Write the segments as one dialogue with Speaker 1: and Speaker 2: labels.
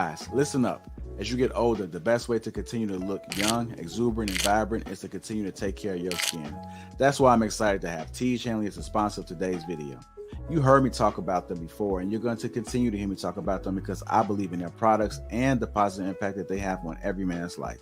Speaker 1: Guys, listen up. As you get older, the best way to continue to look young, exuberant, and vibrant is to continue to take care of your skin. That's why I'm excited to have Teej Hanley as a sponsor of today's video. You heard me talk about them before, and you're going to continue to hear me talk about them because I believe in their products and the positive impact that they have on every man's life.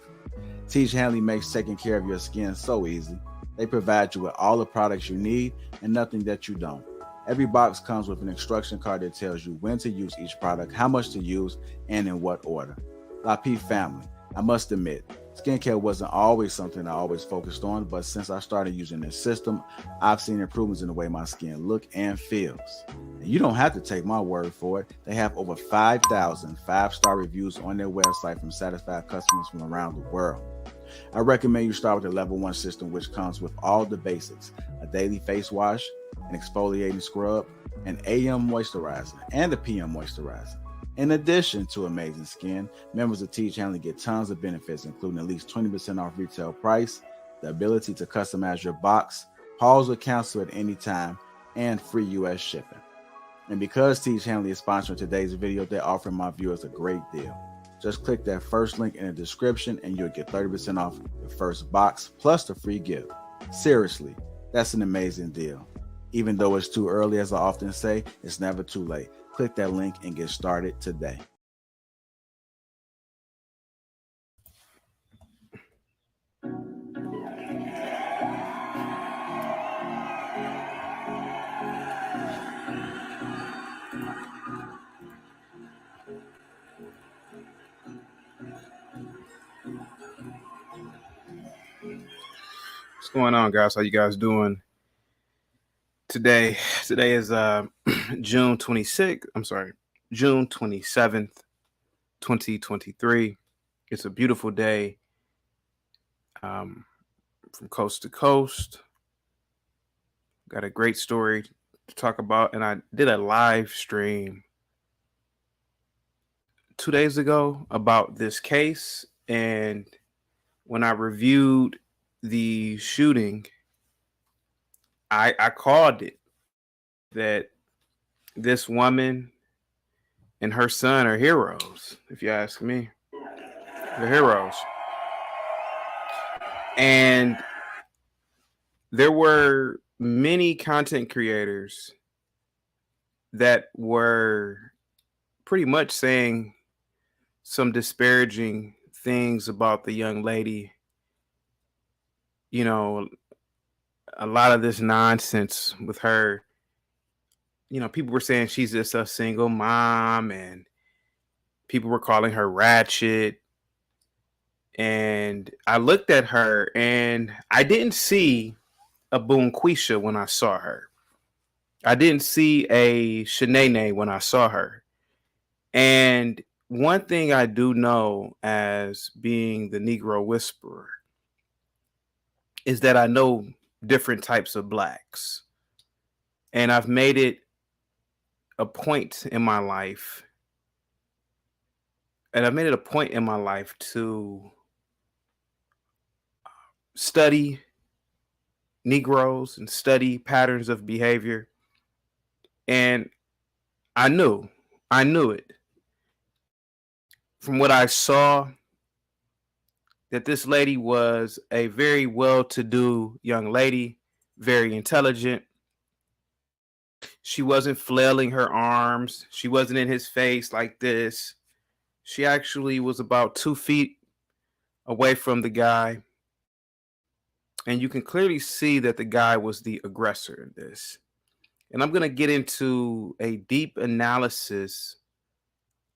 Speaker 1: Teej Hanley makes taking care of your skin so easy. They provide you with all the products you need and nothing that you don't. Every box comes with an instruction card that tells you when to use each product, how much to use, and in what order. Lapeef family, I must admit, skincare wasn't always something I always focused on, but since I started using this system, I've seen improvements in the way my skin looks and feels. And you don't have to take my word for it. They have over 5,000 5-star reviews on their website from satisfied customers from around the world. I recommend you start with the level 1 system, which comes with all the basics: a daily face wash, an exfoliating scrub, an AM moisturizer, and a PM moisturizer. In addition to amazing skin, members of Teej Hanley get tons of benefits, including at least 20% off retail price, the ability to customize your box, pause or cancel at any time, and free US shipping. And because Teej Hanley is sponsoring today's video, they're offering my viewers a great deal. Just click that first link in the description and you'll get 30% off your first box plus the free gift. Seriously, that's an amazing deal. Even though it's too early, as I often say, it's never too late. Click that link and get started today.
Speaker 2: What's going on, guys? How you guys doing today? Today is June 27th, 2023. It's a beautiful day from coast to coast. Got a great story to talk about, and I did a live stream 2 days ago about this case, and when I reviewed the shooting, I called it that this woman and her son are heroes, if you ask me. They're heroes. And there were many content creators that were pretty much saying some disparaging things about the young lady. You know, a lot of this nonsense with her. You know, people were saying she's just a single mom, and people were calling her ratchet. And I looked at her and I didn't see a Boonquisha when I saw her. I didn't see a Shanae when I saw her. And one thing I do know as being the Negro Whisperer is that I know different types of blacks. And I've made it a point in my life. And I've made it a point in my life to study Negroes and study patterns of behavior. And I knew it from what I saw, that this lady was a very well-to-do young lady, very intelligent. She wasn't flailing her arms. She wasn't in his face like this. She actually was about 2 feet away from the guy. And you can clearly see that the guy was the aggressor in this. And I'm going to get into a deep analysis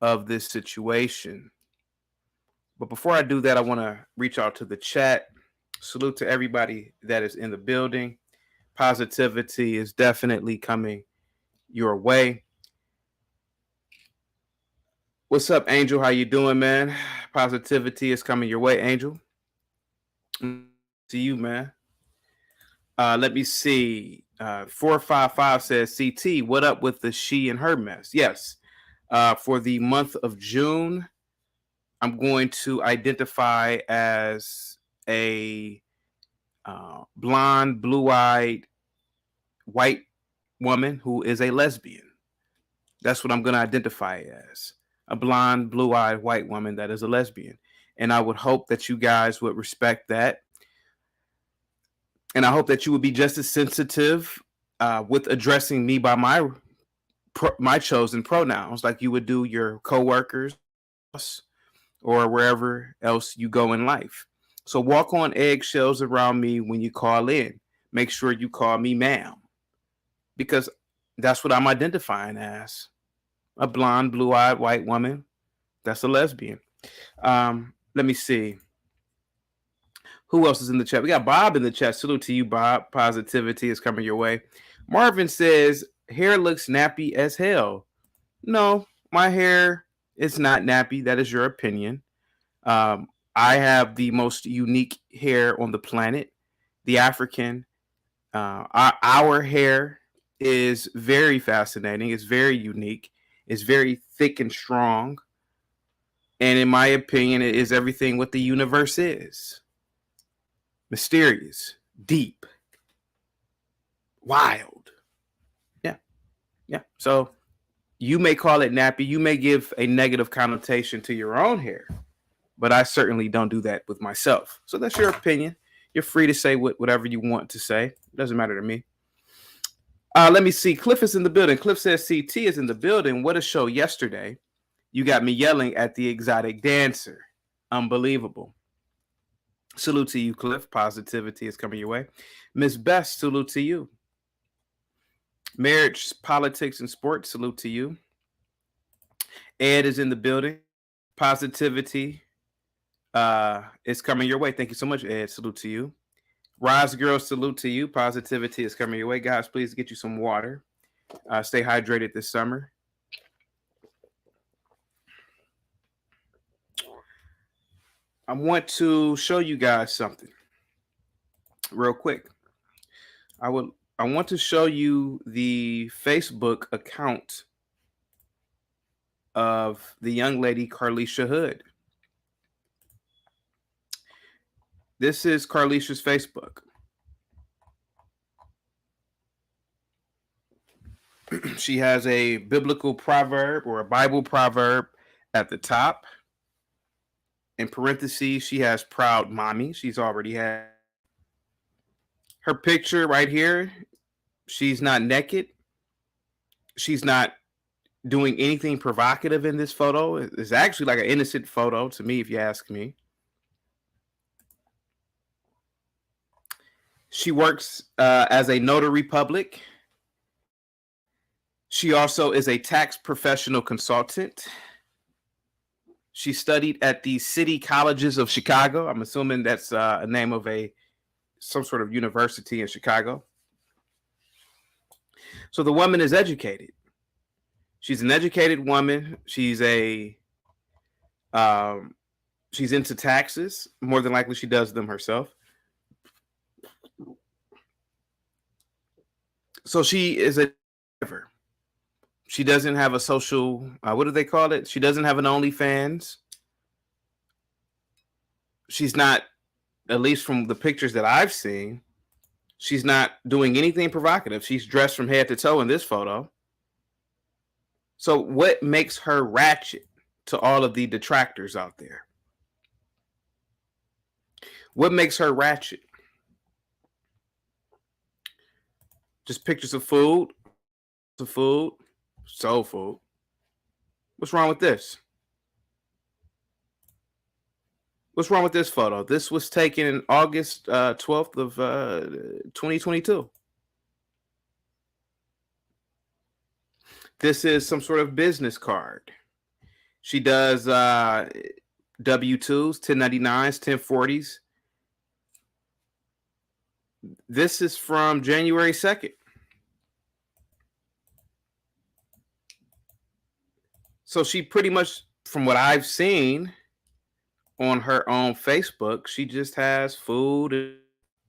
Speaker 2: of this situation. But before I do that, I want to reach out to the chat. Salute to everybody that is in the building. Positivity is definitely coming your way. What's up, Angel? How you doing, man? Positivity is coming your way, Angel. To you, man. Let me see. 455 says, CT, what up with the she and her mess? Yes. For the month of June, I'm going to identify as a blonde, blue-eyed, white woman who is a lesbian. That's what I'm going to identify as. a blonde, blue-eyed white woman that is a lesbian. And I would hope that you guys would respect that. And I hope that you would be just as sensitive with addressing me by my chosen pronouns, like you would do your coworkers or wherever else you go in life. So walk on eggshells around me when you call in. Make sure you call me ma'am, because that's what I'm identifying as, a blonde, blue-eyed white woman that's a lesbian. Let me see. Who else is in the chat? We got Bob in the chat. Salute to you, Bob. Positivity is coming your way. Marvin says, hair looks nappy as hell. No, my hair is not nappy. That is your opinion. I have the most unique hair on the planet. The African, our hair is very fascinating. It's very unique. It's very thick and strong. And in my opinion, it is everything what the universe is. Mysterious, deep, wild. Yeah. Yeah. So you may call it nappy. You may give a negative connotation to your own hair, but I certainly don't do that with myself. So that's your opinion. You're free to say whatever you want to say. It doesn't matter to me. Let me see. Cliff is in the building. Cliff says CT is in the building. What a show yesterday. You got me yelling at the exotic dancer. Unbelievable. Salute to you, Cliff. Positivity is coming your way. Miss Best, salute to you. Marriage, politics, and sports, salute to you. Ed is in the building. Positivity is coming your way. Thank you so much, Ed. Salute to you. Rise Girl, salute to you. Positivity is coming your way. Guys, please get you some water. Stay hydrated this summer. I want to show you guys something real quick. I want to show you the Facebook account of the young lady Carlisha Hood. This is Carlisha's Facebook. She has a biblical proverb or a Bible proverb at the top. In parentheses, she has proud mommy. She's already had her picture right here. She's not naked. She's not doing anything provocative in this photo. It's actually like an innocent photo to me, if you ask me. She works as a notary public. She also is a tax professional consultant. She studied at the City Colleges of Chicago. I'm assuming that's a name of some sort of university in Chicago. So the woman is educated. She's an educated woman. She's into taxes. More than likely, she does them herself. So she is a giver. She doesn't have a social, what do they call it? She doesn't have an OnlyFans. She's not, at least from the pictures that I've seen, she's not doing anything provocative. She's dressed from head to toe in this photo. So what makes her ratchet to all of the detractors out there? What makes her ratchet? Just pictures of food, soul food. What's wrong with this? What's wrong with this photo? This was taken in August 12th of 2022. This is some sort of business card. She does W-2s, 1099s, 1040s. This is from January 2nd. So she pretty much, from what I've seen on her own Facebook, she just has food and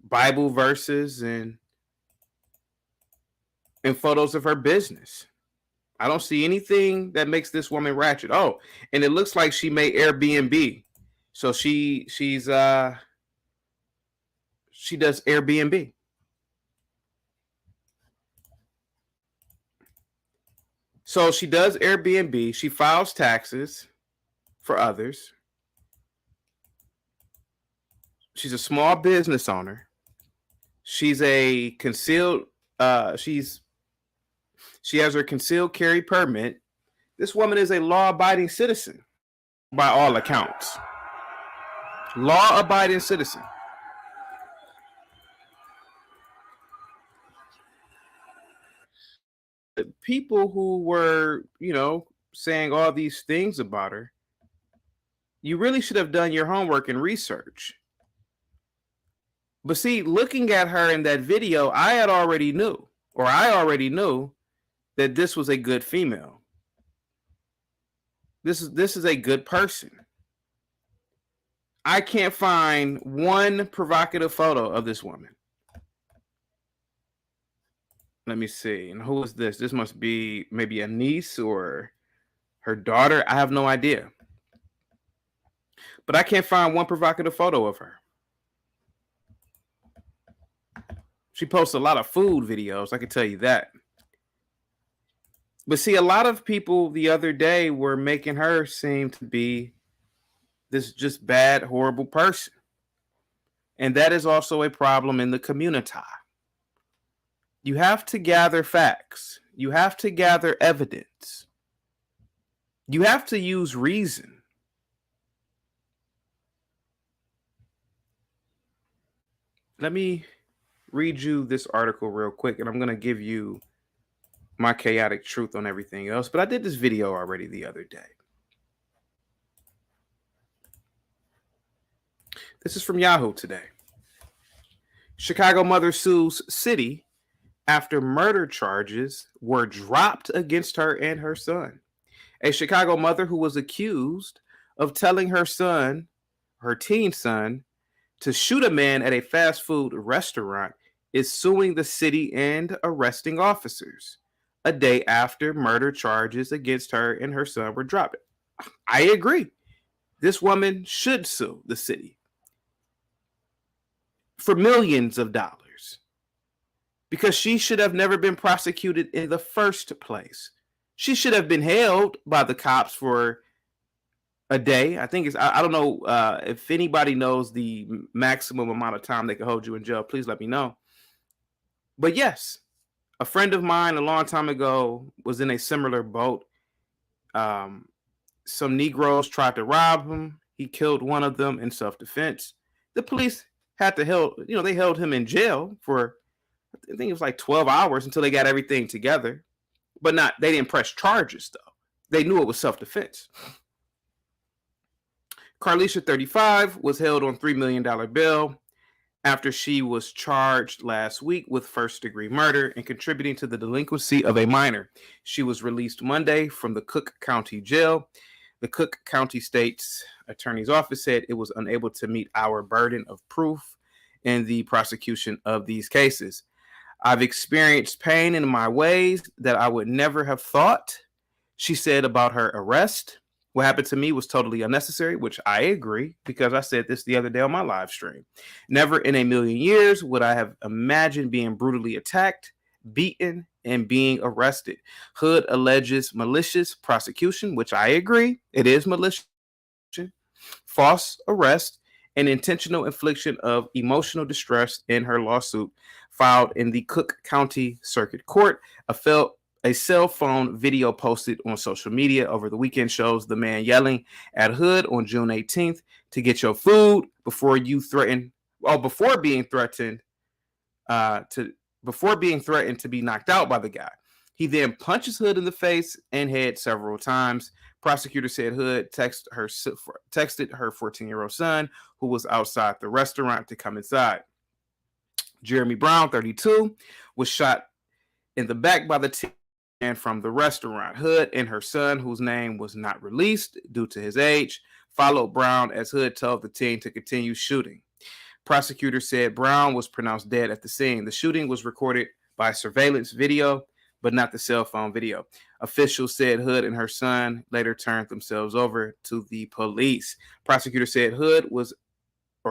Speaker 2: Bible verses and photos of her business. I don't see anything that makes this woman ratchet. Oh, and it looks like she made Airbnb. So she does Airbnb. So she does Airbnb. She files taxes for others. She's a small business owner. She's a concealed. She has her concealed carry permit. This woman is a law-abiding citizen, by all accounts. Law-abiding citizen. People who were, saying all these things about her, you really should have done your homework and research. But see, looking at her in that video, I already knew that this was a good female. This is a good person. I can't find one provocative photo of this woman. Let me see. And who is this? This must be maybe a niece or her daughter. I have no idea. But I can't find one provocative photo of her. She posts a lot of food videos, I can tell you that. But see, a lot of people the other day were making her seem to be this just bad, horrible person. And that is also a problem in the Communitah. You have to gather facts. You have to gather evidence. You have to use reason. Let me read you this article real quick, and I'm going to give you my chaotic truth on everything else. But I did this video already the other day. This is from Yahoo today. Chicago mother sues city after murder charges were dropped against her and her son. A Chicago mother who was accused of telling her son, her teen son, to shoot a man at a fast food restaurant is suing the city and arresting officers a day after murder charges against her and her son were dropped. I agree. This woman should sue the city for millions of dollars because she should have never been prosecuted in the first place. She should have been held by the cops for a day. I think I don't know if anybody knows the maximum amount of time they can hold you in jail. Please let me know. But yes, a friend of mine a long time ago was in a similar boat. Some Negroes tried to rob him. He killed one of them in self-defense. The police had to they held him in jail for, I think it was like 12 hours until they got everything together. But they didn't press charges though. They knew it was self-defense. Carlisha, 35, was held on $3 million bail after she was charged last week with first-degree murder and contributing to the delinquency of a minor. She was released Monday from the Cook County Jail. The Cook County State's Attorney's Office said it was unable to meet our burden of proof in the prosecution of these cases. I've experienced pain in my ways that I would never have thought, she said about her arrest. What happened to me was totally unnecessary, which I agree, because I said this the other day on my live stream. Never in a million years would I have imagined being brutally attacked, beaten, and being arrested. Hood alleges malicious prosecution, which I agree. It is malicious, false arrest, and intentional infliction of emotional distress in her lawsuit filed in the Cook County Circuit Court. A cell phone video posted on social media over the weekend shows the man yelling at Hood on June 18th to get your food before being threatened to be knocked out by the guy. He then punches Hood in the face and head several times. Prosecutor said Hood texted her 14-year-old son, who was outside the restaurant, to come inside. Jeremy Brown, 32, was shot in the back by the teen from the restaurant. Hood and her son, whose name was not released due to his age, followed Brown as Hood told the teen to continue shooting. Prosecutors said Brown was pronounced dead at the scene. The shooting was recorded by surveillance video, but not the cell phone video. Officials said Hood and her son later turned themselves over to the police. Prosecutors said Hood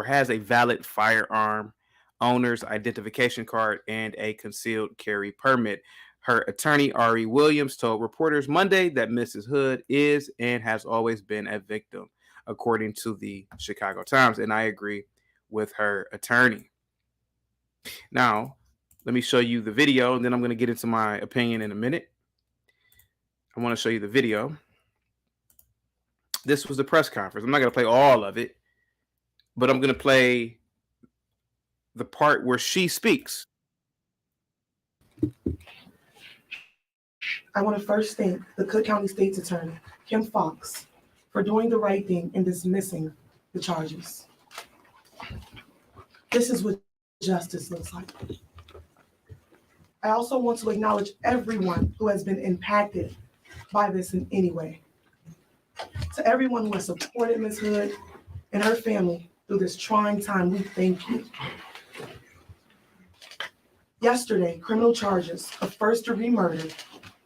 Speaker 2: has a valid firearm owner's identification card and a concealed carry permit. Her attorney, Ari Williams, told reporters Monday that Mrs. Hood is and has always been a victim, according to the Chicago Times. And I agree with her attorney. Now, let me show you the video, and then I'm going to get into my opinion in a minute. I want to show you the video. This was the press conference. I'm not going to play all of it, but I'm going to play the part where she speaks.
Speaker 3: I want to first thank the Cook County State's Attorney, Kim Fox, for doing the right thing in dismissing the charges. This is what justice looks like. I also want to acknowledge everyone who has been impacted by this in any way. To everyone who has supported Ms. Hood and her family through this trying time, we thank you. Yesterday, criminal charges of first-degree murder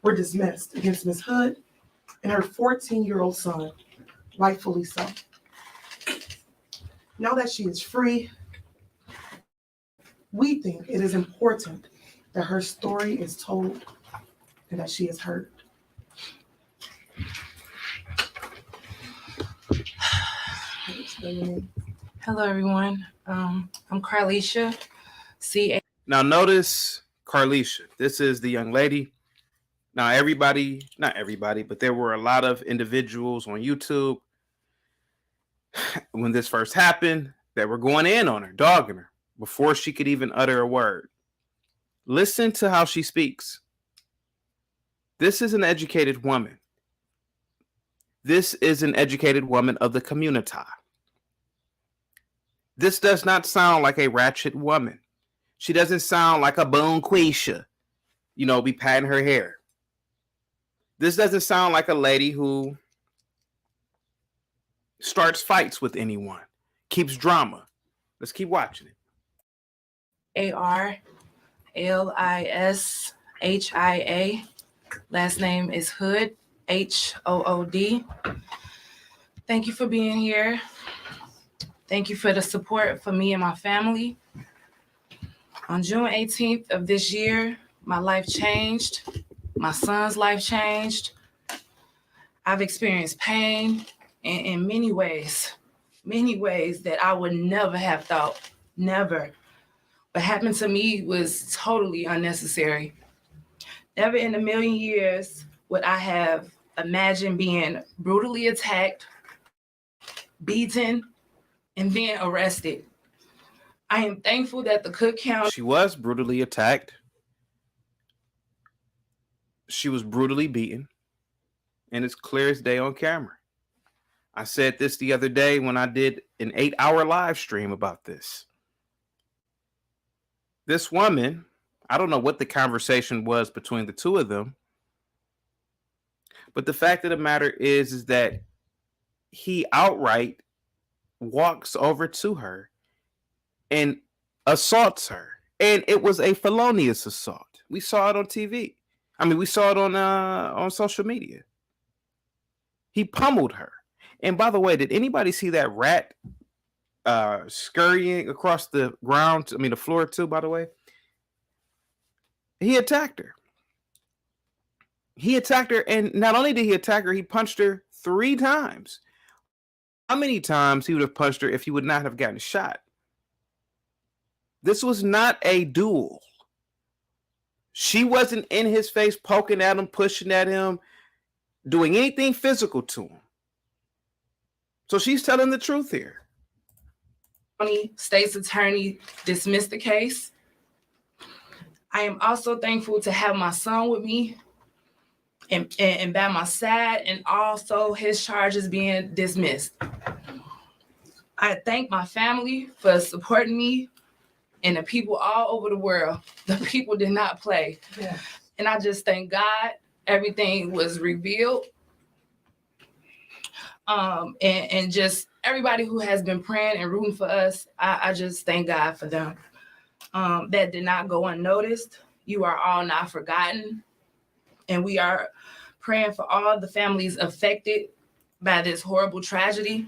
Speaker 3: were dismissed against Ms. Hood and her 14-year-old son, rightfully so. Now that she is free, we think it is important that her story is told and that she is heard.
Speaker 4: Hello, everyone. I'm Carlisha, C.A.
Speaker 2: Now, notice Carlisha. This is the young lady. Now, everybody, not everybody, but there were a lot of individuals on YouTube when this first happened that were going in on her, dogging her, before she could even utter a word. Listen to how she speaks. This is an educated woman. This is an educated woman of the Communitah. This does not sound like a ratchet woman. She doesn't sound like a bonquisha, be patting her hair. This doesn't sound like a lady who starts fights with anyone, keeps drama. Let's keep watching it.
Speaker 4: ARLISHIA. Last name is Hood, HOOD. Thank you for being here. Thank you for the support for me and my family. On June 18th of this year, my life changed. My son's life changed. I've experienced pain in many ways that I would never have thought, never. What happened to me was totally unnecessary. Never in a million years would I have imagined being brutally attacked, beaten, and then arrested. I am thankful that the Cook County...
Speaker 2: She was brutally attacked. She was brutally beaten. And it's clear as day on camera. I said this the other day when I did an 8-hour live stream about this. This woman, I don't know what the conversation was between the two of them. But the fact of the matter is that he outright walks over to her and assaults her. And it was a felonious assault. We saw it on TV. We saw it on social media. He pummeled her. And by the way, did anybody see that rat scurrying across the ground? The floor too, by the way. He attacked her. And not only did he attack her, he punched her 3 times. How many times he would have punched her if he would not have gotten shot? This was not a duel. She wasn't in his face, poking at him, pushing at him, doing anything physical to him. So she's telling the truth here.
Speaker 4: State's attorney dismissed the case. I am also thankful to have my son with me and by my side, and also his charges being dismissed. I thank my family for supporting me and the people all over the world. The people did not play. Yeah. And I just thank God everything was revealed. And just everybody who has been praying and rooting for us, I just thank God for them. That did not go unnoticed. You are all not forgotten. And we are praying for all the families affected by this horrible tragedy.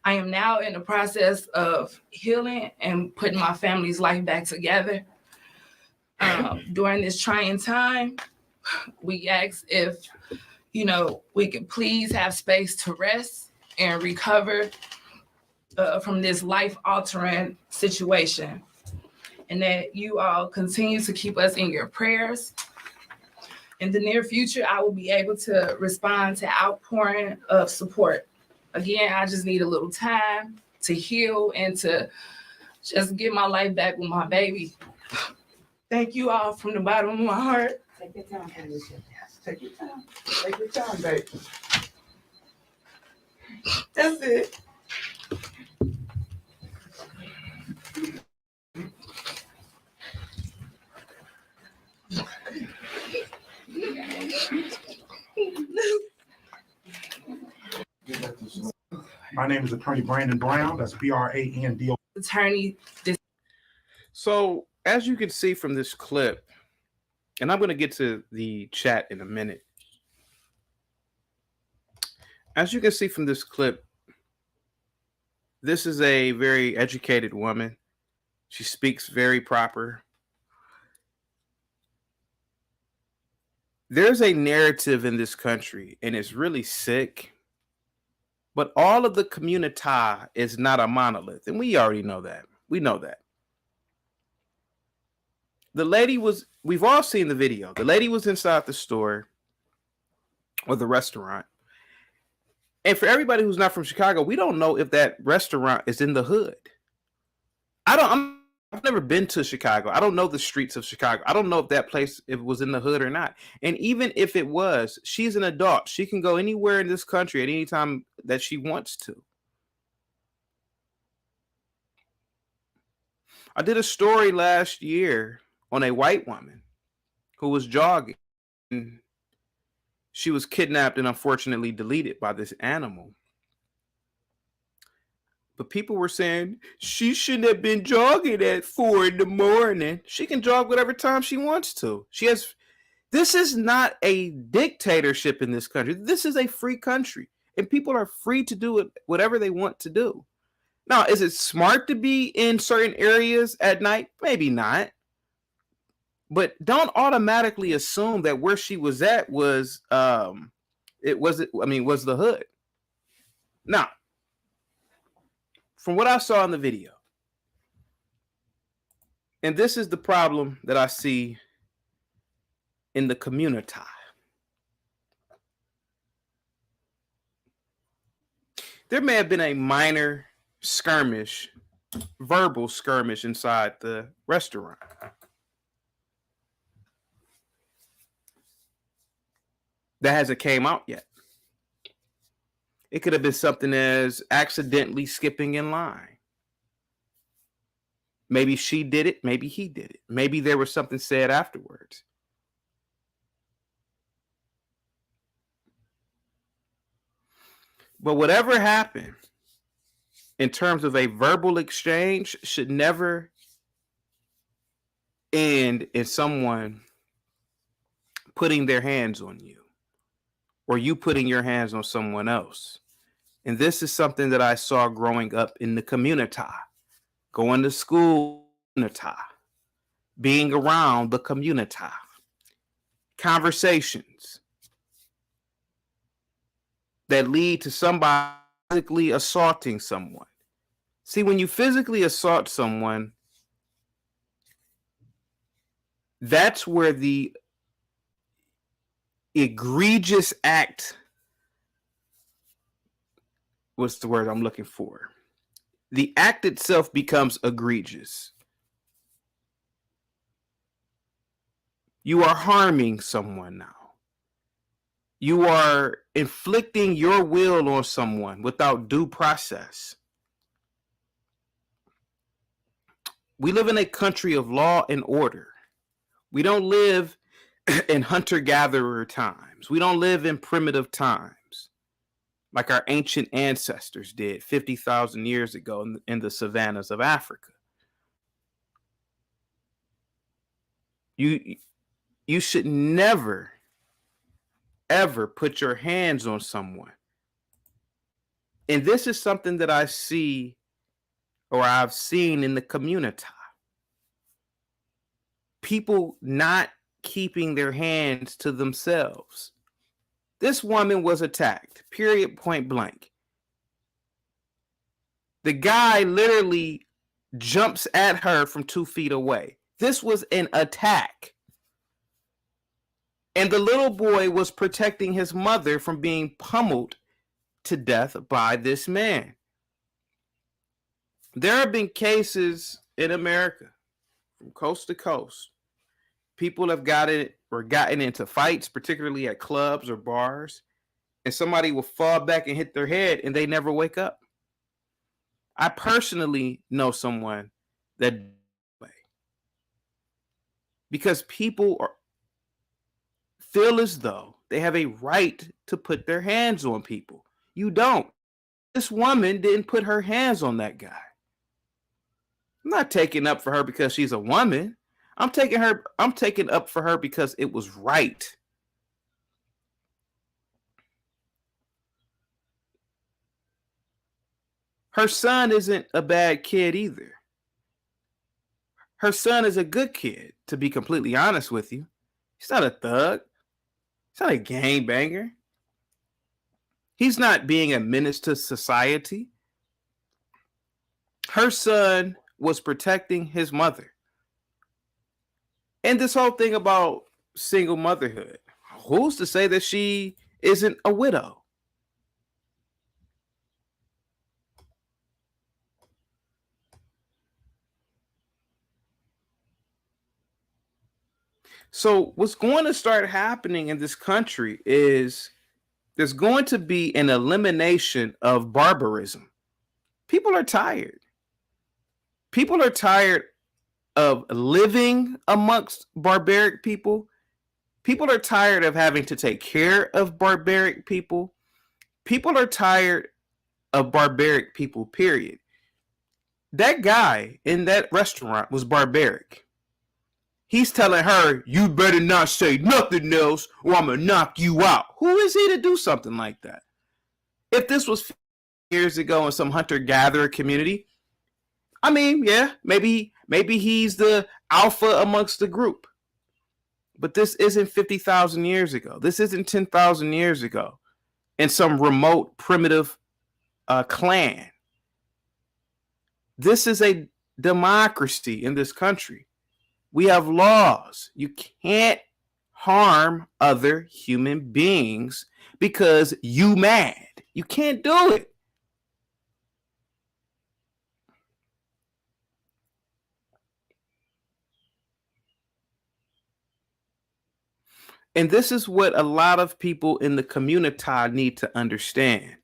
Speaker 4: I am now in the process of healing and putting my family's life back together. during this trying time, we ask if, we could please have space to rest and recover from this life-altering situation, and that you all continue to keep us in your prayers. In the near future, I will be able to respond to outpouring of support. Again, I just need a little time to heal and to just get my life back with my baby. Thank you all from the bottom of my heart.
Speaker 5: Take your time, Alicia. Take your time. Take your time, baby.
Speaker 4: That's it.
Speaker 6: My name is Attorney Brandon Brown. That's BRANDO.
Speaker 4: Attorney.
Speaker 2: So as you can see from this clip, and I'm going to get to the chat in a minute. As you can see from this clip, this is a very educated woman. She speaks very proper. There's a narrative in this country, and it's really sick. But all of the Communitah is not a monolith, and we already know that. We know that. The lady was, we've all seen the video. The lady was inside the store or the restaurant. And for everybody who's not from Chicago, we don't know if that restaurant is in the hood. I've never been to Chicago. I don't know the streets of Chicago. I don't know if that place if it was in the hood or not. And even if it was, she's an adult. She can go anywhere in this country at any time that she wants to. I did a story last year on a white woman who was jogging. She was kidnapped and unfortunately deleted by this animal. But people were saying she shouldn't have been jogging at 4 a.m. She can jog whatever time she wants to. This is not a dictatorship in this country. This is a free country, and people are free to do whatever they want to do. Now, is it smart to be in certain areas at night? Maybe not. But don't automatically assume that where she was at was the hood. Now, from what I saw in the video, and this is the problem that I see in the Communitah. There may have been a minor skirmish, verbal skirmish inside the restaurant. That hasn't came out yet. It could have been something as accidentally skipping in line. Maybe she did it. Maybe he did it. Maybe there was something said afterwards. But whatever happened in terms of a verbal exchange should never end in someone putting their hands on you or you putting your hands on someone else. And this is something that I saw growing up in the Communitah, going to school, being around the Communitah, conversations that lead to somebody physically assaulting someone. See, when you physically assault someone, that's where the egregious act, what's the word I'm looking for? The act itself becomes egregious. You are harming someone now. You are inflicting your will on someone without due process. We live in a country of law and order. We don't live in hunter-gatherer times. We don't live in primitive times like our ancient ancestors did 50,000 years ago in the savannas of Africa. You should never, ever put your hands on someone. And this is something that I see or I've seen in the Communitah. people not keeping their hands to themselves. This woman was attacked, period, point blank. The guy literally jumps at her from 2 feet away. This was an attack. And the little boy was protecting his mother from being pummeled to death by this man. There have been cases in America from coast to coast. People have gotten into fights, particularly at clubs or bars, and somebody will fall back and hit their head and they never wake up. I personally know someone that way because people feel as though they have a right to put their hands on people. You don't. This woman didn't put her hands on that guy. I'm not taking up for her because she's a woman. I'm taking up for her because it was right. Her son isn't a bad kid either. Her son is a good kid, to be completely honest with you. He's not a thug. He's not a gangbanger. He's not being a menace to society. Her son was protecting his mother. And this whole thing about single motherhood, who's to say that she isn't a widow? So what's going to start happening in this country is there's going to be an elimination of barbarism. People are tired. People are tired of living amongst barbaric people. People are tired of having to take care of barbaric people. People are tired of barbaric people, period. That guy in that restaurant was barbaric. He's telling her, you better not say nothing else or I'm going to knock you out. Who is he to do something like that? If this was years ago in some hunter-gatherer community, I mean, yeah, maybe he's the alpha amongst the group. But this isn't 50,000 years ago. This isn't 10,000 years ago in some remote, primitive clan. This is a democracy in this country. We have laws. You can't harm other human beings because you mad. You can't do it. And this is what a lot of people in the Communitah need to understand.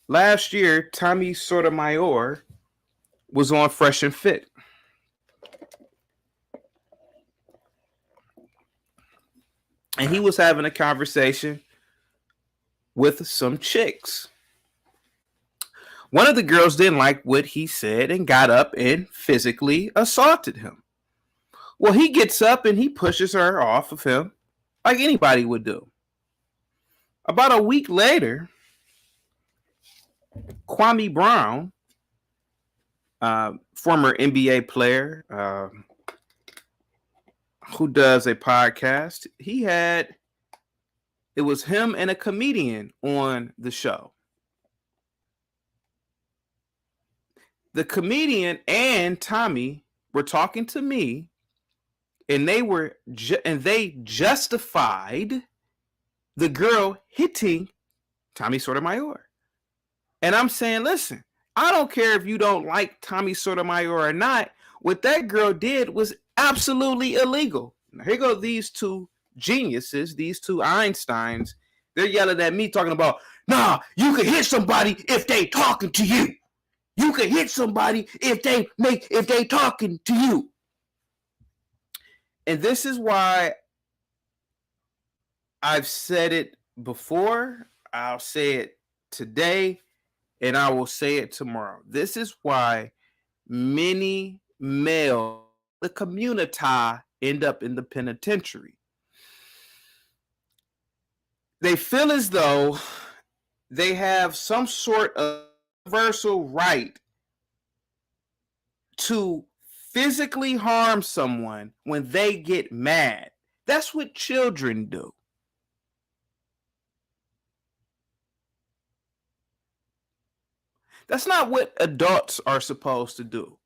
Speaker 2: Last year, Tommy Sotomayor was on Fresh and Fit. And he was having a conversation with some chicks. One of the girls didn't like what he said and got up and physically assaulted him. Well, he gets up and he pushes her off of him like anybody would do. About a week later, Kwame Brown, former NBA player who does a podcast, it was him and a comedian on the show. The comedian and Tommy were talking to me, and they justified the girl hitting Tommy Sotomayor. And I'm saying, listen, I don't care if you don't like Tommy Sotomayor or not. What that girl did was absolutely illegal. Now, here go these two geniuses, these two Einsteins. They're yelling at me talking about, nah, you can hit somebody if they talking to you. You can hit somebody if they talking to you. And this is why I've said it before, I'll say it today, and I will say it tomorrow. This is why many male, the Communitah, end up in the penitentiary. They feel as though they have some sort of universal right to physically harm someone when they get mad. That's what children do. That's not what adults are supposed to do.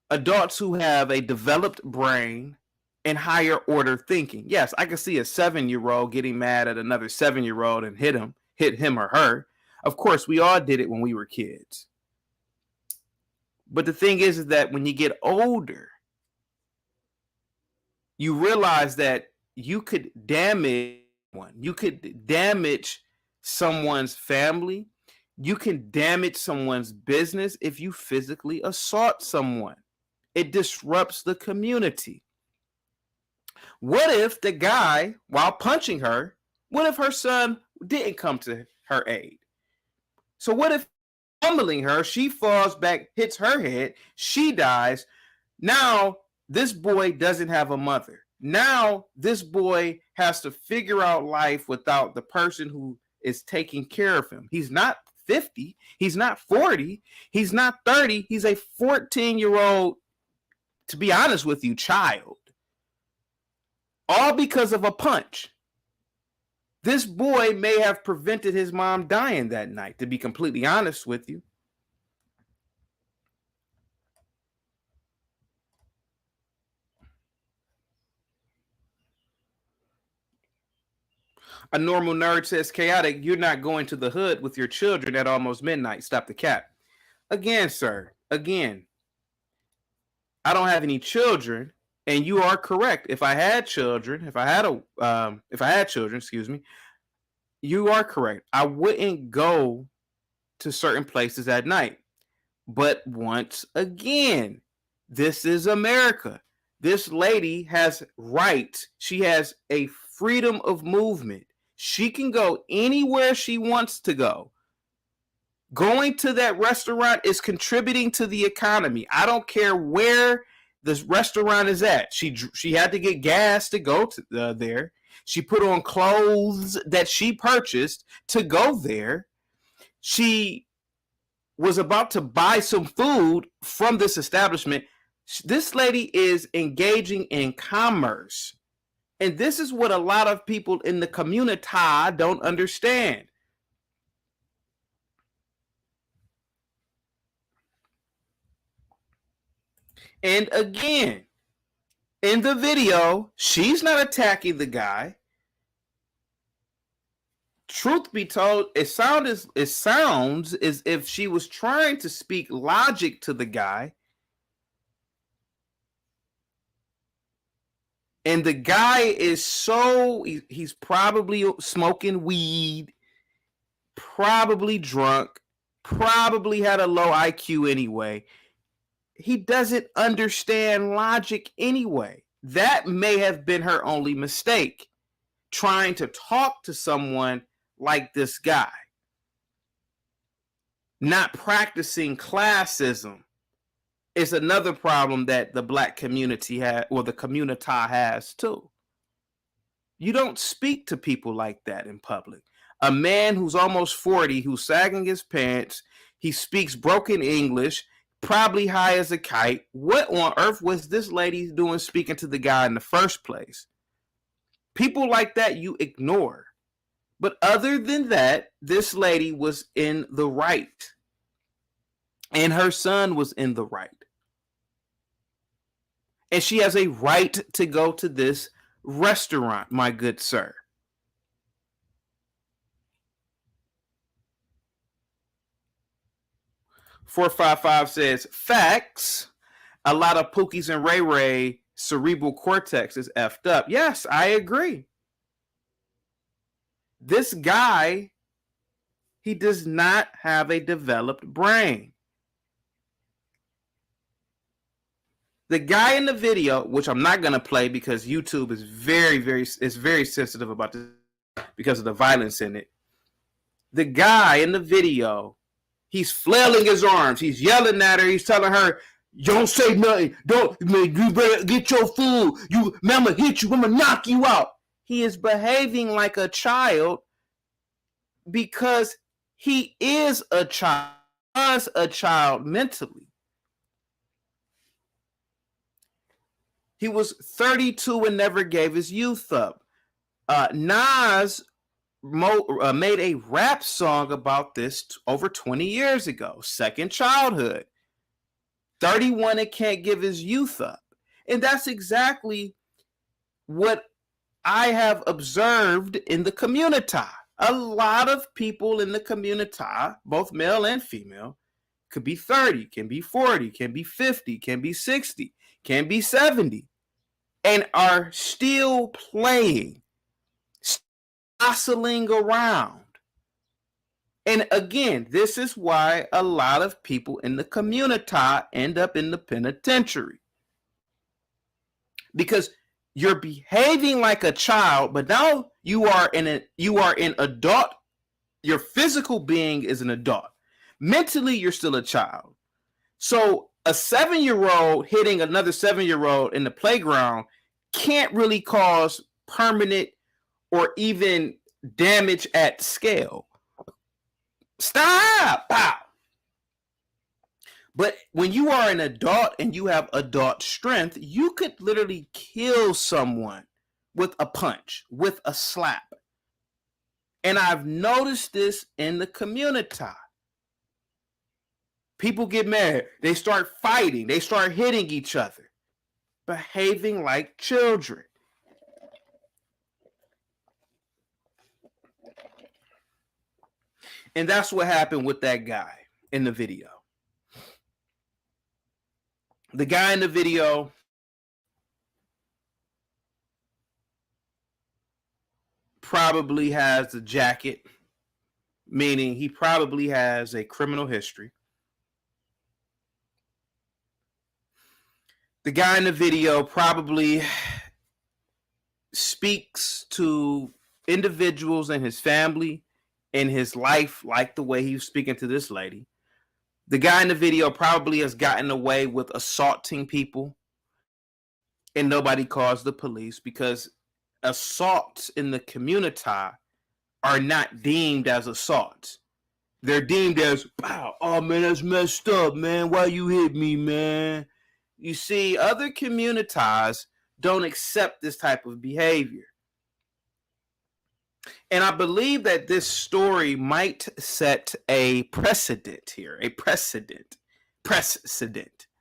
Speaker 2: Adults who have a developed brain and higher order thinking. Yes, I can see a 7-year-old getting mad at another 7-year-old and hit him or her. Of course, we all did it when we were kids. But the thing is that when you get older, you realize that you could damage one. You could damage someone's family. You can damage someone's business if you physically assault someone. It disrupts the community. What if the guy, while punching her, what if her son didn't come to her aid? So what if fumbling her, she falls back, hits her head, she dies. Now this boy doesn't have a mother. Now this boy has to figure out life without the person who is taking care of him. He's not 50, he's not 40, he's not 30, he's a 14-year-old, to be honest with you, child. All because of a punch. This boy may have prevented his mom dying that night, to be completely honest with you. A normal nerd says, chaotic, you're not going to the hood with your children at almost midnight. Stop the cap. Again, sir, again, I don't have any children, and you are correct. If I had children, excuse me, you are correct. I wouldn't go to certain places at night. But once again, this is America. This lady has rights. She has a freedom of movement. She can go anywhere she wants to go. Going to that restaurant is contributing to the economy. I don't care where this restaurant is at. She had to get gas to go to there. She put on clothes that she purchased to go there. She was about to buy some food from this establishment. This lady is engaging in commerce. And this is what a lot of people in the Communitah don't understand. And again, in the video, she's not attacking the guy. Truth be told, it sounds as if she was trying to speak logic to the guy. And the guy is he's probably smoking weed, probably drunk, probably had a low IQ anyway. He doesn't understand logic anyway. That may have been her only mistake, trying to talk to someone like this guy. Not practicing classism is another problem that the black community has, or the Communitah has too. You don't speak to people like that in public. A man who's almost 40, who's sagging his pants, he speaks broken English, probably high as a kite. What on earth was this lady doing speaking to the guy in the first place? People like that you ignore. But other than that, this lady was in the right. And her son was in the right. And she has a right to go to this restaurant, my good sir. .455 says, facts. A lot of Pookies and Ray Ray cerebral cortex is effed up. Yes, I agree. This guy, he does not have a developed brain. The guy in the video, which I'm not going to play because YouTube is very sensitive about this because of the violence in it. The guy in the video, he's flailing his arms. He's yelling at her. He's telling her, don't say nothing. You better get your food. Mama hit you. Mama knock you out. He is behaving like a child because he is a child, was a child mentally. He was 32 and never gave his youth up. Nas made a rap song about this over 20 years ago. Second childhood. 31 and can't give his youth up. And that's exactly what I have observed in the Communitah. A lot of people in the Communitah, both male and female, could be 30, can be 40, can be 50, can be 60, can be 70, and are still playing, jostling around. And again, this is why a lot of people in the Communitah end up in the penitentiary. Because you're behaving like a child, but now you are an adult. Your physical being is an adult. Mentally, you're still a child. So a 7-year-old hitting another 7-year-old in the playground can't really cause permanent or even damage at scale. Stop! Pow! But when you are an adult and you have adult strength, you could literally kill someone with a punch, with a slap. And I've noticed this in the Communitah. People get mad. They start fighting. They start hitting each other, behaving like children. And that's what happened with that guy in the video. The guy in the video probably has a jacket, meaning he probably has a criminal history. The guy in the video probably speaks to individuals in his family, in his life, like the way he was speaking to this lady. The guy in the video probably has gotten away with assaulting people, and nobody calls the police because assaults in the Communitah are not deemed as assaults. They're deemed as, wow, oh man, that's messed up, man. Why you hit me, man? You see, other Communitahs don't accept this type of behavior. And I believe that this story might set a precedent here, precedent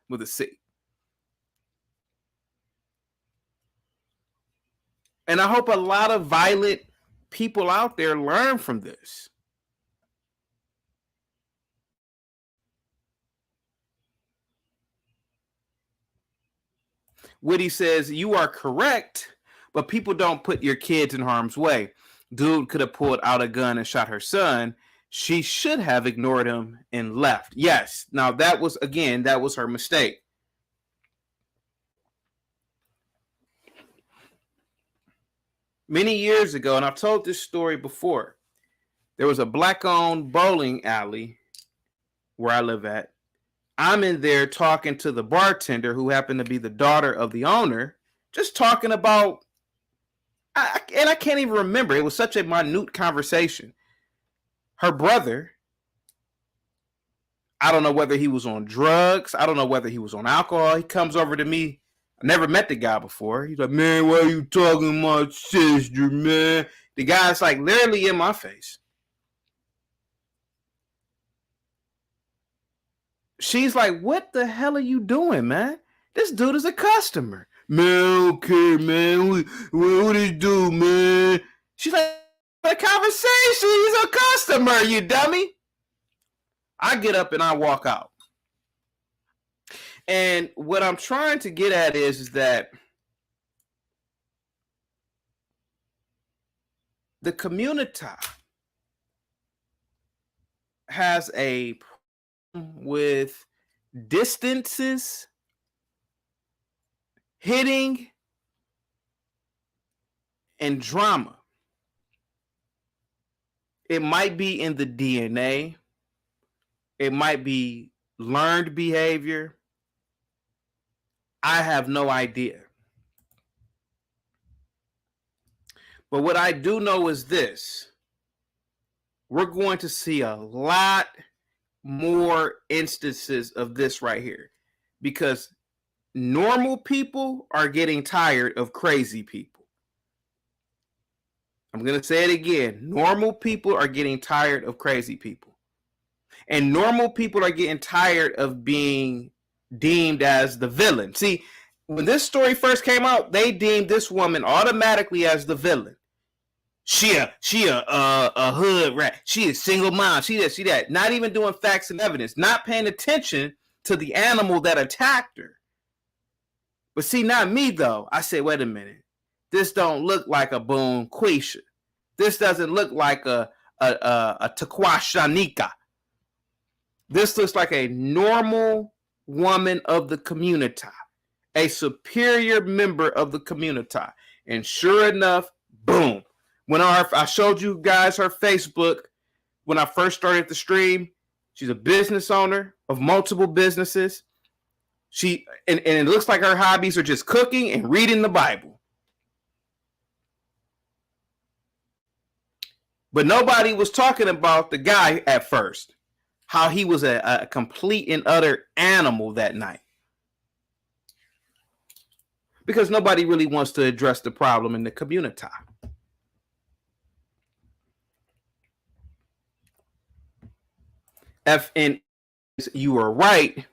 Speaker 2: with a C. And I hope a lot of violent people out there learn from this. Woody says, you are correct, but people don't put your kids in harm's way. Dude could have pulled out a gun and shot her son. She should have ignored him and left. Yes. Now that was her mistake. Many years ago, and I've told this story before, there was a black-owned bowling alley where I live at. I'm in there talking to the bartender, who happened to be the daughter of the owner, just talking about, and I can't even remember. It was such a minute conversation. Her brother, I don't know whether he was on drugs. I don't know whether he was on alcohol. He comes over to me. I never met the guy before. He's like, man, why are you talking to my sister, man? The guy's like literally in my face. She's like, what the hell are you doing, man? This dude is a customer. Man, okay, man. What did he do, man? She's like, the conversation, he's a customer, you dummy. I get up and I walk out. And what I'm trying to get at is that the Communitah has a problem with distances, hitting, and drama. It might be in the DNA. It might be learned behavior. I have no idea. But what I do know is this. we're going to see a lot more instances of this right here, because normal people are getting tired of crazy people. I'm going to say it again. Normal people are getting tired of crazy people. And normal people are getting tired of being deemed as the villain. See, when this story first came out, they deemed this woman automatically as the villain. She a hood rat. She is single mom. She this, she that. Not even doing facts and evidence. Not paying attention to the animal that attacked her. But see, not me though. I said, wait a minute. This don't look like a Boone Quisha. This doesn't look like a Taquashanika. This looks like a normal woman of the Communitah, a superior member of the Communitah. And sure enough, boom. When I showed you guys her Facebook when I first started the stream, she's a business owner of multiple businesses. And it looks like her hobbies are just cooking and reading the Bible. But nobody was talking about the guy at first, how he was a complete and utter animal that night. Because nobody really wants to address the problem in the Communitah. FN, you are right,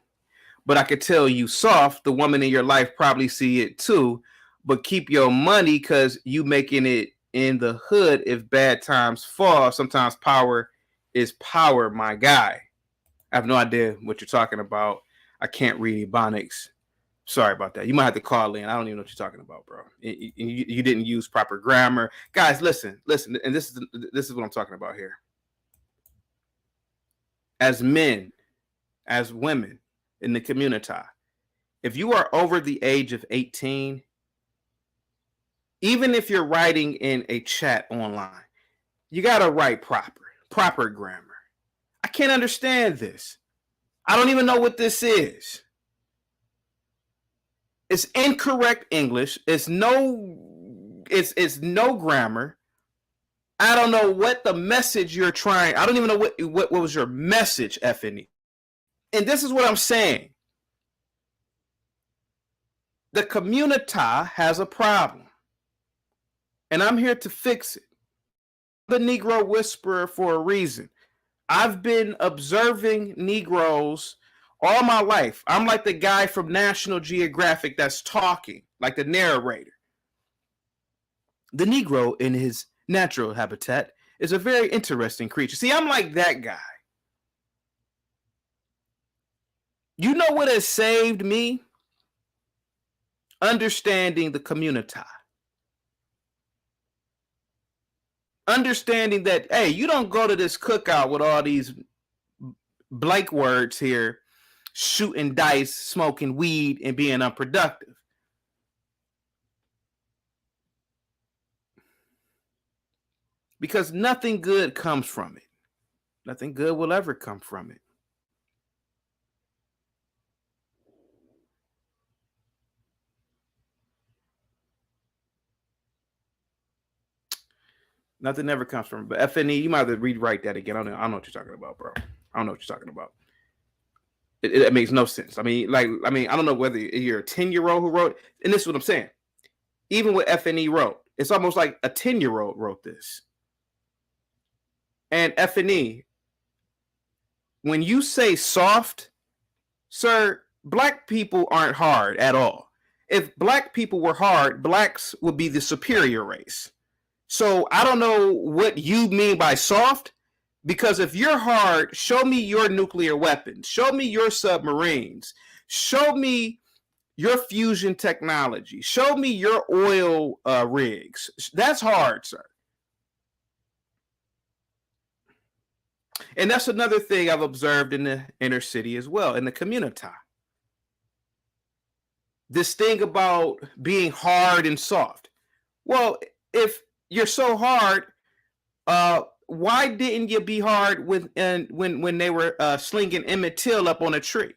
Speaker 2: but I could tell you soft, the woman in your life probably see it too, but keep your money because you making it in the hood if bad times fall. Sometimes power is power, my guy. I have no idea what you're talking about. I can't read Ebonics. Sorry about that. You might have to call in. I don't even know what you're talking about, bro. You didn't use proper grammar. Guys, listen, and this is what I'm talking about here. As men, as women in the Communitah, if you are over the age of 18, even if you're writing in a chat online, you got to write proper grammar. I can't understand this. I don't even know what this is. It's incorrect English. It's no grammar. I don't know what the message you're trying. I don't even know what was your message, FNE. And this is what I'm saying. The Communitah has a problem. And I'm here to fix it. The Negro Whisperer for a reason. I've been observing Negroes all my life. I'm like the guy from National Geographic that's talking, like the narrator. The Negro in his natural habitat is a very interesting creature. See, I'm like that guy. You know what has saved me? Understanding the Communitah. Understanding that, hey, you don't go to this cookout with all these blank words here, shooting dice, smoking weed, and being unproductive. Because nothing good comes from it. Nothing good will ever come from it. Nothing ever comes from it. But FNE, you might have to rewrite that again. I don't know what you're talking about, bro. I don't know what you're talking about. It makes no sense. I mean, I don't know whether you're a 10-year-old who wrote, and this is what I'm saying. Even what FNE wrote, it's almost like a 10-year-old wrote this. And FNE, when you say soft, sir, black people aren't hard at all. If black people were hard, blacks would be the superior race. So I don't know what you mean by soft, because if you're hard, show me your nuclear weapons. Show me your submarines. Show me your fusion technology. Show me your oil rigs. That's hard, sir. And that's another thing I've observed in the inner city as well, in the Communitah. This thing about being hard and soft. Well, if you're so hard, why didn't you be hard when they were slinging Emmett Till up on a tree?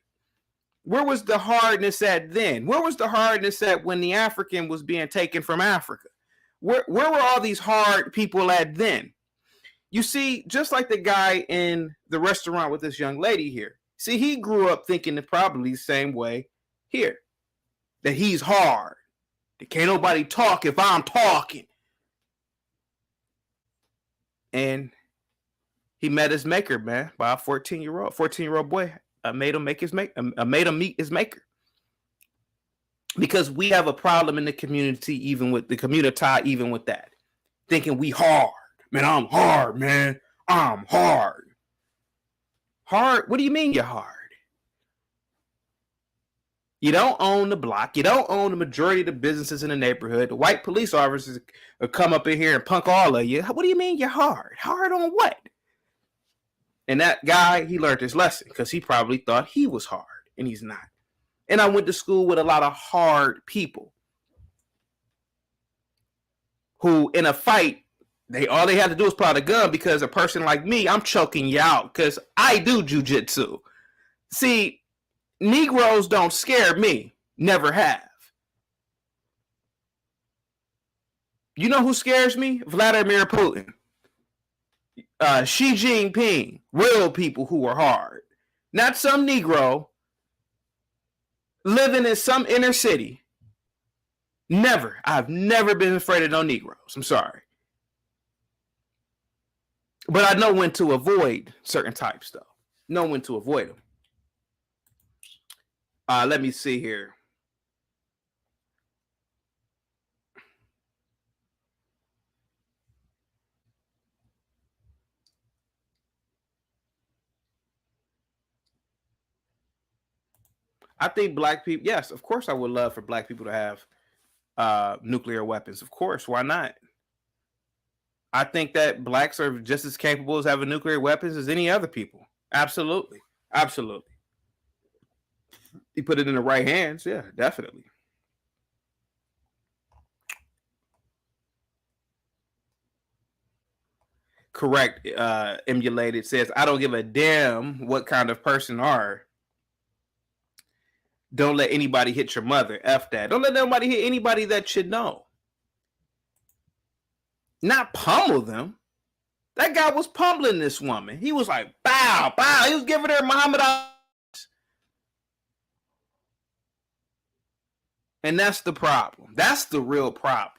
Speaker 2: Where was the hardness at then? Where was the hardness at when the African was being taken from Africa? Where were all these hard people at then? You see, just like the guy in the restaurant with this young lady here. See, he grew up thinking the probably the same way here. That he's hard. That can't nobody talk if I'm talking. And he met his maker, man, by a 14-year-old boy. Made him meet his maker. Because we have a problem in the community, even with the Communitah, even with that. Thinking we hard. Man, I'm hard, man. I'm hard. Hard? What do you mean you're hard? You don't own the block. You don't own the majority of the businesses in the neighborhood. The white police officers will come up in here and punk all of you. What do you mean you're hard? Hard on what? And that guy, he learned his lesson because he probably thought he was hard, and he's not. And I went to school with a lot of hard people who, in a fight, all they had to do was pull out a gun, because a person like me, I'm choking you out because I do jujitsu. See, Negroes don't scare me. Never have. You know who scares me? Vladimir Putin. Xi Jinping. Real people who are hard. Not some Negro living in some inner city. Never. I've never been afraid of no Negroes. I'm sorry. But I know when to avoid certain types, though. Know when to avoid them. Let me see here. I think black people, yes, of course I would love for black people to have nuclear weapons. Of course, why not? I think that blacks are just as capable as having nuclear weapons as any other people. Absolutely. Absolutely. You put it in the right hands, yeah, definitely. Correct. Emulated says, I don't give a damn what kind of person are. Don't let anybody hit your mother. F that. Don't let nobody hit anybody that should know. Not pummel them. That guy was pummeling this woman. He was like, bow, bow. He was giving her Muhammad. And that's the problem. That's the real problem.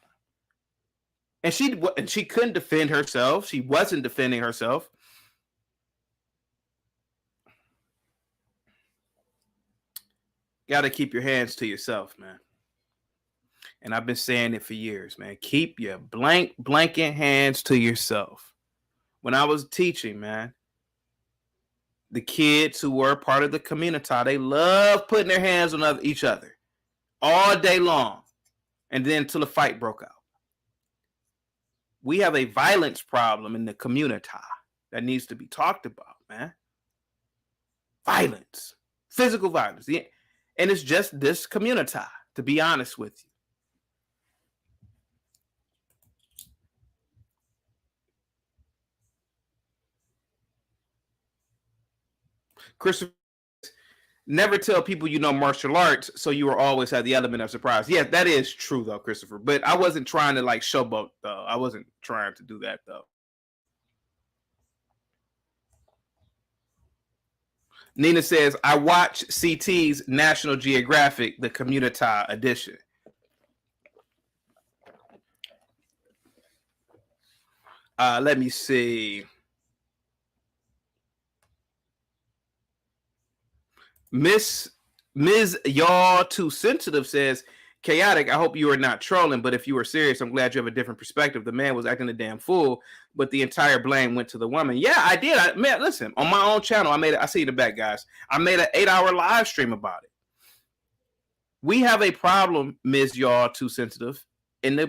Speaker 2: And she couldn't defend herself. She wasn't defending herself. Got to keep your hands to yourself, man. And I've been saying it for years, man. Keep your blanket hands to yourself. When I was teaching, man, the kids who were part of the Communitah, they love putting their hands on each other all day long. And then until the fight broke out. We have a violence problem in the Communitah that needs to be talked about, man. Violence. Physical violence. And it's just this Communitah, to be honest with you. Christopher, never tell people you know martial arts, so you will always have the element of surprise. Yeah, that is true, though, Christopher. But I wasn't trying to, like, showboat, though. I wasn't trying to do that, though. Nina says, I watch CT's National Geographic, the Communitah edition. Let me see. Ms. Y'all Too Sensitive says, chaotic, I hope you are not trolling, but if you were serious, I'm glad you have a different perspective. The man was acting a damn fool, but the entire blame went to the woman. Yeah, I did. Man, listen, on my own channel, I see you in the back, guys. I made an 8-hour live stream about it. We have a problem, Ms. Y'all Too Sensitive, in the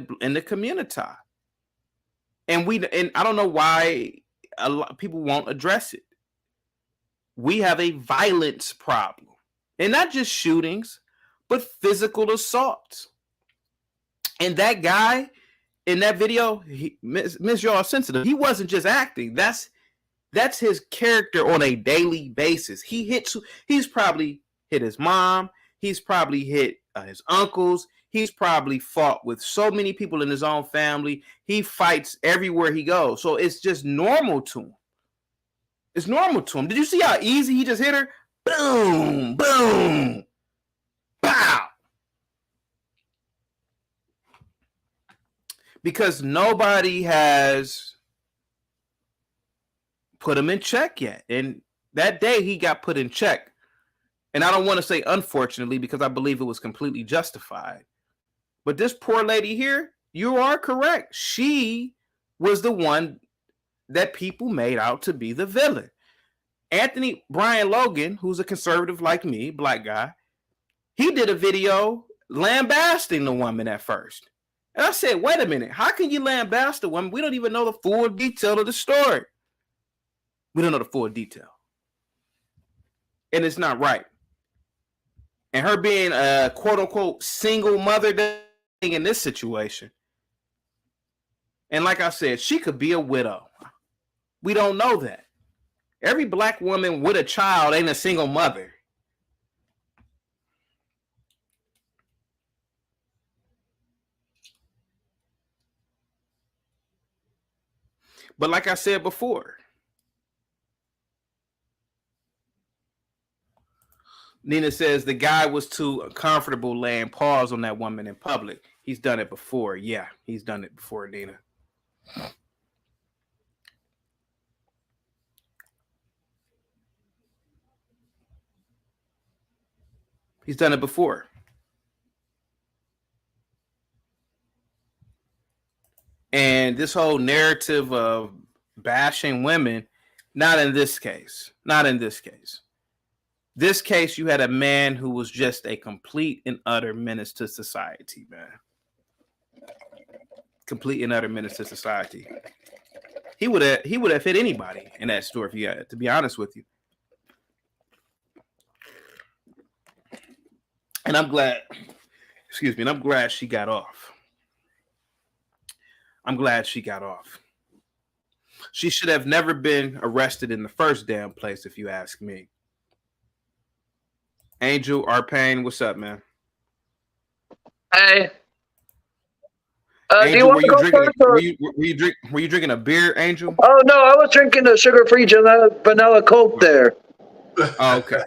Speaker 2: Communitah. And I don't know why a lot of people won't address it. We have a violence problem. And not just shootings, but physical assaults. And that guy in that video, Miss Y'all Sensitive, he wasn't just acting. That's his character on a daily basis. He's probably hit his mom. He's probably hit his uncles. he's probably fought with so many people in his own family. He fights everywhere he goes. So it's just normal to him. It's normal to him. Did you see how easy he just hit her? Boom, boom, pow. Because nobody has put him in check yet. And that day he got put in check. And I don't want to say unfortunately, because I believe it was completely justified. But this poor lady here, you are correct. She was the one that people made out to be the villain. Anthony Brian Logan, who's a conservative like me, black guy, he did a video lambasting the woman at first. And I said, wait a minute, how can you lambaste a woman? We don't even know the full detail of the story. We don't know the full detail. And it's not right. And her being a quote unquote single mother in this situation. And like I said, she could be a widow. We don't know that. Every black woman with a child ain't a single mother. But like I said before, Nina says the guy was too comfortable laying paws on that woman in public. He's done it before. Yeah, he's done it before, Nina. He's done it before. And this whole narrative of bashing women, not in this case. Not in this case. This case, you had a man who was just a complete and utter menace to society, man. Complete and utter menace to society. He would have hit anybody in that store if you had, to be honest with you. And I'm glad, and I'm glad she got off. I'm glad she got off. She should have never been arrested in the first damn place, if you ask me. Angel Arpain, what's up, man?
Speaker 7: Hey.
Speaker 2: Angel, were you drinking a beer, Angel?
Speaker 7: Oh no, I was drinking a sugar-free vanilla Coke there.
Speaker 2: Oh, okay.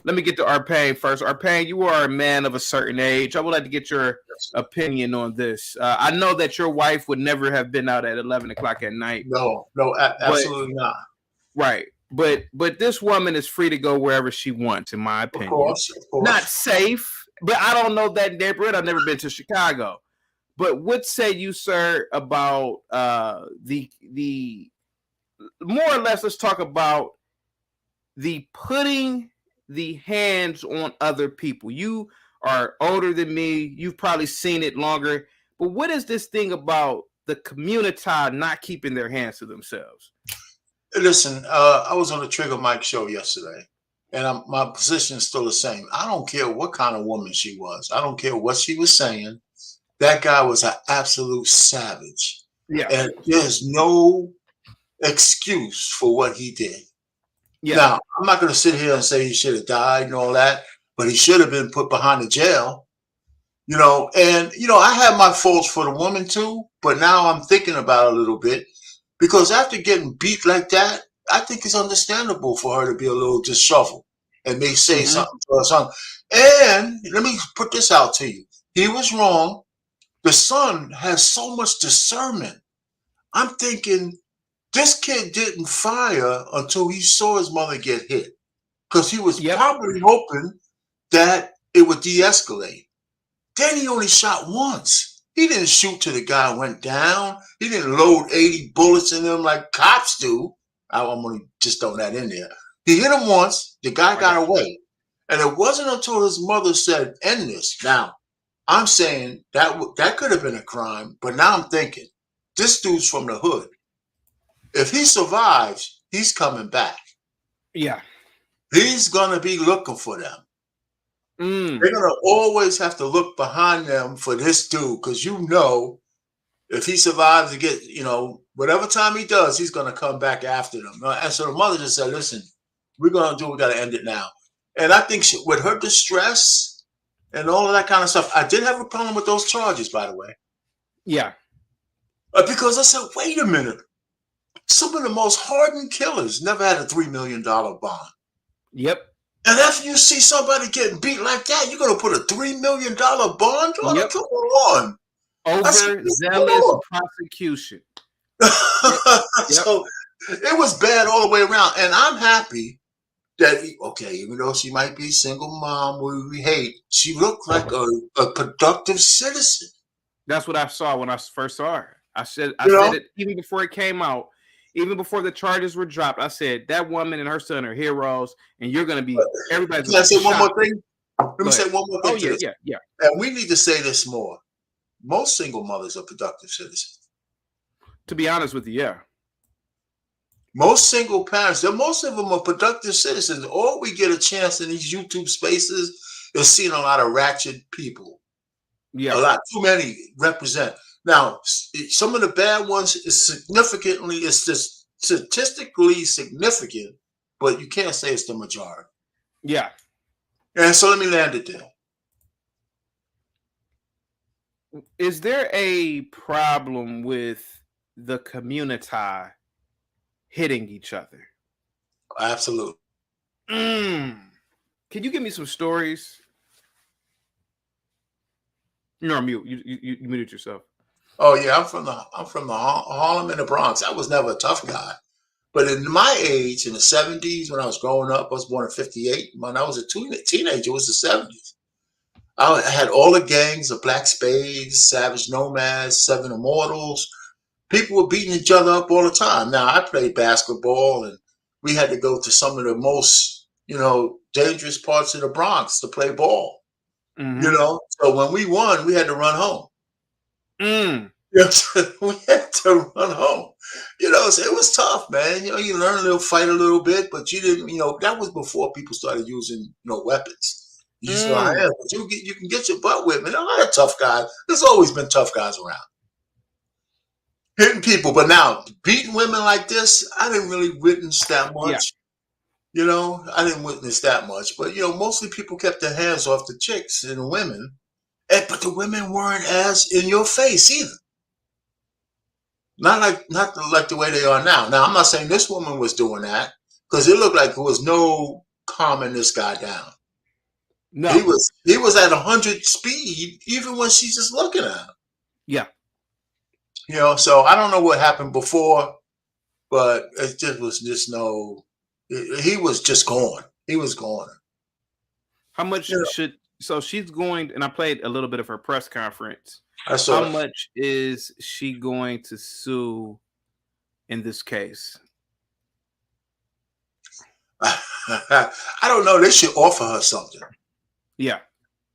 Speaker 2: Let me get to Arpain first. Arpain, you are a man of a certain age. I would like to get your opinion on this. I know that your wife would never have been out at 11 o'clock at night.
Speaker 8: No, absolutely not.
Speaker 2: Right. But this woman is free to go wherever she wants, in my opinion.
Speaker 8: Of course.
Speaker 2: Not safe, but I don't know that neighborhood. I've never been to Chicago. But what say you, sir, about the more or less, let's talk about the putting the hands on other people. You are older than me. You've probably seen it longer. But what is this thing about the Communitah not keeping their hands to themselves?
Speaker 8: Listen, I was on the Trigger Mike show yesterday, and my position is still the same. I don't care what kind of woman she was. I don't care what she was saying. That guy was an absolute savage.
Speaker 2: Yeah.
Speaker 8: And there's no excuse for what he did.
Speaker 2: Yeah.
Speaker 8: Now, I'm not going to sit here and say he should have died and all that, but he should have been put behind the jail. And I have my faults for the woman too, but now I'm thinking about it a little bit. Because after getting beat like that, I think it's understandable for her to be a little disheveled and may say something to her son. And let me put this out to you. He was wrong. The son has so much discernment. I'm thinking this kid didn't fire until he saw his mother get hit. Because he was probably hoping that it would de-escalate. Then he only shot once. He didn't shoot till the guy went down. He didn't load 80 bullets in him like cops do. I'm going to just throw that in there. He hit him once. The guy got away. And it wasn't until his mother said, end this. Now, I'm saying that could have been a crime. But now I'm thinking, this dude's from the hood. If he survives, he's coming back.
Speaker 2: Yeah.
Speaker 8: He's going to be looking for them. They're going to always have to look behind them for this dude because if he survives to get, whatever time he does, he's going to come back after them. And so the mother just said, listen, we're going to do, we got to end it now. And I think with her distress and all of that kind of stuff, I did have a problem with those charges, by the way.
Speaker 2: Yeah.
Speaker 8: Because I said, wait a minute. Some of the most hardened killers never had a $3 million bond.
Speaker 2: Yep.
Speaker 8: And after you see somebody getting beat like that, you're going to put a $3 million bond on
Speaker 2: Yep.
Speaker 8: it? Come on.
Speaker 2: Overzealous prosecution.
Speaker 8: So it was bad all the way around. And I'm happy that, even though she might be a single mom we hate, she looked like a productive citizen.
Speaker 2: That's what I saw when I first saw her. I said it even before it came out, even before the charges were dropped. I said that woman and her son are heroes, and you're going to be everybody's.
Speaker 8: Can I say one more thing? Let me say one more thing.
Speaker 2: Oh yeah.
Speaker 8: And we need to say this more. Most single mothers are productive citizens.
Speaker 2: To be honest with you, yeah.
Speaker 8: Most single parents, most of them are productive citizens. All we get a chance in these YouTube spaces is seeing a lot of ratchet people.
Speaker 2: Yeah.
Speaker 8: A lot too many represent. Now, some of the bad ones is just statistically significant, but you can't say it's the majority.
Speaker 2: Yeah.
Speaker 8: And so let me land it there.
Speaker 2: Is there a problem with the Communitah hitting each other?
Speaker 8: Absolutely.
Speaker 2: Can you give me some stories? You're on mute. You muted yourself.
Speaker 8: Oh yeah, I'm from the Harlem and the Bronx. I was never a tough guy, but in my age, in the '70s, when I was growing up, I was born in '58. When I was a teenager, it was the '70s. I had all the gangs of Black Spades, Savage Nomads, Seven Immortals. People were beating each other up all the time. Now, I played basketball, and we had to go to some of the most, dangerous parts of the Bronx to play ball.
Speaker 2: Mm-hmm.
Speaker 8: So when we won, we had to run home. We had to run home. So it was tough, man. You learn a fight a little bit, but you didn't, that was before people started using, weapons. You just but you can get your butt whipped. And a lot of tough guys. There's always been tough guys around. Hitting people, but now beating women like this, I didn't really witness that much. Yeah. I didn't witness that much, but mostly people kept their hands off the chicks and the women, but the women weren't as in your face either. Not like the way they are now. Now I'm not saying this woman was doing that, because it looked like there was no calming this guy down.
Speaker 2: No,
Speaker 8: he was at 100 speed even when she's just looking at him.
Speaker 2: Yeah.
Speaker 8: So I don't know what happened before, but it just was just he was just gone. He was gone.
Speaker 2: How much so she's going, and I played a little bit of her press conference.
Speaker 8: How
Speaker 2: much is she going to sue in this case?
Speaker 8: I don't know. They should offer her something.
Speaker 2: Yeah.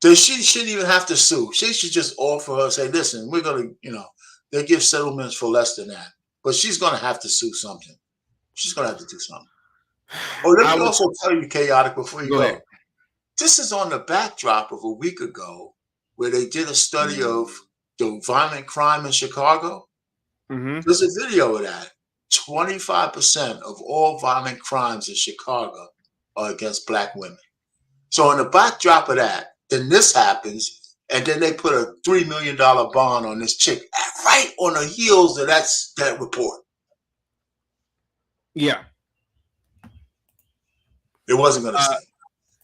Speaker 8: So she shouldn't even have to sue. She should just offer her, say, listen, we're going to, they give settlements for less than that. But she's going to have to sue something. She's going to have to do something. Oh, let me also tell you, Chaotic, before you go.
Speaker 2: Ahead.
Speaker 8: This is on the backdrop of a week ago where they did a study of the violent crime in Chicago.
Speaker 2: Mm-hmm.
Speaker 8: There's a video of that. 25% of all violent crimes in Chicago are against Black women. So on the backdrop of that, then this happens, and then they put a $3 million bond on this chick right on the heels of that report.
Speaker 2: Yeah.
Speaker 8: It wasn't going to stay.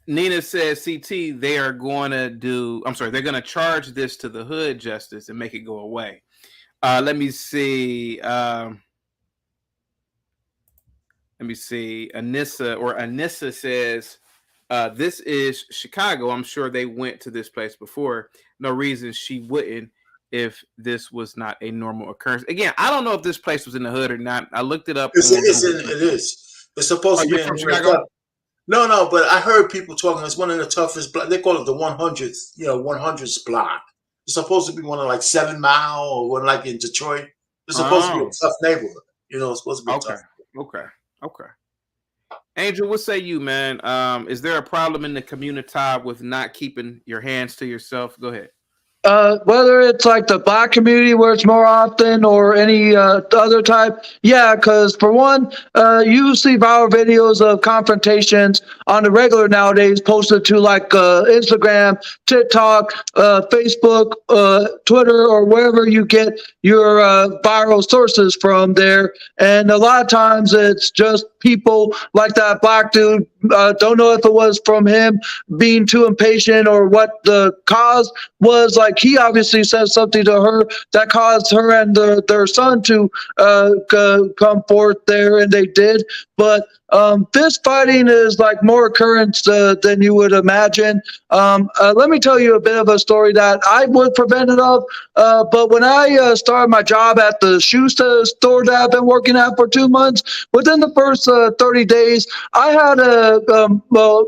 Speaker 2: Nina says, CT, they're going to charge this to the hood justice and make it go away. Let me see. Anissa says, this is Chicago. I'm sure they went to this place before. No reason she wouldn't if this was not a normal occurrence. Again, I don't know if this place was in the hood or not. I looked it up.
Speaker 8: It is. It's supposed to be
Speaker 2: from Chicago.
Speaker 8: No, but I heard people talking. It's one of the toughest blocks. They call it the 100th, 100th block. It's supposed to be one of like 7 Mile or one like in Detroit. It's supposed to be a tough neighborhood. It's supposed to be tough.
Speaker 2: Okay. Angel, what say you, man? Is there a problem in the Communitah with not keeping your hands to yourself? Go ahead.
Speaker 7: Whether it's like the black community where it's more often or any other type, yeah, because for one, you see viral videos of confrontations on the regular nowadays posted to like Instagram, TikTok, Facebook, Twitter, or wherever you get your viral sources from there. And a lot of times it's just people like that black dude. Don't know if it was from him being too impatient or what the cause was. Like he obviously said something to her that caused her and their son to come forth there, and they did. But fist fighting is like more occurrence than you would imagine. Let me tell you a bit of a story that I was prevented of. But when I started my job at the shoe store that I've been working at for 2 months, within the first 30 days, I had a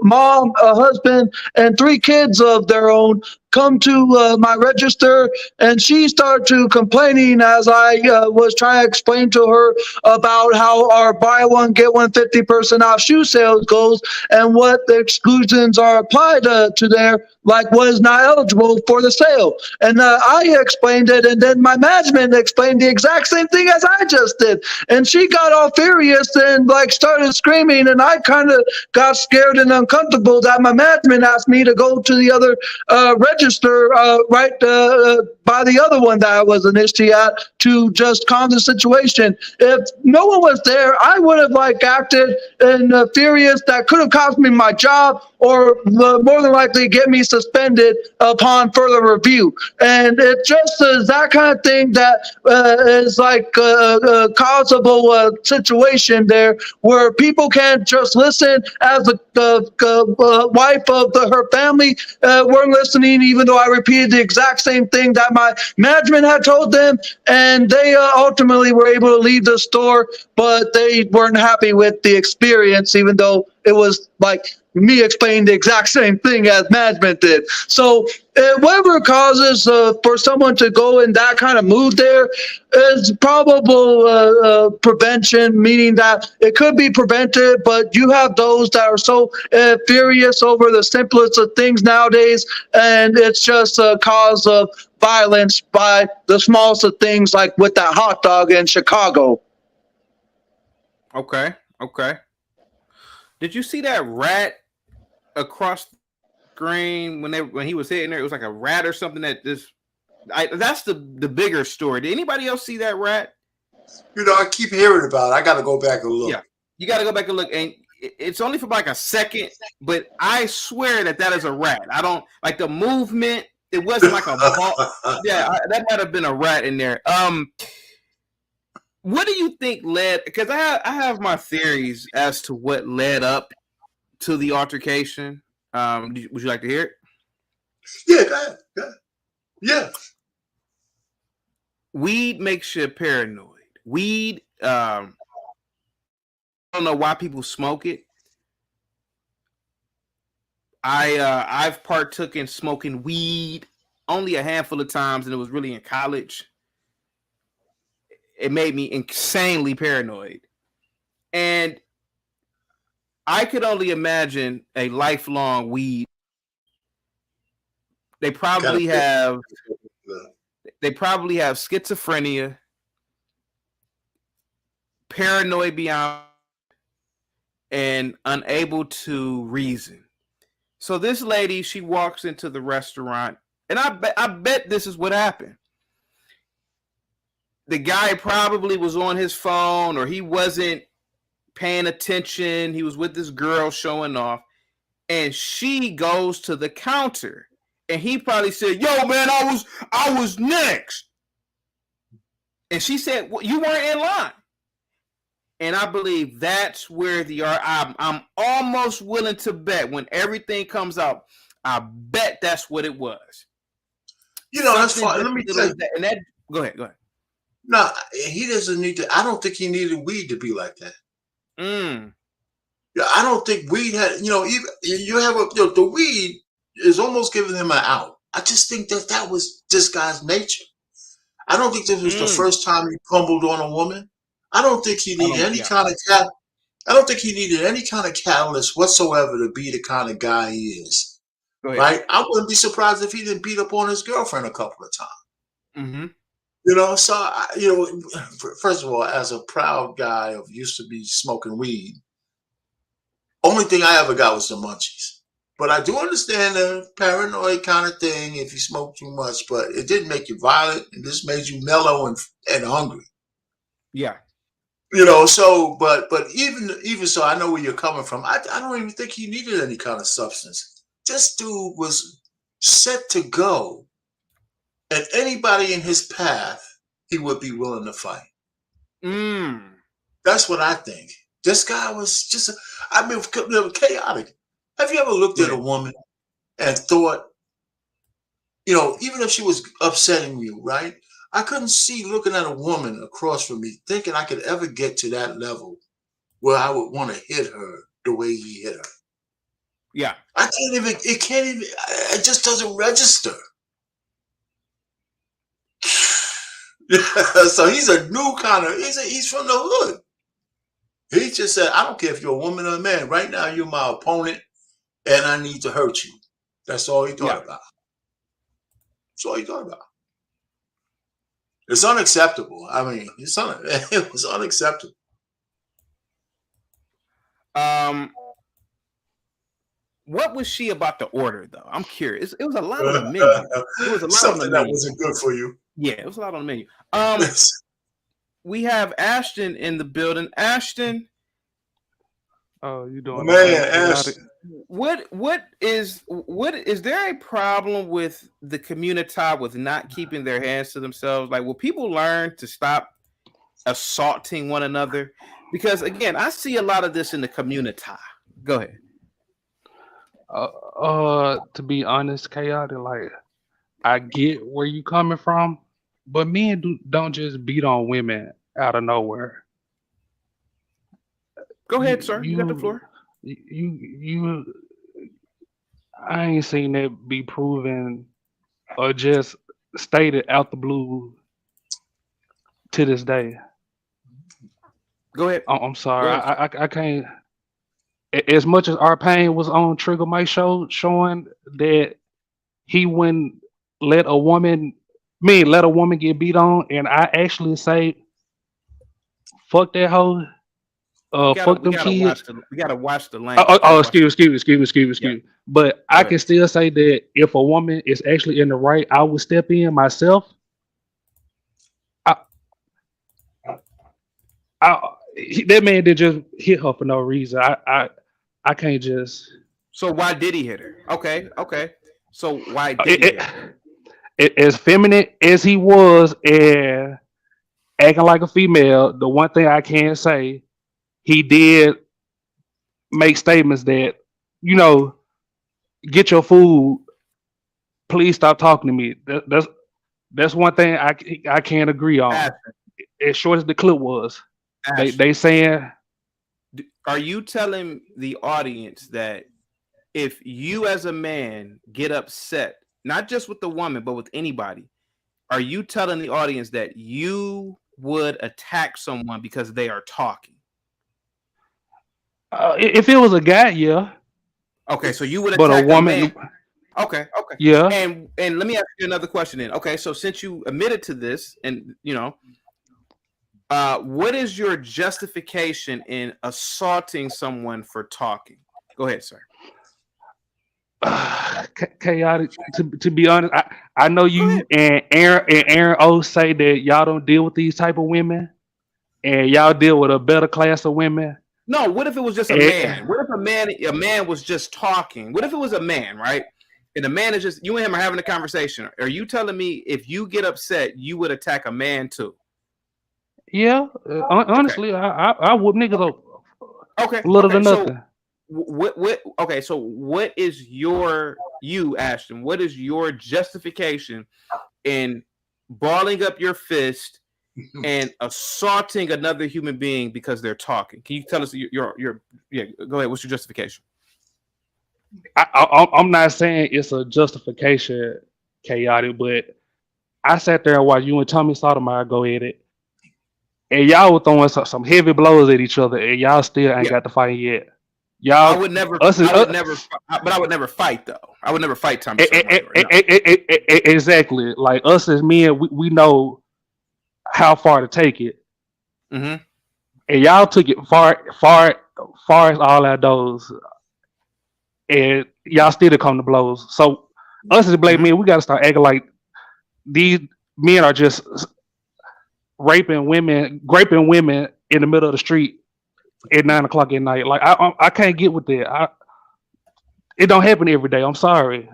Speaker 7: mom, a husband, and 3 kids of their own come to my register, and she started to complaining as I was trying to explain to her about how our buy one get one 50% off shoe sales goes and what the exclusions are applied to there, like was not eligible for the sale. And I explained it, and then my management explained the exact same thing as I just did, and she got all furious and like started screaming, and I kind of got scared and uncomfortable that my management asked me to go to the other register right by the other one that I was initially at to just calm the situation. If no one was there, I would have like acted and furious that could have cost me my job or more than likely get me suspended upon further review. And it just is that kind of thing that is like a causable situation there where people can't just listen as the wife of her family weren't listening, even though I repeated the exact same thing that my management had told them. And they ultimately were able to leave the store, but they weren't happy with the experience, even though it was like me explaining the exact same thing as management did. So whatever causes for someone to go in that kind of mood there is probable prevention, meaning that it could be prevented, but you have those that are so furious over the simplest of things nowadays, and it's just a cause of violence by the smallest of things, like with that hot dog in Chicago.
Speaker 2: Okay. Did you see that rat across the screen when he was hitting there? It was like a rat or something that's the bigger story. Did anybody else see that rat?
Speaker 8: You know, I keep hearing about it. I got to go back and look.
Speaker 2: Yeah, you got to go back and look, and it's only for like a second, but I swear that is a rat. I don't like the movement. It wasn't like a ball. Yeah, that might have been a rat in there. What do you think led? Because I have my theories as to what led up to the altercation. Would you like to hear it?
Speaker 8: Yeah, go ahead. Yeah.
Speaker 2: Weed makes you paranoid. Weed, I don't know why people smoke it. I've partook in smoking weed only a handful of times, and it was really in college. It made me insanely paranoid. And I could only imagine a lifelong weed. They probably have schizophrenia, paranoid beyond, and unable to reason. So this lady, she walks into the restaurant, and I bet this is what happened. The guy probably was on his phone, or he wasn't paying attention. He was with this girl showing off, and she goes to the counter, and he probably said, "Yo, man, I was next," and she said, "Well, you weren't in line." And I believe that's where I'm almost willing to bet when everything comes out, I bet that's what it was.
Speaker 8: You know, that's fine. Let me tell you.
Speaker 2: Go ahead.
Speaker 8: No, he doesn't need to. I don't think he needed weed to be like that. Yeah, I don't think weed had. You know, the weed is almost giving him an out. I just think that was this guy's nature. I don't think this was the first time he crumbled on a woman. I don't think he needed any kind of catalyst whatsoever to be the kind of guy he is.
Speaker 2: Go ahead.
Speaker 8: right? I wouldn't be surprised if he didn't beat up on his girlfriend a couple of times.
Speaker 2: Mm-hmm.
Speaker 8: You know, so first of all, as a proud guy of used to be smoking weed, only thing I ever got was the munchies. But I do understand the paranoid kind of thing if you smoke too much, but it didn't make you violent. It just made you mellow and hungry.
Speaker 2: Yeah.
Speaker 8: You know, so but even so, I know where you're coming from. I don't even think he needed any kind of substance. This dude was set to go, and anybody in his path, he would be willing to fight. That's what I think. This guy was just, chaotic. Have you ever looked at a woman and thought, even if she was upsetting you, right? I couldn't see looking at a woman across from me thinking I could ever get to that level where I would want to hit her the way he hit her.
Speaker 2: Yeah.
Speaker 8: It just doesn't register. So he's a new kind of, he's from the hood. He just said, I don't care if you're a woman or a man. Right now, you're my opponent, and I need to hurt you. That's all he thought about. That's all he thought about. It's unacceptable. I mean, it was unacceptable.
Speaker 2: What was she about to order, though? I'm curious. It was a lot on the menu. It was a lot
Speaker 8: Something
Speaker 2: on the menu.
Speaker 8: that wasn't good for you.
Speaker 2: Yeah, it was a lot on the menu. We have Ashton in the building. Ashton.
Speaker 9: Oh, you doing
Speaker 8: man, Ashton.
Speaker 2: What is there a problem with the Communitah with not keeping their hands to themselves? Like, will people learn to stop assaulting one another? Because again, I see a lot of this in the Communitah. Go ahead.
Speaker 9: To be honest, chaotic, like I get where you coming from, but men don't just beat on women out of nowhere.
Speaker 2: Go ahead, sir. You got the floor.
Speaker 9: I ain't seen that be proven or just stated out the blue to this day.
Speaker 2: Go ahead.
Speaker 9: I'm sorry. I can't. As much as our pain was on Trigger Mike show, showing that he wouldn't let a woman get beat on, and I actually say, fuck that hoe. Fuck them kids.
Speaker 2: We gotta watch the language.
Speaker 9: Excuse me. But I can still say that if a woman is actually in the right, I would step in myself. That man did just hit her for no reason. I can't just.
Speaker 2: So why did he hit her? Okay. So why did he hit her?
Speaker 9: As feminine as he was and acting like a female, the one thing I can say, he did make statements that, get your food. Please stop talking to me. That's one thing I can't agree on. As short as the clip was, they saying.
Speaker 2: Are you telling the audience that if you as a man get upset, not just with the woman, but with anybody, are you telling the audience that you would attack someone because they are talking?
Speaker 9: If it was a guy, yeah.
Speaker 2: Okay, so you would attack
Speaker 9: but a woman.
Speaker 2: Man. Okay.
Speaker 9: Yeah.
Speaker 2: And let me ask you another question then. Okay, so since you admitted to this, and what is your justification in assaulting someone for talking? Go ahead, sir.
Speaker 9: Chaotic. To be honest, I know you and Aaron O say that y'all don't deal with these type of women, and y'all deal with a better class of women.
Speaker 2: No, what if it was just a man? What if a man was just talking? What if it was a man, right? And the man is just, you and him are having a conversation. Are you telling me if you get upset, you would attack a man too?
Speaker 9: Yeah, honestly, I whoop niggas up.
Speaker 2: Okay,
Speaker 9: little than nothing.
Speaker 2: So what is you, Ashton? What is your justification in balling up your fist and assaulting another human being because they're talking? Can you tell us your go ahead? What's your justification?
Speaker 9: I'm not saying it's a justification, chaotic, but I sat there and watched you and Tommy Sotomayor go at it. And y'all were throwing some heavy blows at each other, and y'all still ain't got the fight yet. Y'all,
Speaker 2: I would never,
Speaker 9: us,
Speaker 2: I would never, but I would never fight though. I would never fight Tommy Sotomayor. No.
Speaker 9: exactly. Like us as men, we know how far to take it,
Speaker 2: Mm-hmm.
Speaker 9: and y'all took it far as all outdoors, and y'all still to come to blows. So us as black men, we got to start acting like these men are just raping women in the middle of the street at 9 o'clock at night. Like I can't get with that. It don't happen every day. I'm sorry.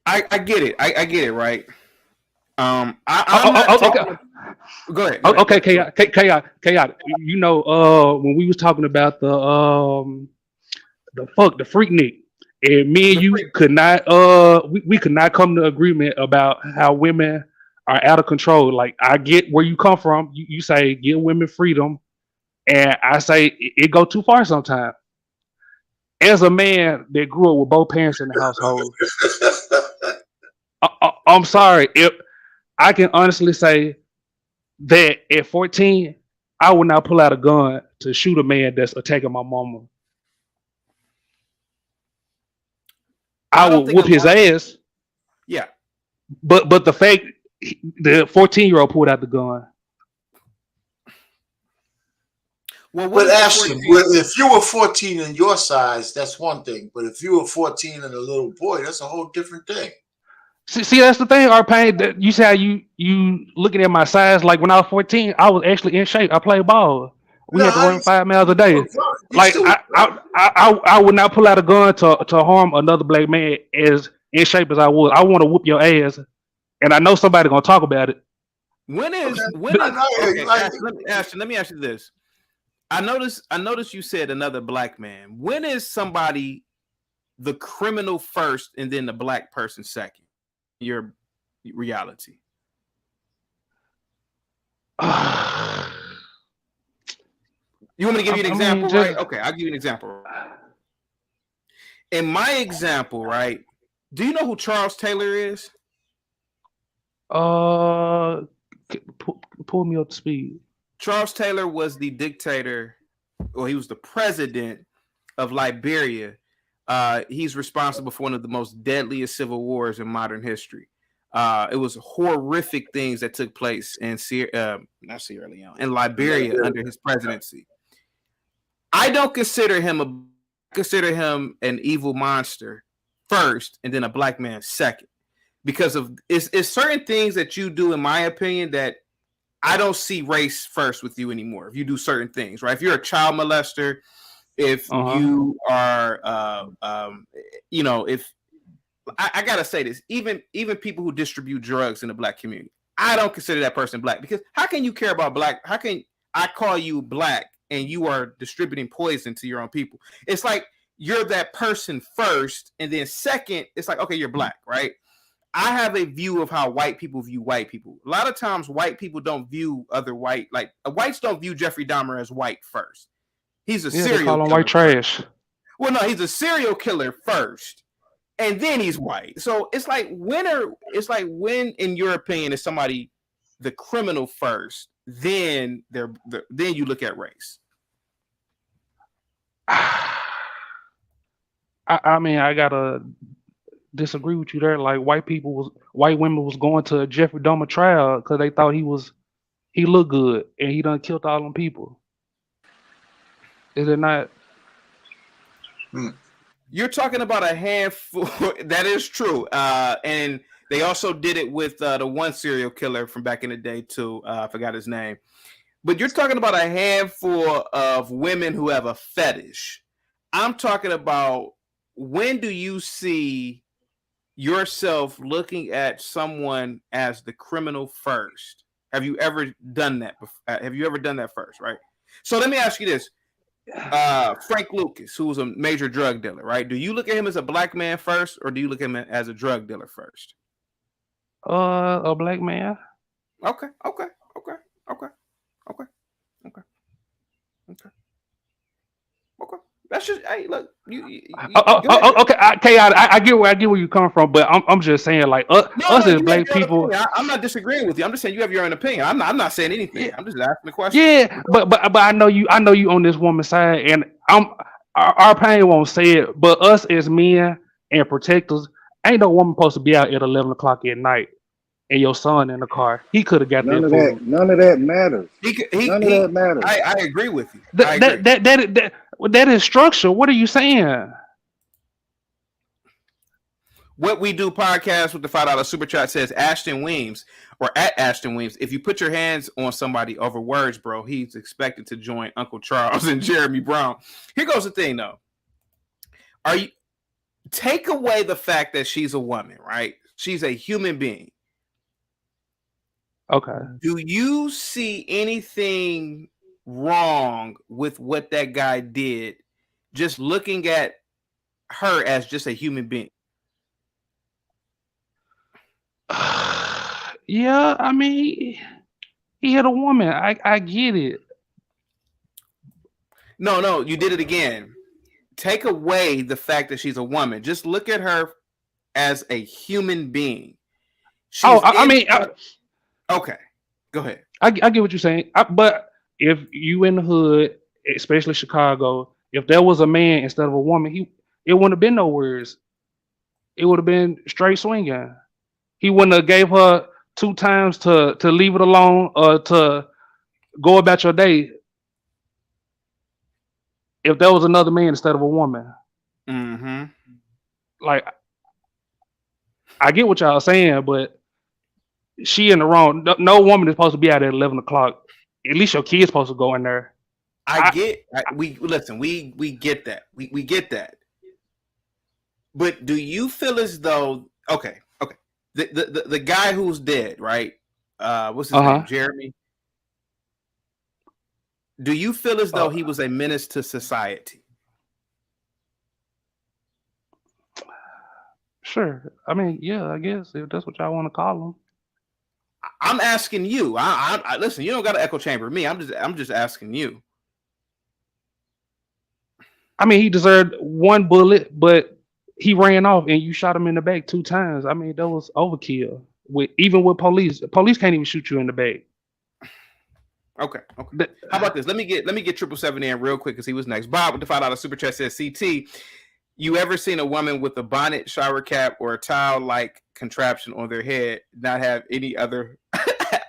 Speaker 2: I get it. I get it. Right. I'm
Speaker 9: Oh,
Speaker 2: not
Speaker 9: okay.
Speaker 2: talking. Go ahead.
Speaker 9: Okay, chaotic. You know, when we was talking about the Freaknik, and me and you could not we could not come to agreement about how women are out of control. Like I get where you come from. You say give women freedom, and I say it go too far sometimes. As a man that grew up with both parents in the household, I'm sorry if I can honestly say that at 14, I would not pull out a gun to shoot a man that's attacking my mama. I
Speaker 2: don't
Speaker 9: would
Speaker 2: think
Speaker 9: whoop
Speaker 2: a
Speaker 9: his
Speaker 2: lot.
Speaker 9: ass,
Speaker 2: Yeah.
Speaker 9: but the fact the 14-year-old pulled out the gun.
Speaker 2: Well,
Speaker 8: But Ashton, if you were 14 in your size, that's one thing. But if you were 14 and a little boy, that's a whole different thing.
Speaker 9: See, that's the thing. Our pain. That you say how you looking at my size. Like when I was 14, I was actually in shape. I played ball. We had to run 5 miles a day. Like I would not pull out a gun to harm another black man as in shape as I was. I want to whoop your ass, and I know somebody gonna talk about it.
Speaker 2: Okay, Ashton, let me ask you this. I noticed you said another black man. When is somebody the criminal first and then the black person second? Your reality. You want me to give you an example, right? Okay, I'll give you an example. In my example, right? Do you know who Charles Taylor is?
Speaker 9: Pull me up to speed.
Speaker 2: Charles Taylor was the dictator, or he was the president of Liberia. He's responsible for one of the most deadliest civil wars in modern history. It was horrific things that took place in in Liberia under his presidency. I don't consider him an evil monster first, and then a black man second, because of it's certain things that you do, in my opinion, that I don't see race first with you anymore. If you do certain things, right? If you're a child molester, if you are, if I gotta say this, even people who distribute drugs in the black community, I don't consider that person black, because how can you care about black? How can I call you black and you are distributing poison to your own people? It's like you're that person first, and then second, it's like, okay, you're black, right? I have a view of how white people view white people. A lot of times white people don't view other whites don't view Jeffrey Dahmer as white first. He's a serial killer. They call him
Speaker 9: white trash.
Speaker 2: Well, no, he's a serial killer first, and then he's white. So it's like when, in your opinion, is somebody the criminal first, then then you look at race.
Speaker 9: I mean, I gotta disagree with you there. Like white women was going to a Jeffrey Dahmer trial because they thought he looked good and he done killed all them people. Is it not?
Speaker 2: You're talking about a handful. That is true. And they also did it with the one serial killer from back in the day too. I forgot his name. But you're talking about a handful of women who have a fetish. I'm talking about, when do you see yourself looking at someone as the criminal first? Have you ever done that? Have you ever done that first, right? So let me ask you this. Frank Lucas, who was a major drug dealer, right? Do you look at him as a black man first, or do you look at him as a drug dealer first?
Speaker 9: A black man.
Speaker 2: Okay. That's just hey, look, you
Speaker 9: Okay, I get where you come from, but I'm just saying, like, us
Speaker 2: no,
Speaker 9: as
Speaker 2: you have
Speaker 9: black
Speaker 2: your own
Speaker 9: people,
Speaker 2: opinion. I'm not disagreeing with you. I'm just saying you have your own opinion. I'm not saying anything.
Speaker 9: yeah,
Speaker 2: I'm just asking the question.
Speaker 9: yeah, but I know you on this woman's side, and our pain won't say it, but us as men and protectors, ain't no woman supposed to be out at 11 o'clock at night and your son in the car. He could have got
Speaker 10: None
Speaker 9: that
Speaker 10: of that,
Speaker 9: food.
Speaker 10: none of that matters. None of that
Speaker 2: He
Speaker 10: matters.
Speaker 2: I agree with you. I
Speaker 9: That
Speaker 2: agree.
Speaker 9: that is structure. What are you saying?
Speaker 2: What We Do podcast with the $5 super chat says Ashton Weems or at Ashton Weems. If you put your hands on somebody over words, bro, he's expected to join Uncle Charles and Jeremy Brown. Here goes the thing, though. Are you take away the fact that she's a woman, right? She's a human being.
Speaker 9: Okay.
Speaker 2: Do you see anything wrong with what that guy did? Just looking at her as just a human being.
Speaker 9: Yeah, I mean, he hit a woman. I get it.
Speaker 2: No, you did it again. Take away the fact that she's a woman. Just look at her as a human being. Okay, go ahead.
Speaker 9: I get what you're saying. But if you in the hood, especially Chicago, if there was a man instead of a woman, it wouldn't have been no words. It would have been straight swinging. He wouldn't have gave her 2 times to leave it alone or to go about your day. If there was another man instead of a woman.
Speaker 2: Mm-hmm.
Speaker 9: Like, I get what y'all saying, but she in the wrong. No woman is supposed to be out at 11 o'clock. At least your kid's supposed to go in there.
Speaker 2: We get that. We get that. But do you feel as though okay. The guy who's dead, right? What's his name? Jeremy. Do you feel as though he was a menace to society?
Speaker 9: Sure. I mean, yeah, I guess if that's what y'all want to call him.
Speaker 2: I'm asking you. I listen. You don't got to echo chamber me. I'm just asking you.
Speaker 9: I mean, he deserved 1 bullet, but he ran off and you shot him in the back 2 times. I mean, that was overkill. Even with police, police can't even shoot you in the back.
Speaker 2: Okay. How about this? Let me get 777 in real quick because he was next. Bob with the $5 super chat says, CT, you ever seen a woman with a bonnet, shower cap, or a towel-like contraption on their head not have any other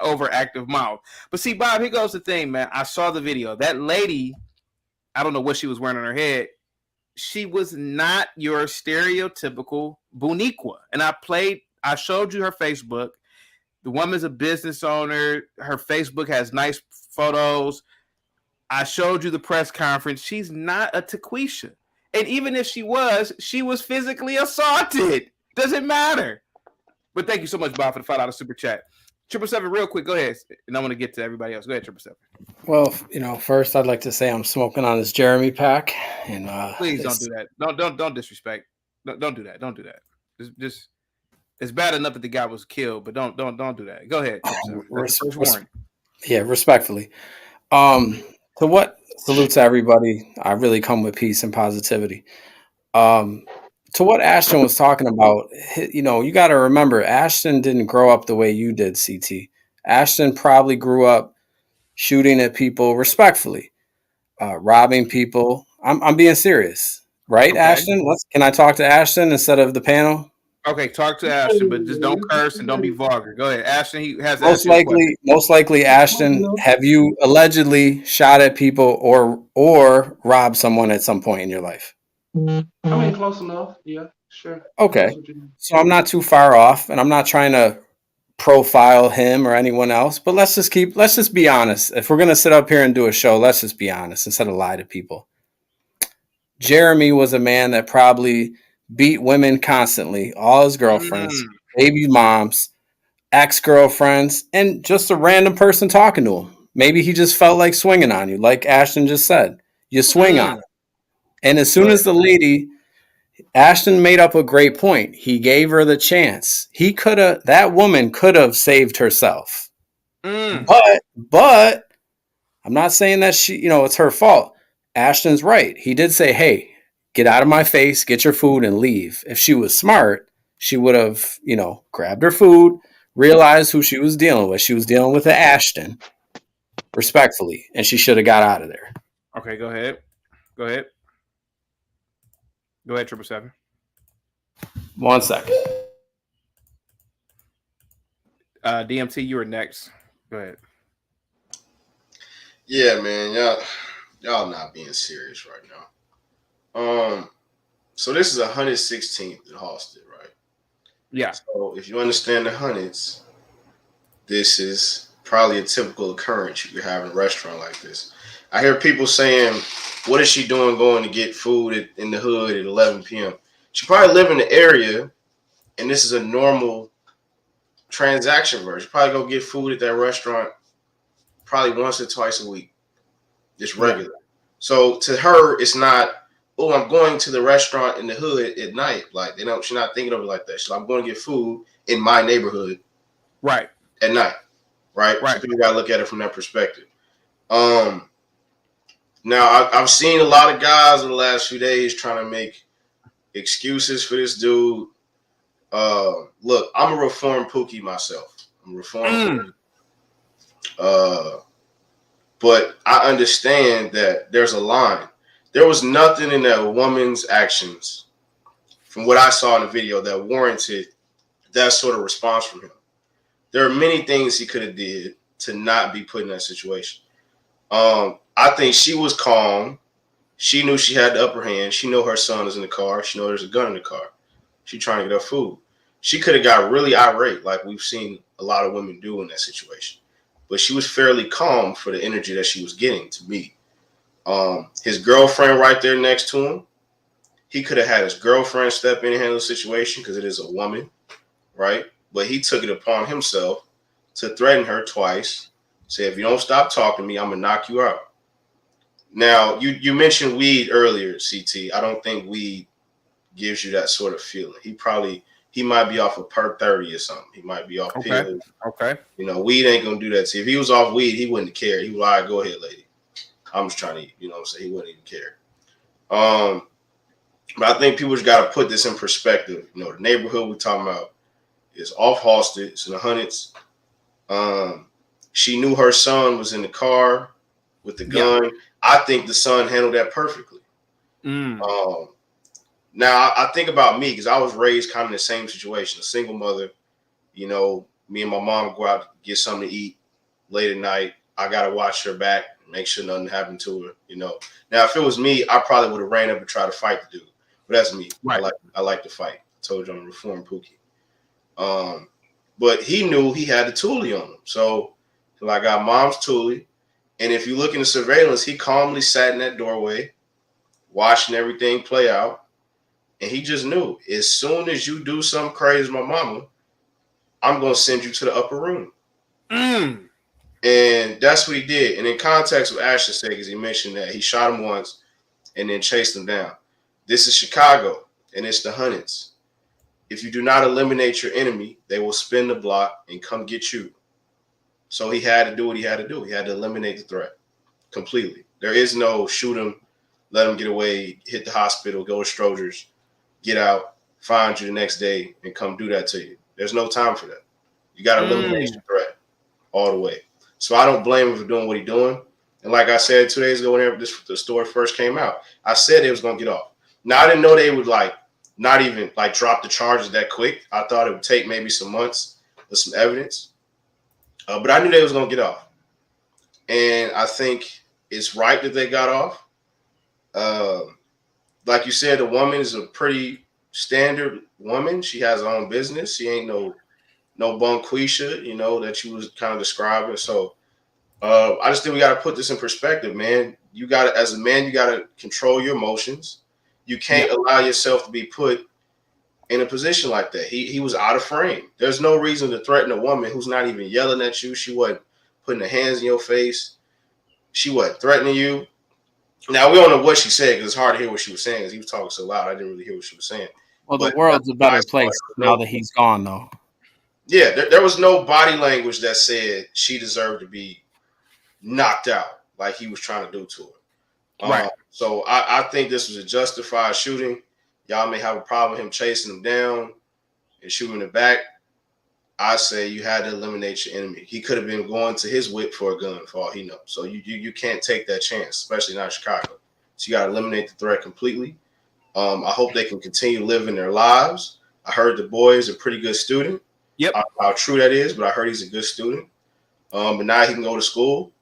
Speaker 2: overactive mouth? But see, Bob, here goes the thing, man. I saw the video. That lady, I don't know what she was wearing on her head. She was not your stereotypical Buniqua. And I showed you her Facebook. The woman's a business owner. Her Facebook has nice photos. I showed you the press conference. She's not a Taquisha. And even if she was physically assaulted. Doesn't matter. But thank you so much, Bob, for the $5 super chat. 777, real quick, go ahead. And I want to get to everybody else. Go ahead, 777.
Speaker 11: Well, first I'd like to say I'm smoking on this Jeremy pack. And
Speaker 2: please don't do that. Don't disrespect. Don't do that. Don't do that. Just it's bad enough that the guy was killed, but don't do that. Go ahead.
Speaker 11: Respectfully. To what salute to everybody. I really come with peace and positivity. To what Ashton was talking about, you got to remember, Ashton didn't grow up the way you did, CT. Ashton probably grew up shooting at people respectfully, robbing people. I'm being serious, right, okay. Ashton? Can I talk to Ashton instead of the panel?
Speaker 2: Okay, talk to Ashton, but just don't curse and don't be vulgar. Go ahead, Ashton. He has
Speaker 11: most likely, Ashton. Have you allegedly shot at people or robbed someone at some point in your life?
Speaker 9: I mean, close enough. Yeah, sure.
Speaker 11: Okay, so I'm not too far off, and I'm not trying to profile him or anyone else. But let's just be honest. If we're gonna sit up here and do a show, let's just be honest instead of lie to people. Jeremy was a man that probably beat women constantly, all his girlfriends, baby moms, ex-girlfriends, and just a random person talking to him. Maybe he just felt like swinging on you, like Ashton just said. You swing on him. And as soon as the lady, Ashton made up a great point. He gave her the chance. That woman could have saved herself. But I'm not saying that it's her fault. Ashton's right. He did say, hey, get out of my face, get your food, and leave. If she was smart, she would have, grabbed her food, realized who she was dealing with. She was dealing with an Ashton, respectfully, and she should have got out of there.
Speaker 2: Okay, go ahead. Go ahead. Go ahead, 777.
Speaker 11: 1 second.
Speaker 2: DMT, you were next. Go ahead.
Speaker 12: Yeah, man, y'all not being serious right now. So this is 116th in Halstead, right?
Speaker 2: Yeah.
Speaker 12: So if you understand the hundreds, this is probably a typical occurrence you could have in a restaurant like this. I hear people saying, what is she doing going to get food in the hood at 11 p.m.? She probably live in the area, and this is a normal transaction version. She probably go get food at that restaurant probably once or twice a week. It's regular. Yeah. So to her, it's not, oh, I'm going to the restaurant in the hood at night. Like, she's not thinking of it like that. She's like, I'm going to get food in my neighborhood.
Speaker 2: Right.
Speaker 12: At night. Right. So people got to look at it from that perspective. Now, I've seen a lot of guys in the last few days trying to make excuses for this dude. Look, I'm a reformed Pookie myself. I'm a reformed Pookie. But I understand that there's a line. There was nothing in that woman's actions, from what I saw in the video, that warranted that sort of response from him. There are many things he could have did to not be put in that situation. I think she was calm. She knew she had the upper hand. She knew her son is in the car. She knew there's a gun in the car. She's trying to get her food. She could have got really irate, like we've seen a lot of women do in that situation. But she was fairly calm for the energy that she was getting, to me. His girlfriend right there next to him, he could have had his girlfriend step in and handle the situation because it is a woman, right? But he took it upon himself to threaten her twice, say, if you don't stop talking to me, I'm going to knock you out. Now, you mentioned weed earlier, CT. I don't think weed gives you that sort of feeling. He might be off of perk 30 or something. He might be off pills.
Speaker 2: Okay.
Speaker 12: Weed ain't going to do that to you. If he was off weed, he wouldn't care. He would, all right, go ahead, lady. I'm just trying to eat. He wouldn't even care. But I think people just got to put this in perspective. The neighborhood we're talking about is off Halstead. It's in the hundreds. She knew her son was in the car with the gun. Yeah. I think the son handled that perfectly. Now, I think about me because I was raised kind of in the same situation. A single mother, me and my mom go out to get something to eat late at night. I got to watch her back, make sure nothing happened to her, Now, if it was me, I probably would have ran up and tried to fight the dude. But that's me. Right. I like to fight. I told you I'm a reformed Pookie. But he knew he had the toolie on him. So I got mom's toolie. And if you look in the surveillance, he calmly sat in that doorway, watching everything play out. And he just knew, as soon as you do something crazy to my mama, I'm going to send you to the upper room. And that's what he did. And in context with Ashton's sake, as he mentioned that he shot him once and then chased him down. This is Chicago, and it's the hundreds. If you do not eliminate your enemy, they will spin the block and come get you. So he had to do what he had to do. He had to eliminate the threat completely. There is no shoot him, let him get away, hit the hospital, go to Stroger's, get out, find you the next day, and come do that to you. There's no time for that. You got to eliminate the threat all the way. So I don't blame him for doing what he's doing. And like I said 2 days ago, whenever the story first came out, I said it was going to get off. Now, I didn't know they would not even drop the charges that quick. I thought it would take maybe some months with some evidence. But I knew they was going to get off. And I think it's right that they got off. Like you said, the woman is a pretty standard woman. She has her own business. She ain't no Bonquisha, that you was kind of describing. So I just think we got to put this in perspective, man. You got to, as a man, you got to control your emotions. You can't allow yourself to be put in a position like that. He was out of frame. There's no reason to threaten a woman who's not even yelling at you. She wasn't putting her hands in your face. She wasn't threatening you. Now, we don't know what she said because it's hard to hear what she was saying because he was talking so loud. I didn't really hear what she was saying.
Speaker 11: Well, the world's a better place now that he's gone, though.
Speaker 12: Yeah, there was no body language that said she deserved to be knocked out like he was trying to do to her.
Speaker 2: Right.
Speaker 12: So I think this was a justified shooting. Y'all may have a problem with him chasing him down and shooting in the back. I say you had to eliminate your enemy. He could have been going to his whip for a gun for all he knows. So you can't take that chance, especially not in Chicago. So you got to eliminate the threat completely. I hope they can continue living their lives. I heard the boy is a pretty good student.
Speaker 2: Yep.
Speaker 12: How true that is, but I heard he's a good student. But now he can go to school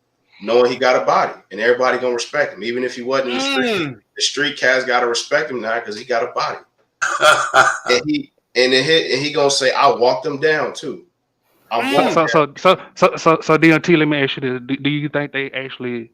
Speaker 12: knowing he got a body, and everybody gonna respect him, even if he wasn't in the street. The street cats gotta respect him now because he got a body. and he gonna say, "I walked them down too."
Speaker 9: So DNT, let me ask you this: do you think they actually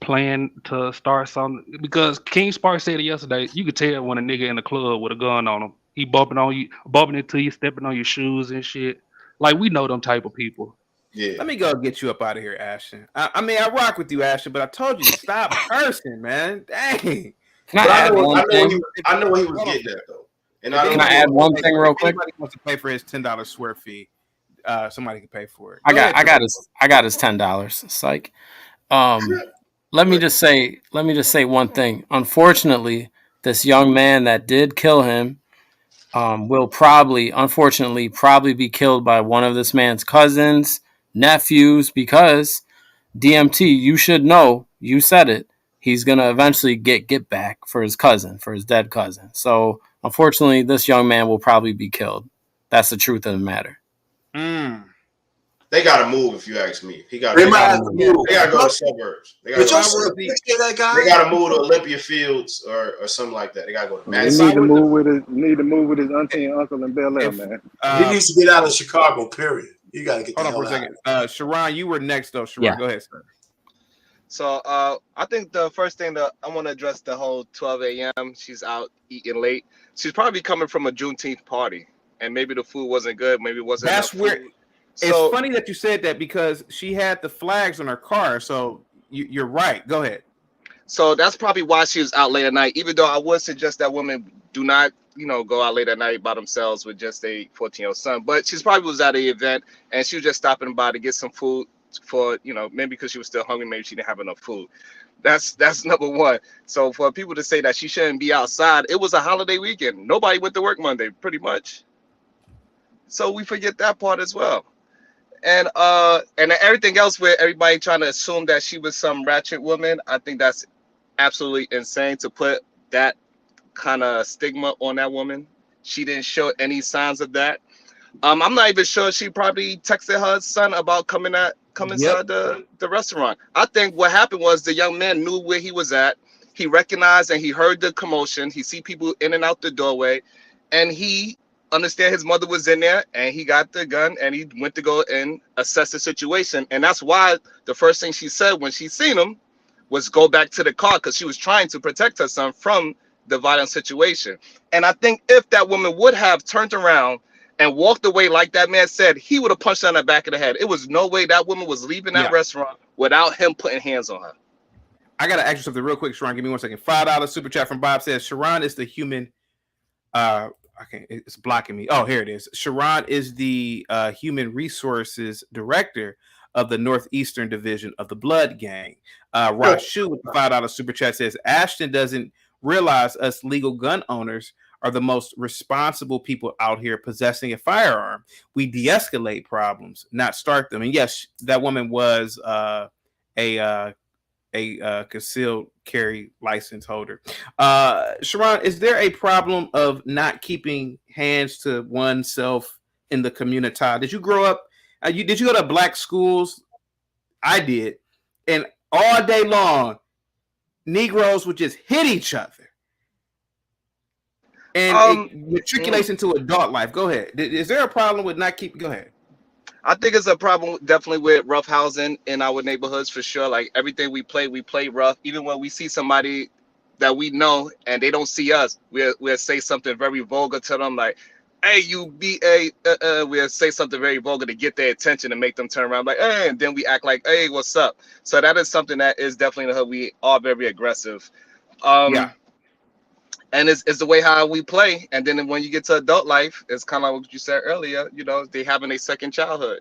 Speaker 9: plan to start something? Because King Spark said it yesterday. You could tell when a nigga in the club with a gun on him, he bumping into you, stepping on your shoes and shit. Like, we know them type of people.
Speaker 12: Yeah.
Speaker 2: Let me go get you up out of here, Ashton. I mean, I rock with you, Ashton, but I told you to stop cursing, man. Dang.
Speaker 11: I know what
Speaker 12: he was getting at, though. And
Speaker 11: can I add one thing real quick?
Speaker 2: Anybody wants to pay for his $10 swear fee, somebody can pay for it.
Speaker 11: I got his $10. Psych. Let me just say one thing. Unfortunately, this young man that did kill him will probably be killed by one of this man's cousins, nephews, because DMT, you should know, you said it, he's going to eventually get back for his dead cousin. So unfortunately, this young man will probably be killed. That's the truth of the matter.
Speaker 12: They got to move, if you ask me. They got to go to suburbs. They got to move to Olympia Fields or something like that. They got to go to
Speaker 10: Madison. He need to move with his auntie and uncle in Bel Air, man.
Speaker 8: He needs to get out of Chicago, period. You got to get the hell
Speaker 2: for a second. Sharon, you were next, though. Sharon, go ahead, sir.
Speaker 13: So I think the first thing that I want to address the whole 12 a.m. She's out eating late. She's probably coming from a Juneteenth party, and maybe the food wasn't good. Maybe it wasn't.
Speaker 2: That's weird. It's funny that you said that because she had the flags on her car. So you're right. Go ahead.
Speaker 13: So that's probably why she was out late at night. Even though I would suggest that women do not, go out late at night by themselves with just a 14-year-old son. But she's probably was at an event and she was just stopping by to get some food for, maybe because she was still hungry. Maybe she didn't have enough food. That's number one. So for people to say that she shouldn't be outside, it was a holiday weekend. Nobody went to work Monday, pretty much. So we forget that part as well. And everything else where everybody trying to assume that she was some ratchet woman, I think that's absolutely insane to put that kind of stigma on that woman. She didn't show any signs of that. I'm not even sure she probably texted her son about come inside the restaurant. I think what happened was the young man knew where he was at. He recognized and he heard the commotion. He see people in and out the doorway, and he understand his mother was in there, and he got the gun and he went to go and assess the situation. And that's why the first thing she said when she seen him was go back to the car, because she was trying to protect her son from the violent situation. And I think if that woman would have turned around and walked away like that man said, he would have punched her in the back of the head. It was no way that woman was leaving that restaurant without him putting hands on her.
Speaker 2: I got to ask you something real quick, Sharon. Give me 1 second. $5 super chat from Bob says, Sharon is the human... it's blocking me. Oh, here it is. Sharon is the human resources director of the Northeastern Division of the Blood Gang. Rashu with the $5 super chat says, Ashton doesn't realize us legal gun owners are the most responsible people out here possessing a firearm. We de-escalate problems, not start them. And yes, that woman was a concealed carry license holder. Sharon, is there a problem of not keeping hands to oneself in the Communitah? Did you grow up? Did you go to black schools? I did, and all day long, Negroes would just hit each other, and it matriculates into adult life. Go ahead. Is there a problem with not keeping? Go ahead.
Speaker 13: I think it's a problem definitely with rough housing in our neighborhoods for sure. Like everything we play rough. Even when we see somebody that we know and they don't see us, we'll say something very vulgar to them, like, "Hey, you BA." We'll say something very vulgar to get their attention and make them turn around, like, "Hey," and then we act like, "Hey, what's up?" So that is something that is definitely how we are very aggressive. And it's the way how we play. And then when you get to adult life, it's kind of like what you said earlier, they having a second childhood.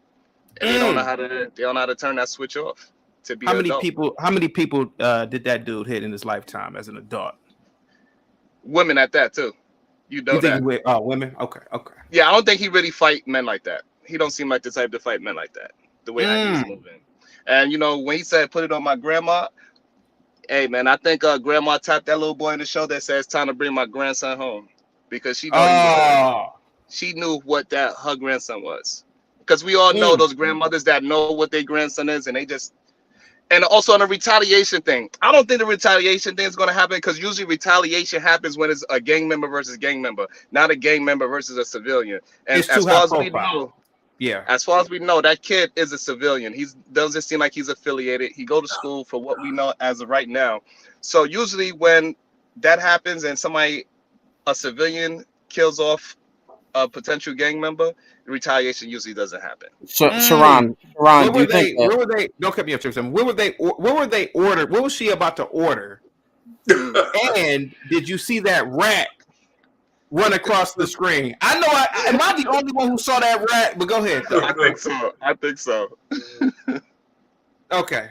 Speaker 13: And they don't know how to turn that switch off. to be
Speaker 2: How
Speaker 13: an
Speaker 2: many
Speaker 13: adult.
Speaker 2: people? How many people did that dude hit in his lifetime as an adult?
Speaker 13: Women at that too. You know
Speaker 2: You think
Speaker 13: that.
Speaker 2: he went? Oh, women. Okay.
Speaker 13: Yeah, I don't think he really fight men like that. He don't seem like the type to fight men like that. The way how he's moving. And when he said put it on my grandma, hey man, I think grandma tapped that little boy in the shoulder that says time to bring my grandson home because she know he was. She knew what that her grandson was. Because we all know those grandmothers that know what their grandson is, and they just. And also on the retaliation thing, I don't think the retaliation thing is going to happen because usually retaliation happens when it's a gang member versus gang member, not a gang member versus a civilian. And
Speaker 2: It's too high profile.
Speaker 13: As far as we know, that kid is a civilian. He doesn't seem like he's affiliated. He go to school for what we know as of right now. So usually when that happens and a civilian kills off a potential gang member, retaliation usually doesn't happen.
Speaker 11: So, Sharon, do you think
Speaker 2: where were they? Don't cut me off, Tristan. Where were they ordered? What was she about to order? And did you see that rat run across the screen? Am I the only one who saw that rat? But go ahead. Though.
Speaker 13: I think so.
Speaker 2: Okay.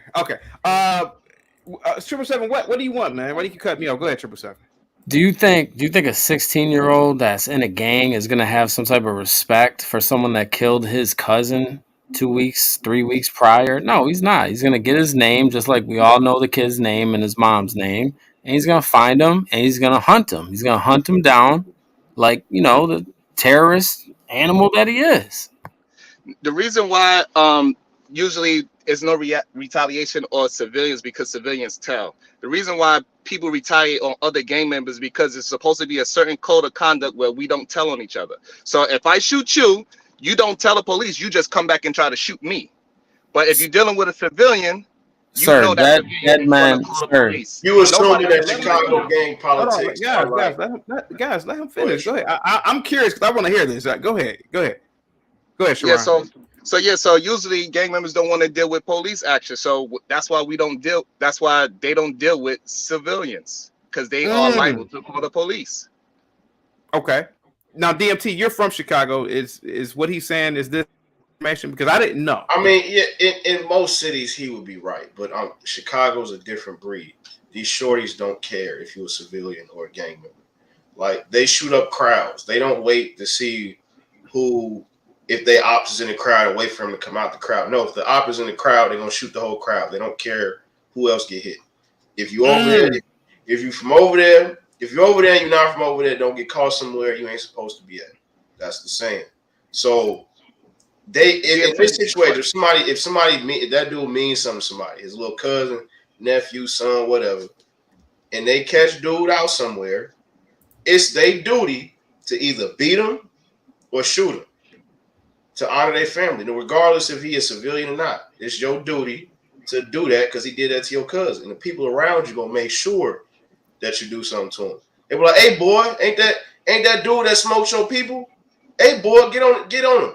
Speaker 2: 777. What do you want, man? Why do you cut me off? Go ahead, 777.
Speaker 11: Do you think a 16-year-old that's in a gang is gonna have some type of respect for someone that killed his cousin 2 weeks, 3 weeks prior? No, he's not. He's gonna get his name, just like we all know the kid's name and his mom's name, and he's gonna find him and he's gonna hunt him. He's gonna hunt him down, like the terrorist animal that he is.
Speaker 13: The reason why usually is no retaliation on civilians because civilians tell. The reason why people retaliate on other gang members because it's supposed to be a certain code of conduct where we don't tell on each other. So if I shoot you, you don't tell the police. You just come back and try to shoot me. But if you're dealing with a civilian,
Speaker 11: sir,
Speaker 13: know
Speaker 11: that man, sir.
Speaker 12: You assuming that Chicago gang politics.
Speaker 2: Guys, let him finish. Go ahead. I'm curious because I want to hear this. Go ahead, Sharon.
Speaker 13: So usually gang members don't want to deal with police action. So that's why that's why they don't deal with civilians because they are liable to call the police.
Speaker 2: Okay. Now, DMT, you're from Chicago. Is what he's saying is this information? Because I didn't know.
Speaker 12: I mean, yeah, in most cities he would be right, but Chicago's a different breed. These shorties don't care if you're a civilian or a gang member. Like, they shoot up crowds. They don't wait to see if they ops is in the crowd and wait for him to come out the crowd. No, if the op is in the crowd, they're gonna shoot the whole crowd. They don't care who else get hit. If you over there, if you're from over there, if you're over there and you're not from over there, don't get caught somewhere you ain't supposed to be at. That's the saying. So in this situation, if that dude means something to somebody, his little cousin, nephew, son, whatever, and they catch dude out somewhere, it's their duty to either beat him or shoot him to honor their family. Now, regardless if he is civilian or not, it's your duty to do that because he did that to your cousin. And the people around you gonna make sure that you do something to him. They be like, "Hey boy, ain't that dude that smoked your people? Hey boy, get on him."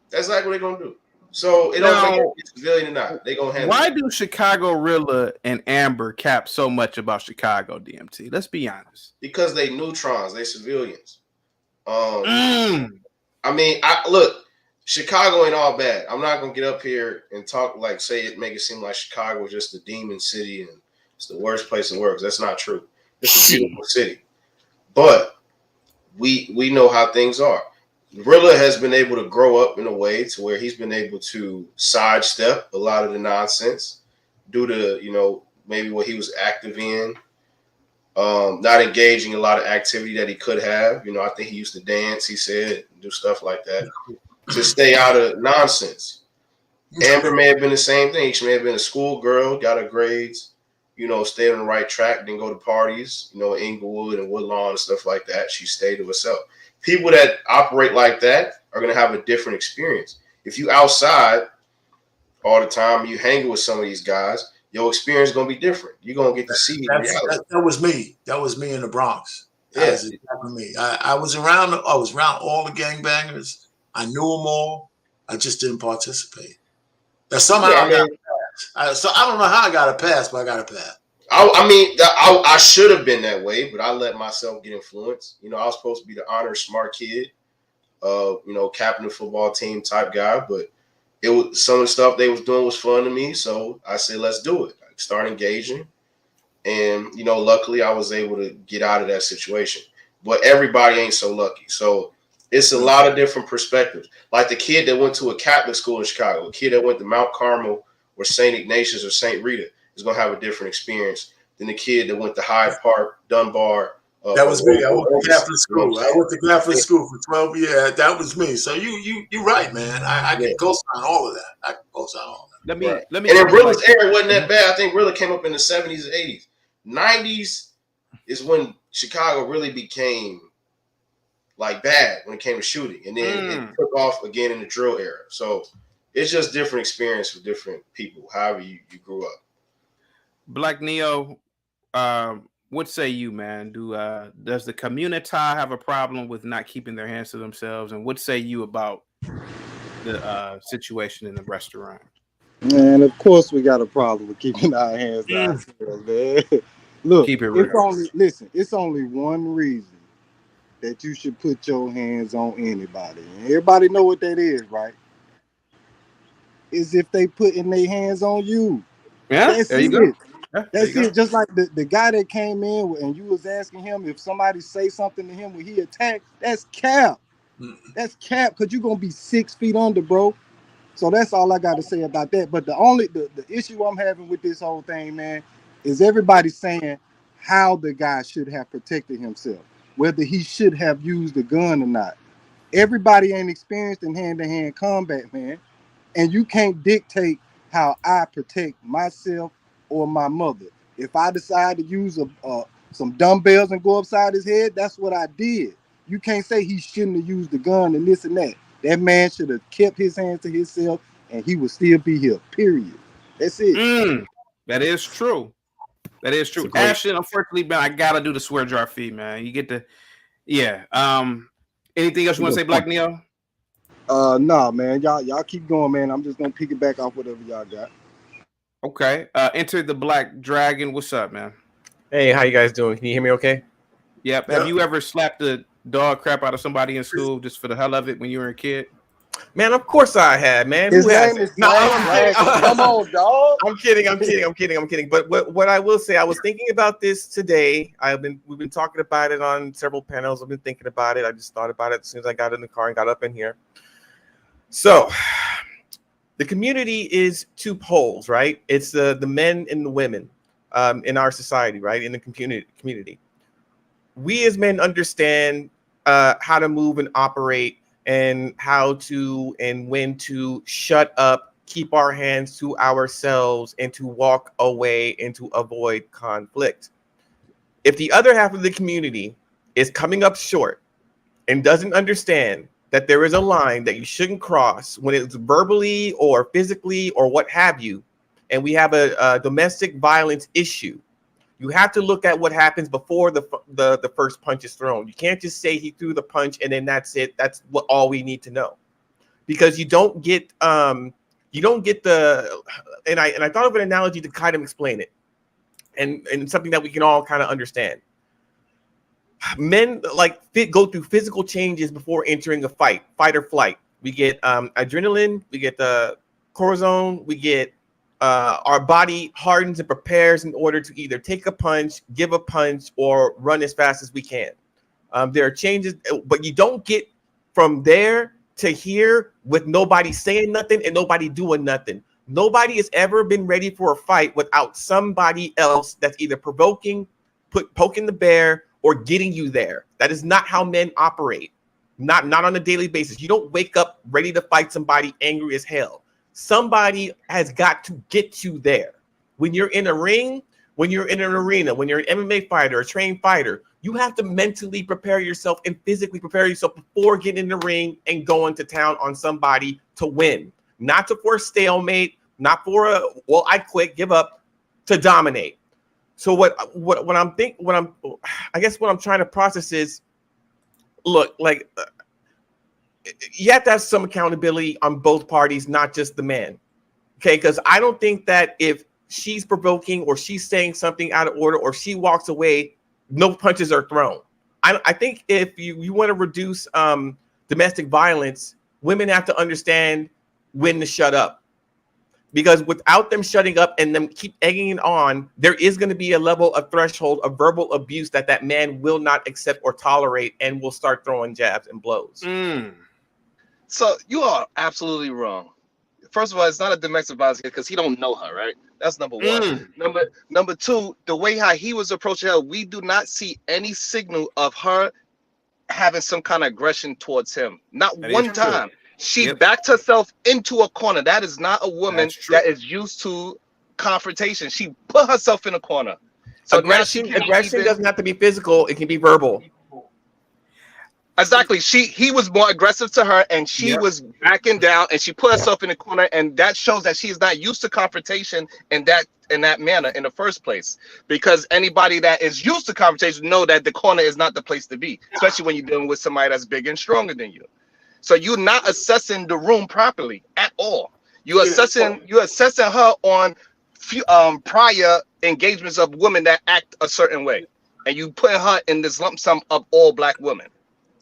Speaker 12: That's exactly what they're gonna do. So it don't matter if it's civilian or not. They gonna handle
Speaker 2: Why
Speaker 12: it.
Speaker 2: do Chicago Rilla and Amber cap so much about Chicago DMT? Let's be honest.
Speaker 12: Because they neutrons, they civilians. I mean, look, Chicago ain't all bad. I'm not gonna get up here and talk make it seem like Chicago is just a demon city and it's the worst place in the world. That's not true. It's a beautiful city, but we know how things are. Rilla has been able to grow up in a way to where he's been able to sidestep a lot of the nonsense due to maybe what he was active in. Not engaging in a lot of activity that he could have. I think he used to dance, he said, do stuff like that to stay out of nonsense. Amber may have been the same thing. She may have been a schoolgirl, got her grades, stayed on the right track, didn't go to parties, Inglewood and Woodlawn and stuff like that. She stayed to herself. People that operate like that are going to have a different experience. If you outside all the time, you hang with some of these guys, your experience is going to be different. You're going to get to see reality.
Speaker 8: That was me. That was me in the Bronx.
Speaker 12: Yeah.
Speaker 8: That was exactly me. I was around all the gangbangers. I knew them all. I just didn't participate. That somehow I got a pass. So I don't know how I got a pass, but I got a pass.
Speaker 12: I should have been that way, but I let myself get influenced. I was supposed to be the honor smart kid, captain of the football team type guy, but some of the stuff they was doing was fun to me. So I said, let's do it. I started engaging. And, luckily I was able to get out of that situation. But everybody ain't so lucky. So it's a lot of different perspectives. Like the kid that went to a Catholic school in Chicago, a kid that went to Mount Carmel or St. Ignatius or St. Rita is going to have a different experience than the kid that went to Hyde Park, Dunbar.
Speaker 8: That was me. I went to Catholic school. I went to Catholic school for 12 years. That was me. So you're right, man. I can co-sign all of that. I can co-sign all of that.
Speaker 12: Let me. And then Rilla's era wasn't that bad. I think Rilla came up in the 70s and 80s. 90s is when Chicago really became like bad when it came to shooting, and then it took off again in the drill era. So it's just different experience for different people, however you grew up.
Speaker 2: Black Neo, what say you, man? Does the Communitah have a problem with not keeping their hands to themselves? And what say you about the situation in the restaurant?
Speaker 14: Man, of course we got a problem with keeping our hands to ourselves, man. Look,
Speaker 2: keep it real.
Speaker 14: It's only one reason that you should put your hands on anybody. And everybody know what that is, right? Is if they putting their hands on you.
Speaker 2: Yeah,
Speaker 14: that's
Speaker 2: there you
Speaker 14: it.
Speaker 2: Go.
Speaker 14: That's it. Just like the guy that came in and you was asking him if somebody say something to him when he attacked, that's cap. That's cap, because you're going to be 6 feet under, bro. So that's all I got to say about that. But the issue I'm having with this whole thing, man, is everybody saying how the guy should have protected himself, whether he should have used a gun or not. Everybody ain't experienced in hand-to-hand combat, man. And you can't dictate how I protect myself or my mother. If I decide to use some dumbbells and go upside his head, that's what I did. You can't say he shouldn't have used the gun and this and that. That man should have kept his hands to himself and he would still be here, period. That's it.
Speaker 2: That is true. That is true. Ashton, unfortunately, man, I got to do the swear jar fee, man. You get the, anything else you want to say, Black Neo?
Speaker 14: No, man. Y'all keep going, man. I'm just going to piggyback off whatever y'all got.
Speaker 2: Okay. Enter the Black Dragon. What's up, man?
Speaker 15: Hey, how you guys doing? Can you hear me okay?
Speaker 2: Yep. Have you ever slapped the dog crap out of somebody in school just for the hell of it when you were a kid?
Speaker 15: Man, of course I had, man.
Speaker 14: His name is Come on, dog.
Speaker 15: I'm kidding. But what I will say, I was thinking about this today. We've been talking about it on several panels. I've been thinking about it. I just thought about it as soon as I got in the car and got up in here. So the community is two poles, right? It's the men and the women in our society, right? In the community. We as men understand how to move and operate and how to and when to shut up, keep our hands to ourselves, and to walk away and to avoid conflict. If the other half of the community is coming up short and doesn't understand that there is a line that you shouldn't cross when it's verbally or physically or what have you, and we have a domestic violence issue, you have to look at what happens before the first punch is thrown. You can't just say he threw the punch and then that's it. That's all we need to know, because you don't get the. And I thought of an analogy to kind of explain it, and something that we can all kind of understand. Men go through physical changes before entering a fight or flight. We get adrenaline, we get the cortisone, we get. Our body hardens and prepares in order to either take a punch, give a punch, or run as fast as we can. There are changes, but you don't get from there to here with nobody saying nothing and nobody doing nothing. Nobody has ever been ready for a fight without somebody else that's either poking the bear or getting you there. That is not how men operate. Not on a daily basis. You don't wake up ready to fight somebody angry as hell. Somebody has got to get you there. When you're in a ring, when you're in an arena, when you're an MMA fighter, a trained fighter, you have to mentally prepare yourself and physically prepare yourself before getting in the ring and going to town on somebody to win. Not to force stalemate, not for I quit, give up, to dominate. So what I'm trying to process is, look, you have to have some accountability on both parties, not just the man. Okay, because I don't think that if she's provoking or she's saying something out of order or she walks away, no punches are thrown. I think if you want to reduce domestic violence, women have to understand when to shut up. Because without them shutting up and them keep egging it on, there is going to be a level of threshold of verbal abuse that man will not accept or tolerate and will start throwing jabs and blows.
Speaker 13: So you are absolutely wrong. First of all, it's not a domestic violence because he don't know her, right? That's number one. Number two, the way how he was approaching her, we do not see any signal of her having some kind of aggression towards him. Not
Speaker 2: That
Speaker 13: one
Speaker 2: is true.
Speaker 13: time. She backed herself into a corner. That is not a woman that is used to confrontation. She put herself in a corner. So
Speaker 15: aggression doesn't have to be physical. It can be verbal.
Speaker 13: Exactly. He was more aggressive to her, and she was backing down, and she put herself in a corner, and that shows that she's not used to confrontation in that manner in the first place. Because anybody that is used to confrontation know that the corner is not the place to be, especially when you're dealing with somebody that's bigger and stronger than you. So you're not assessing the room properly at all. You're assessing her on prior engagements of women that act a certain way, and you put her in this lump sum of all black women.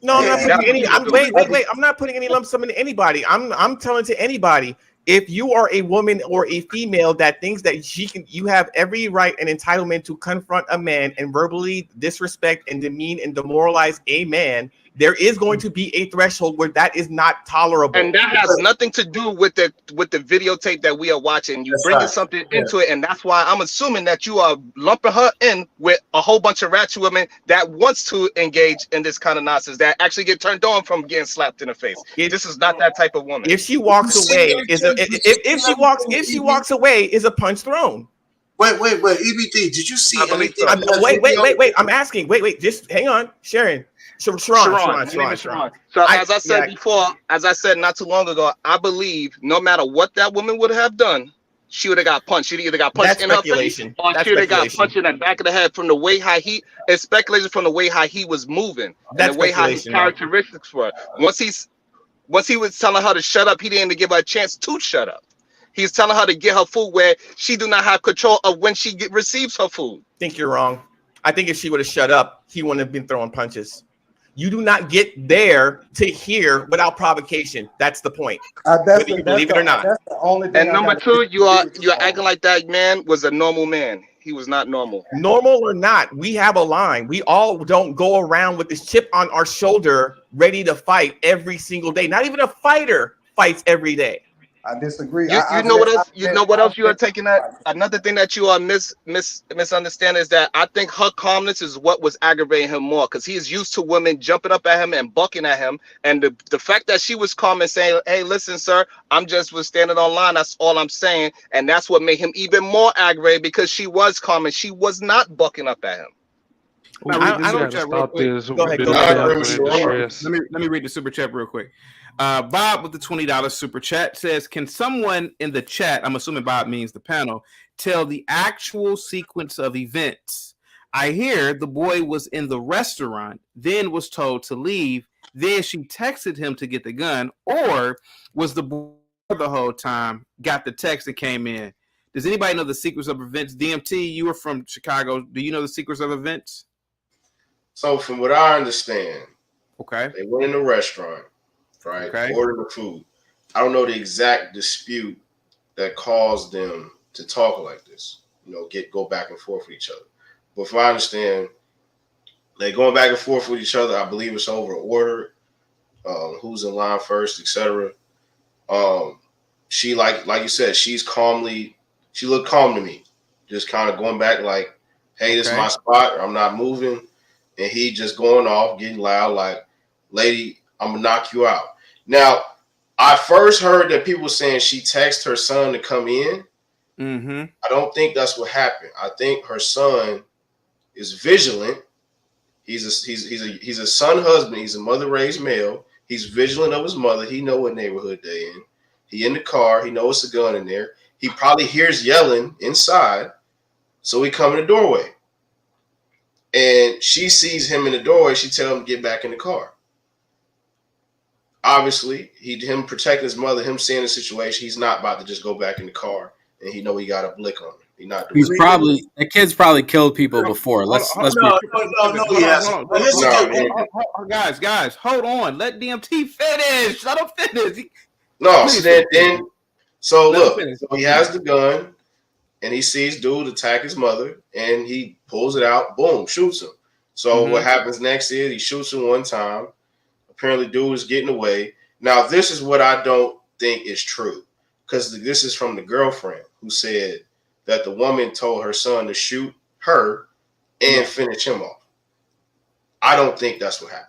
Speaker 15: No, I'm not putting any. Wait. I'm not putting any lump sum into anybody. I'm telling to anybody, if you are a woman or a female that thinks that you have every right and entitlement to confront a man and verbally disrespect and demean and demoralize a man, there is going to be a threshold where that is not tolerable.
Speaker 13: And that has nothing to do with the videotape that we are watching. You bringing something into it, and that's why I'm assuming that you are lumping her in with a whole bunch of ratchet women that wants to engage in this kind of nonsense, that actually get turned on from getting slapped in the face. This is not that type of woman.
Speaker 15: If she walks away, if she walks away, is a punch thrown.
Speaker 8: Wait, EBD, did you see anything?
Speaker 15: Wait. I'm asking. Wait. Just hang on, Sharon. Sharon.
Speaker 13: So as I said before, as I said not too long ago, I believe no matter what that woman would have done, she would have got punched. She'd either got punched in her face, or she would have got punched in the back of the head from the way how it's speculated from the way how he was moving and the way how his characteristics were. Once he was telling her to shut up, he didn't give her a chance to shut up. He's telling her to get her food where she do not have control of when she receives her food.
Speaker 15: I think you're wrong. I think if she would have shut up, he wouldn't have been throwing punches. You do not get there to hear without provocation. That's the point. Whether you believe it or not.
Speaker 14: That's the only thing.
Speaker 13: And number two, you are acting like that man was a normal man. He was not normal.
Speaker 15: Normal or not, we have a line. We all don't go around with this chip on our shoulder, ready to fight every single day. Not even a fighter fights every day.
Speaker 14: I disagree.
Speaker 13: You know what else you are taking that? Another thing that you are misunderstanding is that I think her calmness is what was aggravating him more, because he is used to women jumping up at him and bucking at him, and the fact that she was calm and saying, "Hey, listen, sir, I'm just was standing online. That's all I'm saying," and that's what made him even more aggravated, because she was calm and she was not bucking up at him.
Speaker 2: I don't stop this.
Speaker 15: Go ahead.
Speaker 2: Let me read the super chat real quick. Bob with the $20 super chat says, "Can someone in the chat, I'm assuming Bob means the panel, tell the actual sequence of events? I hear the boy was in the restaurant, then was told to leave, then she texted him to get the gun, or was the boy the whole time, got the text and came in? Does anybody know the sequence of events?" DMT, you were from Chicago. Do you know the sequence of events?
Speaker 12: So from what I understand,
Speaker 2: okay,
Speaker 12: they went in the restaurant, right? Okay. Ordered the food. I don't know the exact dispute that caused them to talk like this. Go back and forth with each other. But from what I understand, they going back and forth with each other. I believe it's over order, who's in line first, etc. She like you said, she looked calm to me, just kind of going back like, "Hey, this is my spot. I'm not moving." And he just going off, getting loud, like, "Lady, I'm gonna knock you out." Now, I first heard that people saying she texted her son to come in.
Speaker 2: Mm-hmm.
Speaker 12: I don't think that's what happened. I think her son is vigilant. He's a son husband. He's a mother raised male. He's vigilant of his mother. He know what neighborhood they in. He in the car. He knows it's a gun in there. He probably hears yelling inside, so he come in the doorway. And she sees him in the doorway. She tells him to get back in the car. Obviously, him protecting his mother, him seeing the situation, he's not about to just go back in the car, and he know he got a blick on him.
Speaker 11: The kid's probably killed people before. Let's be
Speaker 2: guys, hold on. Let DMT finish. Let him finish.
Speaker 12: No, so so
Speaker 2: Let him
Speaker 12: look,
Speaker 2: finish.
Speaker 12: so he has the gun, and he sees dude attack his mother, and he pulls it out, boom, shoots him. So what happens next is he shoots him one time. Apparently, dude is getting away. Now, this is what I don't think is true, because this is from the girlfriend who said that the woman told her son to shoot her and finish him off. I don't think that's what happened.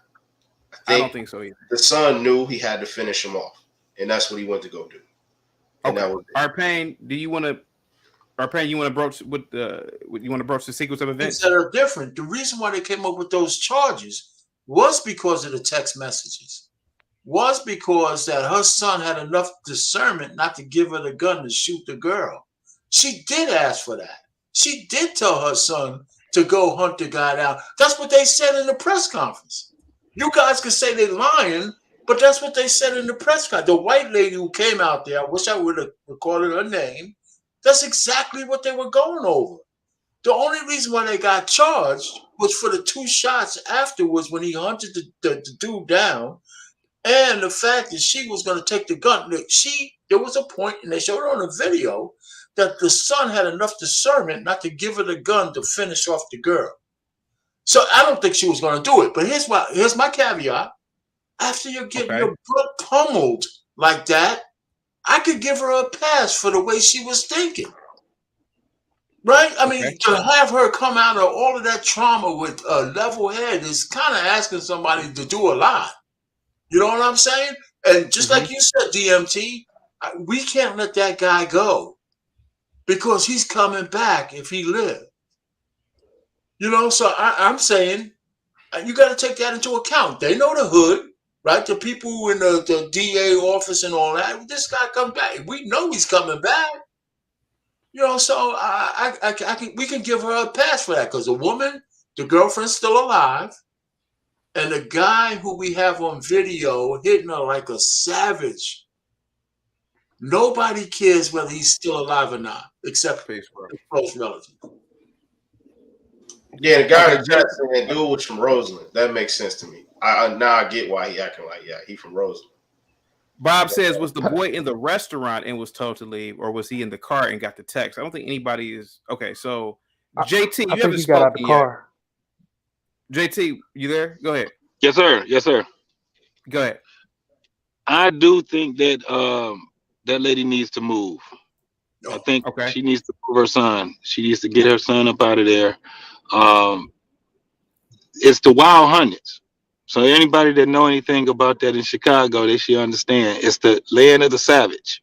Speaker 2: I don't think so either.
Speaker 12: The son knew he had to finish him off, and that's what he went to go do. And that was
Speaker 2: Arpain, do you want to? Arpain, you want to broach with you want to broach the sequence of events?
Speaker 8: That are different. The reason why they came up with those charges was because of the text messages. Was because that her son had enough discernment not to give her the gun to shoot the girl. She did ask for that. She did tell her son to go hunt the guy down. That's what they said in the press conference. You guys can say they're lying, but that's what they said in the press conference. The white lady who came out there, I wish I would have recorded her name. That's exactly what they were going over. The only reason why they got charged was for the 2 shots afterwards when he hunted the dude down, and the fact that she was going to take the gun. There was a point, and they showed it on the video, that the son had enough discernment not to give her the gun to finish off the girl. So I don't think she was going to do it. But here's my caveat. After you're getting your butt pummeled like that, I could give her a pass for the way she was thinking. Right? I mean, to have her come out of all of that trauma with a level head is kind of asking somebody to do a lot. You know what I'm saying? And just like you said, DMT, we can't let that guy go because he's coming back if he lives. You know, so I'm saying you got to take that into account. They know the hood, right? The people in the DA office and all that. This guy come back. We know he's coming back. You know, so we can give her a pass for that because the girlfriend's still alive. And the guy who we have on video hitting her like a savage. Nobody cares whether he's still alive or not, except the close relative.
Speaker 12: Yeah, the guy in the chat saying dude was from Roseland. That makes sense to me. Now I get why he acting like he from Roseland.
Speaker 2: Bob says, was the boy in the restaurant and was told to leave, or was he in the car and got the text? I don't think anybody is okay. So JT,
Speaker 9: I think he got out the car.
Speaker 2: JT, you there? Go ahead.
Speaker 16: Yes, sir. Yes, sir.
Speaker 2: Go ahead.
Speaker 16: I do think that that lady needs to move. I think she needs to move her son. She needs to get her son up out of there. It's the Wild Hundreds. So anybody that know anything about that in Chicago, they should understand. It's the land of the savage.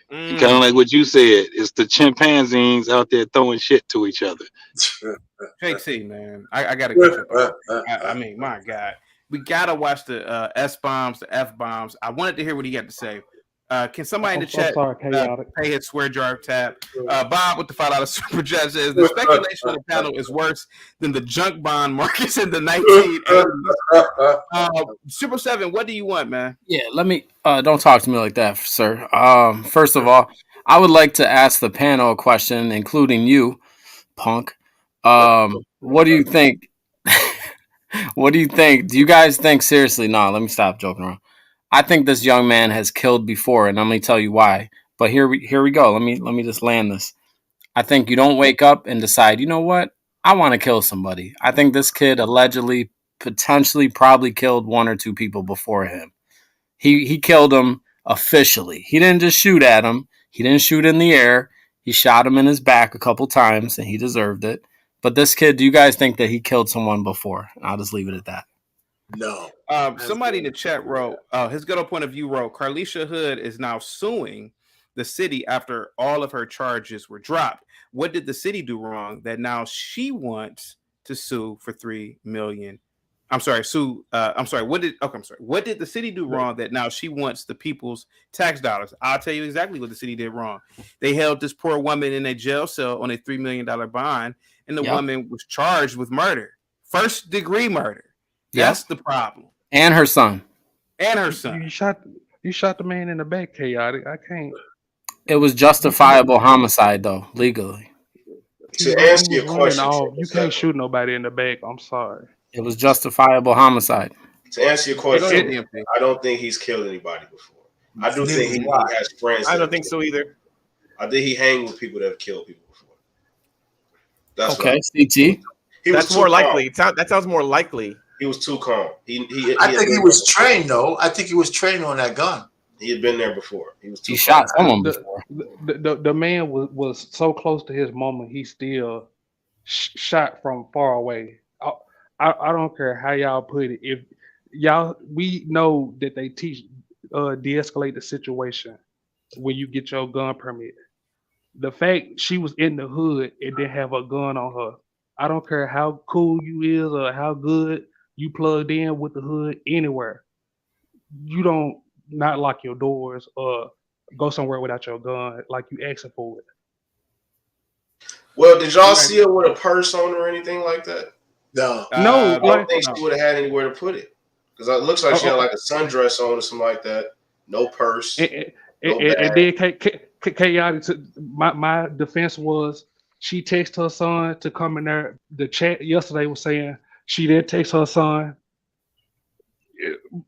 Speaker 16: Kind of like what you said. It's the chimpanzees out there throwing shit to each other.
Speaker 2: JT, man, I gotta get you. I mean, my God, we gotta watch the S bombs, the F bombs. I wanted to hear what he had to say. Can somebody in the chat pay his swear jar tap? Bob with the $5 super chat says the speculation on the panel is worse than the junk bond markets in the 1980s. Super 7, what do you want, man?
Speaker 11: Yeah, let me don't talk to me like that, sir. First of all, I would like to ask the panel a question, including you, punk. What do you think? What do you think? Do you guys think seriously? No, let me stop joking around. I think this young man has killed before, and I'm going to tell you why. But here we go. Let me just land this. I think you don't wake up and decide, you know what? I want to kill somebody. I think this kid allegedly, potentially, probably killed 1 or 2 people before him. He killed them officially. He didn't just shoot at him. He didn't shoot in the air. He shot him in his back a couple times, and he deserved it. But this kid, do you guys think that he killed someone before? I'll just leave it at that.
Speaker 8: No.
Speaker 2: Somebody in the chat wrote, his good old point of view wrote, Carlisha Hood is now suing the city after all of her charges were dropped. What did the city do wrong that now she wants to sue for $3 million? I'm sorry, What did the city do wrong that now she wants the people's tax dollars? I'll tell you exactly what the city did wrong. They held this poor woman in a jail cell on a $3 million bond, and the woman was charged with murder, 1st-degree murder. That's the problem.
Speaker 11: And her son.
Speaker 9: You shot the man in the back, chaotic. I can't.
Speaker 11: It was justifiable homicide, though, legally.
Speaker 12: To answer your question,
Speaker 9: you can't shoot nobody in the back. I'm sorry.
Speaker 11: It was justifiable homicide.
Speaker 12: To answer your question, I don't think he's killed anybody before. I do think he has friends.
Speaker 15: I don't think so either.
Speaker 12: I think he hang with people that have killed people before. That's
Speaker 11: okay, CT.
Speaker 12: He
Speaker 15: That's more likely. That sounds more likely.
Speaker 12: He was too calm.
Speaker 8: I think he was trained though. I think he was trained on that gun.
Speaker 12: He had been there before. He was too.
Speaker 11: He shot someone before.
Speaker 9: The man was so close to his moment. He still shot from far away. I don't care how y'all put it. If y'all, we know that they teach de-escalate the situation when you get your gun permit. The fact she was in the hood and didn't have a gun on her. I don't care how cool you is or how good you plugged in with the hood anywhere. You don't not lock your doors or go somewhere without your gun like you asking for it.
Speaker 12: Well, did y'all see her with a purse on or anything like that?
Speaker 8: No.
Speaker 12: I don't think she would have had anywhere to put it. Because it looks like she had like a sundress on or something like that. No purse.
Speaker 9: And then chaotic. My defense was she texted her son to come in there. The chat yesterday was saying she didn't text her son.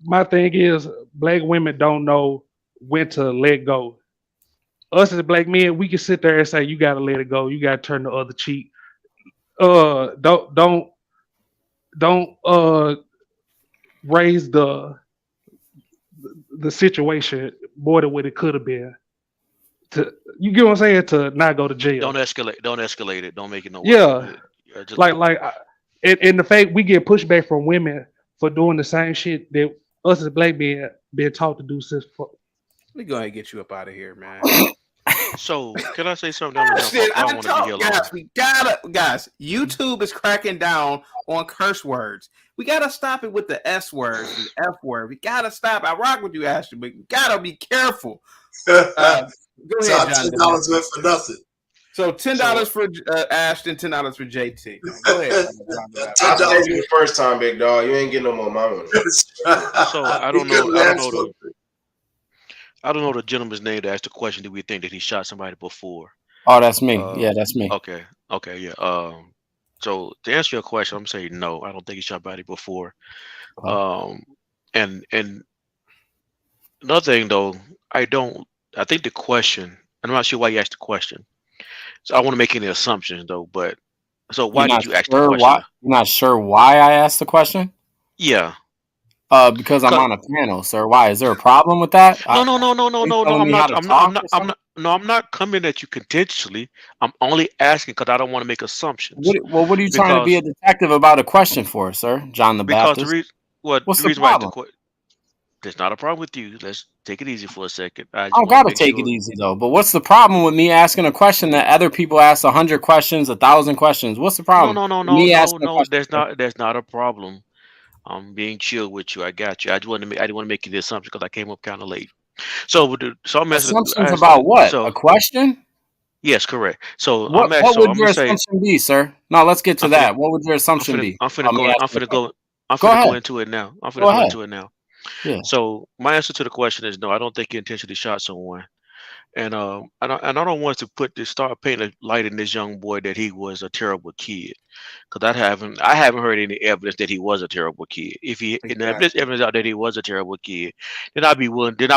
Speaker 9: My thing is, black women don't know when to let go. Us as black men, we can sit there and say, "You gotta let it go. You gotta turn the other cheek." Don't raise the situation more than what it could have been. You get what I'm saying? To not go to jail.
Speaker 17: Don't escalate it. Don't make it no worse.
Speaker 9: Yeah, and the fact we get pushback from women for doing the same shit that us as black men been taught to do since.
Speaker 2: Let me go ahead and get you up out of here, man.
Speaker 17: So, can I say something?
Speaker 2: Guys, YouTube is cracking down on curse words. We gotta stop it with the S word, the F word. We gotta stop. I rock with you, Ashton, but we gotta be careful. Go ahead, John.
Speaker 8: $10 went for nothing.
Speaker 2: So $10 for Ashton, $10 for JT. Go ahead.
Speaker 12: I told you the first time, big dog. You ain't getting no more money.
Speaker 17: So I don't know. I don't know the gentleman's name to ask the question. Do we think that he shot somebody before?
Speaker 11: Oh, that's me. Yeah, that's me.
Speaker 17: Okay, yeah. So to answer your question, I'm saying no. I don't think he shot somebody before. And another thing though, I think the question. I'm not sure why you asked the question. So I want to make any assumptions though. But so why did you ask the question?
Speaker 11: You're not sure why I asked the question?
Speaker 17: Yeah.
Speaker 11: Because I'm on a panel, sir. Why? Is there a problem with that?
Speaker 17: No. I'm not coming at you contentiously. I'm only asking because I don't want to make assumptions.
Speaker 11: What are you trying to be a detective about a question for, sir? John the Baptist. What's the problem?
Speaker 17: There's not a problem with you. Let's take it easy for a second.
Speaker 11: I don't gotta take it easy though. But what's the problem with me asking a question that other people ask 100 questions, 1,000 questions? What's the problem?
Speaker 17: No. There's not a problem. I'm being chill with you. I got you. I didn't want to make the assumption because I came up kind of late. So I'm asking
Speaker 11: assumptions about what? A question?
Speaker 17: Yes, correct. So
Speaker 11: what would your assumption be, sir? No, let's get to that. What would your assumption be?
Speaker 17: I'm finna go into it now. Go into it now.
Speaker 11: Yeah.
Speaker 17: So my answer to the question is no. I don't think he intentionally shot someone. And I don't want to start painting a light in this young boy that he was a terrible kid, because I haven't heard any evidence that he was a terrible kid. If there's evidence out that he was a terrible kid, then I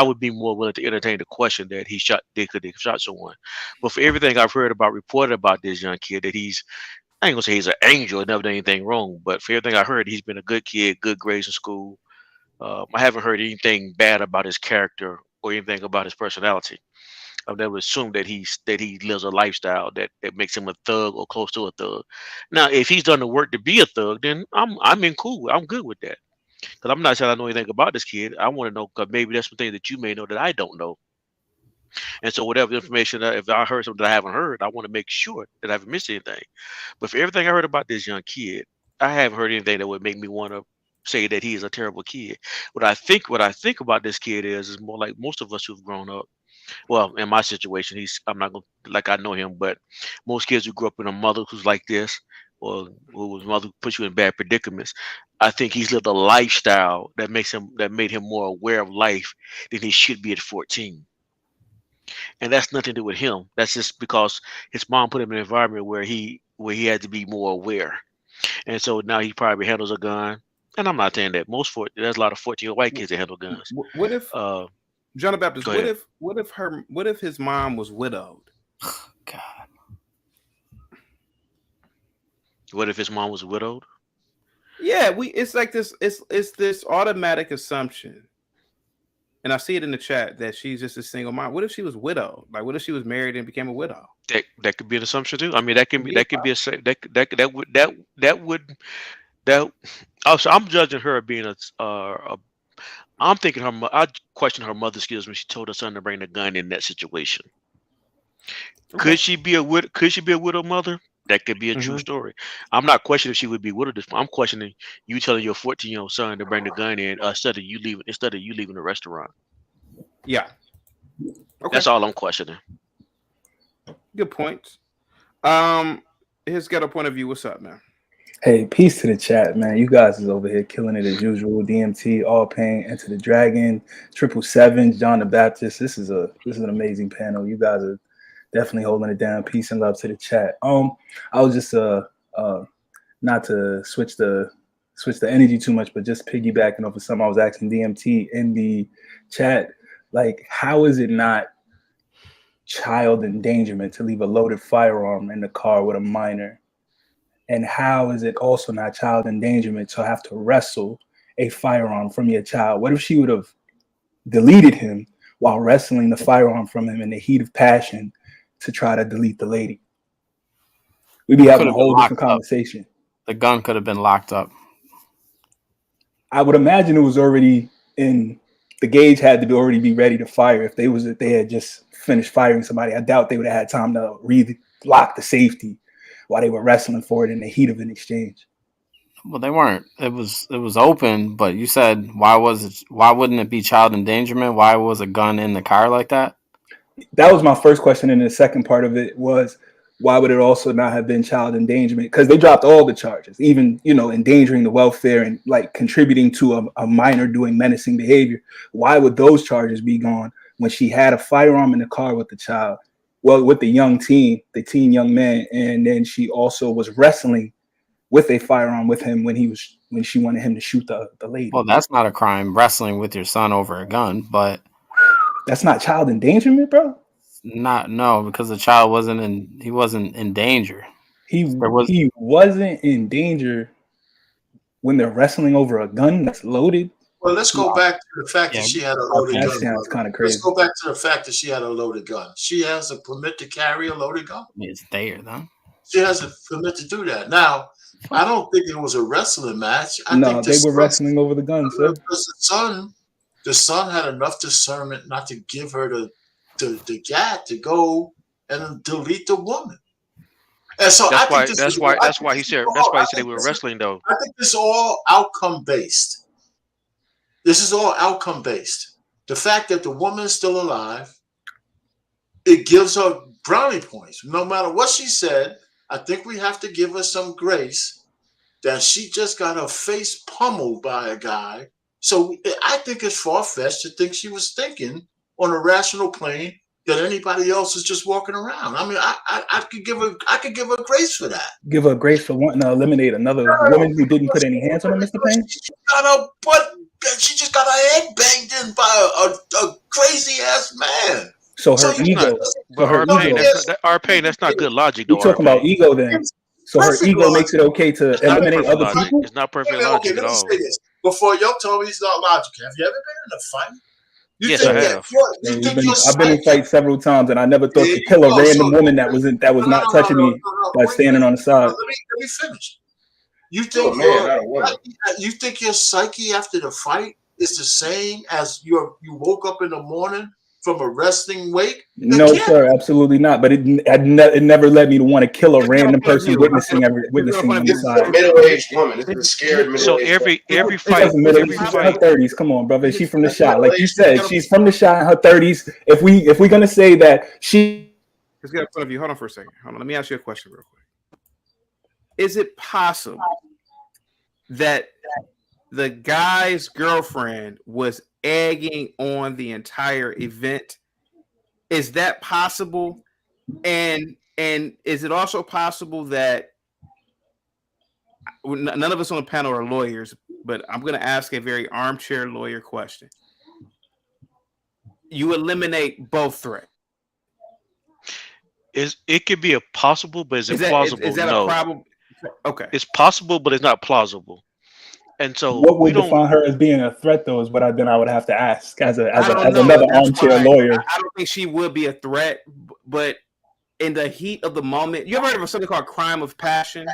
Speaker 17: would be more willing to entertain the question that they could have shot someone. But for everything I've heard reported about this young kid, that I ain't gonna say he's an angel and never done anything wrong, but for everything I heard, he's been a good kid, good grades in school. I haven't heard anything bad about his character or anything about his personality. I've never assumed that he lives a lifestyle that makes him a thug or close to a thug. Now, if he's done the work to be a thug, then I'm in cool. I'm good with that. Because I'm not saying I know anything about this kid. I want to know, because maybe there's some things that you may know that I don't know. And so whatever information, if I heard something that I haven't heard, I want to make sure that I haven't missed anything. But for everything I heard about this young kid, I haven't heard anything that would make me want to say that he is a terrible kid. What I think about this kid is more like most of us who've grown up. Well, in my situation, I'm not going to, like, I know him, but most kids who grew up with a mother who's like this, or whose mother puts you in bad predicaments, I think he's lived a lifestyle that made him more aware of life than he should be at 14. And that's nothing to do with him. That's just because his mom put him in an environment where he had to be more aware. And so now he probably handles a gun. And I'm not saying that there's a lot of 14-year-old white kids that handle guns.
Speaker 2: What if John the Baptist,
Speaker 17: Go ahead.
Speaker 2: what if his mom was widowed?
Speaker 11: God.
Speaker 17: What if his mom was widowed?
Speaker 2: Yeah, it's like this. It's this automatic assumption, and I see it in the chat that she's just a single mom. What if she was widowed? Like, what if she was married and became a widow?
Speaker 17: That could be an assumption too. I mean, that could be Also, I'm judging her being a. I'm thinking I question her mother skills when she told her son to bring the gun in that situation.
Speaker 2: Okay.
Speaker 17: Could she be a widow mother? That could be a true story. I'm not questioning if she would be widowed. I'm questioning you telling your 14-year-old son to bring the gun in instead of you leaving the restaurant.
Speaker 2: Yeah. Okay.
Speaker 17: That's all I'm questioning.
Speaker 2: Good points. His ghetto point of view. What's up, man?
Speaker 18: Hey, peace to the chat, man. You guys is over here killing it as usual. DMT, All Pain, Enter the Dragon, 777, John the Baptist. This is an amazing panel. You guys are definitely holding it down. Peace and love to the chat. I was just not to switch the energy too much, but just piggybacking off of something I was asking DMT in the chat. Like, how is it not child endangerment to leave a loaded firearm in the car with a minor? And how is it also not child endangerment to have to wrestle a firearm from your child? What if she would have deleted him while wrestling the firearm from him in the heat of passion to try to delete the lady? We'd be having a whole different conversation.
Speaker 11: The gun could have been locked up.
Speaker 18: I would imagine it was already in the gauge had to already be ready to fire. If they had just finished firing somebody, I doubt they would have had time to lock the safety while they were wrestling for it in the heat of an exchange.
Speaker 11: Well, they weren't. It was open, but you said why wouldn't it be child endangerment? Why was a gun in the car like that?
Speaker 18: That was my first question, and the second part of it was why would it also not have been child endangerment? Because they dropped all the charges, even endangering the welfare and like contributing to a minor doing menacing behavior. Why would those charges be gone when she had a firearm in the car with the child? Well, with the teen young man, and then she also was wrestling with a firearm with him when she wanted him to shoot the lady.
Speaker 11: Well, that's not a crime, wrestling with your son over a gun, but
Speaker 18: that's not child endangerment, bro.
Speaker 11: No, because the child wasn't in danger.
Speaker 18: He wasn't in danger when they're wrestling over a gun that's loaded.
Speaker 8: Well, let's go back to the fact that she had a loaded gun.
Speaker 18: That sounds kind of crazy.
Speaker 8: Let's go back to the fact that she had a loaded gun. She has a permit to carry a loaded gun.
Speaker 11: It's there, though.
Speaker 8: She has a permit to do that. Now, I don't think it was a wrestling match. I think
Speaker 18: they were wrestling over the gun, sir.
Speaker 8: Because the son had enough discernment not to give her the gat to go and delete the woman. And so
Speaker 17: that's why he said they were wrestling, though.
Speaker 8: I think this is all outcome based. This is all outcome based. The fact that the woman is still alive, it gives her brownie points. No matter what she said, I think we have to give her some grace that she just got her face pummeled by a guy. So I think it's far-fetched to think she was thinking on a rational plane that anybody else is just walking around. I mean, I could give her grace for that.
Speaker 18: Give her grace for wanting to eliminate another woman who didn't put any hands on her, Mr. Payne?
Speaker 8: She just got her head banged in by a crazy ass man.
Speaker 18: So her ego.
Speaker 17: That's not good logic, though.
Speaker 18: You're talking about ego then. So her ego makes it okay to eliminate other people?
Speaker 17: It's not perfect logic at all.
Speaker 8: Let me say this. Before y'all told me it's not logical. Have you ever been in a fight?
Speaker 17: Yes, I have.
Speaker 18: I've been in fights several times, and I never thought to kill a random woman that was not touching me by standing on the side.
Speaker 8: Let me finish. You think you think your psyche after the fight is the same as you woke up in the morning from a wrestling wake?
Speaker 18: No, sir, absolutely not. But it never led me to want to kill a random person witnessing on the side.
Speaker 12: Middle-aged woman. This is a scared middle-aged
Speaker 17: So every fight,
Speaker 18: she's in her 30s. Come on, brother. She's from the shot, like you said. She's from the shot in her 30s. If we're gonna say that she,
Speaker 2: let's get in front of you. Hold on for a second. Hold on. Let me ask you a question real quick. Is it possible that the guy's girlfriend was egging on the entire event? Is that possible? And is it also possible that none of us on the panel are lawyers, but I'm going to ask a very armchair lawyer question. you eliminate both threats.
Speaker 17: It could be a possible, but is it plausible?
Speaker 2: Is that
Speaker 17: No.
Speaker 2: a problem? Okay.
Speaker 17: It's possible, but it's not plausible. And so
Speaker 18: What
Speaker 17: we
Speaker 18: would
Speaker 17: don't.
Speaker 18: define her as being a threat, though, is what I would have to ask as
Speaker 2: I don't know.
Speaker 18: another
Speaker 2: That's
Speaker 18: armchair
Speaker 2: why
Speaker 18: lawyer.
Speaker 2: I don't think she would be a threat, but in the heat of the moment, you ever heard of something called crime of passion?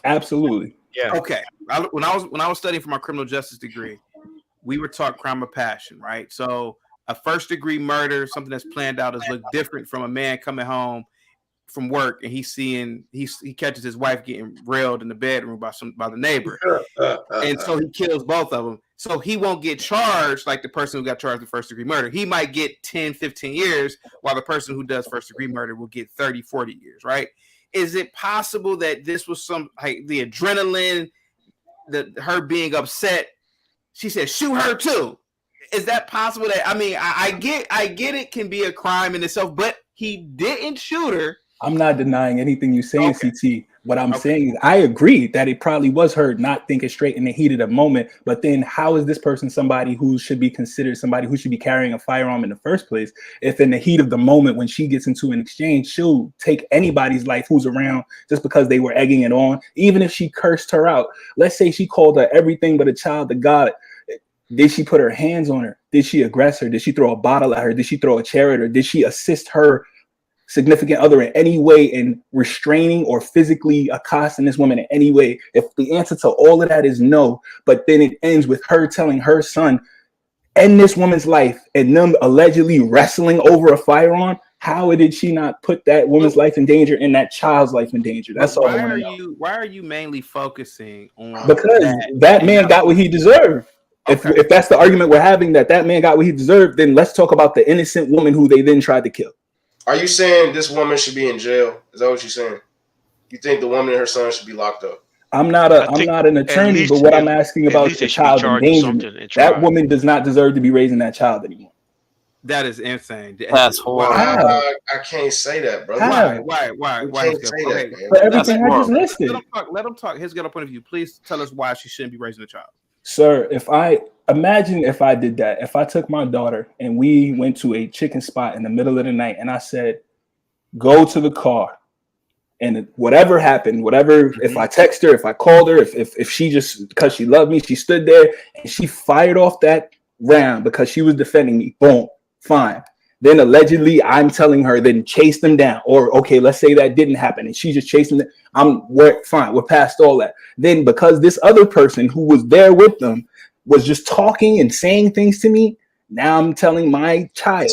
Speaker 18: Absolutely.
Speaker 2: Yeah. Okay. When I was studying for my criminal justice degree, we were taught crime of passion, right? So a first degree murder, something that's planned out, is look different from a man coming home from work and he catches his wife getting railed in the bedroom by the neighbor, and so he kills both of them. So he won't get charged like the person who got charged with first degree murder. He might get 10, 15 years, while the person who does first degree murder will get 30, 40 years, right? Is it possible that this was some the adrenaline, her being upset? She said, "Shoot her too." Is that possible? That I get it can be a crime in itself, but he didn't shoot her.
Speaker 18: I'm not denying anything you're saying, CT. What I'm saying is I agree that it probably was her not thinking straight in the heat of the moment. But then how is this person somebody who should be considered somebody who should be carrying a firearm in the first place? If in the heat of the moment, when she gets into an exchange, she'll take anybody's life who's around just because they were egging it on, even if she cursed her out. Let's say she called her everything but a child of God. Did she put her hands on her? Did she aggress her? Did she throw a bottle at her? Did she throw a chair at her? Did she assist her significant other in any way in restraining or physically accosting this woman in any way? If the answer to all of that is no, but then it ends with her telling her son, end this woman's life, and them allegedly wrestling over a firearm, how did she not put that woman's life in danger and that child's life in danger? That's all I want to know.
Speaker 2: Why are you mainly focusing on
Speaker 18: because that man got what he deserved. If that's the argument we're having, that man got what he deserved, then let's talk about the innocent woman who they then tried to kill.
Speaker 12: Are you saying this woman should be in jail? Is that what you're saying? You think the woman and her son should be locked up?
Speaker 18: I'm not an attorney, but what I'm asking about is the child endangerment. That woman does not deserve to be raising that child anymore.
Speaker 2: That is insane.
Speaker 11: That's horrible.
Speaker 12: I can't say that, brother.
Speaker 2: Why?
Speaker 12: You can't say that, man.
Speaker 18: For everything I just listed.
Speaker 2: Let him talk. His get a point of view. Please tell us why she shouldn't be raising a child.
Speaker 18: Sir, if I did that, if I took my daughter and we went to a chicken spot in the middle of the night and I said, go to the car, and whatever happened, if I text her, if I called her, if she just, because she loved me, she stood there and she fired off that round because she was defending me, boom, fine. Then allegedly I'm telling her, then chase them down. Or okay, let's say that didn't happen and she just chasing them. We're fine. We're past all that. Then because this other person who was there with them was just talking and saying things to me, now I'm telling my child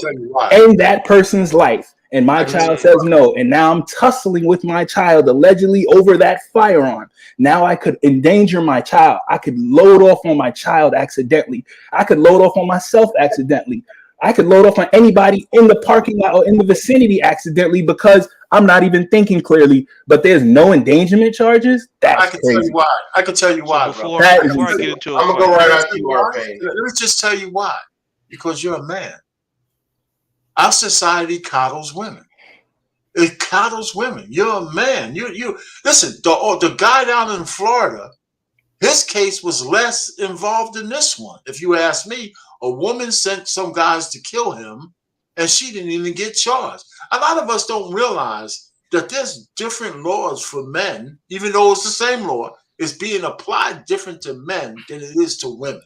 Speaker 18: end that person's life. And my child says no. And now I'm tussling with my child allegedly over that firearm. Now I could endanger my child. I could load off on my child accidentally. I could load off on myself accidentally. I could load off on anybody in the parking lot or in the vicinity accidentally because I'm not even thinking clearly, but there's no endangerment charges. That's crazy.
Speaker 8: Tell you why. I can tell you why, bro.
Speaker 12: I'm gonna go right after you, RP.
Speaker 8: Let me just tell you why. Because you're a man. Our society coddles women. It coddles women. You're a man. You listen. The guy down in Florida, his case was less involved than this one. If you ask me, a woman sent some guys to kill him, and she didn't even get charged. A lot of us don't realize that there's different laws for men, even though it's the same law. It's being applied different to men than it is to women.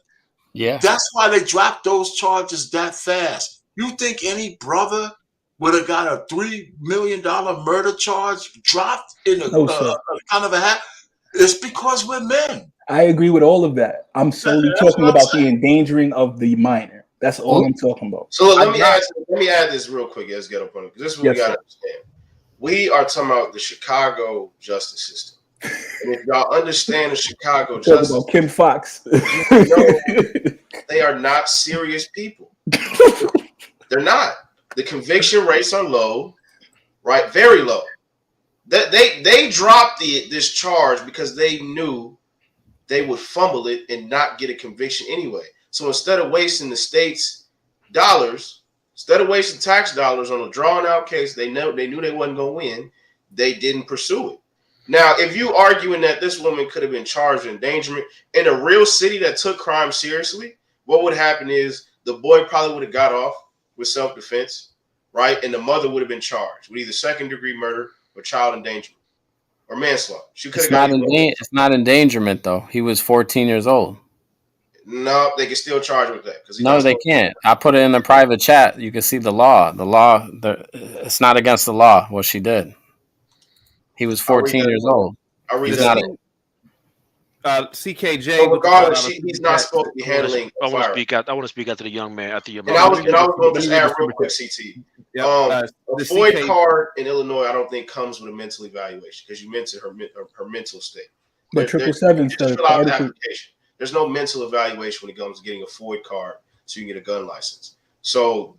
Speaker 11: Yeah,
Speaker 8: that's why they dropped those charges that fast. You think any brother would have got a $3 million murder charge dropped in a kind of a hat? It's because we're men.
Speaker 18: I agree with all of that. I'm solely talking about the endangering of the minor. That's all I'm talking about.
Speaker 12: So let me add this real quick as get up on it, because this is what we gotta understand. We are talking about the Chicago justice system. And if y'all understand the Chicago justice
Speaker 18: about Kim Fox,
Speaker 12: they are not serious people. They're not. The conviction rates are low, right? Very low. They dropped this charge because they knew they would fumble it and not get a conviction anyway. So instead of wasting the state's dollars, instead of wasting tax dollars on a drawn out case, they knew they wasn't going to win. They didn't pursue it. Now, if you arguing that this woman could have been charged with endangerment in a real city that took crime seriously, what would happen is the boy probably would have got off. with self-defense, right? And the mother would have been charged with either second-degree murder or child endangerment or manslaughter. She could have got either.
Speaker 11: It's not endangerment though. He was 14 years old.
Speaker 12: No, they can still charge with that because
Speaker 11: No, they can't. I put it in the private chat. You can see the law. It's not against the law what she did. He was 14 years old.
Speaker 12: I'll read
Speaker 11: He's
Speaker 12: that.
Speaker 11: not.
Speaker 2: CKJ.
Speaker 12: So regardless, he's not supposed to be handling.
Speaker 17: I want to speak out. I want to speak out to the young man. After your.
Speaker 12: And I was going to just add real quick, CT. A void card in Illinois, I don't think comes with a mental evaluation because you mentioned her mental state.
Speaker 18: But 777 says
Speaker 12: fill out the application. There's no mental evaluation when it comes to getting a void card so you can get a gun license. So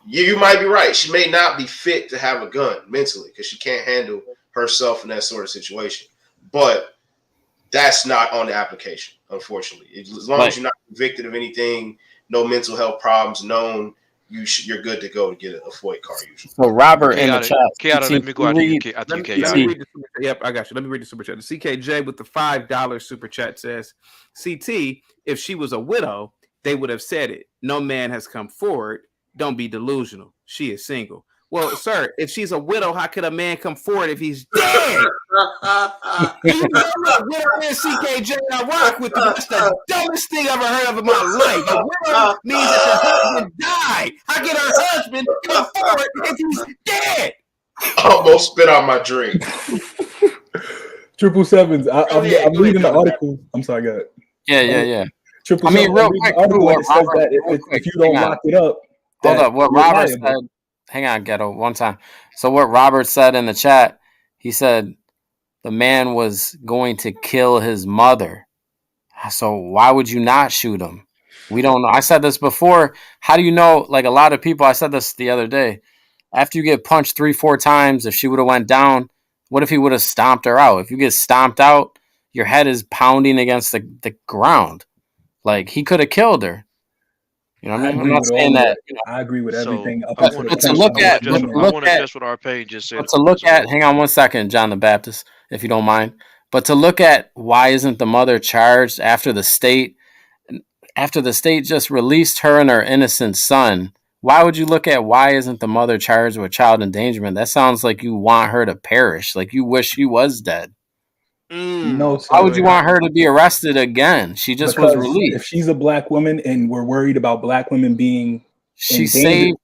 Speaker 12: you might be right. She may not be fit to have a gun mentally because she can't handle herself in that sort of situation. But that's not on the application, unfortunately. As long as you're not convicted of anything, no mental health problems known, you're good to go to get a FOIA card usually.
Speaker 11: So Robert in the chat.
Speaker 17: Let me go after you.
Speaker 2: Yep, I got you. Let me read the super chat. The CKJ with the $5 super chat says, CT, if she was a widow, they would have said it. No man has come forward. Don't be delusional. She is single. Well, sir, if she's a widow, how could a man come forward if he's dead? You know what widow is, CKJ? I rock with you. That's the dumbest thing I've ever heard of in my life. A widow means that the husband died. How can her husband come forward if he's dead?
Speaker 12: I almost spit out my drink.
Speaker 18: 777s. I'm reading the article. I'm sorry, go ahead.
Speaker 11: Yeah.
Speaker 18: I mean, real quick, it says that if you don't lock it up.
Speaker 11: Hold up. What Robert said. Hang on, Ghetto, one time. So what Robert said in the chat, he said the man was going to kill his mother. So why would you not shoot him? We don't know. I said this before. How do you know? Like a lot of people, I said this the other day. After you get punched 3-4 times, if she would have went down, what if he would have stomped her out? If you get stomped out, your head is pounding against the ground. Like he could have killed her. You know what I mean? I'm not saying that.
Speaker 18: I agree with everything.
Speaker 11: But to look at, hang on one second, John the Baptist, if you don't mind. But to look at why isn't the mother charged after the state just released her and her innocent son? Why would you look at why isn't the mother charged with child endangerment? That sounds like you want her to perish, like you wish she was dead.
Speaker 18: No,
Speaker 11: why would you want her to be arrested again? She just was released.
Speaker 18: If she's a black woman and we're worried about black women being
Speaker 11: she saved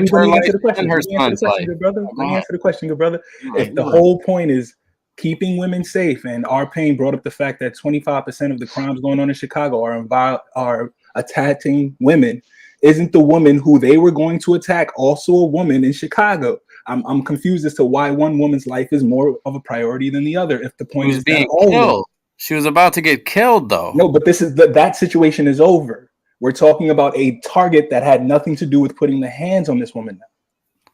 Speaker 11: her life and her son's life.
Speaker 18: Good brother. Let me answer the question, good brother. If the whole point is keeping women safe, and our pain brought up the fact that 25% of the crimes going on in Chicago are attacking women, isn't the woman who they were going to attack also a woman in Chicago? I'm confused as to why one woman's life is more of a priority than the other. If the point is being
Speaker 11: killed, she was about to get killed, though.
Speaker 18: No, but this is that situation is over. We're talking about a target that had nothing to do with putting the hands on this woman. Now.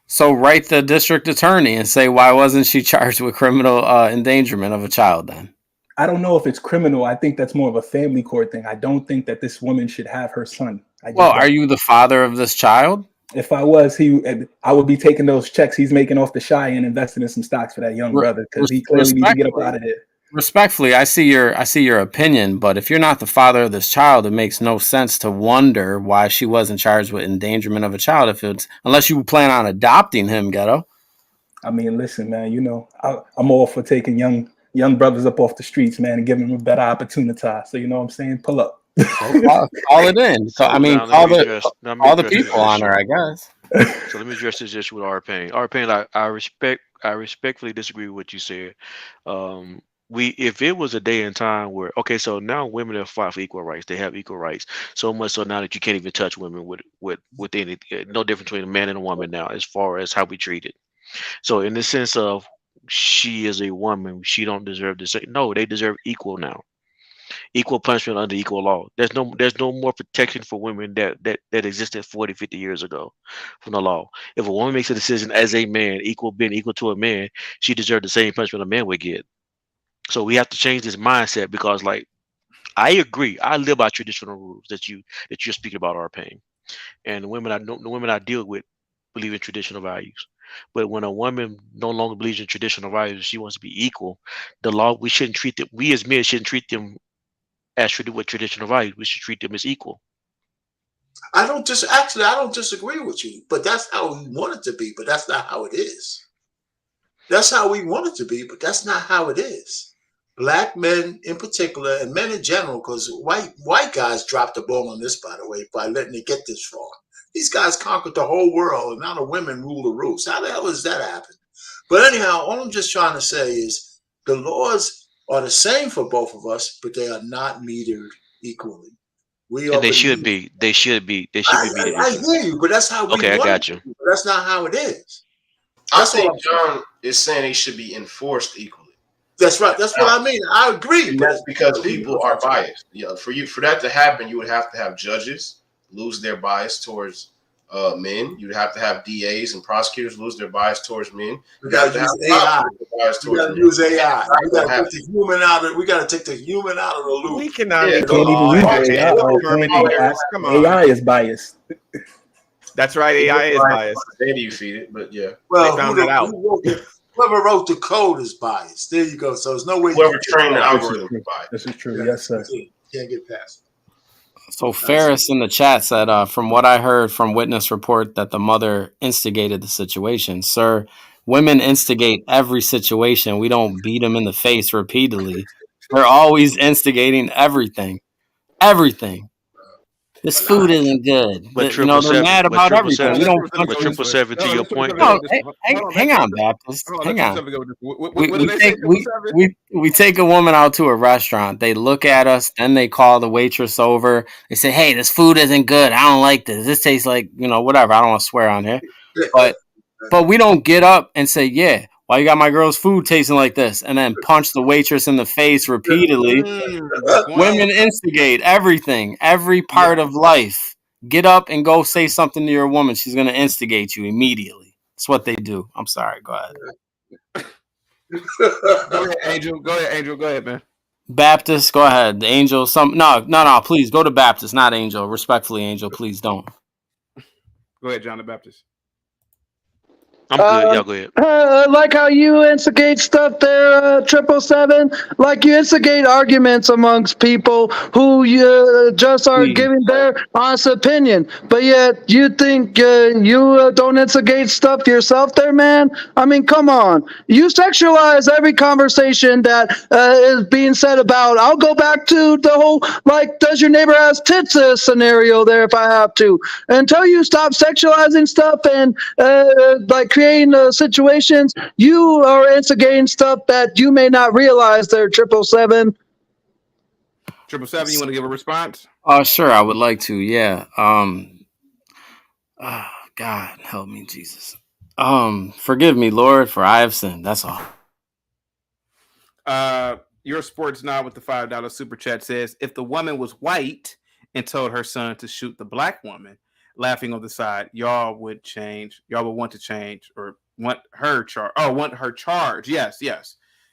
Speaker 11: So write the district attorney and say, why wasn't she charged with criminal endangerment of a child then?
Speaker 18: I don't know if it's criminal. I think that's more of a family court thing. I don't think that this woman should have her son.
Speaker 11: Well, are you the father of this child?
Speaker 18: If I was, I would be taking those checks he's making off the shy and investing in some stocks for that young brother because he clearly needs to get up out of there.
Speaker 11: Respectfully, I see your opinion, but if you're not the father of this child, it makes no sense to wonder why she wasn't charged with endangerment of a child unless you plan on adopting him, Ghetto.
Speaker 18: I mean, listen, man, you know, I'm all for taking young brothers up off the streets, man, and giving them a better opportunity. So you know what I'm saying? Pull up.
Speaker 11: Call it in. So I mean, all the people on her, I guess.
Speaker 17: So let me address this issue with R-Pain. R-Pain, I respectfully disagree with what you said. If it was a day and time where so now women have fought for equal rights, they have equal rights. So much so now that you can't even touch women with any no difference between a man and a woman now as far as how we treat it. So in the sense of she is a woman, she don't deserve the same. No, they deserve equal now. Equal punishment under equal law. There's no more protection for women that existed 40, 50 years ago from the law. If a woman makes a decision as a man, being equal to a man, she deserves the same punishment a man would get. So we have to change this mindset because, like, I agree. I live by traditional rules that you're speaking about, R-Pain. And the women I deal with believe in traditional values. But when a woman no longer believes in traditional values, she wants to be equal. The law, we shouldn't treat them. We as men shouldn't treat them as with traditional values. We should treat them as equal.
Speaker 8: I don't disagree with you, but that's how we want it to be, but that's not how it is. That's how we want it to be, but that's not how it is. Black men in particular, and men in general, because white guys dropped the ball on this, by the way, by letting it get this far. These guys conquered the whole world, and now the women rule the roost. How the hell does that happen? But anyhow, all I'm just trying to say is the laws are the same for both of us, but they are not metered equally.
Speaker 17: And they should be. They should be. They should be meted
Speaker 8: I
Speaker 17: equally.
Speaker 8: hear you, but that's how we
Speaker 17: Okay, I
Speaker 8: want
Speaker 17: got
Speaker 8: it.
Speaker 17: you.
Speaker 8: But that's not how it is.
Speaker 12: I
Speaker 8: That's all
Speaker 12: think
Speaker 8: I'm saying.
Speaker 12: John is saying they should be enforced equally.
Speaker 8: That's right. That's what I mean. I agree.
Speaker 12: And
Speaker 8: But
Speaker 12: that's because people are biased. Yeah, for that to happen, you would have to have judges lose their bias towards men. You'd have to have DAs and prosecutors lose their bias towards men.
Speaker 8: we got to use AI. We got to use AI. We got to take the human out of. We got to take the human out of the loop.
Speaker 15: We cannot
Speaker 18: You
Speaker 15: be
Speaker 18: can't even use AI.
Speaker 15: Come on.
Speaker 18: AI is biased.
Speaker 15: That's right. AI is biased.
Speaker 12: Maybe you feed it, but yeah.
Speaker 8: Well,
Speaker 15: They found that out.
Speaker 8: Whoever wrote the code is biased. There you go. So there's no way.
Speaker 12: Whoever trained the algorithm is biased.
Speaker 18: This is true. Yes, sir.
Speaker 8: Can't get past it.
Speaker 11: So Ferris in the chat said, from what I heard from witness report, that the mother instigated the situation. Sir, women instigate every situation. We don't beat them in the face repeatedly. We're always instigating everything. Everything. This food isn't good.
Speaker 17: But
Speaker 11: They're mad about everything. We don't.
Speaker 17: But 777, to your point.
Speaker 11: No, hang on, Baptist. Hang on. We take a woman out to a restaurant. They look at us, then they call the waitress over. They say, "Hey, this food isn't good. I don't like this. This tastes like, whatever." I don't want to swear on here, but we don't get up and say, "Yeah, why you got my girl's food tasting like this?" and then punch the waitress in the face repeatedly. Women instigate everything, every part of life. Get up and go say something to your woman. She's going to instigate you immediately. That's what they do. I'm sorry. Go ahead.
Speaker 2: Go ahead, Angel. Go ahead, man.
Speaker 11: Baptist, go ahead. Angel, no. Please go to Baptist, not Angel. Respectfully, Angel, please don't.
Speaker 2: Go ahead, John the Baptist.
Speaker 17: I'm good. Y'all go ahead.
Speaker 7: Like how you instigate stuff there, 777. Like you instigate arguments amongst people who just are giving their honest opinion. But yet you think you don't instigate stuff yourself there, man? I mean, come on. You sexualize every conversation that is being said about. I'll go back to the whole, does your neighbor has tits scenario there if I have to. Until you stop sexualizing stuff and creating situations, you are instigating stuff that you may not realize there, 777.
Speaker 2: 777, you want to give a response?
Speaker 11: Sure, I would like to. Yeah. God help me, Jesus. Forgive me, Lord, for I have sinned. That's all.
Speaker 2: Your sports nod with the $5 super chat says, if the woman was white and told her son to shoot the black woman, laughing on the side, y'all would want to change or want her charge. Oh, want her charge. Yes.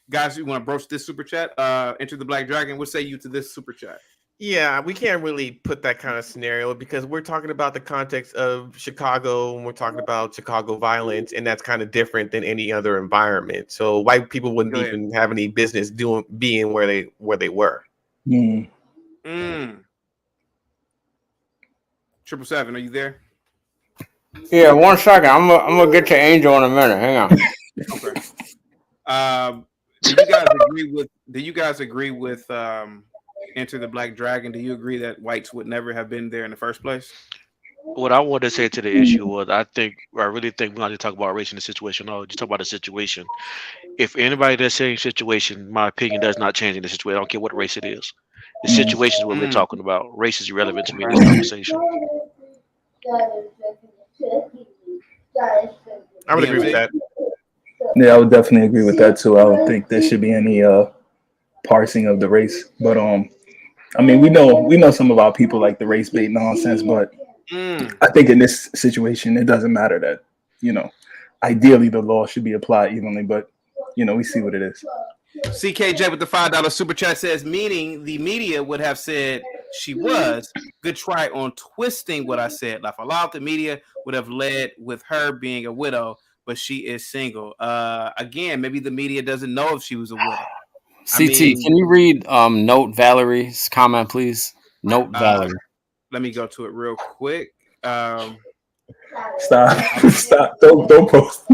Speaker 2: Guys, you want to broach this super chat? Enter the Black Dragon. What say you to this super chat?
Speaker 15: Yeah, we can't really put that kind of scenario because we're talking about the context of Chicago and we're talking about Chicago violence, and that's kind of different than any other environment. So white people wouldn't even have any business being where they were.
Speaker 2: 777, are you there?
Speaker 11: Yeah, 1 second. I'm gonna get to Angel in a minute. Hang on.
Speaker 2: Okay. Do you guys agree with Enter the Black Dragon? Do you agree that whites would never have been there in the first place?
Speaker 17: What I wanted to say to the issue was, I really think we not to talk about race in the situation. No, just talk about the situation. If anybody that's saying situation, my opinion does not change in the situation. I don't care what race it is. The situation is what we're talking about. Race is irrelevant to me in this conversation.
Speaker 15: I would agree with that.
Speaker 18: Yeah, I would definitely agree with that too. I don't think there should be any parsing of the race. But I mean, we know some of our people like the race bait nonsense, but I think in this situation it doesn't matter that, ideally the law should be applied evenly, but we see what it is.
Speaker 2: CKJ with the $5 super chat says, meaning the media would have said she was. Good try on twisting what I said. Laugh aloud. The media would have led with her being a widow, but she is single. Again, maybe the media doesn't know if she was a widow.
Speaker 11: CT, can you read Note Valerie's comment, please? Note Valerie.
Speaker 2: let me go to it real quick.
Speaker 18: Stop. Don't post.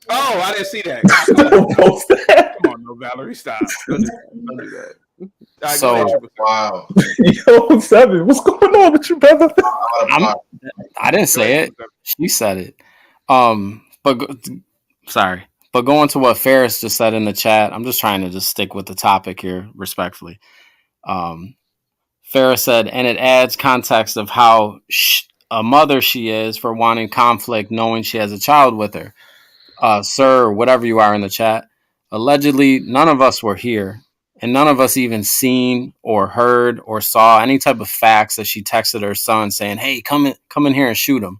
Speaker 2: Oh, I didn't see that.
Speaker 18: Don't post that.
Speaker 2: Come on, no, Valerie, stop. Don't do that. Don't do that. All right,
Speaker 11: So-
Speaker 2: go ahead, Triple Seven.
Speaker 12: Wow.
Speaker 18: Yo, Seven, what's going on with you, brother?
Speaker 11: I didn't say it. She said it. Sorry. But going to what Ferris just said in the chat, I'm just trying to just stick with the topic here respectfully. Ferris said, and it adds context of how a mother she is for wanting conflict, knowing she has a child with her. Sir, or whatever you are in the chat, allegedly, none of us were here, and none of us even seen or heard or saw any type of facts that she texted her son saying, hey, come in here and shoot him.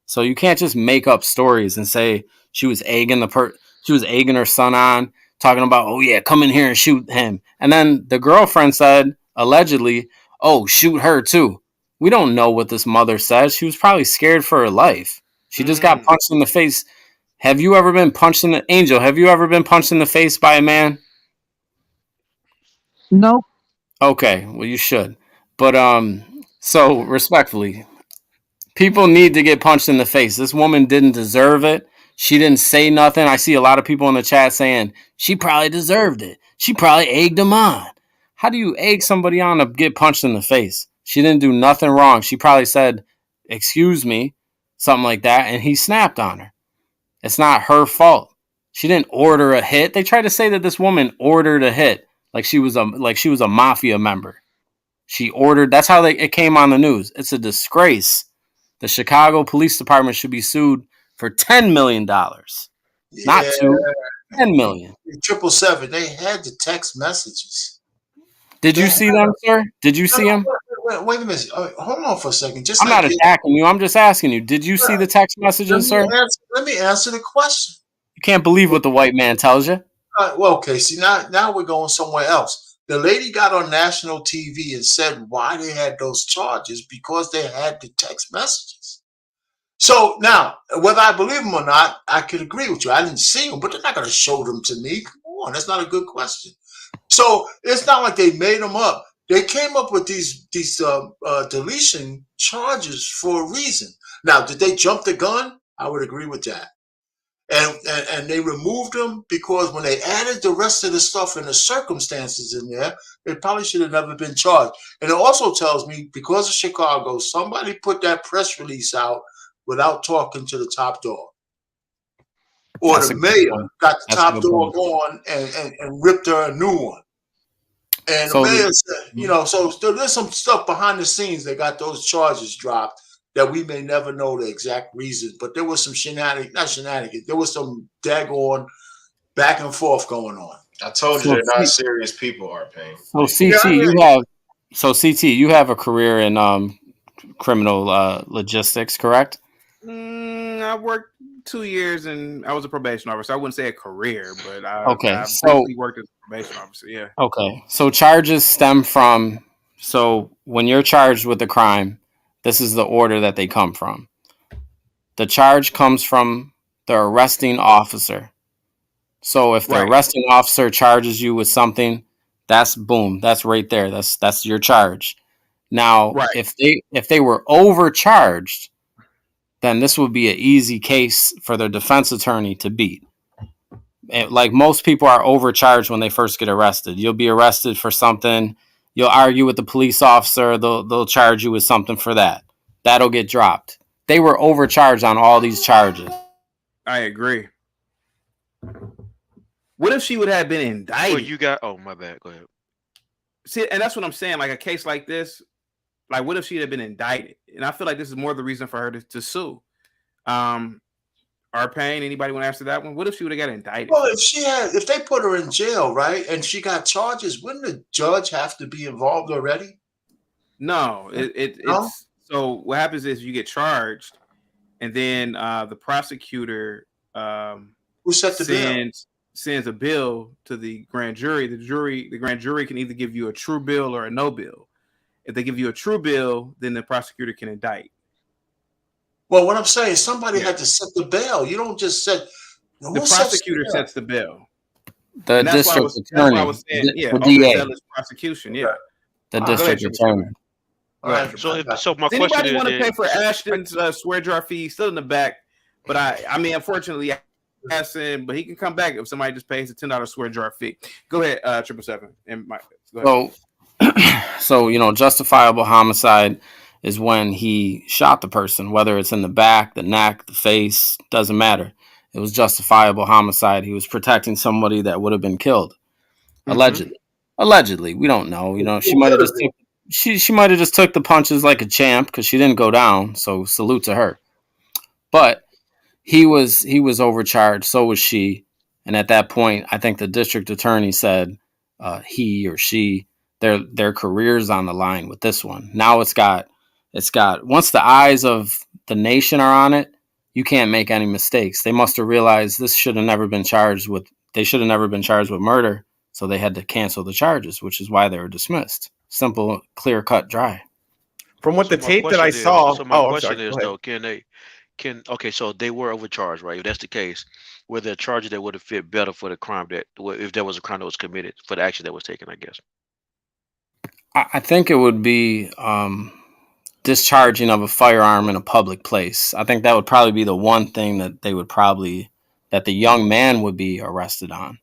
Speaker 11: So you can't just make up stories and say she was egging her son on, talking about, oh yeah, come in here and shoot him. And then the girlfriend said, allegedly, oh, shoot her too. We don't know what this mother said. She was probably scared for her life. She just got punched in the face. Have you ever been punched in the Angel? Have you ever been punched in the face by a man?
Speaker 7: Nope.
Speaker 11: Okay, well you should. But so respectfully, people need to get punched in the face. This woman didn't deserve it. She didn't say nothing. I see a lot of people in the chat saying she probably deserved it. She probably egged him on. How do you egg somebody on to get punched in the face? She didn't do nothing wrong. She probably said, excuse me, something like that, and he snapped on her. It's not her fault. She didn't order a hit. They tried to say that this woman ordered a hit, like she was a mafia member. She ordered. That's how it came on the news. It's a disgrace. The Chicago Police Department should be sued for $10 million, not $2, $10 million.
Speaker 8: 777. They had the text messages.
Speaker 11: Did you see them, sir? Did you see them?
Speaker 8: Wait a minute. Hold on for a second.
Speaker 11: I'm not attacking you. I'm just asking you. Did you see the text messages, sir?
Speaker 8: Let me answer the question.
Speaker 11: You can't believe what the white man tells you.
Speaker 8: Well, okay. See, now we're going somewhere else. The lady got on national TV and said why they had those charges because they had the text messages. So now, whether I believe them or not, I could agree with you. I didn't see them, but they're not going to show them to me. Come on, that's not a good question. So it's not like they made them up. They came up with these deletion charges for a reason. Now, did they jump the gun? I would agree with that. And they removed them because when they added the rest of the stuff and the circumstances in there, it probably should have never been charged. And it also tells me because of Chicago, somebody put that press release out without talking to the top dog. Or the mayor got the top dog on and ripped her a new one. And the mayor said, so there's some stuff behind the scenes that got those charges dropped that we may never know the exact reason. But there was some shenanigans. There was some daggone back and forth going on.
Speaker 12: I told you they're not serious people, Arpain.
Speaker 11: So CT, you have a career in criminal logistics, correct?
Speaker 2: I worked 2 years and I was a probation officer. I wouldn't say a career, but I worked as a probation officer. Yeah.
Speaker 11: Okay. So charges stem from. So when you're charged with a crime, this is the order that they come from. The charge comes from the arresting officer. So if the arresting officer charges you with something, that's boom. That's right there. That's your charge. Now, if they were overcharged, then this would be an easy case for their defense attorney to beat. Like most people are overcharged when they first get arrested. You'll be arrested for something. You'll argue with the police officer. They'll charge you with something for that. That'll get dropped. They were overcharged on all these charges.
Speaker 2: I agree. What if she would have been indicted?
Speaker 17: My bad. Go ahead.
Speaker 2: See, and that's what I'm saying. Like a case like this, like what if she had been indicted? And I feel like this is more the reason for her to sue. Arpain, anybody want to answer that one? What if she would have got indicted?
Speaker 8: Well, if they put her in jail, right, and she got charges, wouldn't the judge have to be involved already?
Speaker 2: No, it's so what happens is you get charged, and then the prosecutor
Speaker 8: who set the bill
Speaker 2: sends a bill to the grand jury. The grand jury can either give you a true bill or a no bill. If they give you a true bill, then the prosecutor can indict.
Speaker 8: Well, what I'm saying is somebody had to set the bail. You don't just set.
Speaker 2: The prosecutor sets the bill.
Speaker 11: The district attorney.
Speaker 2: The DA. Prosecution. Yeah.
Speaker 11: The district attorney.
Speaker 8: All right.
Speaker 17: So my
Speaker 15: Does
Speaker 17: question
Speaker 15: anybody want to
Speaker 17: is,
Speaker 15: pay for Ashton's swear jar fee? Still in the back, but I mean, unfortunately, I asked him, but he can come back if somebody just pays a $10 swear jar fee. Go ahead, 777 and Mike. Go ahead.
Speaker 11: So justifiable homicide is when he shot the person, whether it's in the back, the neck, the face, doesn't matter. It was justifiable homicide. He was protecting somebody that would have been killed, allegedly. Allegedly, we don't know. She might have just took the punches like a champ because she didn't go down. So salute to her. But he was overcharged. So was she. And at that point, I think the district attorney said he or she, their careers on the line with this one. Now it's got once the eyes of the nation are on it, you can't make any mistakes. They must have realized this should have never been charged with. They should have never been charged with murder. So they had to cancel the charges, which is why they were dismissed. Simple, clear cut, dry.
Speaker 15: From what the tape that I saw.
Speaker 17: So my question is though, okay, so they were overcharged, right? If that's the case, were there charges that would have fit better for the crime if there was a crime that was committed for the action that was taken, I guess?
Speaker 11: I think it would be discharging of a firearm in a public place. I think that would probably be the one thing that that the young man would be arrested on.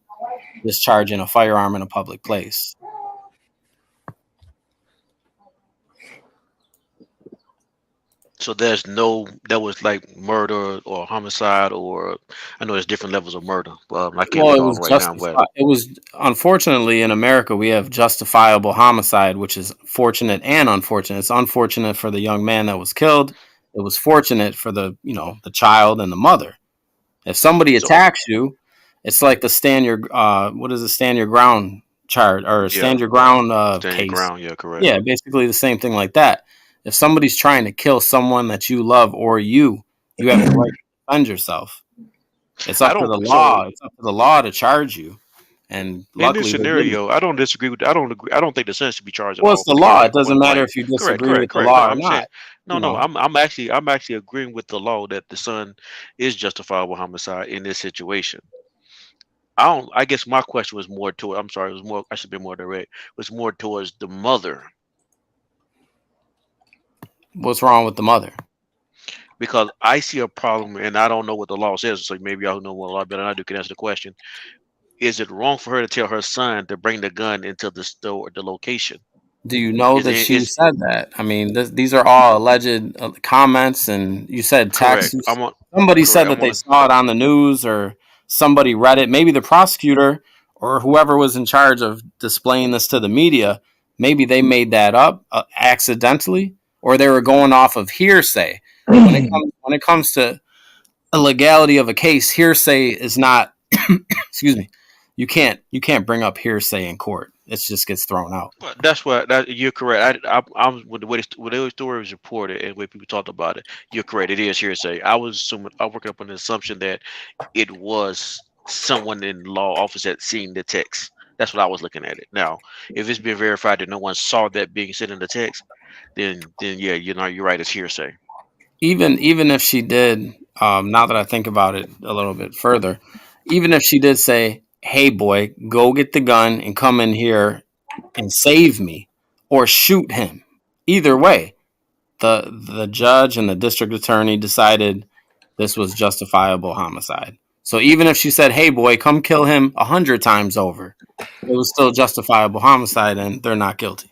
Speaker 11: Discharging a firearm in a public place.
Speaker 17: So that was like murder or homicide, or I know there's different levels of murder. I can't recall right now. But
Speaker 11: it was, unfortunately, in America, we have justifiable homicide, which is fortunate and unfortunate. It's unfortunate for the young man that was killed. It was fortunate for the child and the mother. If somebody attacks you, it's like the stand your ground charge or stand your ground
Speaker 17: stand
Speaker 11: case.
Speaker 17: your ground, yeah, correct.
Speaker 11: Yeah, basically the same thing like that. If somebody's trying to kill someone that you love or you have the right to defend yourself. It's up to the law. It's up to the law to charge you. And
Speaker 17: in this scenario, I don't disagree with. I don't think the son should be charged.
Speaker 11: Well, it's the law. It doesn't matter if you disagree with the law or not.
Speaker 17: I'm actually agreeing with the law that the son is justifiable homicide in this situation. I guess my question was more toward. I'm sorry. It was more. I should be more direct. It was more towards the mother.
Speaker 11: What's wrong with the mother?
Speaker 17: Because I see a problem, and I don't know what the law says. So maybe y'all know more a lot better than I do. Can answer the question. Is it wrong for her to tell her son to bring the gun into the store, the location?
Speaker 11: Do you know that she said that? I mean, these are all alleged comments, and you said text. Somebody said that they saw it on the news, or somebody read it. Maybe the prosecutor or whoever was in charge of displaying this to the media, maybe they made that up accidentally, or they were going off of hearsay. When it comes to the legality of a case, hearsay is not. Excuse me. You can't bring up hearsay in court. It just gets thrown out.
Speaker 17: But that's what you're correct. I'm with the way the story was reported and the way people talked about it. You're correct. It is hearsay. I was working up on the assumption that it was someone in law office that seen the text. That's what I was looking at it. Now, if it's been verified that no one saw that being sent in the text, then yeah, you're right. It's hearsay.
Speaker 11: Even if she did, now that I think about it a little bit further, even if she did say, "Hey boy, go get the gun and come in here and save me," or shoot him, either way, the judge and the district attorney decided this was justifiable homicide. So even if she said, "Hey boy, come kill him 100 times over," it was still justifiable homicide, and they're not guilty.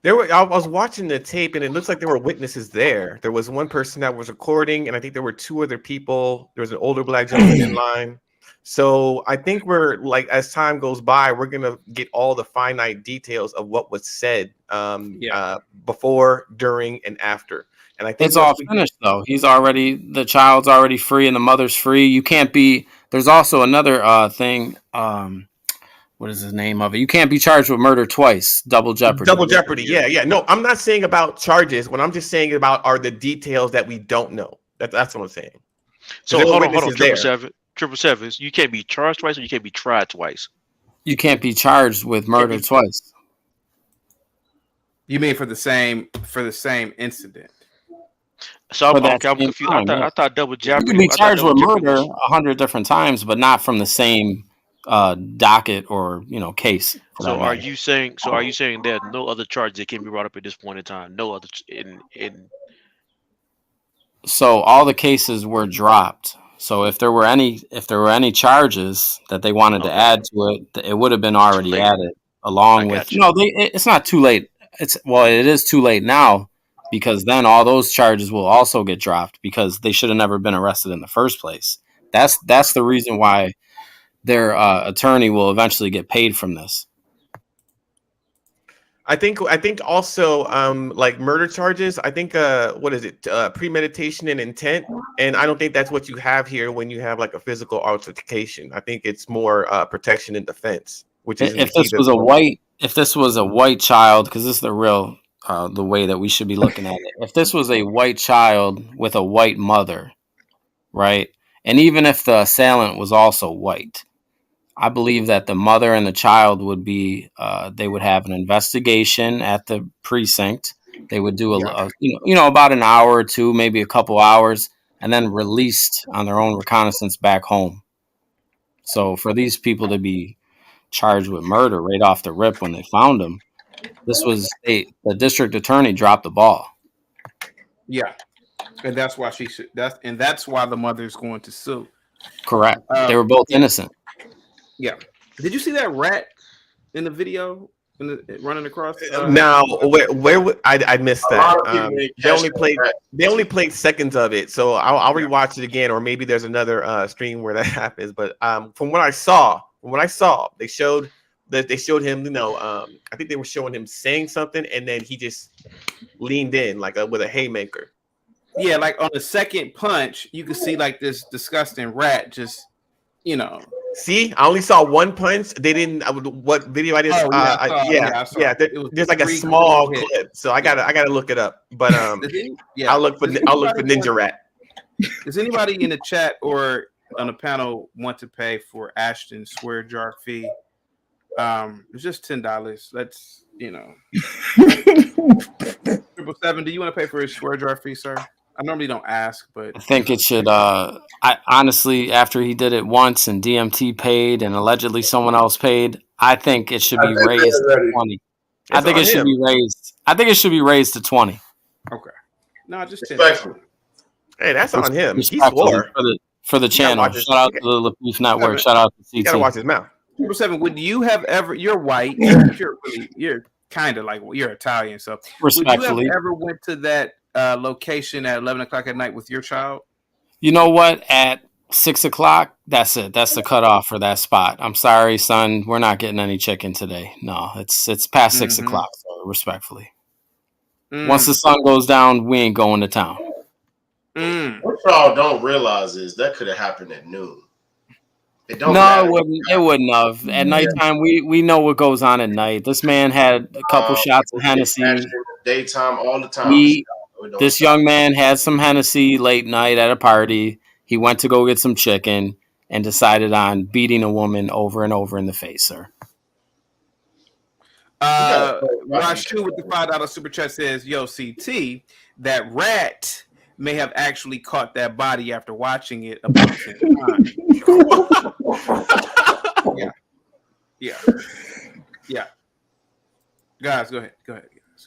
Speaker 15: I was watching the tape, and it looks like there were witnesses there. There was one person that was recording, and I think there were two other people. There was an older black gentleman in line. So I think we're like, as time goes by, we're gonna get all the finite details of what was said before, during, and after. And I think
Speaker 11: it's all finished though. The child's already free, and the mother's free. You can't be. There's also another thing. What is the name of it? You can't be charged with murder twice. Double jeopardy.
Speaker 15: Double jeopardy. Yeah. No, I'm not saying about charges. What I'm just saying about are the details that we don't know. That's what I'm saying.
Speaker 17: So hold on, 777. You can't be charged twice, or you can't be tried twice.
Speaker 11: You can't be charged with murder twice.
Speaker 2: You mean for the same incident?
Speaker 17: So I'm confused. I thought double jeopardy.
Speaker 11: You can be charged with murder 100 different times, but not from the same docket or case. For
Speaker 17: So
Speaker 11: that
Speaker 17: are
Speaker 11: matter.
Speaker 17: you saying? So are you saying there's no other charge that can be brought up at this point in time? No other in.
Speaker 11: So all the cases were dropped. So if there were any charges that they wanted to
Speaker 17: Okay.
Speaker 11: add to it, it would have been
Speaker 17: Too
Speaker 11: already
Speaker 17: late.
Speaker 11: added
Speaker 17: I
Speaker 11: along with.
Speaker 17: got you.
Speaker 11: No, it's not too late. It is too late now because then all those charges will also get dropped because they should have never been arrested in the first place. That's the reason why their attorney will eventually get paid from this.
Speaker 15: I think also like murder charges. I think what is it? Premeditation and intent. And I don't think that's what you have here when you have like a physical altercation. I think it's more protection and defense, which is
Speaker 11: If this was a white child, because this is the real the way that we should be looking at it. If this was a white child with a white mother, right? And even if the assailant was also white, I believe that the mother and the child would be they would have an investigation at the precinct. They would do about an hour or two, maybe a couple hours, and then released on their own reconnaissance back home. So for these people to be charged with murder right off the rip when they found him, the district attorney dropped the ball.
Speaker 2: Yeah, and that's why that's why the mother is going to sue.
Speaker 11: Correct. They were both innocent.
Speaker 2: Yeah. Did you see that rat in the video running across?
Speaker 15: Now, where I missed that. They only played seconds of it, so I'll rewatch it again, or maybe there's another stream where that happens. But from what I saw, they showed him. I think they were showing him saying something, and then he just leaned in like with a haymaker.
Speaker 2: Yeah, like on the second punch, you could see like this disgusting rat just,
Speaker 15: See, I only saw one punch. They didn't. What video I did? There's like a small clip, so I gotta look it up. But I'll look for Ninja Rat.
Speaker 2: Does anybody in the chat or on the panel want to pay for Ashton's swear jar fee? It's just $10. Let's 777. Do you want to pay for his swear jar fee, sir? I normally don't ask, but
Speaker 11: I think it should. I honestly, after he did it once and DMT paid and allegedly someone else paid, I think it should be raised to 20. I think it should be raised. I think it should be raised to 20.
Speaker 2: Okay. No, just 10.
Speaker 15: Hey, that's on him. He
Speaker 11: Respectfully
Speaker 15: swore
Speaker 11: for the channel. Shout out to the Lapeef Network. Shout out to CT.
Speaker 15: You gotta watch his mouth.
Speaker 2: 7. Would you have ever? You're white. You're kind of like you're Italian. So would you have ever went to that location at 11 o'clock at night with your child?
Speaker 11: You know what? At 6 o'clock, that's it. That's the cutoff for that spot. I'm sorry, son. We're not getting any chicken today. No, it's past 6 o'clock. So respectfully, once the sun goes down, we ain't going to town.
Speaker 12: What y'all don't realize is that could have happened at noon. It
Speaker 11: wouldn't have. At nighttime, we know what goes on at night. This man had a couple shots of Hennessy.
Speaker 12: Daytime, all the time.
Speaker 11: This young man had some Hennessy late night at a party. He went to go get some chicken and decided on beating a woman over and over in the face, sir.
Speaker 2: Rashu with the $5 super chat says, "Yo, CT, that rat may have actually caught that body after watching it about 10 times." Yeah. Guys, go ahead.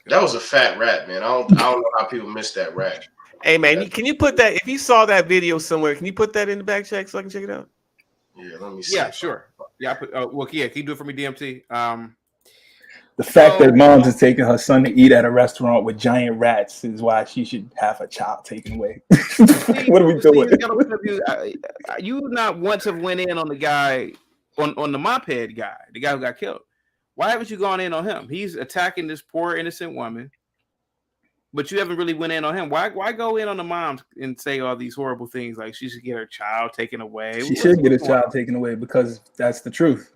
Speaker 12: That was a fat rat, man. I don't know how people miss that rat.
Speaker 15: Hey, man, can you put that? If you saw that video somewhere, can you put that in the back check so I can check it out?
Speaker 12: Yeah, let me see.
Speaker 2: Yeah, sure. Yeah, can you do it for me, DMT?
Speaker 18: The fact that mom's is taking her son to eat at a restaurant with giant rats is why she should have a child taken away. What are we doing?
Speaker 2: You not once have went in on the guy, on the moped guy, the guy who got killed. Why haven't you gone in on him? He's attacking this poor innocent woman, but you haven't really went in on him. Why go in on the mom and say all these horrible things like she should get her child taken away?
Speaker 18: She should get a child taken away because that's the truth.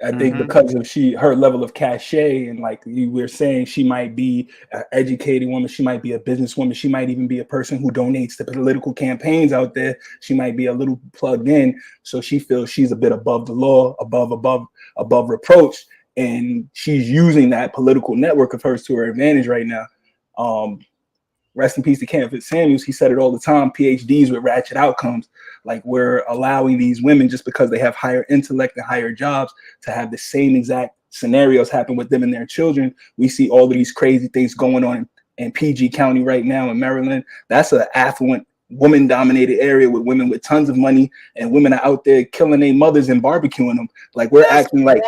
Speaker 18: I think because of her level of cachet, and like you were saying, she might be an educated woman, she might be a businesswoman, she might even be a person who donates to political campaigns out there. She might be a little plugged in, so she feels she's a bit above the law, above reproach, and she's using that political network of hers to her advantage right now. rest in peace to Kent Fitzsamuels, he said it all the time, PhDs with ratchet outcomes. Like, we're allowing these women, just because they have higher intellect and higher jobs, to have the same exact scenarios happen with them and their children. We see all of these crazy things going on in PG County right now in Maryland. That's an affluent, woman-dominated area with women with tons of money, and women are out there killing their mothers and barbecuing them. Like, we're acting like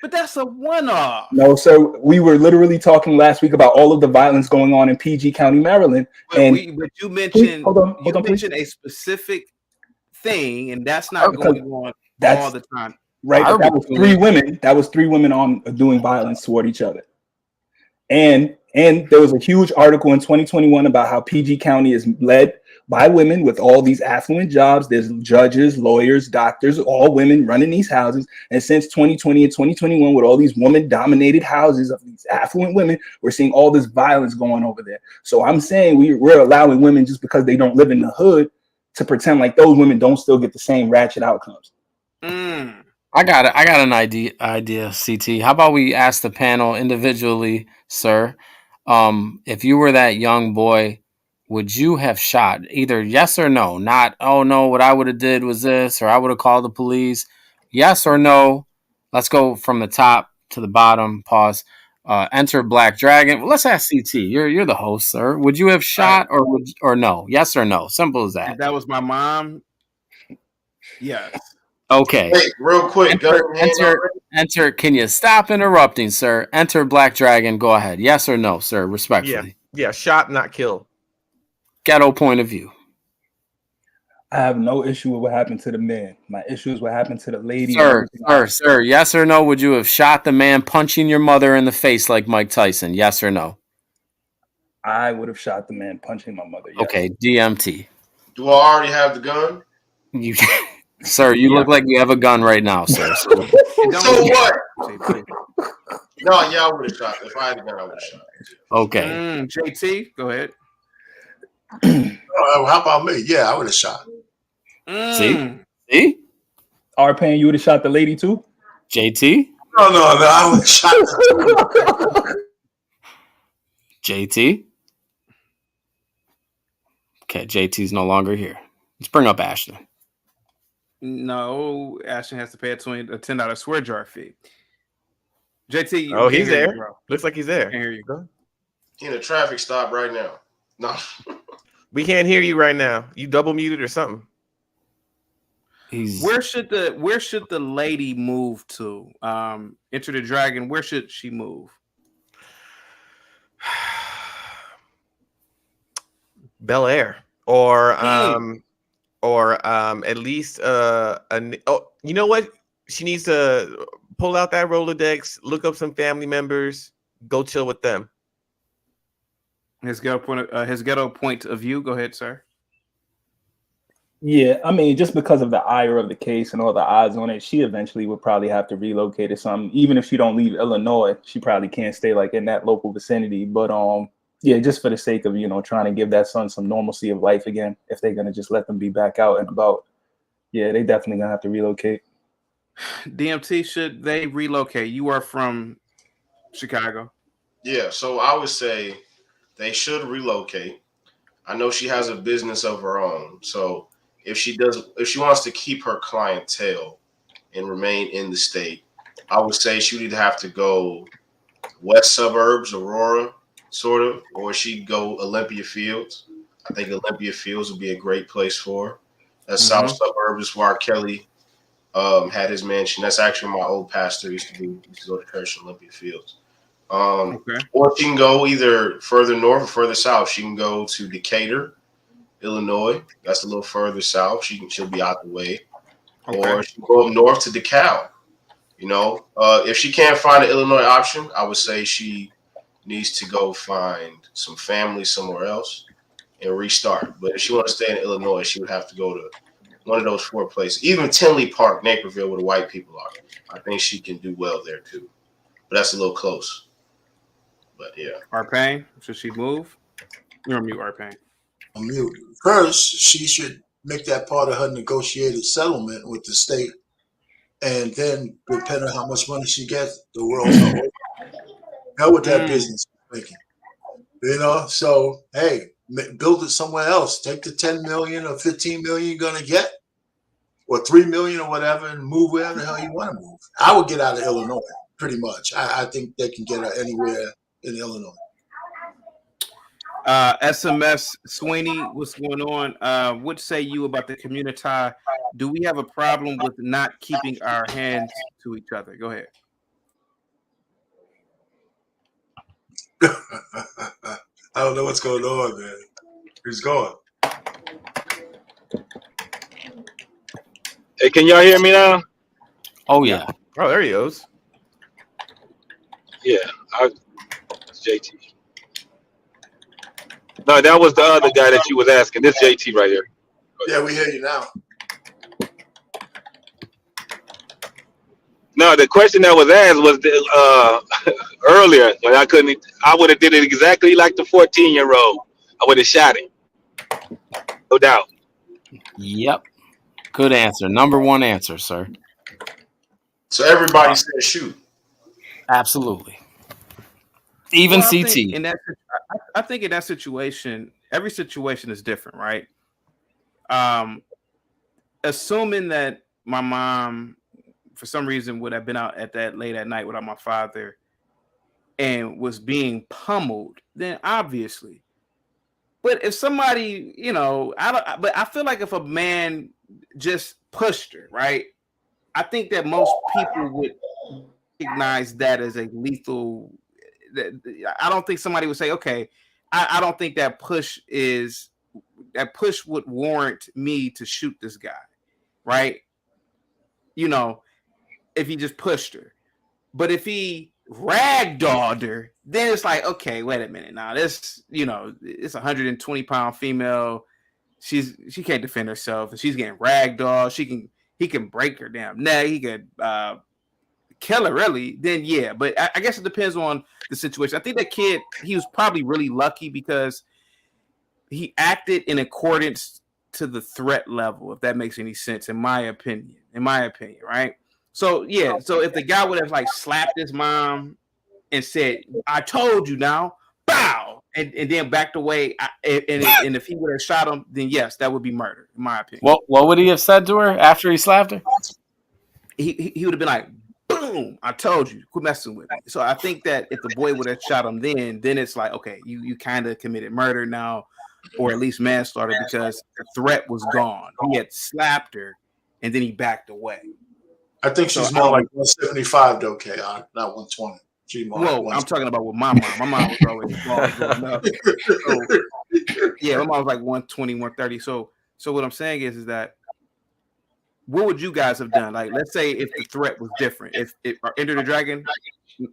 Speaker 2: but that's a one-off.
Speaker 18: no, sir. We were literally talking last week about all of the violence going on in PG County, Maryland.
Speaker 2: But you mentioned
Speaker 18: hold on,
Speaker 2: mentioned a specific thing, and that's not going on all the time.
Speaker 18: Right, but that was three women. That was three women on doing violence toward each other. And there was a huge article in 2021 about how PG County is led by women with all these affluent jobs. There's judges, lawyers, doctors, all women running these houses. And since 2020 and 2021, with all these woman-dominated houses of these affluent women, we're seeing all this violence going over there. So I'm saying we're allowing women, just because they don't live in the hood, to pretend like those women don't still get the same ratchet outcomes.
Speaker 11: I got an idea, CT. How about we ask the panel individually, sir? If you were that young boy, would you have shot? Either yes or no. Not, oh no, what I would have did was this, or I would have called the police. Yes or no. Let's go from the top to the bottom. Pause. Enter Black Dragon. Well, let's ask CT. You're the host, sir. Would you have shot or no? Yes or no? Simple as that.
Speaker 2: If that was my mom, yes.
Speaker 11: Okay.
Speaker 12: Wait, real quick.
Speaker 11: Enter. Can you stop interrupting, sir? Enter Black Dragon. Go ahead. Yes or no, sir? Respectfully.
Speaker 15: Yeah. Shot, not killed.
Speaker 11: Ghetto point of view.
Speaker 18: I have no issue with what happened to the man. My issue is what happened to the lady.
Speaker 11: Sir. Yes or no? Would you have shot the man punching your mother in the face like Mike Tyson? Yes or no?
Speaker 18: I would have shot the man punching my mother. Yes.
Speaker 11: Okay. DMT.
Speaker 12: Do I already have the gun?
Speaker 11: Sir, you look like you have a gun right now, sir. So
Speaker 12: what? No, I would have shot. If I had a gun, I would have shot.
Speaker 11: Okay.
Speaker 2: JT, go ahead.
Speaker 8: How about me? Yeah, I would have shot.
Speaker 11: See?
Speaker 18: R-Pain, you would have shot the lady too?
Speaker 11: JT?
Speaker 8: No, I would have shot her.
Speaker 11: JT? Okay, JT's no longer here. Let's bring up Ashton.
Speaker 2: No, Ashton has to pay a $10 swear jar fee. JT,
Speaker 15: oh, he's there. You, looks like he's there.
Speaker 2: Here you go.
Speaker 12: In a traffic stop right now. No,
Speaker 15: we can't hear you right now. You double muted or something.
Speaker 2: Where should the lady move to? Enter the Dragon. Where should she move?
Speaker 15: Bel Air, or at least you know what? She needs to pull out that Rolodex, look up some family members, go chill with them.
Speaker 2: His ghetto point of view. Go ahead, sir.
Speaker 18: Yeah, I mean, just because of the ire of the case and all the eyes on it, she eventually would probably have to relocate or something. Even if she don't leave Illinois, she probably can't stay like in that local vicinity. But yeah, just for the sake of, trying to give that son some normalcy of life again, if they're gonna just let them be back out and about, yeah, they definitely gonna have to relocate.
Speaker 2: DMT, should they relocate? You are from Chicago.
Speaker 12: Yeah, so I would say they should relocate. I know she has a business of her own, so if she wants to keep her clientele and remain in the state, I would say she would either have to go west suburbs, Aurora, sort of, or she'd go Olympia Fields. I think Olympia Fields would be a great place for her. That's south suburbs where R. Kelly had his mansion. That's actually my old pastor used to go to church in Olympia Fields. Or she can go either further north or further south. She can go to Decatur, Illinois. That's a little further south. She'll be out the way. Or she can go up north to DeKalb. If she can't find an Illinois option, I would say she needs to go find some family somewhere else and restart. But if she wants to stay in Illinois, she would have to go to one of those four places. Even Tinley Park, Naperville, where the white people are. I think she can do well there too. But that's a little close. But yeah.
Speaker 2: R-Pain, should she move? You're on mute, R-Pain.
Speaker 8: On mute. First, she should make that part of her negotiated settlement with the state. And then, depending on how much money she gets, the world's over. Hell with that business making. You know, so hey, build it somewhere else. Take the 10 million or 15 million you're gonna get, or 3 million or whatever, and move wherever the hell you want to move. I would get out of Illinois, pretty much. I think they can get anywhere in Illinois.
Speaker 2: SMS Sweeney, what's going on? What say you about the Communitah? Do we have a problem with not keeping our hands to each other? Go ahead.
Speaker 8: I don't know what's going on, man. Who's going?
Speaker 16: Hey, can y'all hear me now?
Speaker 11: Oh yeah.
Speaker 15: Oh, there he goes.
Speaker 16: Yeah, it's JT. No, that was the other guy that you was asking. This JT right here.
Speaker 8: Yeah, we hear you now.
Speaker 16: No, the question that was asked was earlier when I would have did it exactly like the 14-year-old. I would have shot him. No doubt.
Speaker 11: Yep. Good answer. Number one answer, sir.
Speaker 12: So everybody said shoot.
Speaker 11: Absolutely. Even
Speaker 2: Well,
Speaker 11: CT.
Speaker 2: I think in that situation, every situation is different, right? Assuming that my mom, for some reason, would have been out at that late at night without my father and was being pummeled, then obviously. But if somebody, you know, but I feel like if a man just pushed her, right? I think that most people would recognize that as a lethal. I don't think somebody would say, okay, I don't think that push would warrant me to shoot this guy, right? You know, if he just pushed her. But if he ragdolled her, then it's like, okay, wait a minute. Now this, you know, it's a 120-pound female. She can't defend herself, and she's getting ragdolled. He can break her damn neck. He could kill her, really. Then yeah, but I guess it depends on the situation. I think that kid, he was probably really lucky because he acted in accordance to the threat level, if that makes any sense, in my opinion, right? So yeah, so if the guy would have like slapped his mom and said, "I told you now," bow, and then backed away, and if he would have shot him, then yes, that would be murder, in my opinion.
Speaker 11: What would he have said to her after he slapped her?
Speaker 2: He would have been like, "Boom! I told you, quit messing with me." So I think that if the boy would have shot him, then it's like, okay, you kind of committed murder now, or at least manslaughter, because the threat was gone. He had slapped her, and then he backed away.
Speaker 8: I think she's more like 175 though, KI, not 120.
Speaker 2: Whoa, I'm talking about with my mom. My mom was always small growing up. So, yeah, my mom was like 120, 130. So what I'm saying is that what would you guys have done? Like, let's say if the threat was different. If Enter the Dragon,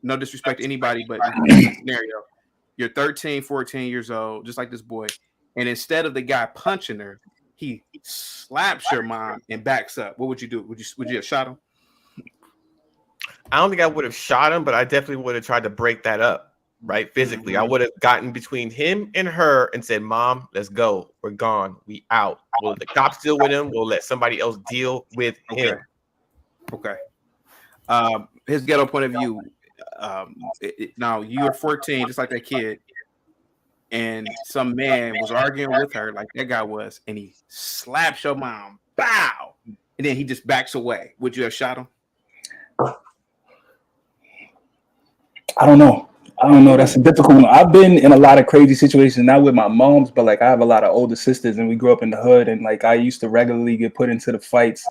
Speaker 2: no disrespect to anybody, but in this scenario, you're 13, 14 years old, just like this boy, and instead of the guy punching her, he slaps your mom and backs up. What would you do? Would you have shot him?
Speaker 15: I don't think I would have shot him, but I definitely would have tried to break that up, right? Physically.
Speaker 2: Mm-hmm.
Speaker 15: I would have gotten between him and her and said, "Mom, let's go. We're gone. We out. We'll let the cops deal with him. We'll let somebody else deal with him."
Speaker 2: Okay. His ghetto point of view. Now you're 14, just like that kid, and some man was arguing with her, like that guy was, and he slaps your mom, bow, and then he just backs away. Would you have shot him?
Speaker 18: I don't know. That's a difficult one. I've been in a lot of crazy situations, not with my moms, but like I have a lot of older sisters and we grew up in the hood. And like I used to regularly get put into the fights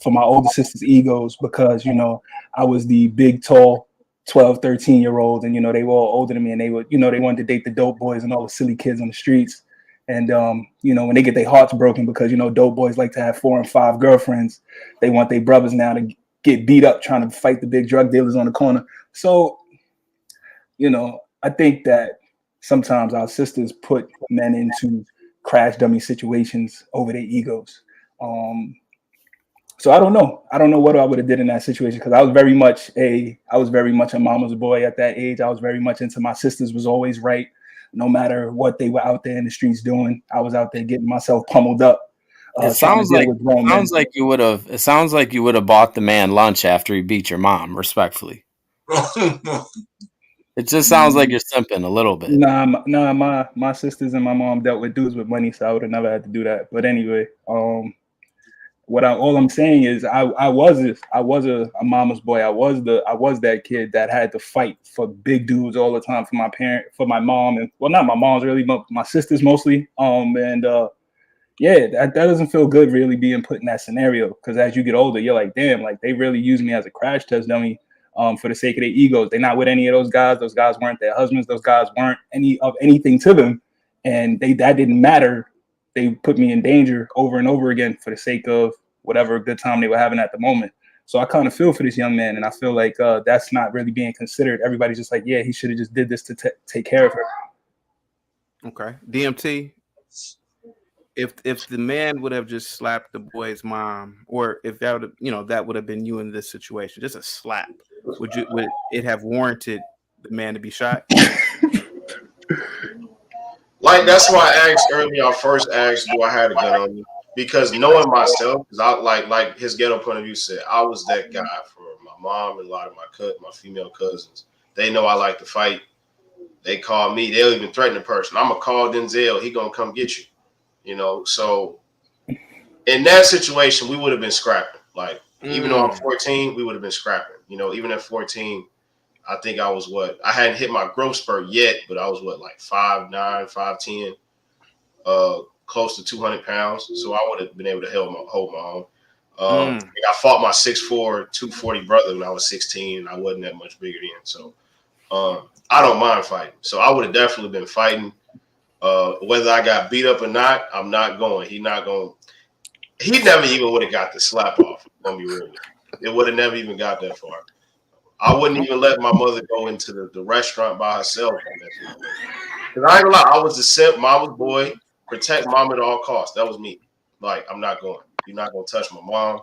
Speaker 18: for my older sisters' egos because, you know, I was the big, tall 12, 13-year-old. And, you know, they were all older than me and they would, you know, they wanted to date the dope boys and all the silly kids on the streets. And, you know, when they get their hearts broken because, you know, dope boys like to have 4 and 5 girlfriends, they want their brothers now to get beat up trying to fight the big drug dealers on the corner. So, you know, I think that sometimes our sisters put men into crash dummy situations over their egos. So I don't know. I don't know what I would have did in that situation because I was very much a mama's boy at that age. I was very much into my sisters was always right, no matter what they were out there in the streets doing. I was out there getting myself pummeled up.
Speaker 11: It sounds like you would have. It sounds like you would have bought the man lunch after he beat your mom. Respectfully. It just sounds like you're simping a little bit.
Speaker 18: Nah, my sisters and my mom dealt with dudes with money, so I would have never had to do that. But anyway, all I'm saying is I was a mama's boy. I was that kid that had to fight for big dudes all the time for my mom, and well, not my mom's really, but my sisters mostly. Yeah, that doesn't feel good really being put in that scenario, because as you get older, you're like, damn, like they really used me as a crash test dummy for the sake of their egos. They're not with any of those guys. Those guys weren't their husbands. Those guys weren't anything to them, and that didn't matter. They put me in danger over and over again for the sake of whatever good time they were having at the moment. So I kind of feel for this young man, and I feel like that's not really being considered. Everybody's just like, yeah, he should have just did this to take care of her.
Speaker 2: Okay, DMT. If the man would have just slapped the boy's mom, or if that would have been you in this situation, just a slap, would it have warranted the man to be shot?
Speaker 12: Like, that's why I asked earlier. I first asked, do I have a gun on me? Because knowing myself, because I like his ghetto point of view said, I was that guy for my mom and a lot of my female cousins. They know I like to fight. They call me. They'll even threaten the person. I'm gonna call Denzel. He gonna come get you. So in that situation, we would have been scrapping. Like, even though I'm 14, we would have been scrapping. Even at 14, I think I was I hadn't hit my growth spurt yet, but I was like 5'9", 5'10", close to 200 pounds. So I would have been able to hold my own. I fought my 6'4", 240 brother when I was 16, and I wasn't that much bigger then. So I don't mind fighting. So I would have definitely been fighting. Whether I got beat up or not, I'm not going. He never even would have got the slap off. Let me be real. It would have never even got that far. I wouldn't even let my mother go into the restaurant by herself. Because I ain't gonna lie, I was the simp, mama's boy, protect mom at all costs. That was me. Like, I'm not going. You're not gonna touch my mom.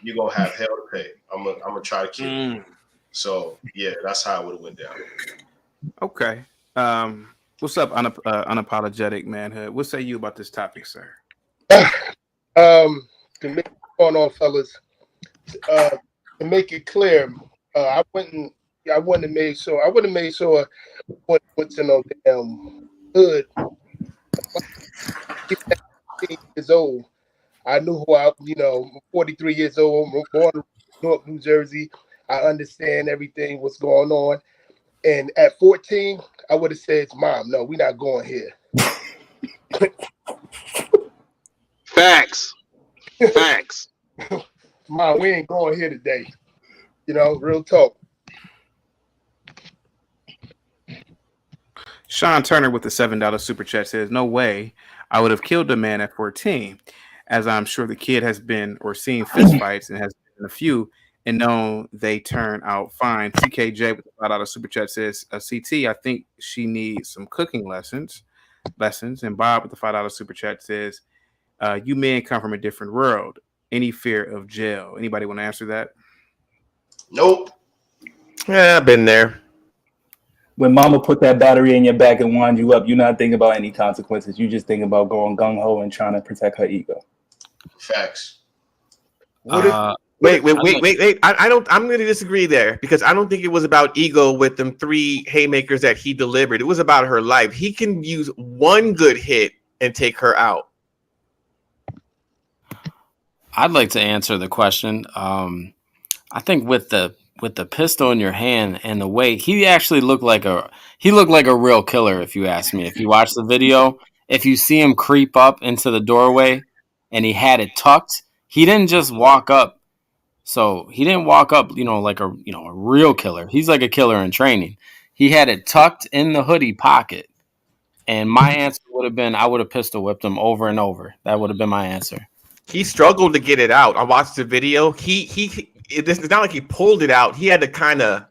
Speaker 12: You're gonna have hell to pay. I'm gonna try to kill you. So yeah, that's how it would have went down.
Speaker 2: Okay. What's up, unapologetic manhood? What say you about this topic, sir?
Speaker 19: To make it going on, fellas, to make it clear, I wouldn't have made sure went to no damn hood. 15 years old. I knew who I'm 43 years old, I'm born in Newark, New Jersey. I understand everything, what's going on. And at 14, I would have said, Mom, no, we're not going here.
Speaker 16: Facts.
Speaker 19: Mom, we ain't going here today. Real talk.
Speaker 2: Sean Turner with the $7 super chat says, no way I would have killed a man at 14, as I'm sure the kid has been or seen fist fights and has been in a few and known they turn out fine. TKJ with the $5 super chat says, CT, I think she needs some cooking lessons. And Bob with the $5 super chat says, you men come from a different world. Any fear of jail? Anybody want to answer that?
Speaker 12: Nope.
Speaker 15: Yeah, I've been there.
Speaker 18: When mama put that battery in your back and wind you up, you're not thinking about any consequences. You just think about going gung-ho and trying to protect her ego.
Speaker 12: Facts.
Speaker 15: Wait. I'm going to disagree there, because I don't think it was about ego with them 3 haymakers that he delivered. It was about her life. He can use one good hit and take her out.
Speaker 11: I'd like to answer the question. I think with the pistol in your hand and the way he actually looked like a real killer, if you ask me. If you watch the video, if you see him creep up into the doorway and he had it tucked, he didn't just walk up. So he didn't walk up, like a real killer. He's like a killer in training. He had it tucked in the hoodie pocket. And my answer would have been, I would have pistol whipped him over and over. That would have been my answer.
Speaker 15: He struggled to get it out. I watched the video. It's not like he pulled it out. He had to kind of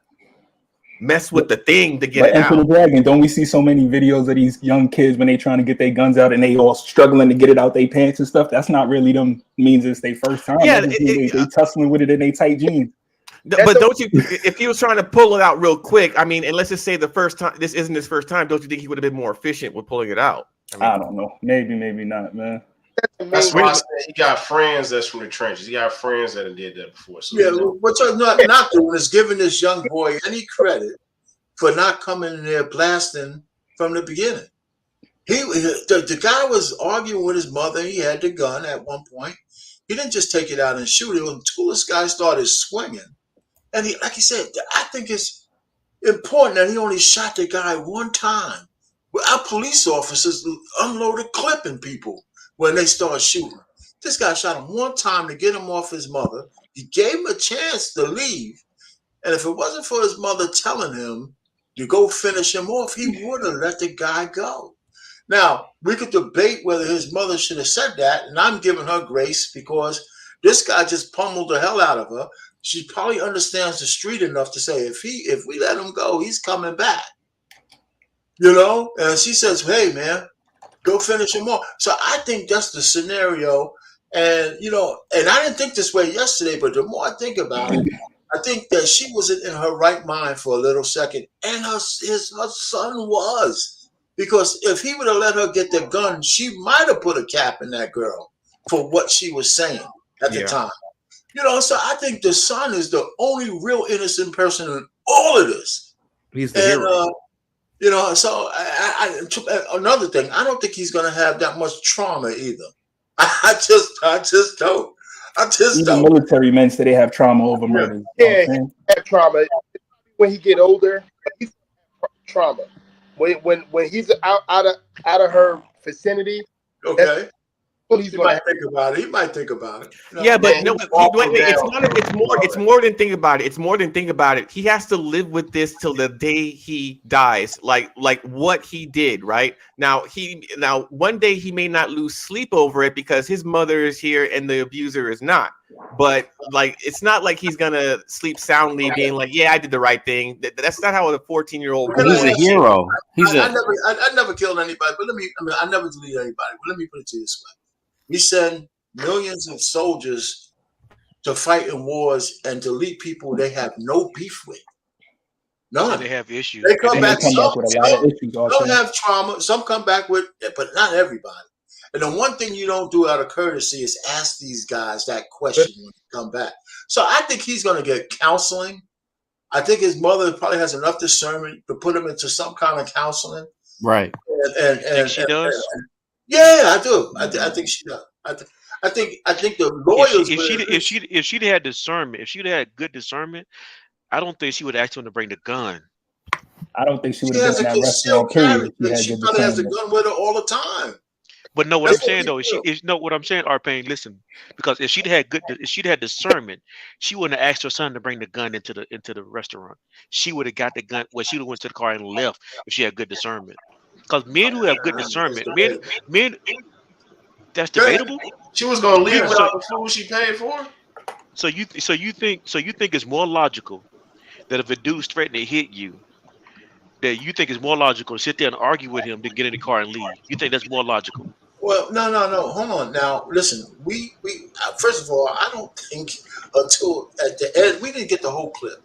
Speaker 15: mess with the thing to get it out.
Speaker 18: Enter the Dragon, don't we see so many videos of these young kids when they trying to get their guns out and they all struggling to get it out their pants and stuff? That's not really them means it's their first time.
Speaker 15: Yeah,
Speaker 18: they tussling with it in their tight jeans.
Speaker 15: But don't you? If he was trying to pull it out real quick, I mean, and let's just say the first time, this isn't his first time. Don't you think he would have been more efficient with pulling it out?
Speaker 18: I don't know. Maybe not, man.
Speaker 12: That's why I said he got friends that's from the trenches. He got friends that did that before. So
Speaker 8: yeah, what you're not doing is giving this young boy any credit for not coming in there blasting from the beginning. The guy was arguing with his mother. He had the gun at one point. He didn't just take it out and shoot it. Until this guy started swinging. And he, like he said, I think it's important that he only shot the guy one time. Well, our police officers unloaded clipping people when they start shooting. This guy shot him one time to get him off his mother. He gave him a chance to leave. And if it wasn't for his mother telling him to go finish him off, he would have let the guy go. Now, we could debate whether his mother should have said that, and I'm giving her grace because this guy just pummeled the hell out of her. She probably understands the street enough to say, if we let him go, he's coming back. You know? And she says, hey, man, go finish him off. So I think that's the scenario. And, you know, and I didn't think this way yesterday, but the more I think about it, I think that she wasn't in her right mind for a little second, and her son was. Because if he would have let her get the gun, she might have put a cap in that girl for what she was saying at the time. You know, so I think the son is the only real innocent person in all of this.
Speaker 15: He's the hero.
Speaker 8: You know, so another thing, I don't think he's going to have that much trauma either. I just don't.
Speaker 18: Even military men say they have trauma over murder.
Speaker 19: Yeah, he had trauma. When he get older, he's trauma. When he's out of her vicinity,
Speaker 8: okay.
Speaker 19: He
Speaker 8: might think about it. He might think about it. No,
Speaker 15: yeah, but
Speaker 8: man,
Speaker 15: no, it's more than think about it. It's more than think about it. He has to live with this till the day he dies. Like what he did, right? Now one day he may not lose sleep over it because his mother is here and the abuser is not. But like it's not like he's gonna sleep soundly being like, yeah, I did the right thing. That's not how a 14-year-old
Speaker 11: He's a hero.
Speaker 8: I never killed anybody, but I never deleted anybody. But let me put it to you this way. We send millions of soldiers to fight in wars and delete people they have no beef with. None.
Speaker 17: They have issues.
Speaker 8: They come back
Speaker 18: with a lot of issues.
Speaker 8: Some have trauma. Some come back with, but not everybody. And the one thing you don't do out of courtesy is ask these guys that question when they come back. So I think he's going to get counseling. I think his mother probably has enough discernment to put him into some kind of counseling.
Speaker 11: Right.
Speaker 8: And
Speaker 17: she does.
Speaker 8: Yeah, I do. I think she does. I think the lawyers.
Speaker 17: If she'd had discernment, if she'd had good discernment, I don't think she would ask him to bring the gun.
Speaker 18: I don't think she would have been in that restaurant. Period.
Speaker 8: She probably has a gun with her all the time.
Speaker 17: But no, what I'm saying though is what I'm saying, Arpain, listen, because if she'd had discernment, she wouldn't have asked her son to bring the gun into the restaurant. She would have got the gun. Well, she would have went to the car and left if she had good discernment. Because men who have good discernment, men, that's debatable.
Speaker 12: She was gonna leave without the food she paid for.
Speaker 17: So you think it's more logical that if a dude's threatening to hit you, that you think it's more logical to sit there and argue with him than get in the car and leave? You think that's more logical?
Speaker 8: Well, no. Hold on. Now, listen. We first of all, I don't think until at the end we didn't get the whole clip.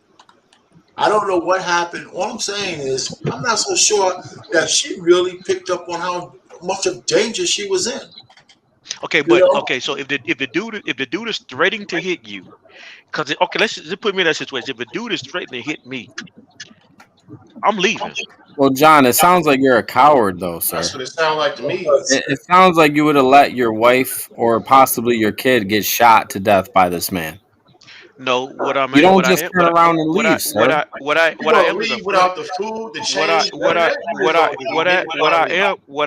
Speaker 8: I don't know what happened. All I'm saying is I'm not so sure that she really picked up on how much of danger she was in.
Speaker 17: Okay, but okay. So if the dude is threatening to hit you, because let's put me in that situation. If a dude is threatening to hit me, I'm leaving.
Speaker 11: Well, John, it sounds like you're a coward, though, sir.
Speaker 12: That's what it sounds like to me.
Speaker 11: It sounds like you would have let your wife or possibly your kid get shot to death by this man.
Speaker 17: No, what I mean,
Speaker 11: you don't just turn around and leave, sir.
Speaker 17: What I am is
Speaker 12: without the food, the change.
Speaker 17: What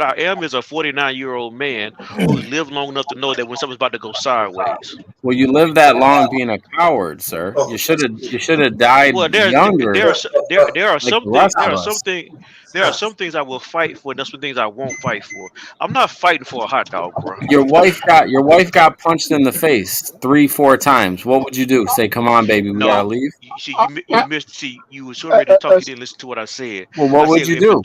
Speaker 17: I am is a 49-year-old man who's lived long enough to know that when something's about to go sideways.
Speaker 11: Well, you lived that long being a coward, sir. You should have died younger.
Speaker 17: There are some things I will fight for, and there's some things I won't fight for. I'm not fighting for a hot dog, bro.
Speaker 11: Your wife got punched in the face 3-4 times. What would you do? Say, come on, baby, we gotta leave.
Speaker 17: You missed. See, you were so ready to talk. You didn't listen to what I said.
Speaker 11: Well, what would you do?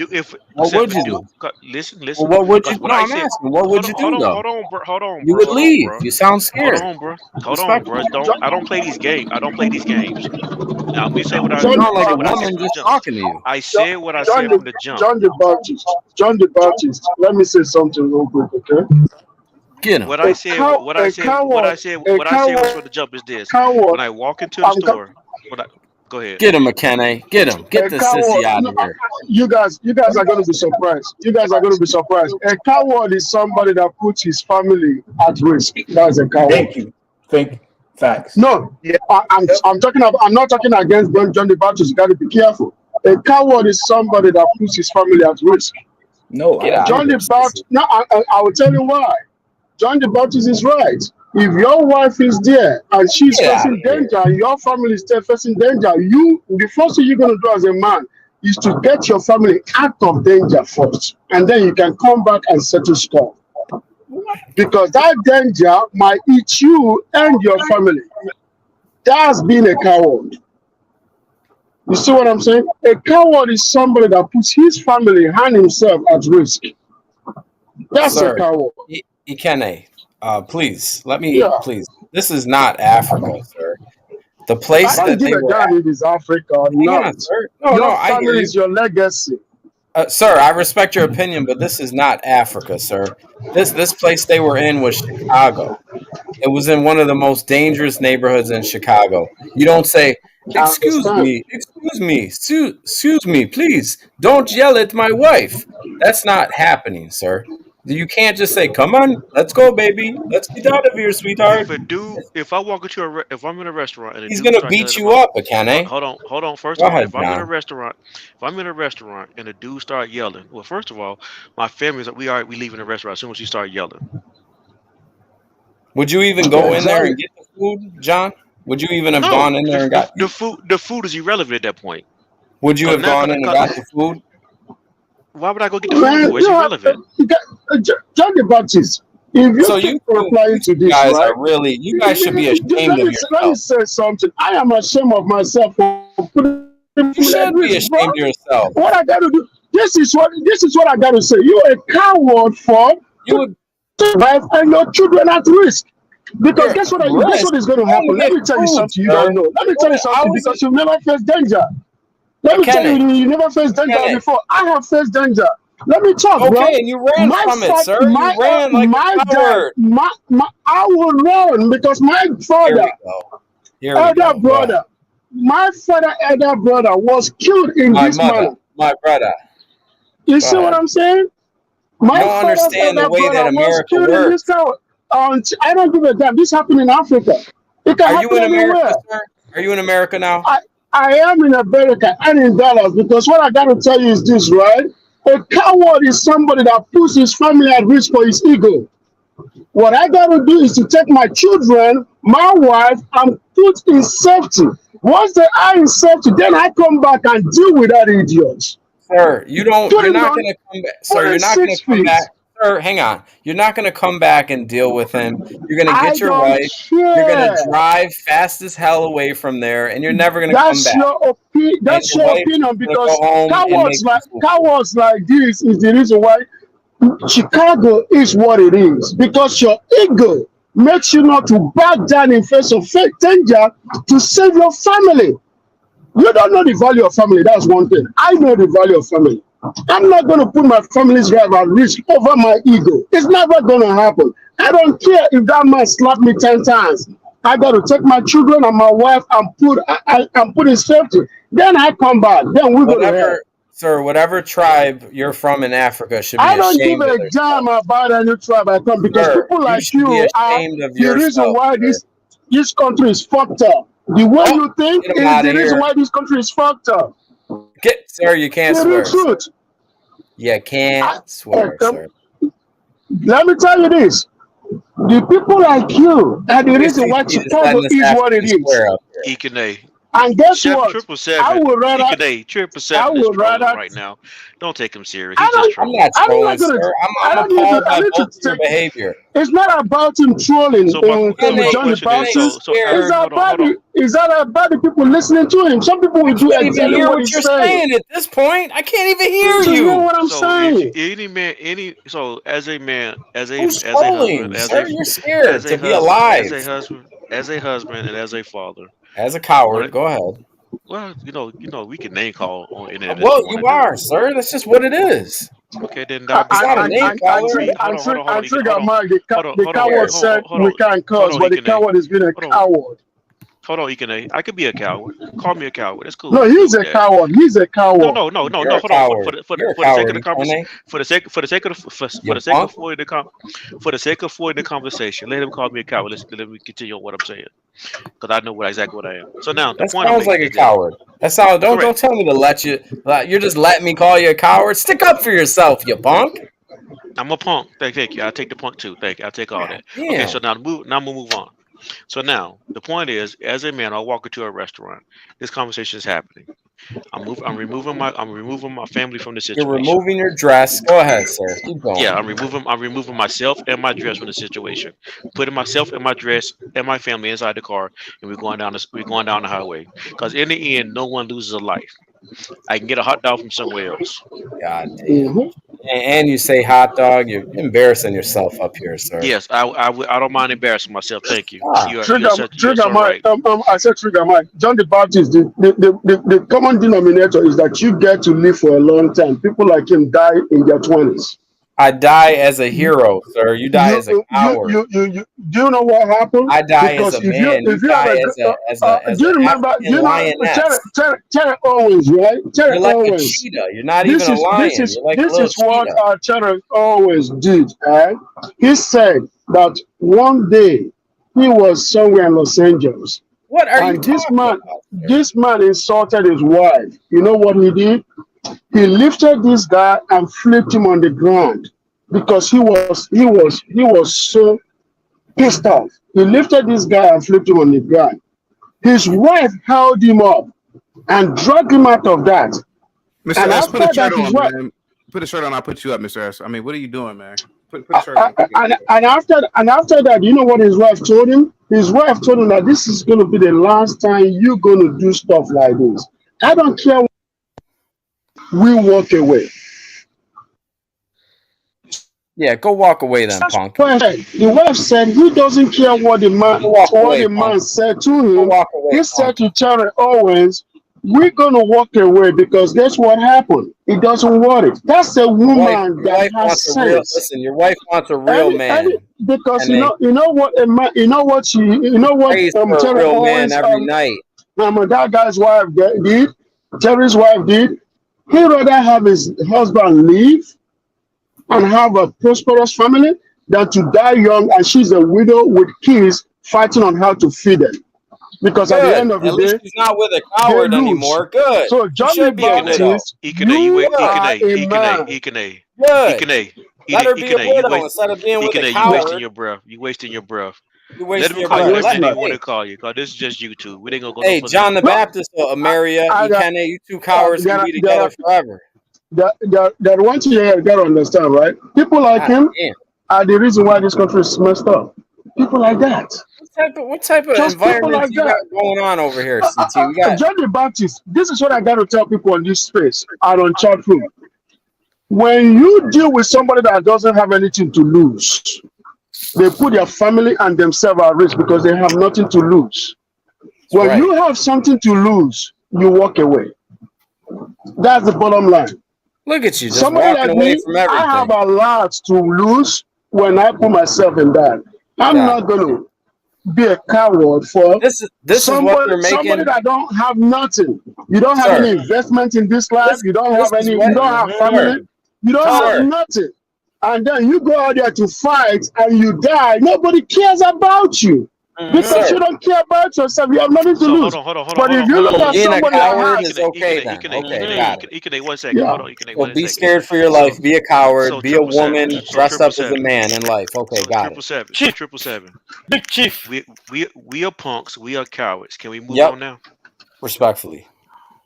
Speaker 11: What would you do?
Speaker 17: Listen.
Speaker 11: Well, what would you? No, I'm asking. What would you do though?
Speaker 17: Hold on.
Speaker 11: You would leave. You sound scared.
Speaker 17: Hold on, bro. I don't play these games. Now let me say what I
Speaker 11: sound like a woman just talking to you.
Speaker 17: I said what I said from the jump.
Speaker 20: John the Baptist. Let me say something real quick, okay?
Speaker 17: What I said was from the jump is this. When I walk into the store, Go ahead.
Speaker 11: Get him, McKenna. Get him. Get
Speaker 20: A
Speaker 11: the
Speaker 20: coward.
Speaker 11: sissy out
Speaker 20: No,
Speaker 11: of here.
Speaker 20: you guys are going to be surprised. You guys are going to be surprised. A coward is somebody that puts his family at risk. That's a coward.
Speaker 18: Thank you. Facts.
Speaker 20: No, I'm talking about. I'm not talking against John the Baptist. You got to be careful. A coward is somebody that puts his family at risk.
Speaker 18: No,
Speaker 20: John the Baptist. No, I will tell you why. John the Baptist is right. If your wife is there and she's facing danger, and your family is still facing danger, the first thing you're going to do as a man is to get your family out of danger first, and then you can come back and settle score. Because that danger might eat you and your family. That's being a coward. You see what I'm saying? A coward is somebody that puts his family and himself at risk. That's
Speaker 11: Sir,
Speaker 20: a coward.
Speaker 11: Ikene, please, let me, please. This is not Africa, sir. The place
Speaker 20: I
Speaker 11: that
Speaker 20: don't
Speaker 11: they
Speaker 20: give a
Speaker 11: were
Speaker 20: damn if it's Africa or
Speaker 11: Hang
Speaker 20: not.
Speaker 11: on, sir. No,
Speaker 20: Your
Speaker 11: I hear
Speaker 20: family
Speaker 11: you.
Speaker 20: is your legacy.
Speaker 11: Sir, I respect your opinion, but this is not Africa, sir. This place they were in was Chicago. It was in one of the most dangerous neighborhoods in Chicago. You don't say, excuse me, please, don't yell at my wife. That's not happening, sir. You can't just say, come on, let's go, baby. Let's get out of here, sweetheart.
Speaker 17: If I walk into if I'm in a restaurant and
Speaker 11: He's going to beat you up, Akane.
Speaker 17: Hold on. First
Speaker 11: Go
Speaker 17: of all,
Speaker 11: ahead,
Speaker 17: if I'm in a
Speaker 11: John.
Speaker 17: restaurant and a dude start yelling, well, first of all, my family's like, we leaving the restaurant as soon as you start yelling.
Speaker 11: Would you even go in there and get the food, John? Would you even have gone in there and got
Speaker 17: the food? The food is irrelevant at that point.
Speaker 11: Would you have gone in and got the food?
Speaker 17: Why would I go get the food? It's irrelevant.
Speaker 20: John the Baptist, if you
Speaker 11: So
Speaker 20: think we're applying to this,
Speaker 11: guys
Speaker 20: right?
Speaker 11: are really, you guys should be ashamed
Speaker 20: Let
Speaker 11: of
Speaker 20: me
Speaker 11: yourself.
Speaker 20: say something. I am ashamed of myself for putting
Speaker 11: You should be ashamed of yourself.
Speaker 20: What I got to do? This is what I got to say. You're a coward for putting your wife and your children at risk. Because guess what is going to happen? Let me tell you something you don't know. Let me tell you something because you've never faced danger. Let me tell you never faced danger before. I have faced danger. Let me talk, bro.
Speaker 11: Okay, and you ran from it, sir. You ran like a coward.
Speaker 20: I will run because my father, elder brother, my father, elder brother was killed in this manner.
Speaker 11: My brother.
Speaker 20: You see what I'm saying? My
Speaker 11: you don't understand the way that America works.
Speaker 20: I don't give a damn. This happened in Africa. It can happen anywhere.
Speaker 11: Sir? Are you in America now?
Speaker 20: I am in America and in Dallas because what I got to tell you is this, right? A coward is somebody that puts his family at risk for his ego. What I got to do is to take my children, my wife, and put in safety. Once they are in safety, then I come back and deal with that idiot.
Speaker 11: Sir, you're not going to come back. Sir, you're not going to come back. Sir, hang on. You're not going to come back and deal with him. You're going to get your wife. You're going to drive fast as hell away from there, and you're never going to come back.
Speaker 20: That's your opinion because cowards like this is the reason why Chicago is what it is. Because your ego makes you not to back down in face of danger to save your family. You don't know the value of family. That's one thing. I know the value of family. I'm not going to put my family's life at risk over my ego. It's never going to happen. I don't care if that man slapped me 10 times. I got to take my children and my wife and put in safety. Then I come back. Then we go to hell.
Speaker 11: Sir, whatever tribe you're from in Africa should be
Speaker 20: I don't
Speaker 11: ashamed
Speaker 20: give a damn about any tribe I come because people like you are the reason why this country is fucked up. The way you think is the reason why this country is fucked up.
Speaker 11: Sir, you can't swear. You can't swear, sir.
Speaker 20: Let me tell you this. The people like you are the reason why Chicago is what it is. And guess what? I would rather.
Speaker 17: I would rather right now. Don't take him serious. He's just
Speaker 11: I'm not trolling, sir. I'm appalled by both your behavior.
Speaker 20: It's not about him trolling.
Speaker 17: So my
Speaker 20: John the Baptist. It's about the people listening to him. Some people will do exactly what he's saying.
Speaker 11: At this point, I can't even hear you.
Speaker 20: You know what I'm saying?
Speaker 17: As a husband,
Speaker 11: sir, you're scared to be alive.
Speaker 17: As a husband and as a father.
Speaker 11: As a coward, go ahead.
Speaker 17: Well, we can name call on internet.
Speaker 11: Well, you are, sir. That's just what it is.
Speaker 17: Okay, then.
Speaker 20: The coward said we can't curse, but the coward is being a coward.
Speaker 17: Hold on, Ikene. I could be a coward. Call me a coward. It's cool.
Speaker 20: No,
Speaker 17: I'm cool
Speaker 20: he's
Speaker 17: with
Speaker 20: a
Speaker 17: that.
Speaker 20: coward. He's a
Speaker 17: No,
Speaker 20: coward.
Speaker 17: no, no, no,
Speaker 11: You're
Speaker 17: no.
Speaker 11: a
Speaker 17: Hold on.
Speaker 11: coward. You're a
Speaker 17: For the sake of
Speaker 11: coward,
Speaker 17: the conversation,
Speaker 11: Ikene.
Speaker 17: for the sake
Speaker 11: You punk.
Speaker 17: for the sake of avoiding the conversation, let him call me a coward. Let me continue on what I'm saying, because I know exactly what I am. So now the
Speaker 11: That
Speaker 17: point I'm
Speaker 11: sounds like
Speaker 17: making
Speaker 11: a
Speaker 17: is this.
Speaker 11: coward. That sounds. Don't
Speaker 17: Correct.
Speaker 11: tell me to let you. You're just letting me call you a coward. Stick up for yourself, you punk.
Speaker 17: I'm a punk. Thank you. I'll take the punk too. Thank you. I'll take all that. Okay,
Speaker 11: Damn.
Speaker 17: so now we'll move on. So now the point is, as a man, I walk into a restaurant. This conversation is happening. I'm removing my family from the
Speaker 11: You're
Speaker 17: situation.
Speaker 11: removing your dress. Go ahead, sir. Keep going.
Speaker 17: Yeah, I'm removing myself and my dress from the situation, putting myself and my dress and my family inside the car, and we're going down the highway. Because in the end, no one loses a life. I can get a hot dog from somewhere else.
Speaker 11: God damn. And you say hot dog. You're embarrassing yourself up here, sir.
Speaker 17: Yes, I don't mind embarrassing myself. Thank you. You're
Speaker 20: Trigger
Speaker 17: so
Speaker 20: Mike.
Speaker 17: right.
Speaker 20: I said Trigger Mike. John the Baptist. The common denominator is that you get to live for a long time. People like him die in their 20s.
Speaker 11: I die as a hero, sir. You die as a coward.
Speaker 20: Do you know what happened?
Speaker 11: I die
Speaker 20: Because
Speaker 11: as a man. You die as
Speaker 20: do you
Speaker 11: an
Speaker 20: remember?
Speaker 11: African lioness.
Speaker 20: Terry Owens, right? Terry
Speaker 11: You're like a
Speaker 20: Owens.
Speaker 11: cheetah. You're not even a lion. You're like a
Speaker 20: This
Speaker 11: little
Speaker 20: is what
Speaker 11: cheetah.
Speaker 20: Terry Owens did. He said that one day he was somewhere in Los Angeles.
Speaker 11: What are you
Speaker 20: And this
Speaker 11: talking
Speaker 20: man,
Speaker 11: about?
Speaker 20: this man insulted his wife. You know what he did? He lifted this guy and flipped him on the ground because he was so pissed off. He lifted this guy and flipped him on the ground. His wife held him up and dragged him out of that.
Speaker 2: Mr.
Speaker 20: And
Speaker 2: S, put a
Speaker 20: after
Speaker 2: shirt
Speaker 20: that, his
Speaker 2: on,
Speaker 20: wife,
Speaker 2: man. Put a shirt on. I'll put you up, Mr. S. I mean, what are you doing, man? Put a shirt on.
Speaker 20: and after that, you know what his wife told him? His wife told him that this is going to be the last time you're going to do stuff like this. I don't care. We walk away.
Speaker 11: Yeah, go walk away then, punk.
Speaker 20: The wife said he doesn't care what the man said to him. He said to Terry Owens, "We're gonna walk away because guess what happened? It doesn't want it." That's a woman that has sense.
Speaker 11: Listen, your wife wants a real man.
Speaker 20: Because
Speaker 11: And
Speaker 20: you know what a man,
Speaker 11: prays for a
Speaker 20: Terry
Speaker 11: real man
Speaker 20: Owens,
Speaker 11: every night.
Speaker 20: that guy's wife did, Terry's wife did. He'd rather have his husband leave and have a prosperous family than to die young and she's a widow with kids fighting on how to feed them. Because at the end of the
Speaker 11: At least
Speaker 20: day,
Speaker 11: she's not with a coward
Speaker 20: they lose.
Speaker 11: anymore. Good.
Speaker 20: So
Speaker 11: She
Speaker 20: Johnny
Speaker 11: should be a widow.
Speaker 20: Baptist, you are a man.
Speaker 11: Good. Let her be a widow instead of being with a
Speaker 17: You
Speaker 11: coward.
Speaker 17: wasting your breath. You wasting your breath.
Speaker 11: You're
Speaker 17: Let
Speaker 11: wasting
Speaker 17: him
Speaker 11: your
Speaker 17: call you
Speaker 11: breath.
Speaker 17: everything
Speaker 11: Let
Speaker 17: he want
Speaker 11: me.
Speaker 17: to call you. Cause this is just YouTube. We ain't gonna go
Speaker 11: Hey,
Speaker 17: no further.
Speaker 11: John the Baptist, Maria, Ikene, you two cowards can be together forever.
Speaker 20: That one thing you gotta understand, right? People like him are the reason why this country is messed up. People like that.
Speaker 11: What type of
Speaker 20: Just people
Speaker 11: environment
Speaker 20: like
Speaker 11: do you got going on over here, CT? We got
Speaker 20: John the Baptist, this is what I got to tell people on this space and on chat room. When you deal with somebody that doesn't have anything to lose, they put their family and themselves at risk because they have nothing to lose. When you have something to lose, you walk away. That's the bottom line.
Speaker 11: Look at you, just
Speaker 20: Somebody
Speaker 11: walking
Speaker 20: like
Speaker 11: away
Speaker 20: me,
Speaker 11: from everything.
Speaker 20: I have a lot to lose when I put myself in that. I'm not going to be a coward for
Speaker 11: this is what you're making.
Speaker 20: Somebody that don't have nothing. You don't have any investment in this life. You don't have any. You don't have family. You don't have nothing. And then you go out there to fight and you die. Nobody cares about you. Because you don't care about yourself. You have nothing to lose.
Speaker 17: Hold on.
Speaker 20: But if you look at
Speaker 11: being a
Speaker 20: somebody
Speaker 11: coward
Speaker 20: that
Speaker 11: is okay then. Okay, got it.
Speaker 17: Ikene, 1 second.
Speaker 20: Yeah.
Speaker 17: Hold on, Ikene,
Speaker 11: Well,
Speaker 17: 1
Speaker 11: be
Speaker 17: second.
Speaker 11: scared for your life. Be a coward. Be a
Speaker 17: 777.
Speaker 11: woman. Dress up as a man in life. Okay, got it.
Speaker 17: 777.
Speaker 21: Big Chief.
Speaker 17: We are punks. We are cowards. Can we move
Speaker 11: Yep.
Speaker 17: on now?
Speaker 11: Respectfully.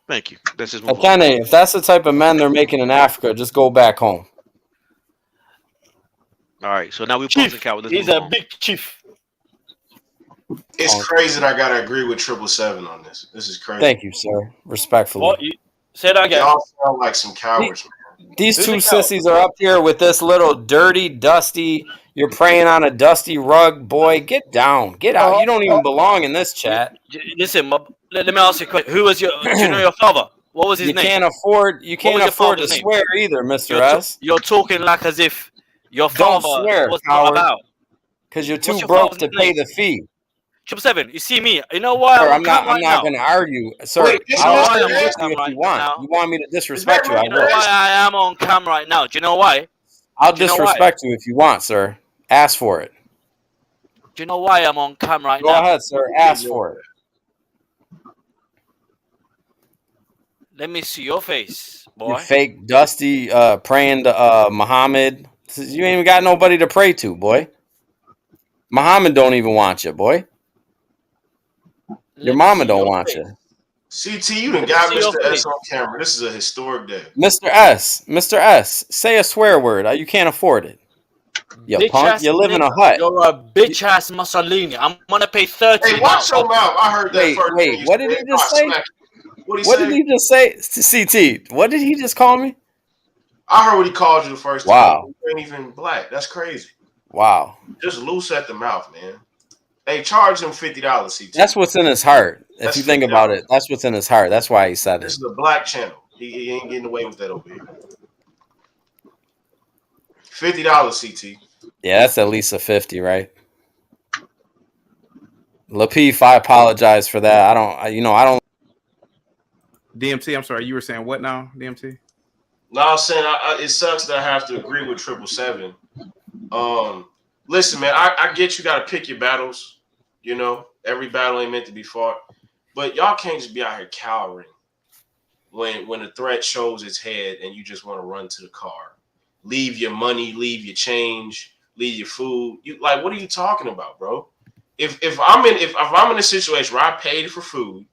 Speaker 17: Thank you. Let's just move on.
Speaker 11: Akane, if that's the type of men they're making in Africa, just go back home.
Speaker 17: All right. So now we're punks and cowards. Let's
Speaker 21: He's
Speaker 17: move
Speaker 21: a
Speaker 17: on.
Speaker 21: big chief.
Speaker 12: It's crazy that I gotta agree with 777 on this. This is crazy.
Speaker 11: Thank you, sir. Respectfully.
Speaker 21: What? You say that again.
Speaker 12: Y'all sound like some cowards, man.
Speaker 11: These
Speaker 21: Who's
Speaker 11: two
Speaker 21: a coward?
Speaker 11: sissies are up here with this little dirty, dusty. You're praying on a dusty rug, boy. Get down. Get out. You don't even belong in this chat.
Speaker 21: Listen, let me ask you a question. Who was your? Do you know your father? What was his
Speaker 11: You
Speaker 21: name?
Speaker 11: can't afford. You
Speaker 21: What
Speaker 11: can't
Speaker 21: was your
Speaker 11: afford to
Speaker 21: father's name?
Speaker 11: swear either, Mister
Speaker 21: You're,
Speaker 11: S.
Speaker 21: you're talking like as if your
Speaker 11: Don't
Speaker 21: father
Speaker 11: swear,
Speaker 21: was not
Speaker 11: coward.
Speaker 21: about.
Speaker 11: Because you're
Speaker 21: What's
Speaker 11: too
Speaker 21: your
Speaker 11: broke
Speaker 21: father's
Speaker 11: to pay
Speaker 21: name?
Speaker 11: the fee.
Speaker 21: 777, you see me. You know why
Speaker 11: Sir,
Speaker 21: I'm on cam
Speaker 11: I'm
Speaker 21: right
Speaker 11: not
Speaker 21: now?
Speaker 11: going to argue, sir.
Speaker 8: Wait, is
Speaker 21: You know
Speaker 11: I'll
Speaker 21: why I'm
Speaker 8: Mr.
Speaker 21: on
Speaker 11: disrespect
Speaker 8: S?
Speaker 11: you
Speaker 21: cam
Speaker 11: if
Speaker 21: right
Speaker 11: you want.
Speaker 21: now?
Speaker 11: You want me to
Speaker 8: Is that
Speaker 11: disrespect you? I
Speaker 21: You know
Speaker 8: Mr.
Speaker 11: will.
Speaker 21: why
Speaker 8: S?
Speaker 21: I am on cam right now? Do you know why?
Speaker 11: I'll
Speaker 21: Do you know why?
Speaker 11: disrespect you if you want, sir. Ask for it.
Speaker 21: Do you know why I'm on cam right
Speaker 11: Go
Speaker 21: now?
Speaker 11: ahead, sir. Ask for it.
Speaker 21: Let me see your face,
Speaker 11: You
Speaker 21: boy.
Speaker 11: fake dusty praying to Muhammad. You ain't even got nobody to pray to, boy. Muhammad don't even want you, boy. Your
Speaker 21: Let me
Speaker 11: mama
Speaker 21: see
Speaker 11: don't
Speaker 21: your
Speaker 11: want
Speaker 21: face.
Speaker 11: you.
Speaker 8: CT, you done
Speaker 21: Let me
Speaker 8: got
Speaker 21: see your
Speaker 8: Mr. S
Speaker 21: face.
Speaker 8: on camera. This is a historic day.
Speaker 11: Mr. S, say a swear word. You can't afford it. You
Speaker 21: Bitch
Speaker 11: punk.
Speaker 21: ass
Speaker 11: You live in a
Speaker 21: nigga.
Speaker 11: hut.
Speaker 21: You're a bitch ass Mussolini. I'm gonna pay 30
Speaker 8: Hey,
Speaker 21: now.
Speaker 8: watch your mouth. I heard that
Speaker 11: Wait,
Speaker 8: first thing
Speaker 11: wait.
Speaker 8: you
Speaker 11: What did
Speaker 8: said.
Speaker 11: he
Speaker 8: I
Speaker 11: just say?
Speaker 8: smack you. What'd he
Speaker 11: What did
Speaker 8: say?
Speaker 11: he just say? CT. What did he just call me?
Speaker 8: I heard what he called you the first time.
Speaker 11: Wow.
Speaker 8: You ain't even black. That's crazy.
Speaker 11: Wow.
Speaker 8: Just loose at the mouth, man. Hey, charge him $50, CT.
Speaker 11: That's what's in his heart. If
Speaker 8: That's
Speaker 11: you think
Speaker 8: $50.
Speaker 11: about it, that's what's in his heart. That's why he said
Speaker 8: This
Speaker 11: it.
Speaker 8: is a black channel. He ain't getting away with that over here. $50, CT.
Speaker 11: Yeah, that's at least a 50, right? Lapeef, I apologize for that. I don't.
Speaker 2: DMT, I'm sorry, you were saying what now, DMT?
Speaker 8: No, I'm saying it sucks that I have to agree with 777. Listen, man, I get you got to pick your battles. You know, every battle ain't meant to be fought, but y'all can't just be out here cowering when a threat shows its head and you just want to run to the car, leave your money, leave your change, leave your food. You like, what are you talking about, bro? If I'm in a situation where I paid for food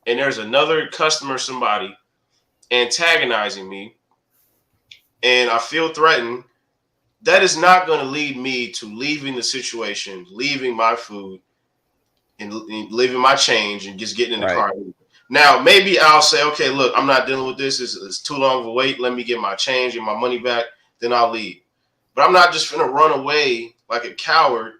Speaker 8: and there's another customer, somebody antagonizing me, and I feel threatened, that is not going to lead me to leaving the situation, leaving my food, and leaving my change and just getting in the
Speaker 11: Right.
Speaker 8: car. Now, maybe I'll say, okay, look, I'm not dealing with this. It's too long of a wait. Let me get my change and my money back. Then I'll leave. But I'm not just going to run away like a coward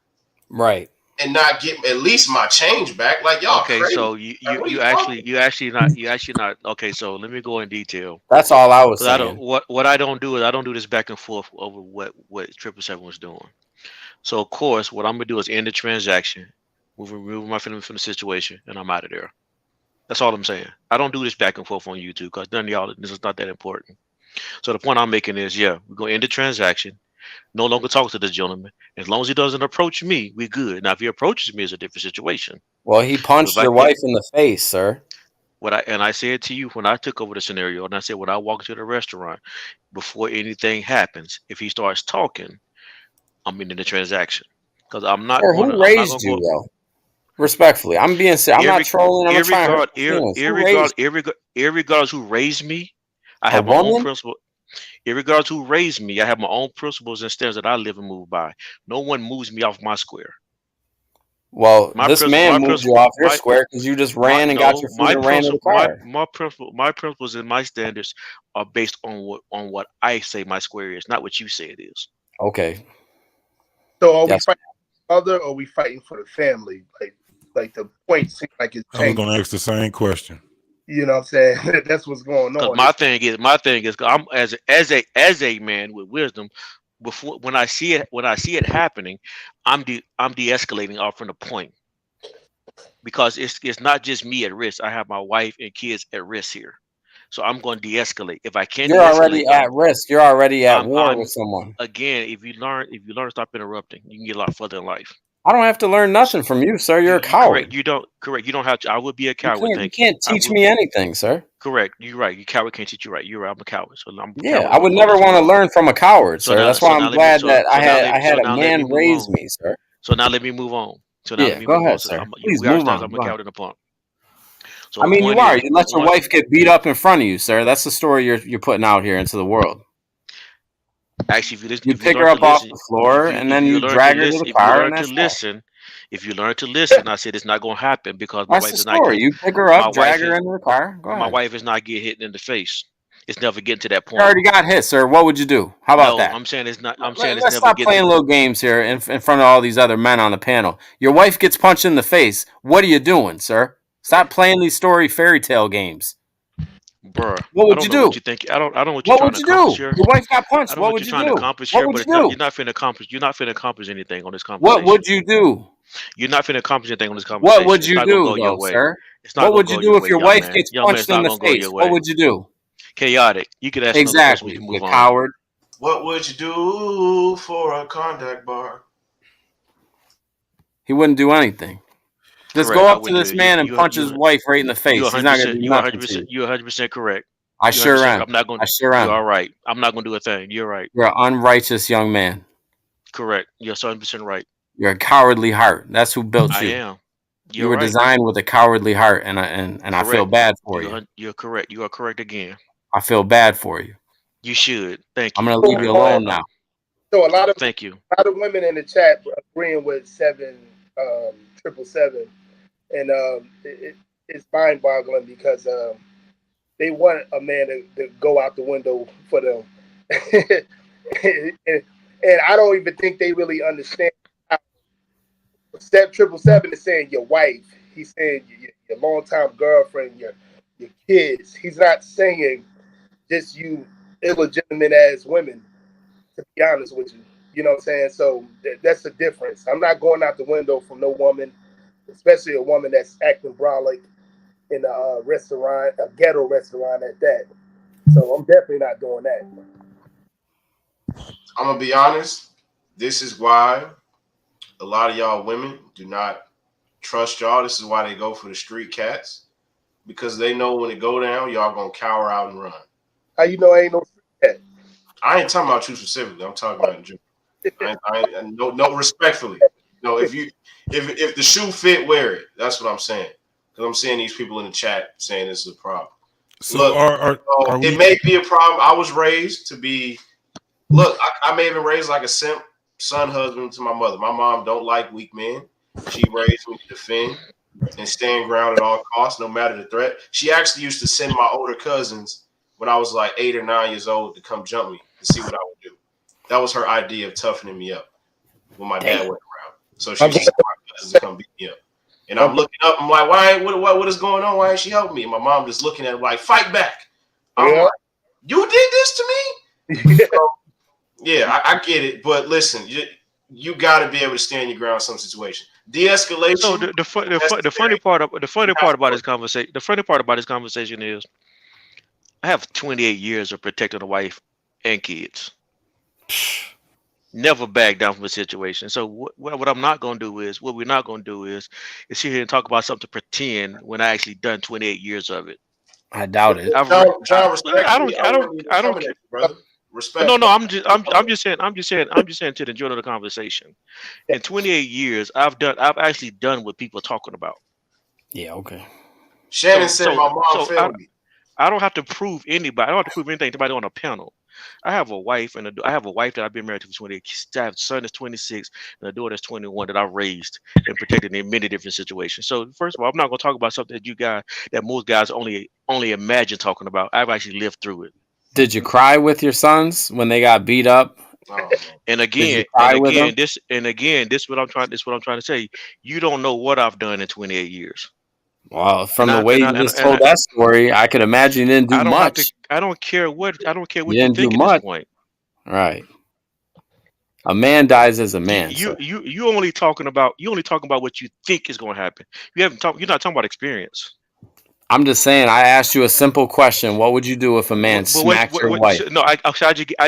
Speaker 11: Right.
Speaker 8: and not get at least my change back. Like, y'all
Speaker 21: Okay,
Speaker 8: crazy.
Speaker 21: so
Speaker 8: Like, what are
Speaker 21: you
Speaker 8: talking
Speaker 21: actually not okay, so let me go in detail.
Speaker 11: That's all I was
Speaker 21: Because I don't
Speaker 11: saying.
Speaker 21: what I don't do is I don't do this back and forth over what 777 was doing. So of course what I'm gonna do is end the transaction, remove my feelings from the situation, and I'm out of there. That's all I'm saying. I don't do this back and forth on YouTube because none of y'all, this is not that important. So the point I'm making is, yeah, we're gonna end the transaction. No longer talk to this gentleman. As long as he doesn't approach me, we good. Now, if he approaches me, it's a different situation.
Speaker 11: Well, he punched your wife in the face, sir.
Speaker 21: I said to you when I took over the scenario, and I said when I walk into the restaurant, before anything happens, if he starts talking, I'm in the transaction because I'm not
Speaker 11: Sir,
Speaker 21: going to.
Speaker 11: who
Speaker 21: I'm not
Speaker 11: raised
Speaker 21: going to
Speaker 11: you,
Speaker 21: go.
Speaker 11: though? Respectfully, I'm being serious. I'm not trolling. I'm not trying to hurt your feelings. Who raised you?
Speaker 21: Irregardless who raised me, I
Speaker 11: A
Speaker 21: have my own
Speaker 11: woman?
Speaker 21: principle. Irregardless who raised me, I have my own principles and standards that I live and move by. No one moves me off my square.
Speaker 11: Well, this man
Speaker 21: My
Speaker 11: moved you
Speaker 21: principle,
Speaker 11: off your square because you just
Speaker 21: my
Speaker 11: ran and got
Speaker 21: no,
Speaker 11: your food and ran to the car.
Speaker 21: my principles and my standards are based on what I say my square is, not what you say it is.
Speaker 11: Okay.
Speaker 19: So are we
Speaker 11: Yes.
Speaker 19: fighting for the other, or are we fighting for the family? Like the point seems like it's
Speaker 1: I was
Speaker 19: changing.
Speaker 1: going to ask the same question.
Speaker 19: You know what I'm saying? That's what's going
Speaker 21: Because
Speaker 19: on.
Speaker 21: my thing is, I'm as a man with wisdom. Before when I see it happening, I'm de-escalating off from the point because it's not just me at risk. I have my wife and kids at risk here, so I'm going to de-escalate. If I can't
Speaker 11: You're already
Speaker 21: de-escalate,
Speaker 11: at risk. You're already at war
Speaker 21: I'm
Speaker 11: with someone.
Speaker 21: again. If you learn to stop interrupting, you can get a lot further in life.
Speaker 11: I don't have to learn nothing from you, sir. You're a coward.
Speaker 21: You don't have to. I would be a coward.
Speaker 11: You
Speaker 21: Thank you.
Speaker 11: can't teach me anything, sir.
Speaker 21: Correct. You're right. You coward can't teach you right. You're right. I'm a coward. So I'm a
Speaker 11: Yeah,
Speaker 21: coward.
Speaker 11: I would never want to learn from a coward,
Speaker 21: So
Speaker 11: sir.
Speaker 21: now,
Speaker 11: That's why I'm
Speaker 21: let me.
Speaker 11: glad that I had a
Speaker 21: Now let me
Speaker 11: man
Speaker 21: move
Speaker 11: raise
Speaker 21: on.
Speaker 11: me, sir.
Speaker 21: So now let me move on. So now let
Speaker 11: Yeah,
Speaker 21: me
Speaker 11: go
Speaker 21: move on.
Speaker 11: ahead,
Speaker 21: So
Speaker 11: sir. Please
Speaker 21: we
Speaker 11: move
Speaker 21: understand
Speaker 11: on.
Speaker 21: I'm a
Speaker 11: Go ahead.
Speaker 21: coward and a punk. So
Speaker 11: I
Speaker 21: the
Speaker 11: mean,
Speaker 21: point
Speaker 11: you are.
Speaker 21: is,
Speaker 11: You let your wife get beat up in front of you, sir. That's the story you're putting out here into the world.
Speaker 21: actually, if you listen,
Speaker 11: You
Speaker 21: if you
Speaker 11: pick
Speaker 21: learn
Speaker 11: her
Speaker 21: to
Speaker 11: up off
Speaker 21: listen,
Speaker 11: the floor, and then you drag her to the car, and that's that.
Speaker 21: if you learn to listen, I said it's not going to happen because my
Speaker 11: That's
Speaker 21: wife
Speaker 11: the
Speaker 21: is not
Speaker 11: story.
Speaker 21: getting.
Speaker 11: You pick her
Speaker 21: My
Speaker 11: up, drag
Speaker 21: wife
Speaker 11: her
Speaker 21: is.
Speaker 11: into the car. Go
Speaker 21: My
Speaker 11: ahead.
Speaker 21: wife is not getting hit in the face. It's never getting to that
Speaker 11: You
Speaker 21: point.
Speaker 11: already got hit, sir. What would you do? How about
Speaker 21: No,
Speaker 11: that?
Speaker 21: I'm saying it's not. I'm saying it's
Speaker 11: Let's
Speaker 21: never
Speaker 11: stop
Speaker 21: getting
Speaker 11: playing
Speaker 21: to.
Speaker 11: little games here in front of all these other men on the panel. Your wife gets punched in the face. What are you doing, sir? Stop playing these fairy tale games.
Speaker 21: Bruh,
Speaker 11: What
Speaker 21: I
Speaker 11: would
Speaker 21: don't
Speaker 11: you
Speaker 21: know what
Speaker 11: do?
Speaker 21: you think. I don't know what you're
Speaker 11: What
Speaker 21: trying
Speaker 11: would
Speaker 21: to
Speaker 11: you
Speaker 21: accomplish
Speaker 11: do?
Speaker 21: here.
Speaker 11: Your wife got
Speaker 21: I
Speaker 11: punched.
Speaker 21: don't know
Speaker 11: What
Speaker 21: what
Speaker 11: would
Speaker 21: you're
Speaker 11: you
Speaker 21: trying to
Speaker 11: do?
Speaker 21: accomplish
Speaker 11: What
Speaker 21: here,
Speaker 11: would
Speaker 21: but
Speaker 11: you do?
Speaker 21: you're not finna accomplish. You're not finna accomplish anything on this
Speaker 11: What
Speaker 21: conversation.
Speaker 11: would you do?
Speaker 21: You're not finna accomplish anything on this
Speaker 11: What
Speaker 21: conversation.
Speaker 11: would
Speaker 21: It's
Speaker 11: you
Speaker 21: not gonna go
Speaker 11: do,
Speaker 21: your
Speaker 11: though,
Speaker 21: way.
Speaker 11: sir?
Speaker 21: It's not
Speaker 11: What
Speaker 21: gonna
Speaker 11: would you
Speaker 21: go
Speaker 11: do
Speaker 21: your
Speaker 11: if
Speaker 21: way,
Speaker 11: your
Speaker 21: young
Speaker 11: wife
Speaker 21: man.
Speaker 11: gets
Speaker 21: Young man,
Speaker 11: punched
Speaker 21: it's
Speaker 11: in
Speaker 21: not
Speaker 11: the
Speaker 21: gonna go
Speaker 11: face?
Speaker 21: your
Speaker 11: What
Speaker 21: way.
Speaker 11: would you do?
Speaker 21: Chaotic. You can ask another question. We
Speaker 11: Exactly,
Speaker 21: can
Speaker 11: you
Speaker 21: move on.
Speaker 11: coward.
Speaker 12: What would you do for a contact bar?
Speaker 11: He wouldn't do anything. Just
Speaker 21: Correct.
Speaker 11: go
Speaker 21: I
Speaker 11: up to
Speaker 21: wouldn't do
Speaker 11: this
Speaker 21: it.
Speaker 11: man and punch his wife right in the
Speaker 21: You're
Speaker 11: face. He's not gonna
Speaker 21: 100%.
Speaker 11: do
Speaker 21: You're
Speaker 11: nothing to
Speaker 21: 100%.
Speaker 11: you.
Speaker 21: You're 100% correct.
Speaker 11: I
Speaker 21: You're
Speaker 11: sure
Speaker 21: 100%.
Speaker 11: am.
Speaker 21: I'm not going.
Speaker 11: I sure
Speaker 21: You're
Speaker 11: am.
Speaker 21: all right. I'm not going to do a thing. You're right.
Speaker 11: You're an unrighteous young man.
Speaker 21: Correct. You're 100% right.
Speaker 11: You're a cowardly heart. That's who built
Speaker 21: I
Speaker 11: you.
Speaker 21: am.
Speaker 11: You
Speaker 21: You're
Speaker 11: were
Speaker 21: right.
Speaker 11: designed with a cowardly heart, and I feel
Speaker 21: Correct.
Speaker 11: bad for you.
Speaker 21: You're correct. You are correct again.
Speaker 11: I feel bad for you.
Speaker 21: You should. Thank
Speaker 11: I'm
Speaker 21: you.
Speaker 11: gonna leave you alone now.
Speaker 19: So a lot of
Speaker 21: Thank you.
Speaker 19: women in the chat agreeing with 777, and it's mind boggling because they want a man to go out the window for them, and I don't even think they really understand. Step 777 is saying your wife. He's saying your longtime girlfriend, your kids. He's not saying just you illegitimate as women. To be honest with you, you know what I'm saying. So that's the difference. I'm not going out the window for no woman, especially a woman that's acting brolic in a restaurant, a ghetto restaurant at that. So I'm definitely not doing that.
Speaker 12: I'm gonna be honest. This is why a lot of y'all women do not trust y'all. This is why they go for the street cats, because they know when it go down, y'all gonna cower out and run.
Speaker 19: How you know I ain't no street cat?
Speaker 12: I ain't talking about you specifically. I'm talking about in general. No, respectfully. No, if the shoe fit, wear it. That's what I'm saying. Because I'm seeing these people in the chat saying this is a problem.
Speaker 1: So
Speaker 12: look,
Speaker 1: are we...
Speaker 12: it may be a problem. I was raised to be. Look, I may have been raised like a simp son husband to my mother. My mom don't like weak men. She raised me to defend and stand ground at all costs, no matter the threat. She actually used to send my older cousins when I was like 8 or 9 years old to come jump me to see what I would do. That was her idea of toughening me up when my dad wasn't around. So she used to send my cousins to come beat me up. And I'm looking up. I'm like, why? What is going on? Why ain't she helping me? And my mom just looking at it like, fight back. I'm like, you did this to me? So, yeah, I get it. But listen, you got to be able to stand your ground in some situation. De-escalation.
Speaker 21: So the funny part about this conversation, the funny part about this conversation is, I have 28 years of protecting a wife and kids. Never back down from a situation. So what I'm not gonna do is, what we're not gonna do is sit here and talk about something to pretend when I actually done 28 years of it.
Speaker 11: I doubt it.
Speaker 21: I don't.
Speaker 12: Brother. Respect.
Speaker 21: No, I'm just saying to the enjoyment of the conversation. In 28 years, I've actually done what people are talking about.
Speaker 11: Yeah, okay.
Speaker 12: Shannon said my mom failed me.
Speaker 21: I don't have to prove anybody. I don't have to prove anything to anybody on a panel. I have a wife that I've been married to for 28 years. I have a son that's 26 and a daughter that's 21 that I raised and protected in many different situations. So first of all, I'm not going to talk about something that most guys only imagine talking about. I've actually lived through it.
Speaker 11: Did you cry with your sons when they got beat up?
Speaker 21: And again, this is what I'm trying to say. You don't know what I've done in 28 years.
Speaker 11: Well, from the way you just told that story, I could imagine you didn't do much.
Speaker 21: I don't care what you
Speaker 11: didn't
Speaker 21: think
Speaker 11: do
Speaker 21: at
Speaker 11: much.
Speaker 21: this point.
Speaker 11: Right. A man dies as a man.
Speaker 21: You only talking about what you think is going to happen. You're not talking about experience.
Speaker 11: I'm just saying. I asked you a simple question. What would you do if a man smacked your wife?
Speaker 21: No, I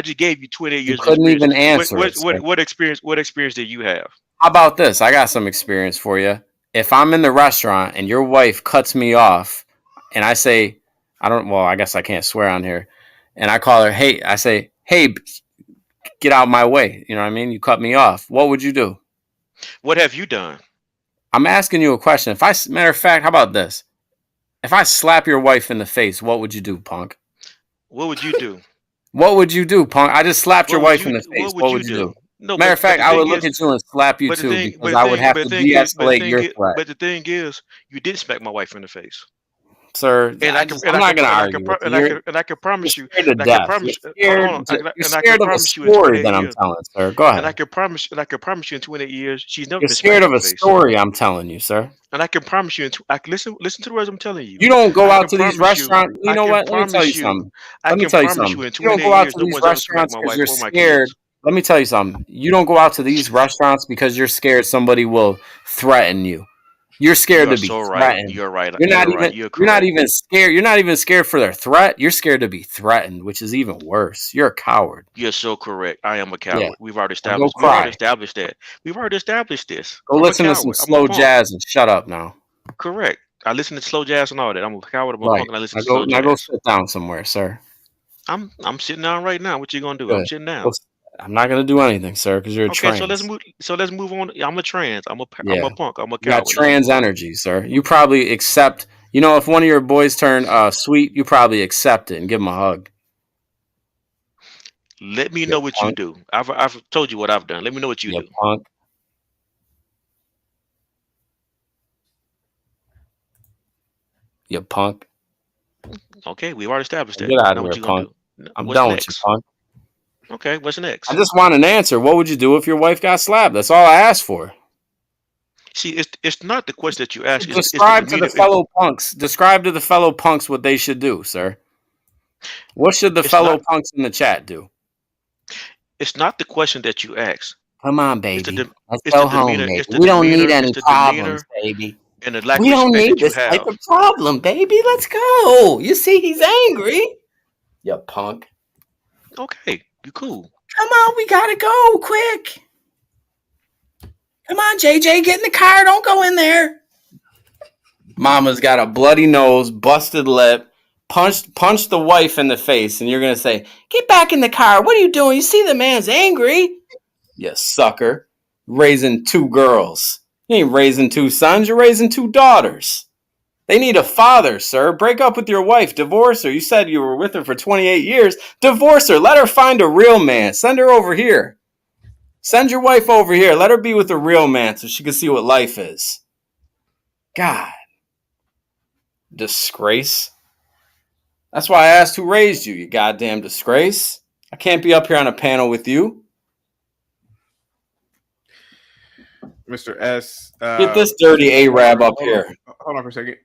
Speaker 21: just gave you 28 years.
Speaker 11: You couldn't even answer it.
Speaker 21: What experience did you have?
Speaker 11: How about this? I got some experience for you. If I'm in the restaurant and your wife cuts me off, and I say, I guess I can't swear on here, and I call her, hey, I say, hey, get out of my way. You know what I mean? You cut me off. What would you do?
Speaker 21: What have you done?
Speaker 11: I'm asking you a question. Matter of fact, how about this? If I slap your wife in the face, what would you do, punk?
Speaker 21: What would you do?
Speaker 11: What would you do, punk? I just slapped your wife in the face. What would you do?
Speaker 21: No,
Speaker 11: matter of fact, I would look at you and slap you too, because I would have to de-escalate your threat.
Speaker 21: But the thing is, you did smack my wife in the face,
Speaker 11: sir. I'm not going to argue with you.
Speaker 21: And I can promise you,
Speaker 11: you're scared of a story that I'm telling, sir. Go ahead.
Speaker 21: And I can promise you, in 28 years, she's never been
Speaker 11: scared of a
Speaker 21: face.
Speaker 11: story I'm telling you, sir.
Speaker 21: And I can promise you, listen to the words I'm telling you.
Speaker 11: You don't go out to these restaurants. You know what? Let me tell you something. You don't go out to these restaurants because you're scared let me tell you something. You don't go out to these restaurants because you're scared somebody will threaten you. You're scared
Speaker 21: You are
Speaker 11: to be
Speaker 21: so right.
Speaker 11: threatened.
Speaker 21: You're right.
Speaker 11: You're not
Speaker 21: You're
Speaker 11: even
Speaker 21: right. You're
Speaker 11: you're not
Speaker 21: correct.
Speaker 11: even scared. You're not even scared for their threat. You're scared to be threatened, which is even worse. You're a coward.
Speaker 21: You're so correct. I am a
Speaker 11: Yeah.
Speaker 21: coward. We've already
Speaker 11: Now go
Speaker 21: established. We've already
Speaker 11: cry.
Speaker 21: established that. We've already established this.
Speaker 11: Go
Speaker 21: I'm a
Speaker 11: listen to some
Speaker 21: coward. I'm a
Speaker 11: slow
Speaker 21: punk.
Speaker 11: jazz and shut up now.
Speaker 21: Correct. I listen to slow jazz and all that. I'm a coward. I'm a
Speaker 11: Right.
Speaker 21: punk, and I listen
Speaker 11: Now
Speaker 21: to slow
Speaker 11: go
Speaker 21: jazz.
Speaker 11: sit down somewhere, sir.
Speaker 21: I'm sitting down right now. What you gonna do? I'm
Speaker 11: Good.
Speaker 21: sitting down.
Speaker 11: Go I'm not gonna do anything, sir, because you're a
Speaker 21: Okay,
Speaker 11: trans.
Speaker 21: so let's move on. I'm a trans. I'm a
Speaker 11: Yeah.
Speaker 21: punk. I'm a
Speaker 11: You got
Speaker 21: coward. Let's
Speaker 11: trans
Speaker 21: move on.
Speaker 11: energy, sir. You probably accept, if one of your boys turn sweet, you probably accept it and give him a hug.
Speaker 21: Let me
Speaker 11: You
Speaker 21: know what you
Speaker 11: punk.
Speaker 21: do. I've told you what I've done. Let me know what you
Speaker 11: You
Speaker 21: do.
Speaker 11: punk. You punk.
Speaker 21: Okay, we've already established that.
Speaker 11: Get out
Speaker 21: Now
Speaker 11: of
Speaker 21: what
Speaker 11: here,
Speaker 21: you gonna
Speaker 11: punk.
Speaker 21: do?
Speaker 11: I'm
Speaker 21: What's
Speaker 11: done with you,
Speaker 21: next?
Speaker 11: punk.
Speaker 21: Okay, what's
Speaker 11: I
Speaker 21: next?
Speaker 11: just want an answer. What would you do if your wife got slapped? That's all I asked for.
Speaker 21: See, it's not the question that you ask. It's the
Speaker 11: Describe to the
Speaker 21: demeanor.
Speaker 11: fellow punks. Describe to the fellow punks what they should do, sir. What should the
Speaker 21: It's
Speaker 11: fellow
Speaker 21: not.
Speaker 11: punks in the chat do?
Speaker 21: It's not the question that you ask.
Speaker 11: Come on,
Speaker 21: It's the
Speaker 11: baby.
Speaker 21: de-
Speaker 11: Let's
Speaker 21: it's the
Speaker 11: go home,
Speaker 21: demeanor.
Speaker 11: baby.
Speaker 21: It's the
Speaker 11: We don't need
Speaker 21: demeanor.
Speaker 11: any
Speaker 21: It's the
Speaker 11: problems,
Speaker 21: demeanor
Speaker 11: baby.
Speaker 21: and the lack
Speaker 11: We
Speaker 21: of
Speaker 11: don't
Speaker 21: respect
Speaker 11: need
Speaker 21: that you
Speaker 11: this type
Speaker 21: have.
Speaker 11: of problem, baby. Let's go. You see, he's angry. You punk.
Speaker 21: Okay, you cool.
Speaker 11: Come on, we gotta go quick. Come on, JJ, get in the car. Don't go in there. Mama's got a bloody nose, busted lip, punched the wife in the face, and you're gonna say, "Get back in the car. What are you doing? You see the man's angry." You sucker. Raising two girls. You ain't raising two sons, you're raising two daughters. They need a father, sir. Break up with your wife. Divorce her. You said you were with her for 28 years. Divorce her. Let her find a real man. Send her over here. Send your wife over here. Let her be with a real man so she can see what life is. God. Disgrace. That's why I asked who raised you, you goddamn disgrace. I can't be up here on a panel with you.
Speaker 2: Mr. S.
Speaker 11: Get this dirty Arab up here.
Speaker 2: Hold on for a second.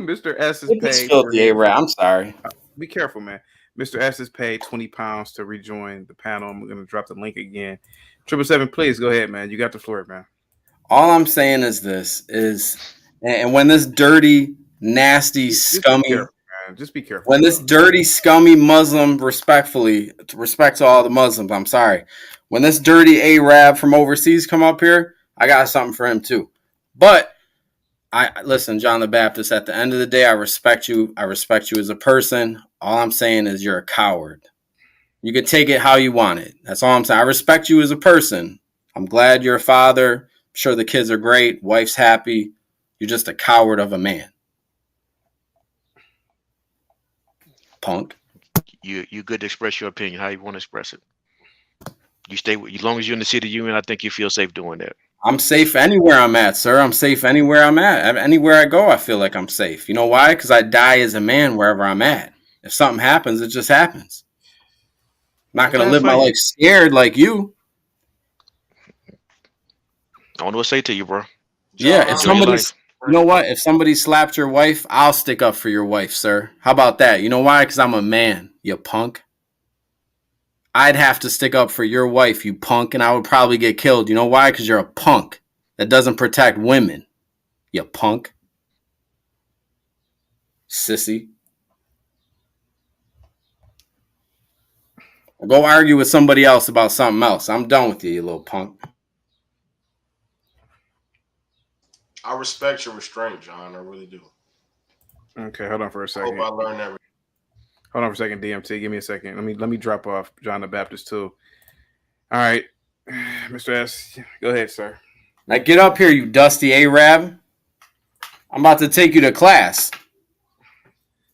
Speaker 2: Mr. S is
Speaker 11: Get this
Speaker 2: paid.
Speaker 11: filthy Arab. I'm sorry.
Speaker 2: Be careful, man. Mr. S is paid £20 to rejoin the panel. I'm going to drop the link again. 777, please go ahead, man. You got the floor, man.
Speaker 11: All I'm saying is this and when this dirty, nasty, scummy,
Speaker 2: just be careful.
Speaker 11: When this dirty, scummy Muslim, respect to all the Muslims, I'm sorry. When this dirty Arab from overseas come up here, I got something for him too. But listen, John the Baptist, at the end of the day, I respect you. I respect you as a person. All I'm saying is you're a coward. You can take it how you want it. That's all I'm saying. I respect you as a person. I'm glad you're a father. I'm sure the kids are great. Wife's happy. You're just a coward of a man. Punk.
Speaker 21: You good to express your opinion how you want to express it. You stay as long as you're in the city union. I think you feel safe doing that.
Speaker 11: I'm safe anywhere I'm at, sir. I'm safe anywhere I'm at. Anywhere I go, I feel like I'm safe. You know why? Because I die as a man wherever I'm at. If something happens, it just happens. I'm not going to live my life scared like you.
Speaker 21: I don't know what to say to you, bro.
Speaker 11: Yeah, if somebody's, you know what? If somebody slapped your wife, I'll stick up for your wife, sir. How about that? You know why? Because I'm a man, you punk. I'd have to stick up for your wife, you punk, and I would probably get killed. You know why? Because you're a punk that doesn't protect women, you punk. Sissy. Go argue with somebody else about something else. I'm done with you, you little punk.
Speaker 12: I respect your restraint, John. I really do.
Speaker 2: Okay, hold on for a second.
Speaker 12: I hope I learned everything.
Speaker 2: Hold on for a second, DMT. Give me a second. Let me drop off John the Baptist too. All right, Mr. S, go ahead, sir.
Speaker 11: Now get up here, you dusty Arab. I'm about to take you to class.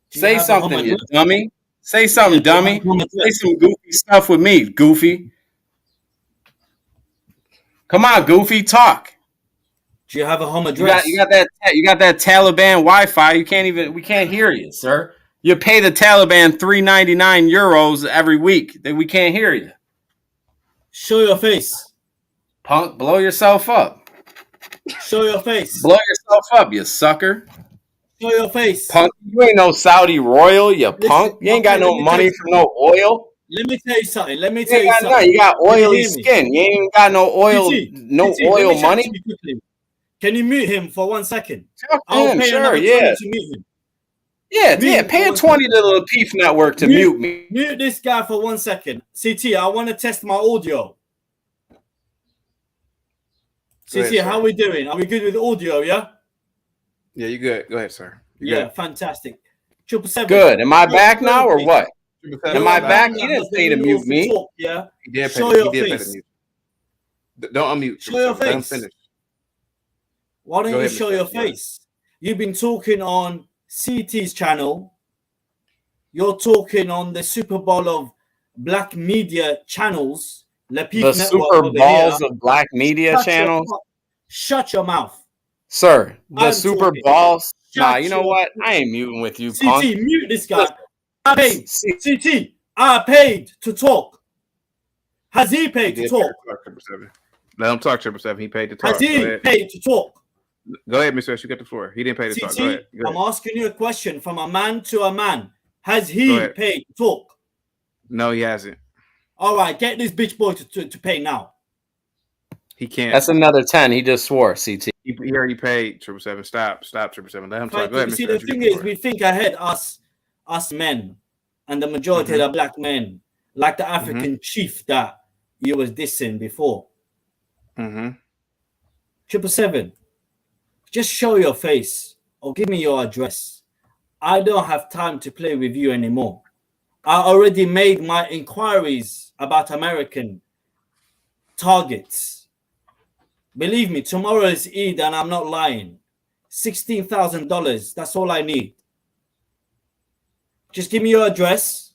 Speaker 11: Say something, you dummy. Say something, dummy. Say some goofy stuff with me, goofy. Come on, goofy, talk.
Speaker 1: Do you have a home address?
Speaker 11: You got that Taliban Wi-Fi. We can't hear you, sir. You pay the Taliban 399 euros every week. We can't hear you.
Speaker 1: Show your face.
Speaker 11: Punk, blow yourself up.
Speaker 1: Show your face.
Speaker 11: Blow yourself up, you sucker.
Speaker 1: Show your face.
Speaker 11: Punk, you ain't no Saudi royal, you punk. You ain't got no money for no oil.
Speaker 1: Let me tell you something. Let me
Speaker 11: You
Speaker 1: tell
Speaker 11: ain't
Speaker 1: you
Speaker 11: got
Speaker 1: something.
Speaker 11: nothing. You got
Speaker 1: Can you
Speaker 11: oily
Speaker 1: hear me?
Speaker 11: skin. You ain't got no oil, no
Speaker 1: TT, let
Speaker 11: oil
Speaker 1: me chat to
Speaker 11: money.
Speaker 1: you quickly. Can you mute him for 1 second?
Speaker 11: Talk to
Speaker 1: I'll
Speaker 11: him,
Speaker 1: pay
Speaker 11: sure,
Speaker 1: another
Speaker 11: yeah.
Speaker 1: 20 to mute him.
Speaker 11: Yeah,
Speaker 1: Mute
Speaker 11: yeah.
Speaker 1: him
Speaker 11: Pay
Speaker 1: for
Speaker 11: a
Speaker 1: 1
Speaker 11: 20
Speaker 1: second.
Speaker 11: to the Lapeef Network to mute me.
Speaker 1: Mute this guy for 1 second. CT, I want to test my audio.
Speaker 2: Go ahead,
Speaker 1: CT,
Speaker 2: sir.
Speaker 1: how we doing? Are we good with audio, yeah?
Speaker 2: Yeah, you good. Go ahead, sir. You
Speaker 1: Yeah,
Speaker 2: good.
Speaker 1: fantastic. 777.
Speaker 11: Good. Am I back
Speaker 1: Show your
Speaker 11: now or
Speaker 1: face.
Speaker 11: what?
Speaker 1: You're
Speaker 11: Am I
Speaker 1: a
Speaker 11: back?
Speaker 1: man
Speaker 11: He
Speaker 1: that
Speaker 11: didn't
Speaker 1: has the
Speaker 11: pay to
Speaker 1: minerals
Speaker 11: mute me.
Speaker 1: talk, yeah?
Speaker 2: He did pay.
Speaker 1: Show
Speaker 2: He
Speaker 1: your
Speaker 2: did pay
Speaker 1: face.
Speaker 2: to mute. Don't unmute.
Speaker 1: Show your
Speaker 2: 777. Let him
Speaker 1: face.
Speaker 2: finish.
Speaker 1: Why don't
Speaker 2: Go
Speaker 1: you
Speaker 2: ahead,
Speaker 1: show
Speaker 2: Mr.
Speaker 1: your
Speaker 2: Go ahead.
Speaker 1: face? You've been talking on CT's channel. You're talking on the Super Bowl of black media channels, Lapeef
Speaker 11: The
Speaker 1: Network
Speaker 11: Super
Speaker 1: over here.
Speaker 11: Balls of black media channels.
Speaker 1: Shut your mouth.
Speaker 11: Sir, the
Speaker 1: I'm
Speaker 11: Super
Speaker 1: talking.
Speaker 11: Balls. Nah,
Speaker 1: Shut
Speaker 11: you know
Speaker 1: your
Speaker 11: what? I ain't muting with you,
Speaker 1: CT,
Speaker 11: punk.
Speaker 1: mute this guy. I paid. CT, I paid to talk. Has he
Speaker 2: He
Speaker 1: paid to
Speaker 2: did
Speaker 1: talk?
Speaker 2: pay to talk, 777. Let him talk, 777. He paid to
Speaker 1: Has
Speaker 2: talk. Go
Speaker 1: he
Speaker 2: ahead.
Speaker 1: paid to talk?
Speaker 2: Go ahead, Mr. S. You got the floor. He didn't pay to talk. Go ahead.
Speaker 1: CT, I'm asking you a question from a man to a man. Has
Speaker 2: Go
Speaker 1: he
Speaker 2: ahead.
Speaker 1: paid to talk?
Speaker 2: No, he hasn't.
Speaker 1: All right, get this bitch boy to pay now.
Speaker 2: He can't.
Speaker 11: That's another 10. He just swore, CT.
Speaker 2: He already paid 777. Stop, 777. Let him talk. Go ahead,
Speaker 1: See,
Speaker 2: Mr.
Speaker 1: the
Speaker 2: S. You
Speaker 1: thing
Speaker 2: got the
Speaker 1: is,
Speaker 2: floor.
Speaker 1: we think ahead, us men, and the majority of the black men, like the African chief that you was dissing before. 777, just show your face or give me your address. I don't have time to play with you anymore. I already made my inquiries about American targets. Believe me, tomorrow is Eid and I'm not lying. $16,000, that's all I need. Just give me your address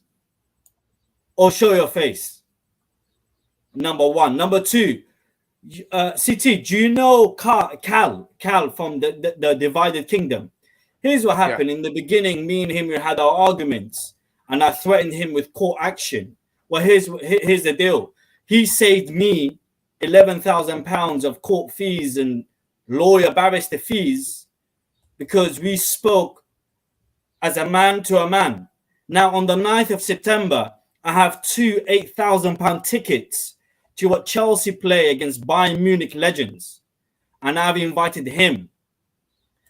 Speaker 1: or show your face. Number one. Number two, CT, do you know Cal from the Divided Kingdom? Here's what happened. In the beginning, me and him, we had our arguments and I threatened him with court action. Well, here's the deal. He saved me £11,000 of court fees and barrister fees because we spoke as a man to a man. Now, on the 9th of September, I have two £8,000 tickets to what Chelsea play against Bayern Munich legends. And I've invited him.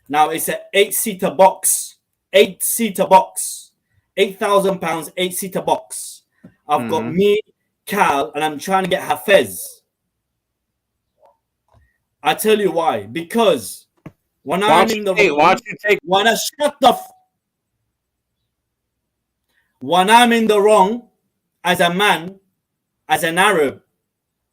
Speaker 1: Now, it's an 8-seater box. 8-seater box. £8,000, 8-seater box. I've got me, Cal, and I'm trying to get Hafez. I tell you why. Because when I'm in the wrong, when I'm in the wrong, as a man, as an Arab,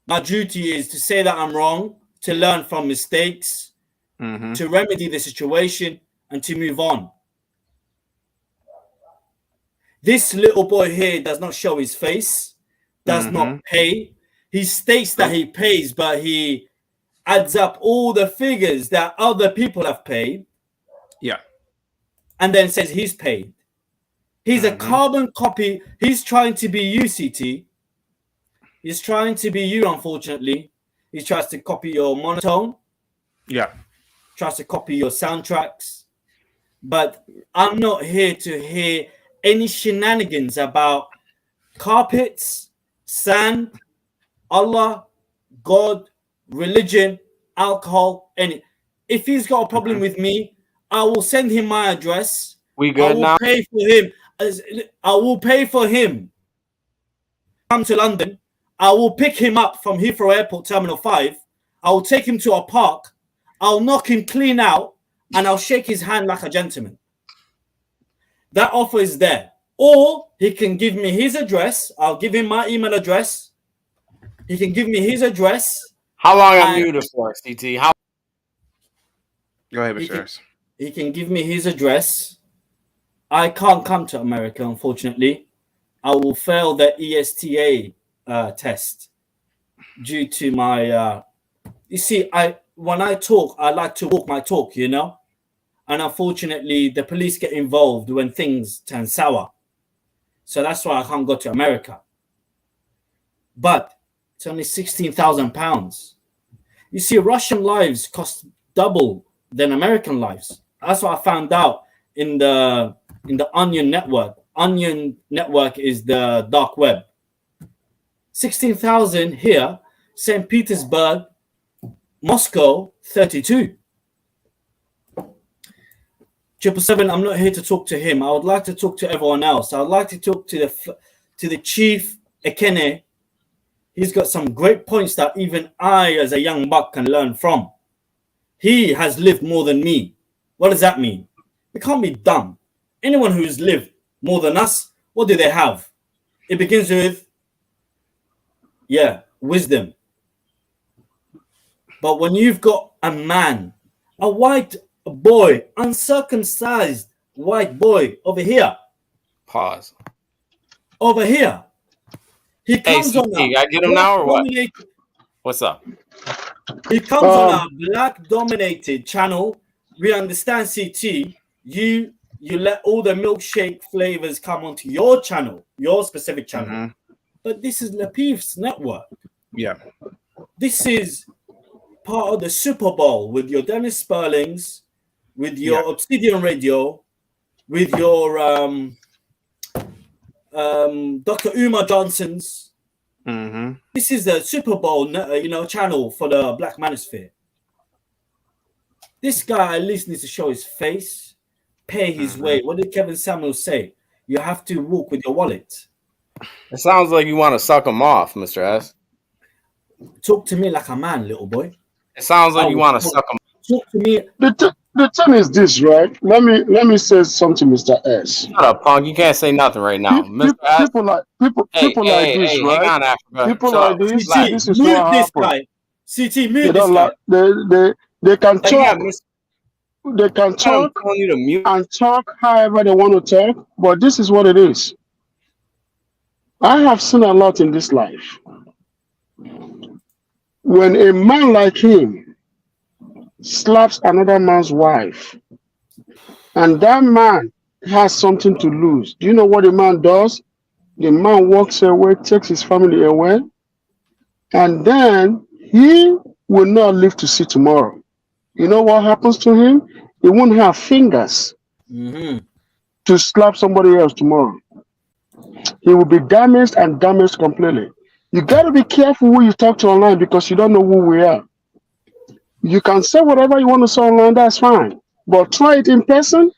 Speaker 1: my duty is to say that I'm wrong, to learn from mistakes, to remedy the situation, and to move on. This little boy here does not show his face, does not pay. He states that he pays, but he adds up all the figures that other people have paid.
Speaker 2: Yeah.
Speaker 1: And then says he's paid. He's a carbon copy. He's trying to be you, CT. He's trying to be you, unfortunately. He tries to copy your monotone.
Speaker 2: Yeah.
Speaker 1: Tries to copy your soundtracks. But I'm not here to hear any shenanigans about carpets, sand, Allah, God, religion, alcohol, any. If he's got a problem with me, I will send him my address.
Speaker 11: We good
Speaker 1: I will
Speaker 11: now?
Speaker 1: pay for him. I will pay for him. Come to London. I will pick him up from Heathrow Airport Terminal 5. I will take him to a park. I'll knock him clean out and I'll shake his hand like a gentleman. That offer is there. Or he can give me his address. I'll give him my email address. He can give me his address.
Speaker 11: How long I'm muted for, CT? How?
Speaker 2: Go ahead, Mr. S.
Speaker 1: He can give me his address. I can't come to America, unfortunately. I will fail the ESTA test due to my. You see, when I talk, I like to walk my talk, you know. And unfortunately, the police get involved when things turn sour. So that's why I can't go to America. But it's only £16,000. You see, Russian lives cost double than American lives. That's what I found out in the Onion Network. Onion Network is the dark web. 16,000 here. St. Petersburg, Moscow, 32. 777, I'm not here to talk to him. I would like to talk to everyone else. I would like to talk to the Chief Ekene. He's got some great points that even I, as a young buck, can learn from. He has lived more than me. What does that mean? We can't be dumb. Anyone who's lived more than us, what do they have? It begins with, wisdom. But when you've got a man, a white boy, uncircumcised white boy over here.
Speaker 11: Pause.
Speaker 1: Over here. He comes
Speaker 11: hey,
Speaker 1: on
Speaker 11: CT, I get him now or what? What's up?
Speaker 1: He comes on a black dominated channel. We understand, CT. You let all the milkshake flavors come onto your channel, your specific channel.
Speaker 2: Mhm.
Speaker 1: But this is Lapeef's network.
Speaker 2: Yeah.
Speaker 1: This is part of the Super Bowl with your Dennis Sperlings, with your Obsidian Radio, with your Dr. Umar Johnson's.
Speaker 2: Mm-hmm.
Speaker 1: This is the Super Bowl, channel for the Black Manosphere. This guy at least needs to show his face, pay his way. What did Kevin Samuel say? You have to walk with your wallet.
Speaker 11: It sounds like you want to suck him off, Mr. S.
Speaker 1: Talk to me like a man, little boy.
Speaker 11: It sounds like you want to suck him.
Speaker 1: Talk to me.
Speaker 20: The thing is this, right? Let me say something, Mr. S.
Speaker 11: Shut up, punk. You can't say nothing right now, Mr. S.
Speaker 20: People like this,
Speaker 11: hey,
Speaker 20: right?
Speaker 11: hang on, Africa.
Speaker 20: People
Speaker 11: Shut
Speaker 20: like
Speaker 11: up.
Speaker 20: this.
Speaker 1: CT,
Speaker 20: This is
Speaker 1: mute
Speaker 20: what
Speaker 1: this
Speaker 20: happened.
Speaker 1: guy. CT, mute
Speaker 20: They
Speaker 1: this
Speaker 20: don't
Speaker 1: guy.
Speaker 20: like. They can talk. They can
Speaker 11: I'm
Speaker 20: talk
Speaker 11: telling you to mute.
Speaker 20: and talk however they want to talk, but this is what it is. I have seen a lot in this life. When a man like him slaps another man's wife, and that man has something to lose, do you know what the man does? The man walks away, takes his family away, and then he will not live to see tomorrow. You know what happens to him? He won't have fingers to slap somebody else tomorrow. He will be damaged and damaged completely. You got to be careful who you talk to online because you don't know who we are. You can say whatever you want to say online, that's fine. But try it in person,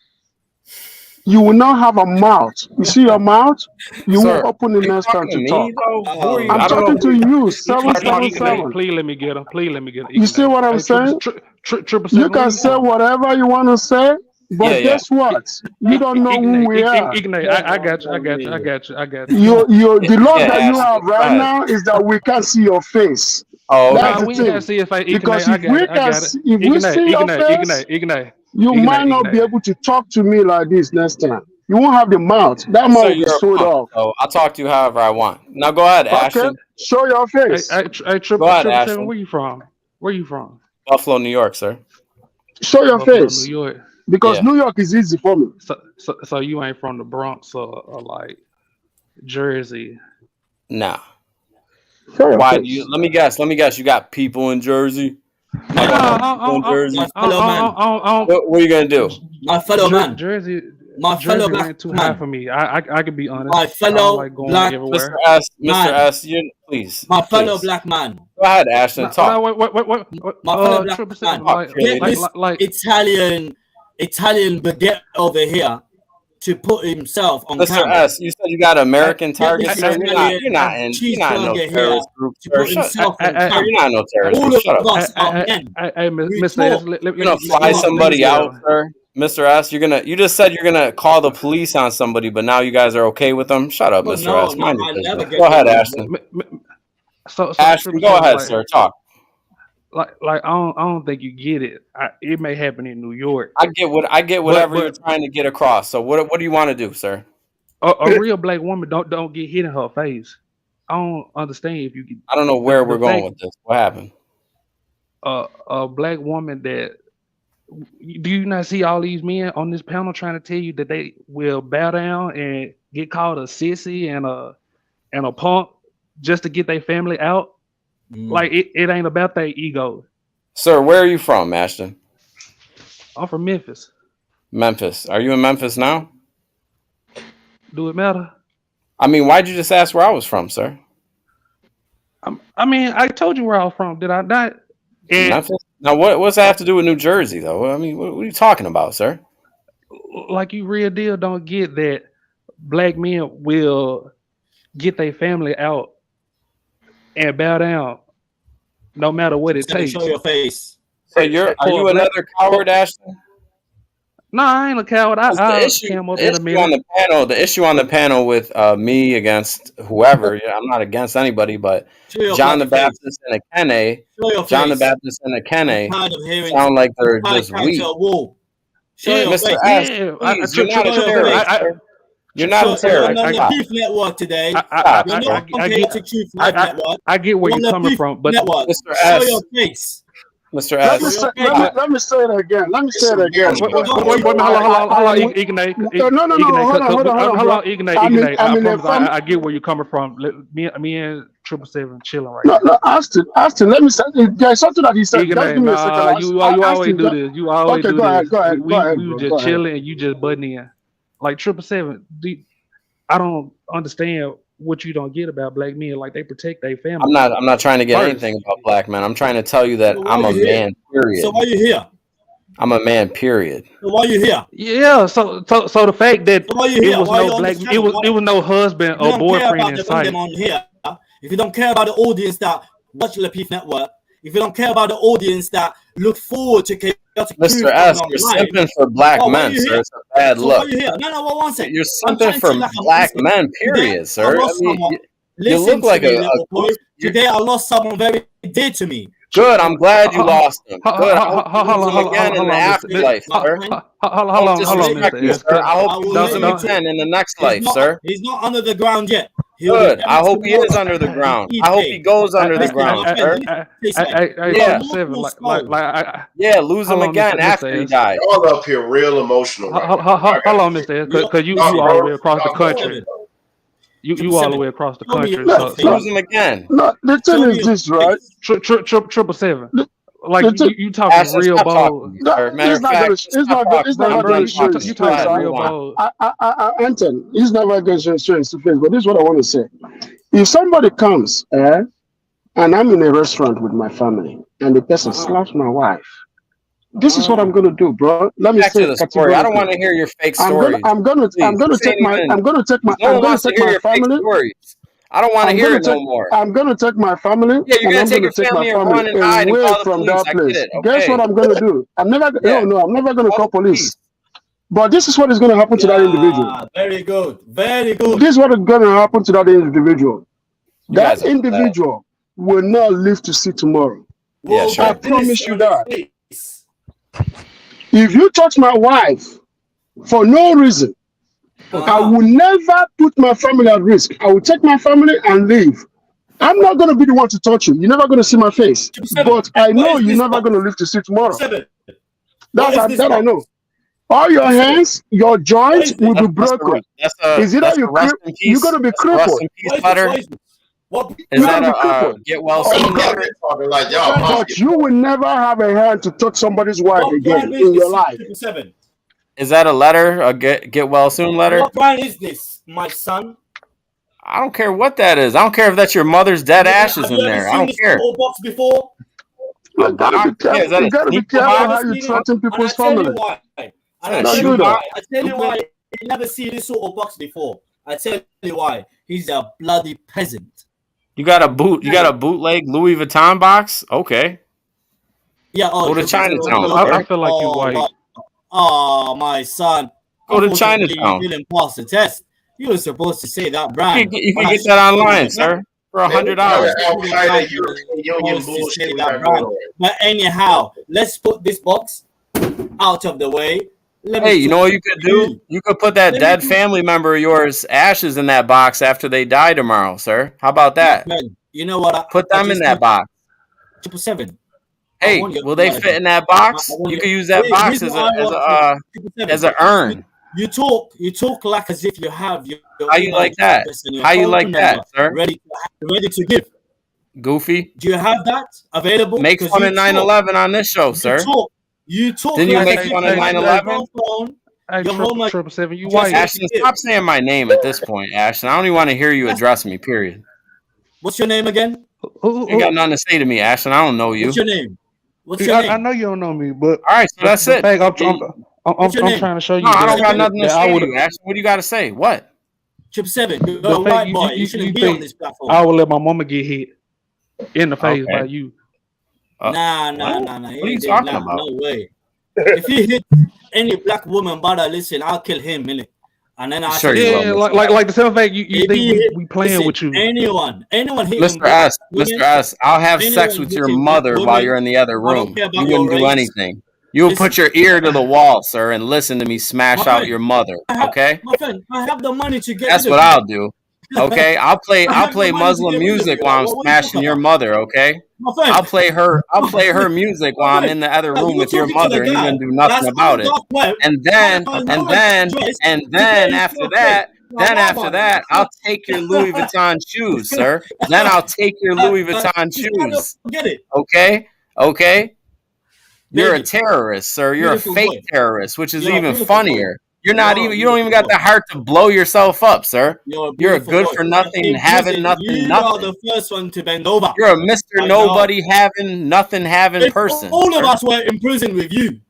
Speaker 20: you will not have a mouth. You see your mouth? You
Speaker 11: Sir,
Speaker 20: will open the
Speaker 11: are you
Speaker 20: next time
Speaker 11: talking
Speaker 20: to
Speaker 11: to
Speaker 20: talk.
Speaker 11: me, though? Who are you?
Speaker 20: I'm
Speaker 11: I don't
Speaker 20: talking
Speaker 11: know
Speaker 20: to
Speaker 11: who
Speaker 20: you,
Speaker 9: Ignite,
Speaker 20: 777.
Speaker 9: please let me get him. Please let me get him.
Speaker 20: You see what I'm saying?
Speaker 9: Triple
Speaker 20: You
Speaker 9: seven, where
Speaker 20: can
Speaker 9: you
Speaker 20: say
Speaker 9: from?
Speaker 20: whatever you want to say, but guess what? You don't know who we are.
Speaker 9: Ignite. I got you.
Speaker 20: The luck
Speaker 11: Yeah,
Speaker 20: that you
Speaker 11: Ashley,
Speaker 20: have
Speaker 11: go
Speaker 20: right
Speaker 11: ahead.
Speaker 20: now is that we can't see your face.
Speaker 11: Oh, okay.
Speaker 20: That's the
Speaker 9: We ain't gotta
Speaker 20: thing.
Speaker 9: see if I
Speaker 20: Because
Speaker 9: Ignite.
Speaker 20: if we see your face, you might not be able to talk to me like this next time. You won't have the mouth. That mouth
Speaker 11: Sir,
Speaker 20: will be
Speaker 11: you're a
Speaker 20: sewed
Speaker 11: punk,
Speaker 20: off.
Speaker 11: so I'll talk to you however I want. Now go ahead,
Speaker 20: Okay,
Speaker 11: Ashton.
Speaker 20: show your face.
Speaker 11: Go ahead,
Speaker 9: Triple seven,
Speaker 11: Ashton.
Speaker 9: where you from? Where you from?
Speaker 11: Buffalo, New York, sir.
Speaker 20: Show your
Speaker 9: Buffalo, New
Speaker 20: face.
Speaker 9: York.
Speaker 20: Because
Speaker 11: Yeah.
Speaker 20: New York is easy for me.
Speaker 9: So you ain't from the Bronx or like Jersey?
Speaker 11: Nah.
Speaker 20: Show your
Speaker 11: Why
Speaker 20: face.
Speaker 11: do you? Let me guess. You got people in Jersey. I got people in Jersey. What are you gonna do?
Speaker 1: My fellow man.
Speaker 9: Jersey.
Speaker 1: My fellow
Speaker 9: Jersey
Speaker 1: black
Speaker 9: ran too
Speaker 1: man.
Speaker 9: high for me. I could be honest.
Speaker 1: My
Speaker 9: I don't
Speaker 1: fellow
Speaker 9: like going
Speaker 1: black
Speaker 9: everywhere.
Speaker 11: Mr. S, you please.
Speaker 1: My fellow
Speaker 11: please.
Speaker 1: black man.
Speaker 11: Go ahead, Ashton. Talk.
Speaker 1: My fellow black man. Get this Italian baguette over here to put himself on
Speaker 11: Mr.
Speaker 1: camera.
Speaker 11: S, you said you got American
Speaker 1: Get
Speaker 11: target,
Speaker 1: this
Speaker 11: sir. You're not in no
Speaker 1: cheeseburger here
Speaker 11: terrorist group,
Speaker 1: to
Speaker 11: sir.
Speaker 1: put himself on camera.
Speaker 11: You're not in no terrorist
Speaker 1: All
Speaker 11: group. Shut
Speaker 1: of
Speaker 11: up.
Speaker 1: us are men. We
Speaker 9: Mr.
Speaker 1: talk.
Speaker 9: S,
Speaker 11: You're gonna fly somebody out, sir. Mr. S, you just said you're gonna call the police on somebody, but now you guys are okay with them. Shut up,
Speaker 1: Well,
Speaker 11: Mr.
Speaker 1: no,
Speaker 11: S. Mind your
Speaker 1: I never
Speaker 11: business.
Speaker 1: get
Speaker 11: Go ahead,
Speaker 1: them.
Speaker 11: Ashton.
Speaker 9: So
Speaker 11: Ashton, go ahead, sir. Talk.
Speaker 9: Like I don't think you get it. It may happen in New York.
Speaker 11: I get whatever you're trying to get across. So what do you want to do, sir?
Speaker 9: A real black woman don't get hit in her face. I don't understand if you get.
Speaker 11: I don't know where we're going with this. What happened?
Speaker 9: A black woman that. Do you not see all these men on this panel trying to tell you that they will bow down and get called a sissy and a punk just to get their family out? Like it ain't about their ego.
Speaker 11: Sir, where are you from, Ashton?
Speaker 9: I'm from Memphis.
Speaker 11: Memphis. Are you in Memphis now?
Speaker 9: Do it matter?
Speaker 11: I mean, why'd you just ask where I was from, sir?
Speaker 9: I mean, I told you where I was from. Did I not? And
Speaker 11: Memphis? Now, what's that have to do with New Jersey, though? I mean, what are you talking about, sir?
Speaker 9: like you real deal don't get that black men will get their family out and bow down no matter what it takes.
Speaker 1: Show your face.
Speaker 11: So are you another coward, Ashton?
Speaker 9: No, I ain't a coward. I'll cam up in a minute.
Speaker 11: The issue on the panel with me against whoever, I'm not against anybody, but John the Baptist and Akene, John the Baptist and Akene sound like they're just weak. Mr. Ashton, please, you're not a terrorist. You're not a terrorist.
Speaker 1: On the Lapeef Network today.
Speaker 9: I get where you're coming from, but
Speaker 11: Mr.
Speaker 1: Show your face.
Speaker 11: Mr.
Speaker 20: Let me say it again. Let me say it again.
Speaker 9: Hold on, Ignate. I get where you're coming from. Me and 777 chilling right now.
Speaker 20: No, Austin, let me say. There's something that he said. Just give me a second.
Speaker 9: You always do this. You always do this.
Speaker 20: Go ahead.
Speaker 9: We were just chilling and you just butting in. Like 777. I don't understand what you don't get about black men. Like they protect their family.
Speaker 11: I'm not trying to get anything about black men. I'm trying to tell you that I'm a man, period.
Speaker 1: So why you here?
Speaker 11: I'm a man, period.
Speaker 1: So why you here?
Speaker 9: Yeah, so the fact that it was no black, it was no husband or boyfriend in sight.
Speaker 1: If you don't care about the audience that watch Lapeef Network, if you don't care about the audience that look forward to chaotic
Speaker 11: Mr. S, you're simping for black men, sir. It's a bad look.
Speaker 1: No, one second.
Speaker 11: You're simping for black men, period, sir. I mean, you look like a
Speaker 1: today I lost someone very dear to me.
Speaker 11: Good, I'm glad you lost him. Good, I hope you lose him again in the afterlife, sir.
Speaker 9: Hold on,
Speaker 11: sir. I hope you lose him again in the next life, sir.
Speaker 1: He's not under the ground yet.
Speaker 11: Good. I hope he is under the ground. I hope he goes under the ground, sir. Yeah, lose him again after he dies.
Speaker 12: Y'all up here real emotional.
Speaker 9: Hold on, Mr. S, because you all the way across the country. You all the way across the country.
Speaker 11: Lose him again.
Speaker 20: No, the thing is this, right?
Speaker 9: 777. Like you talking real bold.
Speaker 11: Matter of fact,
Speaker 20: it's not going to show you talking real bold. Anton, he's never going to show his face. But this is what I want to say. If somebody comes and I'm in a restaurant with my family and the person slaps my wife, this is what I'm going to do, bro. Let me say
Speaker 11: the story. I don't want to hear your fake stories.
Speaker 20: I'm going to take my family.
Speaker 11: I don't want to hear it no more.
Speaker 20: I'm going to take my family.
Speaker 11: Yeah, you're going to take your family and run and hide and call the
Speaker 20: from
Speaker 11: police.
Speaker 20: that place.
Speaker 11: Okay.
Speaker 20: Guess what I'm going to do? I'm never going to call police. But this is what is going to happen to that individual.
Speaker 1: Very good. Very good.
Speaker 20: This is what is going to happen to that individual. That individual will not live to see tomorrow.
Speaker 11: Yeah, sure.
Speaker 20: I promise you that. If you touch my wife for no reason, I will never put my family at risk. I will take my family and leave. I'm not going to be the one to touch you. You're never going to see my face. But I know you're never going to live to see tomorrow. That I know. All your hands, your joints will be broken. Is it that you're going to be crippled?
Speaker 11: Is that a get well soon letter?
Speaker 20: But you will never have a hand to touch somebody's wife again in your life.
Speaker 11: Is that a letter? A get well soon letter?
Speaker 1: What brand is this, my son?
Speaker 11: I don't care what that is. I don't care if that's your mother's dead ashes in there. I don't care.
Speaker 1: Box before?
Speaker 20: You gotta be careful how you threaten people's family.
Speaker 1: I tell you why you never see this sort of box before. I tell you why. He's a bloody peasant.
Speaker 11: You got a bootleg Louis Vuitton box? Okay.
Speaker 1: Yeah.
Speaker 11: Go to Chinatown.
Speaker 9: I feel like you white.
Speaker 1: Oh, my son.
Speaker 11: Go to Chinatown.
Speaker 1: You didn't pass the test. You were supposed to say that brand.
Speaker 11: You can get that online, sir, for $100.
Speaker 1: But anyhow, let's put this box out of the way.
Speaker 11: Hey, you know what you could do? You could put that dead family member of yours ashes in that box after they die tomorrow, sir. How about that?
Speaker 1: You know what?
Speaker 11: Put them in that box.
Speaker 1: 777.
Speaker 11: Hey, will they fit in that box? You can use that box as an urn.
Speaker 1: You talk like as if you have your
Speaker 11: How you like that? How you like that, sir?
Speaker 1: Ready to give.
Speaker 11: Goofy.
Speaker 1: Do you have that available?
Speaker 11: Make fun of 9/11 on this show, sir.
Speaker 1: You talk.
Speaker 11: Didn't you make fun of 9/11?
Speaker 9: 777, you white.
Speaker 11: Ashton, stop saying my name at this point, Ashton. I don't even want to hear you address me, period.
Speaker 1: What's your name again?
Speaker 11: You ain't got nothing to say to me, Ashton. I don't know you.
Speaker 1: What's your name? What's
Speaker 9: See,
Speaker 1: your name?
Speaker 9: I know you don't know me, but
Speaker 11: all right, so that's
Speaker 9: the
Speaker 11: it.
Speaker 9: fact
Speaker 1: What's your
Speaker 9: I'm
Speaker 1: name?
Speaker 9: trying to show you
Speaker 11: No, I don't got nothing to
Speaker 9: that I
Speaker 11: say to
Speaker 9: would
Speaker 11: you, Ashton. What do you got to say? What?
Speaker 1: 777. You're
Speaker 9: the
Speaker 1: a
Speaker 9: fact
Speaker 1: white boy. You shouldn't be on
Speaker 9: think
Speaker 1: this platform.
Speaker 9: I would let my mama get hit in the face by
Speaker 11: Okay.
Speaker 9: you.
Speaker 1: Nah.
Speaker 11: What are you
Speaker 1: Nah,
Speaker 11: talking about?
Speaker 1: no way. If he hit any black woman, brother, listen, I'll kill him, innit? And then I
Speaker 11: Sure
Speaker 1: say,
Speaker 11: you will,
Speaker 9: Yeah,
Speaker 11: Mr.
Speaker 9: like the simple fact you
Speaker 1: if
Speaker 9: think
Speaker 1: he hit,
Speaker 9: we playing
Speaker 1: listen,
Speaker 9: with you.
Speaker 1: anyone hitting
Speaker 11: Mr.
Speaker 1: black
Speaker 11: S,
Speaker 1: women,
Speaker 11: Mr. S, I'll have sex
Speaker 1: anyone
Speaker 11: with your
Speaker 1: hitting black
Speaker 11: mother while
Speaker 1: women,
Speaker 11: you're in the other
Speaker 1: I don't
Speaker 11: room.
Speaker 1: care
Speaker 11: You
Speaker 1: about your
Speaker 11: wouldn't do
Speaker 1: race.
Speaker 11: anything. You would put
Speaker 1: Listen,
Speaker 11: your ear to the wall, sir, and listen to me smash
Speaker 1: my
Speaker 11: out
Speaker 1: friend,
Speaker 11: your mother. Okay?
Speaker 1: my friend, I have the money to get
Speaker 11: That's
Speaker 1: rid
Speaker 11: what
Speaker 1: of you.
Speaker 11: I'll do. Okay? I'll
Speaker 1: I have the
Speaker 11: play
Speaker 1: money to
Speaker 11: Muslim
Speaker 1: get rid of
Speaker 11: music
Speaker 1: you.
Speaker 11: while
Speaker 1: Like,
Speaker 11: I'm
Speaker 1: what are you talking
Speaker 11: smashing your
Speaker 1: about?
Speaker 11: mother, okay?
Speaker 1: My friend,
Speaker 11: I'll play her music
Speaker 1: my
Speaker 11: while I'm
Speaker 1: friend,
Speaker 11: in the other room
Speaker 1: you're
Speaker 11: with your
Speaker 1: talking to the
Speaker 11: mother and you
Speaker 1: guy
Speaker 11: wouldn't do nothing
Speaker 1: that's
Speaker 11: about
Speaker 1: on
Speaker 11: it.
Speaker 1: dark web
Speaker 11: And
Speaker 1: that
Speaker 11: then
Speaker 1: has no choice
Speaker 11: and
Speaker 1: to
Speaker 11: then
Speaker 1: get
Speaker 11: after
Speaker 1: himself
Speaker 11: that,
Speaker 1: paid.
Speaker 11: I'll take your Louis Vuitton shoes, sir. Then I'll take your Louis Vuitton shoes.
Speaker 1: Get it.
Speaker 11: Okay? Okay? You're a
Speaker 1: Baby,
Speaker 11: terrorist, sir. You're a
Speaker 1: beautiful
Speaker 11: fake
Speaker 1: boy.
Speaker 11: terrorist, which is
Speaker 1: You're a
Speaker 11: even
Speaker 1: beautiful boy.
Speaker 11: funnier. You
Speaker 1: You're a
Speaker 11: don't even
Speaker 1: beautiful
Speaker 11: got
Speaker 1: boy.
Speaker 11: the heart to blow yourself up, sir.
Speaker 1: You're a
Speaker 11: You're a
Speaker 1: beautiful
Speaker 11: good
Speaker 1: boy.
Speaker 11: for
Speaker 1: And
Speaker 11: nothing,
Speaker 1: in
Speaker 11: having
Speaker 1: prison, you are
Speaker 11: nothing.
Speaker 1: the first one to bend over.
Speaker 11: You're a Mr.
Speaker 1: I know.
Speaker 11: Nobody having
Speaker 1: If
Speaker 11: person.
Speaker 1: all of
Speaker 11: Sir.
Speaker 1: us were in prison with you,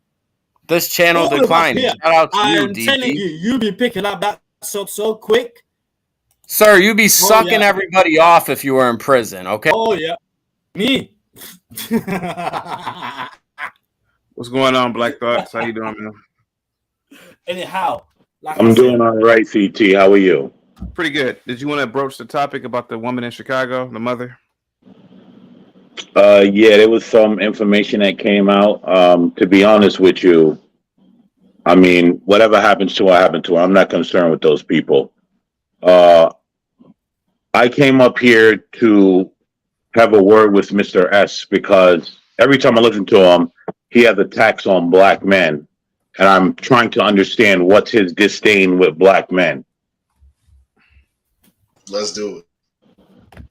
Speaker 11: This channel
Speaker 1: all of us
Speaker 11: declining.
Speaker 1: here,
Speaker 11: Shout out to
Speaker 1: I
Speaker 11: you,
Speaker 1: am telling
Speaker 11: DB.
Speaker 1: you be picking up that soap so quick.
Speaker 11: Sir, you be
Speaker 1: Oh,
Speaker 11: sucking
Speaker 1: yeah.
Speaker 11: everybody off if you were in prison, okay?
Speaker 1: Oh, yeah. Me.
Speaker 2: What's going on, Black Thoughts? How you doing, man?
Speaker 1: Anyhow, like
Speaker 3: I'm doing all right, CT. How are you?
Speaker 2: Pretty good. Did you want to broach the topic about the woman in Chicago, the mother?
Speaker 3: Yeah, there was some information that came out. To be honest with you, I mean, whatever happens to her, happened to her. I'm not concerned with those people. I came up here to have a word with Mr. S because every time I listen to him, he has attacks on black men. And I'm trying to understand what's his disdain with black men.
Speaker 12: Let's do it.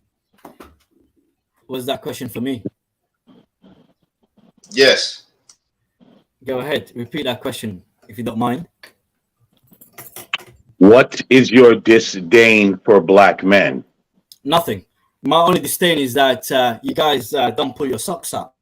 Speaker 1: Was that question for me?
Speaker 12: Yes.
Speaker 1: Go ahead. Repeat that question, if you don't mind.
Speaker 3: What is your disdain for black men?
Speaker 1: Nothing. My only disdain is that you guys don't put your socks up.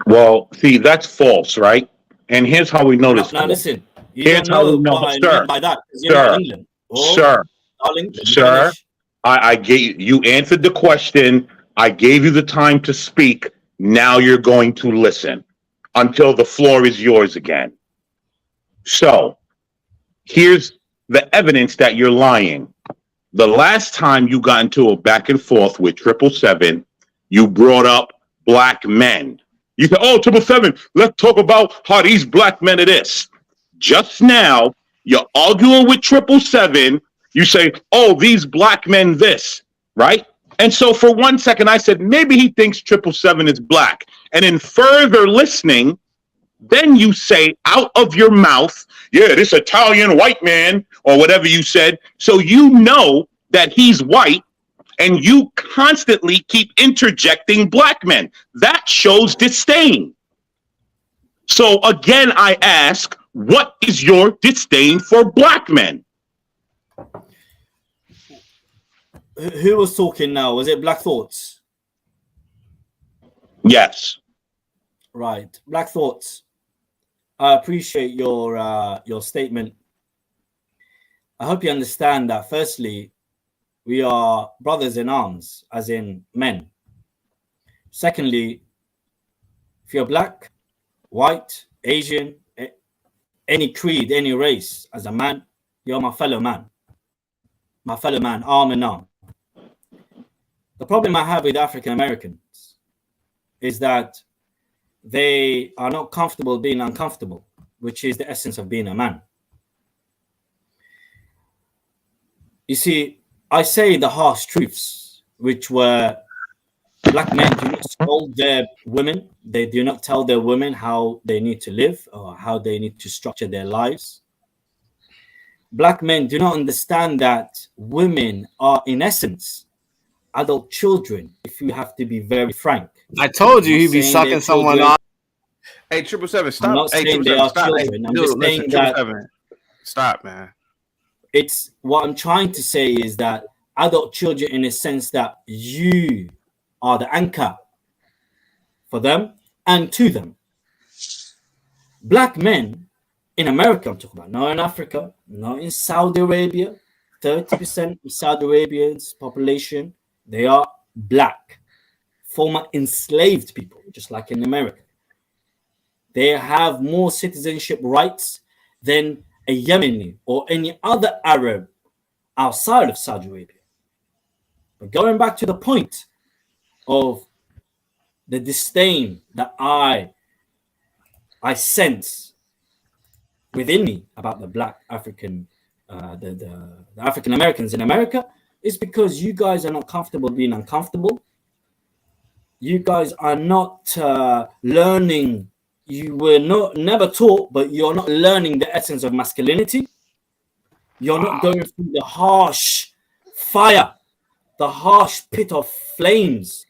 Speaker 3: Well, see, that's false, right? And here's how we know this.
Speaker 1: Now listen. You
Speaker 3: Here's
Speaker 1: don't
Speaker 3: how we
Speaker 1: know
Speaker 3: know,
Speaker 1: what I
Speaker 3: sir.
Speaker 1: meant by that. Because you're not
Speaker 3: Sir,
Speaker 1: in England. Oh,
Speaker 3: sir,
Speaker 1: darling,
Speaker 3: sir.
Speaker 1: finish.
Speaker 3: I gave you answered the question. I gave you the time to speak. Now you're going to listen until the floor is yours again. So here's the evidence that you're lying. The last time you got into a back and forth with 777, you brought up black men. You said, oh, 777, let's talk about how these black men are this. Just now, you're arguing with 777. You say, oh, these black men this, right? And so for 1 second, I said, maybe he thinks 777 is black. And in further listening, then you say out of your mouth, yeah, this Italian white man, or whatever you said. So you know that he's white, and you constantly keep interjecting black men. That shows disdain. So again, I ask, what is your disdain for black men?
Speaker 1: Who was talking now? Was it Black Thoughts?
Speaker 3: Yes.
Speaker 1: Right. Black Thoughts. I appreciate your statement. I hope you understand that firstly, we are brothers in arms, as in men. Secondly, if you're black, white, Asian, any creed, any race, as a man, you're my fellow man. My fellow man, arm in arm. The problem I have with African Americans is that they are not comfortable being uncomfortable, which is the essence of being a man. You see, I say the harsh truths, which were black men do not scold their women. They do not tell their women how they need to live or how they need to structure their lives. Black men do not understand that women are, in essence, adult children, if you have to be very frank.
Speaker 11: I told you he'd be sucking someone off.
Speaker 2: Hey, 777, stop.
Speaker 1: I'm not
Speaker 2: Hey,
Speaker 1: saying they are
Speaker 2: 777, stop. Hey,
Speaker 1: children. I'm
Speaker 2: dude,
Speaker 1: just saying
Speaker 2: listen,
Speaker 1: that
Speaker 2: 777, stop, man.
Speaker 1: it's what I'm trying to say is that adult children in the sense that you are the anchor for them and to them. Black men in America, I'm talking about, not in Africa, not in Saudi Arabia. 30% of Saudi Arabia's population, they are black, former enslaved people, just like in America. They have more citizenship rights than a Yemeni or any other Arab outside of Saudi Arabia. But going back to the point of the disdain that I sense within me about the black African, the African Americans in America, is because you guys are not comfortable being uncomfortable. You guys are not learning. You were never taught, but you're not learning the essence of masculinity. You're not going through the harsh fire, the harsh pit of flames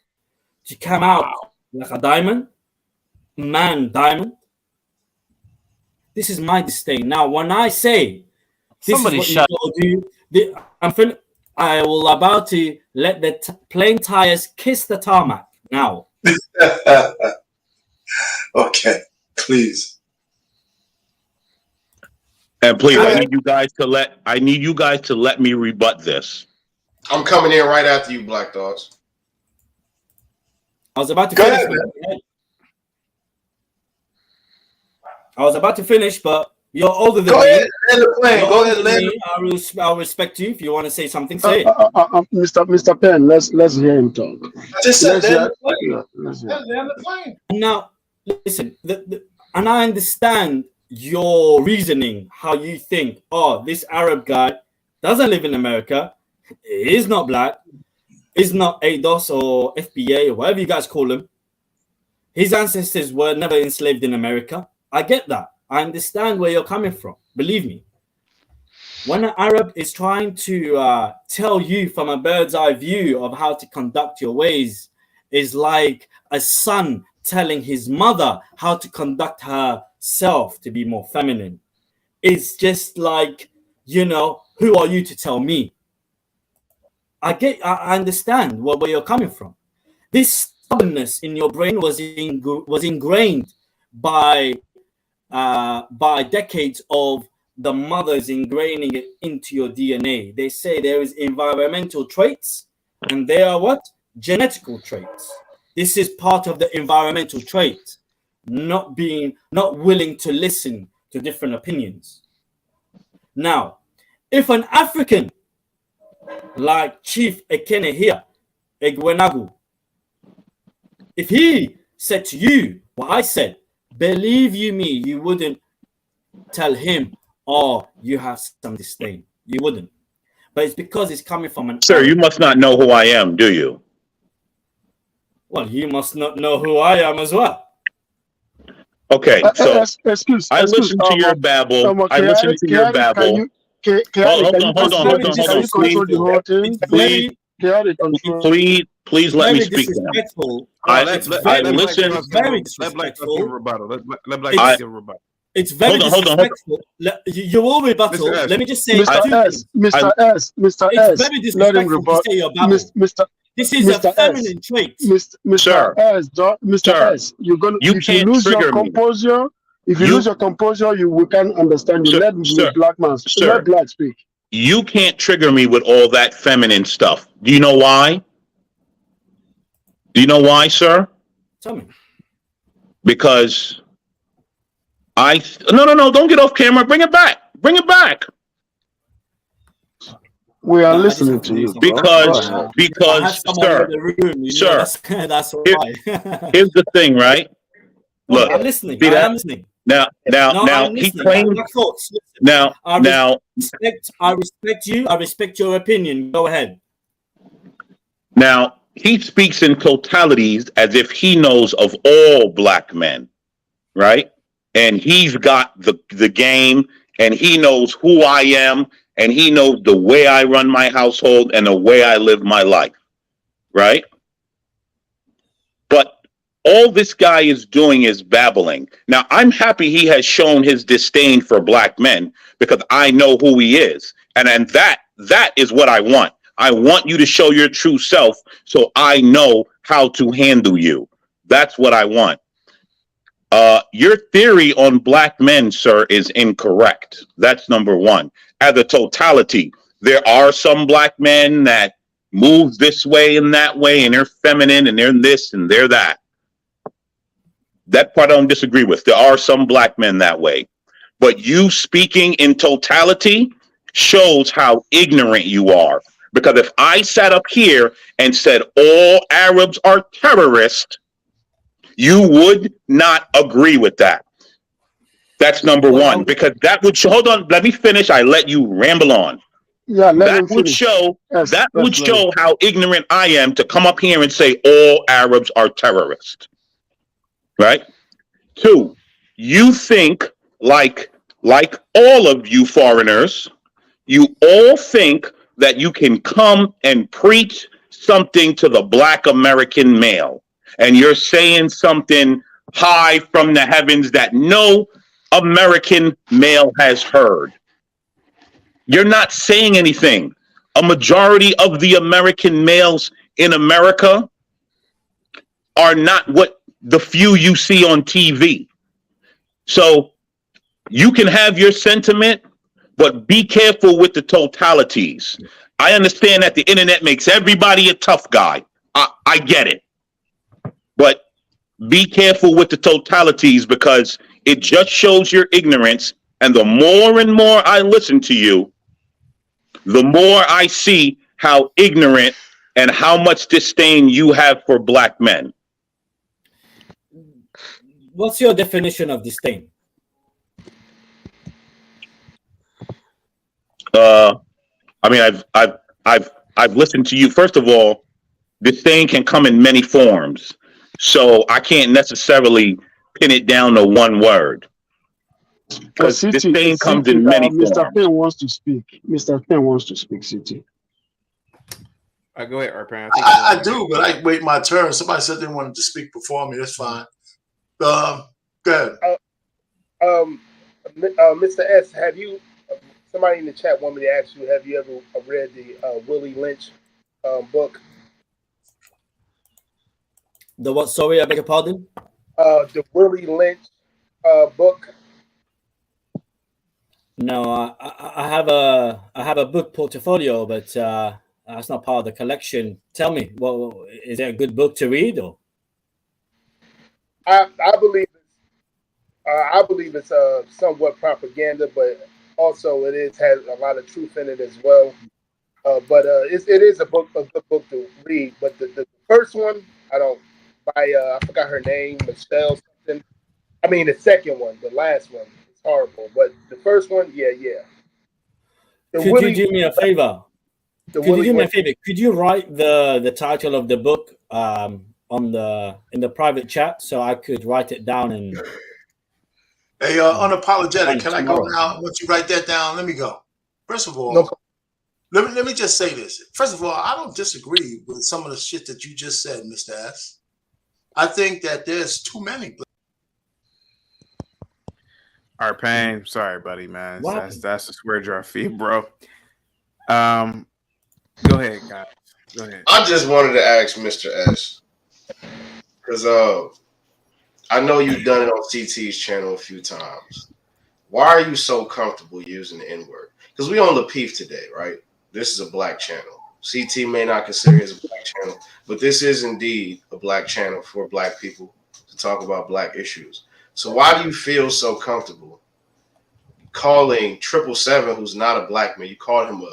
Speaker 1: to come out like a diamond, diamond. This is my disdain. Now, when I say this
Speaker 2: Somebody
Speaker 1: is what you gotta do, I will about to let the plane tires kiss the tarmac now.
Speaker 8: Okay, please.
Speaker 3: And please, I need you guys to let me rebut this.
Speaker 12: I'm coming in right after you, Black Dogs.
Speaker 1: I was about to finish. I was about to finish, but you're older than me.
Speaker 8: Go ahead, land the plane. Go ahead, land the plane.
Speaker 1: I'll respect you. If you want to say something, say it.
Speaker 20: Mr. Penn, let's hear him talk.
Speaker 8: Just said land
Speaker 20: the
Speaker 8: plane.
Speaker 1: Now, listen, and I understand your reasoning, how you think, oh, this Arab guy doesn't live in America, he's not black, he's not ADOS or FBA or whatever you guys call him. His ancestors were never enslaved in America. I get that. I understand where you're coming from. Believe me. When an Arab is trying to tell you from a bird's eye view of how to conduct your ways, is like a son telling his mother how to conduct herself to be more feminine. It's just like, who are you to tell me? I understand where you're coming from. This stubbornness in your brain was ingrained by decades of the mothers ingraining it into your DNA. They say there is environmental traits, and they are what? Genetical traits. This is part of the environmental trait, not willing to listen to different opinions. Now, if an African like Chief Ekene here, Egwenagu, if he said to you what I said, believe you me, you wouldn't tell him, oh, you have some disdain. You wouldn't. But it's because it's coming from an
Speaker 3: Sir, you must not know who I am, do you?
Speaker 1: Well, you must not know who I am as well.
Speaker 3: Okay, so I listened to your babble. Hold on. Please let me speak to him.
Speaker 1: It's very disrespectful. You will rebuttal. Let me just say,
Speaker 20: Mr. S,
Speaker 1: it's very disrespectful to say your babble. This is a feminine trait.
Speaker 20: Mr. S, if you lose your composure, lose your composure, we can't understand you. Let the black man, let black speak.
Speaker 3: You can't trigger me with all that feminine stuff. Do you know why? Do you know why, sir?
Speaker 1: Tell me.
Speaker 3: Because no, don't get off camera. Bring it back. Bring it back.
Speaker 20: We are listening to you.
Speaker 3: Because, sir,
Speaker 1: that's why.
Speaker 3: Here's the thing, right? Look,
Speaker 1: I'm listening. I am listening.
Speaker 3: Now, he claims. Now,
Speaker 1: I respect you. I respect your opinion. Go ahead.
Speaker 3: Now, he speaks in totalities as if he knows of all black men, right? And he's got the game, and he knows who I am, and he knows the way I run my household and the way I live my life, right? But all this guy is doing is babbling. Now, I'm happy he has shown his disdain for black men because I know who he is. And that is what I want. I want you to show your true self so I know how to handle you. That's what I want. Your theory on black men, sir, is incorrect. That's number one. As a totality, there are some black men that move this way and that way, and they're feminine, and they're this and they're that. That part I don't disagree with. There are some black men that way. But you speaking in totality shows how ignorant you are. Because if I sat up here and said all Arabs are terrorists, you would not agree with that. That's number one. Because that would show, hold on, let me finish. I let you ramble on.
Speaker 20: Yeah, let
Speaker 3: that
Speaker 20: him
Speaker 3: would
Speaker 20: finish.
Speaker 3: show
Speaker 20: Yes,
Speaker 3: that
Speaker 20: yes,
Speaker 3: would
Speaker 20: Lord.
Speaker 3: show how ignorant I am to come up here and say all Arabs are terrorists. Right? Two, you think like all of you foreigners, you all think that you can come and preach something to the black American male, and you're saying something high from the heavens that no American male has heard. You're not saying anything. A majority of the American males in America are not what the few you see on TV. So you can have your sentiment, but be careful with the totalities. I understand that the internet makes everybody a tough guy. I get it. But be careful with the totalities because it just shows your ignorance. And the more and more I listen to you, the more I see how ignorant and how much disdain you have for black men.
Speaker 1: What's your definition of disdain?
Speaker 3: I mean, I've listened to you. First of all, disdain can come in many forms, so I can't necessarily pin it down to one word. Because disdain comes in many
Speaker 20: Mr.
Speaker 3: forms.
Speaker 20: Penn wants to speak. Mr. Penn wants to speak, CT.
Speaker 2: Go ahead, Arpan.
Speaker 8: I do, but I wait my turn. Somebody said they wanted to speak before me. That's fine. Go ahead.
Speaker 19: Mr. S, have you? Somebody in the chat want me to ask you: have you ever read the Willie Lynch book?
Speaker 1: The what? Sorry, I beg your pardon.
Speaker 19: The Willie Lynch book.
Speaker 1: No, I have a book portfolio, but that's not part of the collection. Tell me, well, is it a good book to read or?
Speaker 19: I believe it's somewhat propaganda, but also it has a lot of truth in it as well. But it is a good book to read. But the first one, I don't by I forgot her name, Michelle something. I mean the second one, the last one, it's horrible. But the first one, yeah.
Speaker 1: Could you do me a favor? Could you write the title of the book in the private chat so I could write it down and.
Speaker 8: Hey, unapologetic. Can I go now? Once you write that down, let me go. First of all, let me just say this. First of all, I don't disagree with some of the shit that you just said, Mr. S. I think that there's too many.
Speaker 2: Arpan, sorry, buddy, man. That's a swear jar feed, bro. Go ahead, guys. Go ahead.
Speaker 12: I just wanted to ask Mr. S, because I know you've done it on CT's channel a few times. Why are you so comfortable using the N-word? Because we on Lapeef today, right? This is a black channel. CT may not consider it a black channel, but this is indeed a black channel for black people to talk about black issues. So why do you feel so comfortable calling 777, who's not a black man, you call him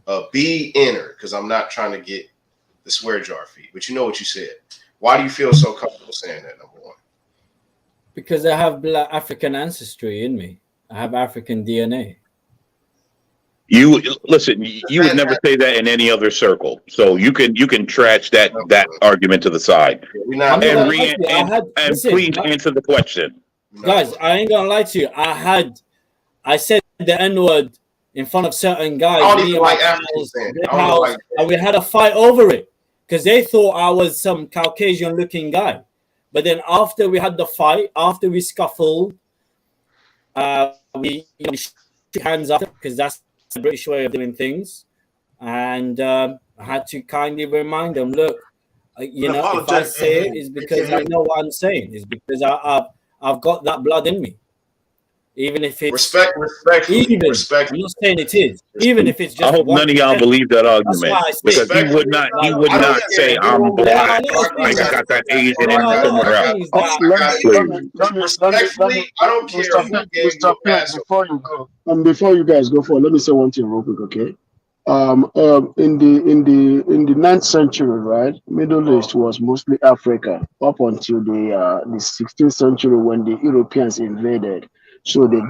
Speaker 12: a B-inner, because I'm not trying to get the swear jar feed, but you know what you said. Why do you feel so comfortable saying that, number one?
Speaker 1: Because I have black African ancestry in me. I have African DNA.
Speaker 3: You listen. You would never say that in any other circle. So you can trash that argument to the side. And please answer the question,
Speaker 1: guys. I ain't gonna lie to you. I said the N-word in front of certain guys.
Speaker 12: I don't even like Africans,
Speaker 1: and we had a fight over it because they thought I was some Caucasian-looking guy. But then after we had the fight, after we scuffled, we shook hands after because that's the British way of doing things. and I had to kindly remind them, look, you know, if I say it, it's because I know what I'm saying. It's because I've got that blood in me. Even if it's
Speaker 12: respectfully.
Speaker 1: I'm not saying it is. Even if it's
Speaker 3: I
Speaker 1: just
Speaker 3: hope none of y'all
Speaker 1: 1%.
Speaker 3: believe that
Speaker 1: That's
Speaker 3: argument
Speaker 1: why I say.
Speaker 3: because he would not say I'm black. Like I got that Asian in me somewhere else.
Speaker 12: Respectfully, I don't care who gave you a pass.
Speaker 20: Before you go, before you guys go forward, let me say one thing real quick, okay? In the 9th century, right? Middle East was mostly Africa up until the 16th century when the Europeans invaded. So they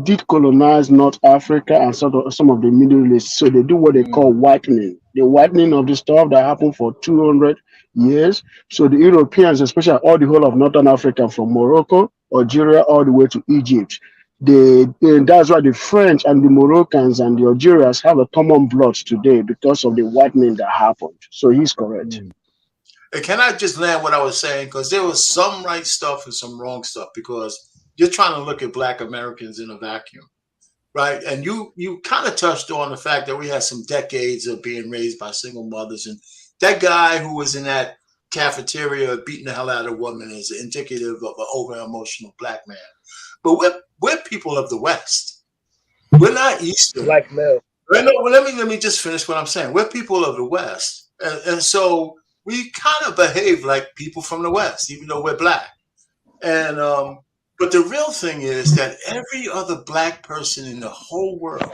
Speaker 20: did colonize North Africa and some of the Middle East. So they do what they call whitening. The whitening of the stuff that happened for 200 years. So the Europeans, especially all the whole of Northern Africa from Morocco, Algeria, all the way to Egypt, that's why the French and the Moroccans and the Algerians have a common blood today because of the whitening that happened. So he's correct.
Speaker 8: And can I just land what I was saying? Because there was some right stuff and some wrong stuff, because you're trying to look at Black Americans in a vacuum, right? And you kind of touched on the fact that we had some decades of being raised by single mothers. And that guy who was in that cafeteria beating the hell out of a woman is indicative of an over-emotional Black man. But we're people of the West. We're not Eastern.
Speaker 19: Black male.
Speaker 8: Well, let me just finish what I'm saying. We're people of the West. And so we kind of behave like people from the West, even though we're Black. And but the real thing is that every other Black person in the whole world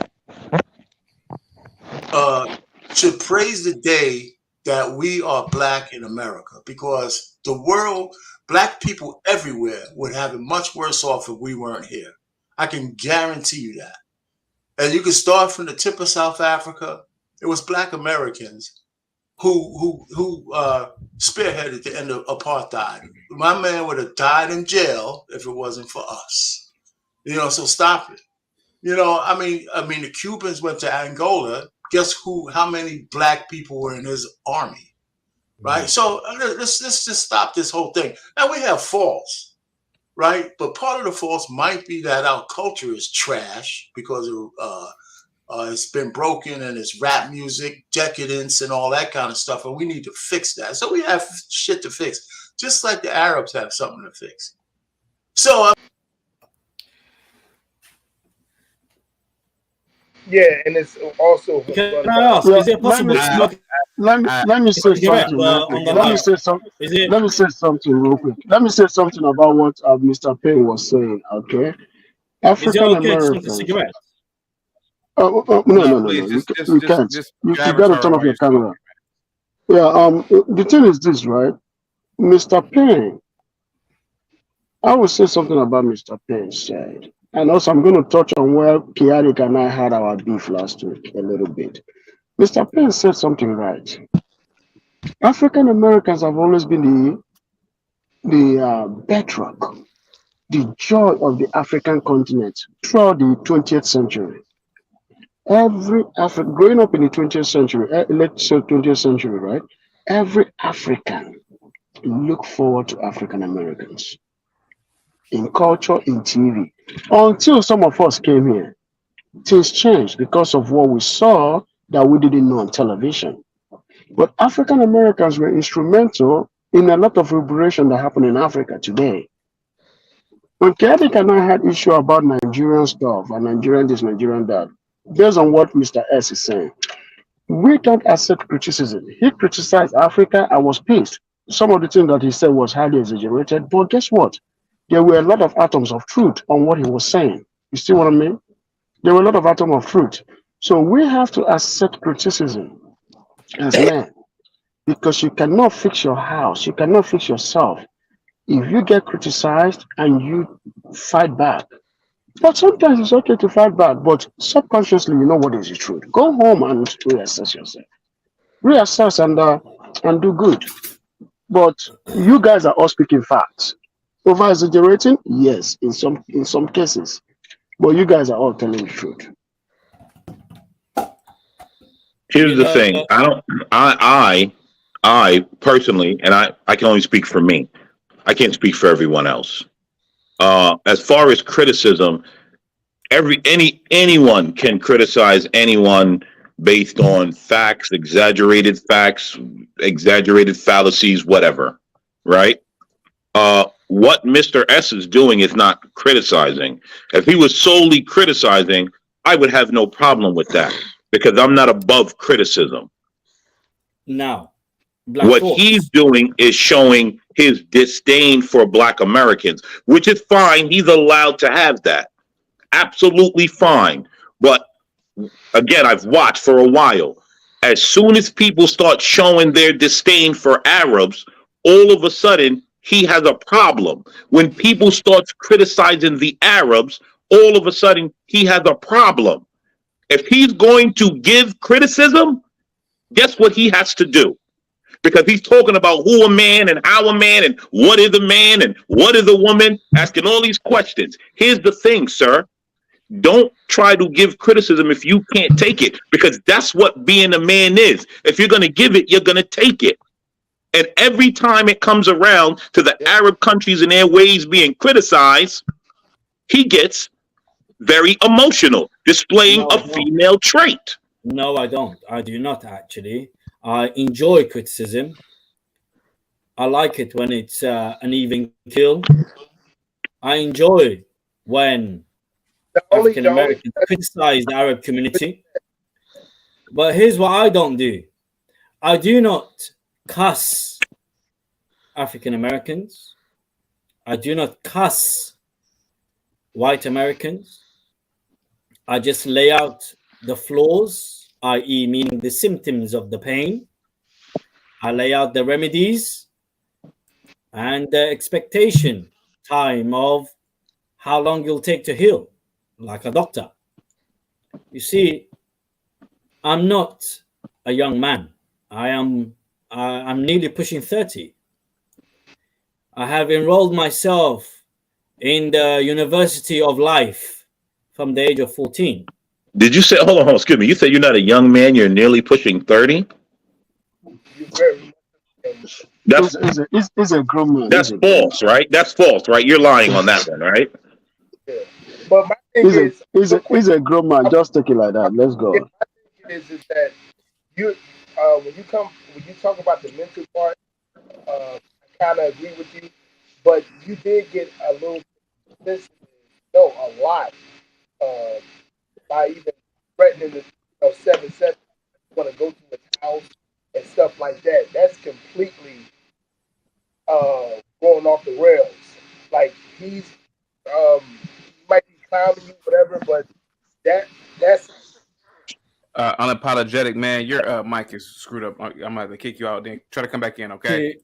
Speaker 8: should praise the day that we are Black in America, because the world, Black people everywhere would have it much worse off if we weren't here. I can guarantee you that. And you can start from the tip of South Africa. It was Black Americans who spearheaded the end of apartheid. My man would have died in jail if it wasn't for us. You know, so stop it. You know, I mean, the Cubans went to Angola. Guess how many Black people were in his army, right? So let's just stop this whole thing. Now, we have faults, right? But part of the faults might be that our culture is trash because it's been broken, and it's rap music, decadence, and all that kind of stuff, and we need to fix that. So we have shit to fix, just like the Arabs have something to fix. So
Speaker 19: yeah, and it's also.
Speaker 1: Can I ask? Is it possible?
Speaker 20: Let me say something. Let me say something. Let me say something real quick. Let me say something about what Mr. Payne was saying. Okay, African Americans. No. We can't. You got to turn off your camera. Yeah. The thing is this, right, Mr. Payne. I will say something about Mr. Payne's side. And also, I'm going to touch on where Kiadik and I had our beef last week a little bit. Mr. Payne said something right. African Americans have always been the bedrock, the joy of the African continent throughout the 20th century. Growing up in the 20th century, let's say 20th century, right? Every African looked forward to African Americans in culture, in TV. Until some of us came here, things changed because of what we saw that we didn't know on television. But African Americans were instrumental in a lot of liberation that happened in Africa today. When Kiadik and I had issue about Nigerian stuff and Nigerian this, Nigerian that, based on what Mr. S is saying, we don't accept criticism. He criticized Africa. I was pissed. Some of the things that he said was highly exaggerated, but guess what? There were a lot of atoms of truth on what he was saying. You see what I mean? There were a lot of atoms of truth. So we have to accept criticism as men, because you cannot fix your house. You cannot fix yourself if you get criticized and you fight back. But sometimes it's okay to fight back, but subconsciously you know what is the truth. Go home and reassess yourself. Reassess and do good. But you guys are all speaking facts. Over exaggerating? Yes, in some cases. But you guys are all telling the truth.
Speaker 3: Here's the thing. I personally, and I can only speak for me. I can't speak for everyone else. As far as criticism, anyone can criticize anyone based on facts, exaggerated fallacies, whatever, right? What Mr. S is doing is not criticizing. If he was solely criticizing, I would have no problem with that because I'm not above criticism.
Speaker 1: Now,
Speaker 3: what he's doing is showing his disdain for Black Americans, which is fine. He's allowed to have that. Absolutely fine. But again, I've watched for a while. As soon as people start showing their disdain for Arabs, all of a sudden he has a problem. When people start criticizing the Arabs, all of a sudden he has a problem. If he's going to give criticism, guess what he has to do? Because he's talking about who a man and how a man and what is a man and what is a woman, asking all these questions. Here's the thing, sir. Don't try to give criticism if you can't take it, because that's what being a man is. If you're going to give it, you're going to take it. And every time it comes around to the Arab countries and their ways being criticized, he gets very emotional, displaying a female trait.
Speaker 1: No, I don't. I do not actually. I enjoy criticism. I like it when it's an even kill. I enjoy when African Americans criticize the Arab community. But here's what I don't do. I do not cuss African Americans. I do not cuss white Americans. I just lay out the flaws, i.e. meaning the symptoms of the pain. I lay out the remedies and the expectation time of how long you'll take to heal, like a doctor. You see, I'm not a young man. I'm nearly pushing 30. I have enrolled myself in the University of Life from the age of 14.
Speaker 3: Did you say, hold on, excuse me, you said you're not a young man, you're nearly pushing 30? That's
Speaker 20: It's a grown man.
Speaker 3: That's false, right? That's false, right? You're lying on that one, right?
Speaker 19: But my thing
Speaker 20: He's a grown man. Just take it like that. Let's go.
Speaker 19: my thing is that you when you talk about the mental part, I kind of agree with you, but you did get a little sensitive, a lot, by even threatening the 7-7 want to go to his house and stuff like that. That's completely going off the rails. Like he's might be clowning you, whatever, but that's
Speaker 2: unapologetic, man. Your mic is screwed up. I'm gonna have to kick you out. Then try to come back in, okay?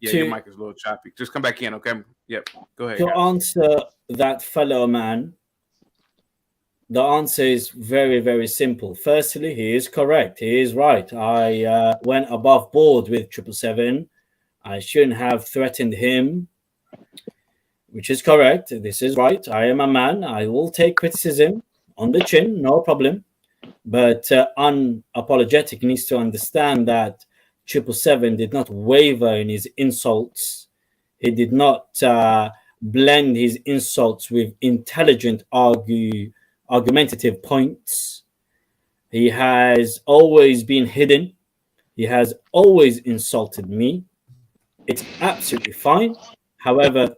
Speaker 2: Your mic is a little choppy. Just come back in, okay? Yep. Go ahead.
Speaker 1: To answer that fellow man, the answer is very, very simple. Firstly, he is correct. He is right. I went above board with 777. I shouldn't have threatened him, which is correct. This is right. I am a man. I will take criticism on the chin, no problem. But unapologetic needs to understand that 777 did not waver in his insults. He did not blend his insults with intelligent argumentative points. He has always been hidden. He has always insulted me. It's absolutely fine. However,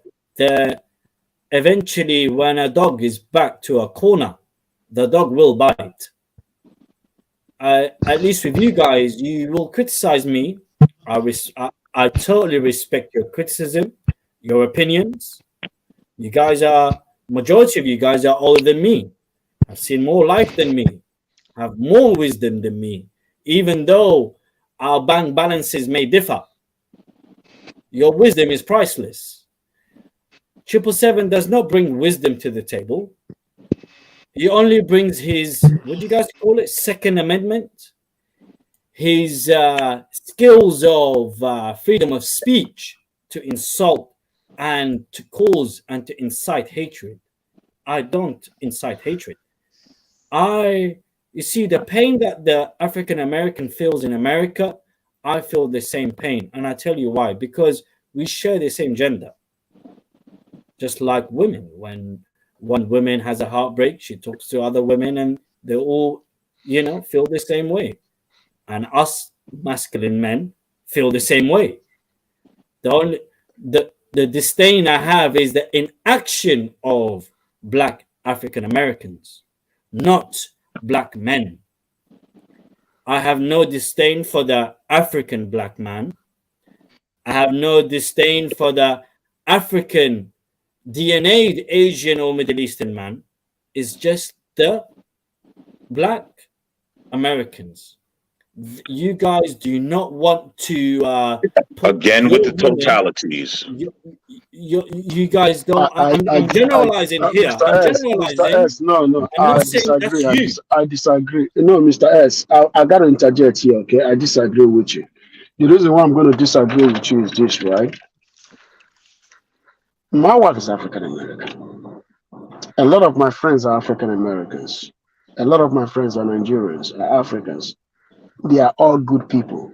Speaker 1: eventually when a dog is backed to a corner, the dog will bite. At least with you guys, you will criticize me. I totally respect your criticism, your opinions. You guys majority of you guys are older than me. I've seen more life than me, have more wisdom than me, even though our bank balances may differ. Your wisdom is priceless. 777 does not bring wisdom to the table. He only brings his, what do you guys call it? Second Amendment. His skills of freedom of speech to insult and to cause and to incite hatred. I don't incite hatred. You see, the pain that the African American feels in America, I feel the same pain. And I tell you why. Because we share the same gender. Just like women. When one woman has a heartbreak, she talks to other women and they all feel the same way, and us masculine men feel the same way. The disdain I have is the inaction of black African Americans, not black men. I have no disdain for the African black man. I have no disdain for the African DNA'd Asian or Middle Eastern man. It's just the black Americans. You guys do not want to
Speaker 3: again with the totalities.
Speaker 1: You guys don't. I'm generalizing here.
Speaker 20: Mr.
Speaker 1: I'm
Speaker 20: S, Mr.
Speaker 1: generalizing.
Speaker 20: S, no,
Speaker 1: I'm
Speaker 20: I
Speaker 1: not saying that's
Speaker 20: disagree.
Speaker 1: you.
Speaker 20: I disagree. No, Mr. S, I got to interject here, okay? I disagree with you. The reason why I'm going to disagree with you is this, right? My wife is African American. A lot of my friends are African Americans. A lot of my friends are Nigerians, are Africans. They are all good people.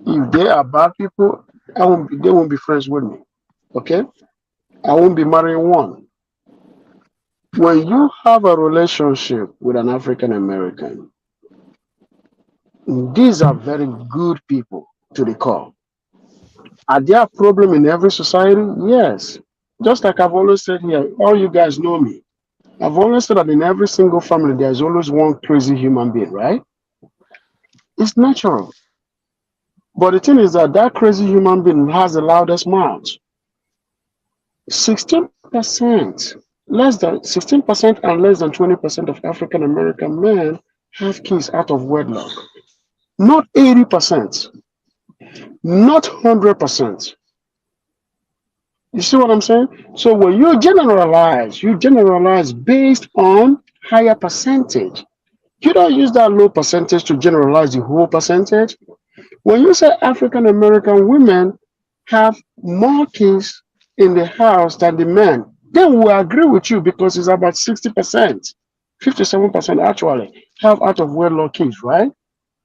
Speaker 20: If they are bad people, they won't be friends with me. Okay? I won't be marrying one. When you have a relationship with an African American, these are very good people to the core. Are there a problem in every society? Yes. Just like I've always said here, all you guys know me. I've always said that in every single family, there's always one crazy human being, right? It's natural. But the thing is that that crazy human being has the loudest mouth. 16%, less than 16% and less than 20% of African American men have kids out of wedlock. Not 80%, not 100%. You see what I'm saying? So when you generalize based on higher percentage. You don't use that low percentage to generalize the whole percentage. When you say African American women have more kids in the house than the men, then we agree with you because it's about 60%, 57% actually have out of wedlock kids, right?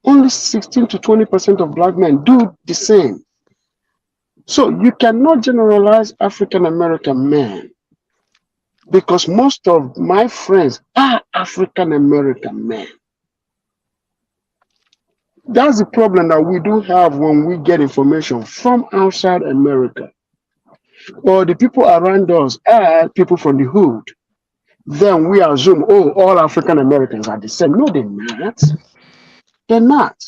Speaker 20: Only 16 to 20% of black men do the same. So you cannot generalize African American men because most of my friends are African American men. That's the problem that we do have when we get information from outside America. Or the people around us are people from the hood. Then we assume, oh, all African Americans are the same. No, they're not. They're not.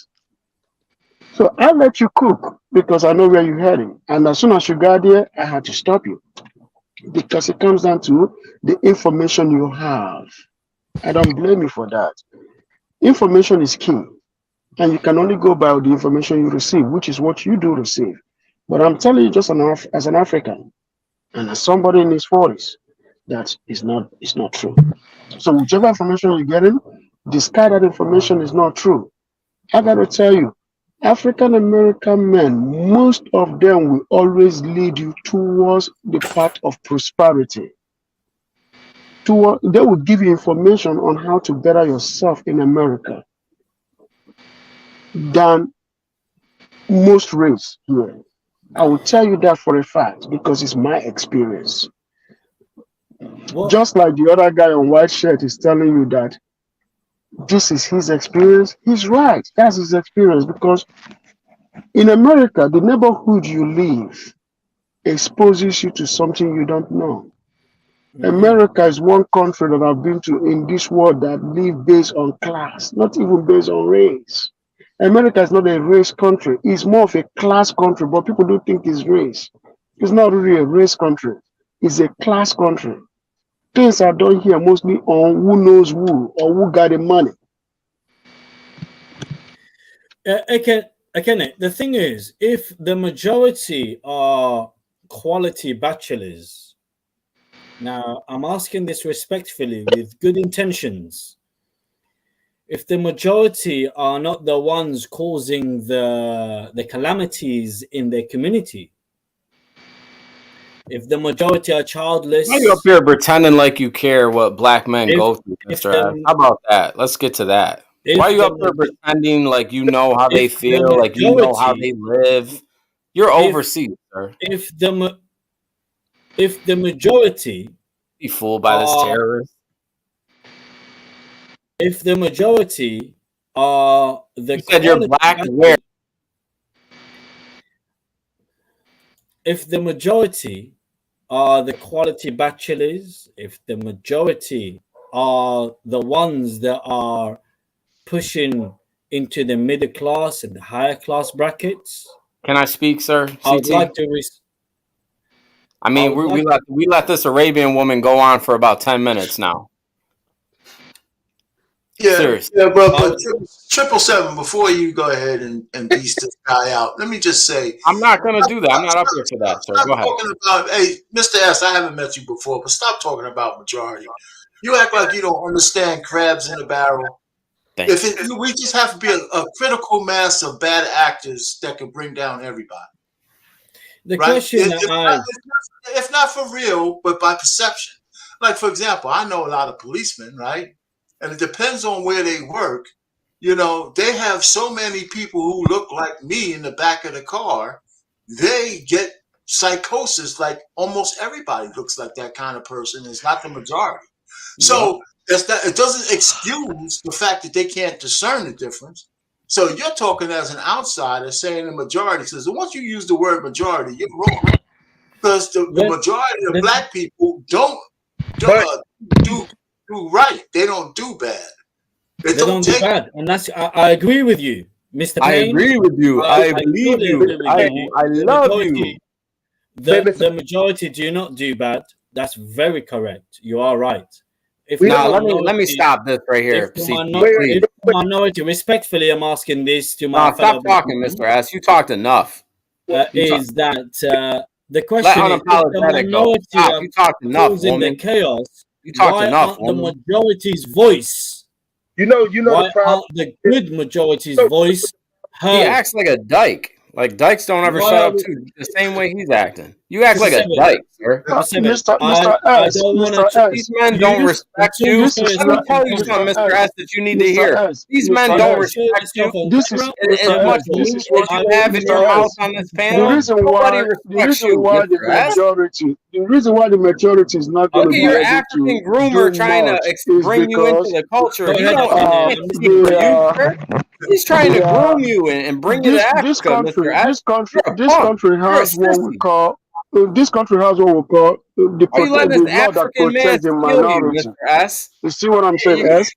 Speaker 20: So I let you cook because I know where you're heading. And as soon as you got there, I had to stop you. Because it comes down to the information you have. I don't blame you for that. Information is key. And you can only go by the information you receive, which is what you do receive. But I'm telling you, just as an African and as somebody in his 40s, that is not true. So whichever information you're getting, discard that information is not true. I got to tell you, African American men, most of them will always lead you towards the path of prosperity. They will give you information on how to better yourself in America than most race here. I will tell you that for a fact because it's my experience. Just like the other guy on white shirt is telling you that this is his experience, he's right. That's his experience because in America, the neighborhood you live exposes you to something you don't know. America is one country that I've been to in this world that live based on class, not even based on race. America is not a race country. It's more of a class country, but people do think it's race. It's not really a race country. It's a class country. Things are done here mostly on who knows who or who got the money.
Speaker 1: Again, the thing is, if the majority are quality bachelors, now I'm asking this respectfully with good intentions. If the majority are not the ones causing the calamities in their community, if the majority are childless,
Speaker 11: why are you up here pretending like you care what black men go through, Mr. F? How about that? Let's get to that. Why are you up here pretending like you know how they feel, like you know how they live? You're overseas, sir.
Speaker 1: If the majority
Speaker 11: be fooled by this terrorist.
Speaker 1: if the majority are the
Speaker 11: You said you're
Speaker 1: quality
Speaker 11: black.
Speaker 1: bachelors,
Speaker 11: Where?
Speaker 1: if the majority are the quality bachelors, if the majority are the ones that are pushing into the middle class and the higher class brackets,
Speaker 11: Can I speak, sir?
Speaker 1: I would
Speaker 11: CT.
Speaker 1: like to.
Speaker 11: I mean, we let this Arabian woman go on for about 10 minutes now.
Speaker 8: Yeah,
Speaker 11: Seriously.
Speaker 8: yeah, but 777, before you go ahead and beast this guy out, let me just say,
Speaker 11: I'm not going to do that. I'm not up here for that, sir.
Speaker 8: stop
Speaker 11: Go ahead.
Speaker 8: talking about, hey, Mr. S, I haven't met you before, but stop talking about majority. You act like you don't understand crabs in the barrel. We just have to be a critical mass of bad actors that can bring down everybody.
Speaker 1: The question
Speaker 8: if not for real, but by perception. Like, for example, I know a lot of policemen, right? And it depends on where they work. You know, they have so many people who look like me in the back of the car. They get psychosis. Like almost everybody looks like that kind of person. It's not the majority. So it doesn't excuse the fact that they can't discern the difference. So you're talking as an outsider saying the majority says, once you use the word majority, you're wrong. Because the majority of black people don't do right. They don't do bad.
Speaker 1: They don't do bad. And that's I agree with you, Mr.
Speaker 11: I
Speaker 1: Payne.
Speaker 11: agree with you. I believe
Speaker 1: totally
Speaker 11: you.
Speaker 1: agree with
Speaker 11: I love you.
Speaker 1: The majority do not do bad. That's very correct. You are right. If
Speaker 11: let me stop this right here.
Speaker 1: If the minority, respectfully, I'm asking this to my fellow.
Speaker 11: Stop talking, Mr. S. You talked enough.
Speaker 1: Is that the question is, if the minority
Speaker 11: you talked enough,
Speaker 1: causing
Speaker 11: woman.
Speaker 1: the chaos,
Speaker 11: You talked
Speaker 1: why
Speaker 11: enough,
Speaker 1: aren't the
Speaker 11: woman.
Speaker 1: majority's voice?
Speaker 19: You know
Speaker 1: why
Speaker 19: the problem.
Speaker 1: Aren't the good majority's voice heard?
Speaker 11: He acts like a dyke. Like dykes don't ever
Speaker 1: Why
Speaker 11: shut
Speaker 1: are
Speaker 11: up
Speaker 1: we-
Speaker 11: too. The same way he's acting. You act like a dyke, sir.
Speaker 20: Mr.
Speaker 1: I
Speaker 20: S.
Speaker 1: don't want
Speaker 20: Mr.
Speaker 1: to.
Speaker 20: S.
Speaker 11: These men don't respect you.
Speaker 20: This is
Speaker 11: Let me
Speaker 20: not-
Speaker 11: tell you
Speaker 20: Mr.
Speaker 11: something, Mr.
Speaker 20: S.
Speaker 11: S, that you need to
Speaker 20: Mr.
Speaker 11: hear.
Speaker 20: S.
Speaker 11: These
Speaker 20: Mr.
Speaker 11: men
Speaker 20: S.
Speaker 11: don't respect you.
Speaker 20: This is
Speaker 11: As much
Speaker 20: this
Speaker 11: meat
Speaker 20: is
Speaker 11: as
Speaker 20: what
Speaker 11: you have in your mouth on this panel, nobody respects you,
Speaker 20: why the
Speaker 11: Mr. S.
Speaker 20: reason why the majority is not going to
Speaker 11: Okay,
Speaker 20: be
Speaker 11: your
Speaker 20: able
Speaker 11: African
Speaker 20: to
Speaker 11: groomer
Speaker 20: do
Speaker 11: trying to
Speaker 20: much is
Speaker 11: bring you into
Speaker 20: because
Speaker 11: the culture.
Speaker 1: Go
Speaker 11: You
Speaker 1: ahead,
Speaker 11: don't
Speaker 1: I'm
Speaker 11: speak for you, sir. He's trying to
Speaker 20: the,
Speaker 11: groom you and bring you to Africa, Mr. S. You're a
Speaker 20: this
Speaker 11: punk.
Speaker 20: country
Speaker 11: You're a
Speaker 20: has what we
Speaker 11: sissy.
Speaker 20: call this country has what we call
Speaker 11: Why you letting
Speaker 20: the
Speaker 11: this
Speaker 20: law that
Speaker 11: African man
Speaker 20: protects the
Speaker 11: steal you,
Speaker 20: minority.
Speaker 11: Mr. S?
Speaker 20: You see what I'm saying, S?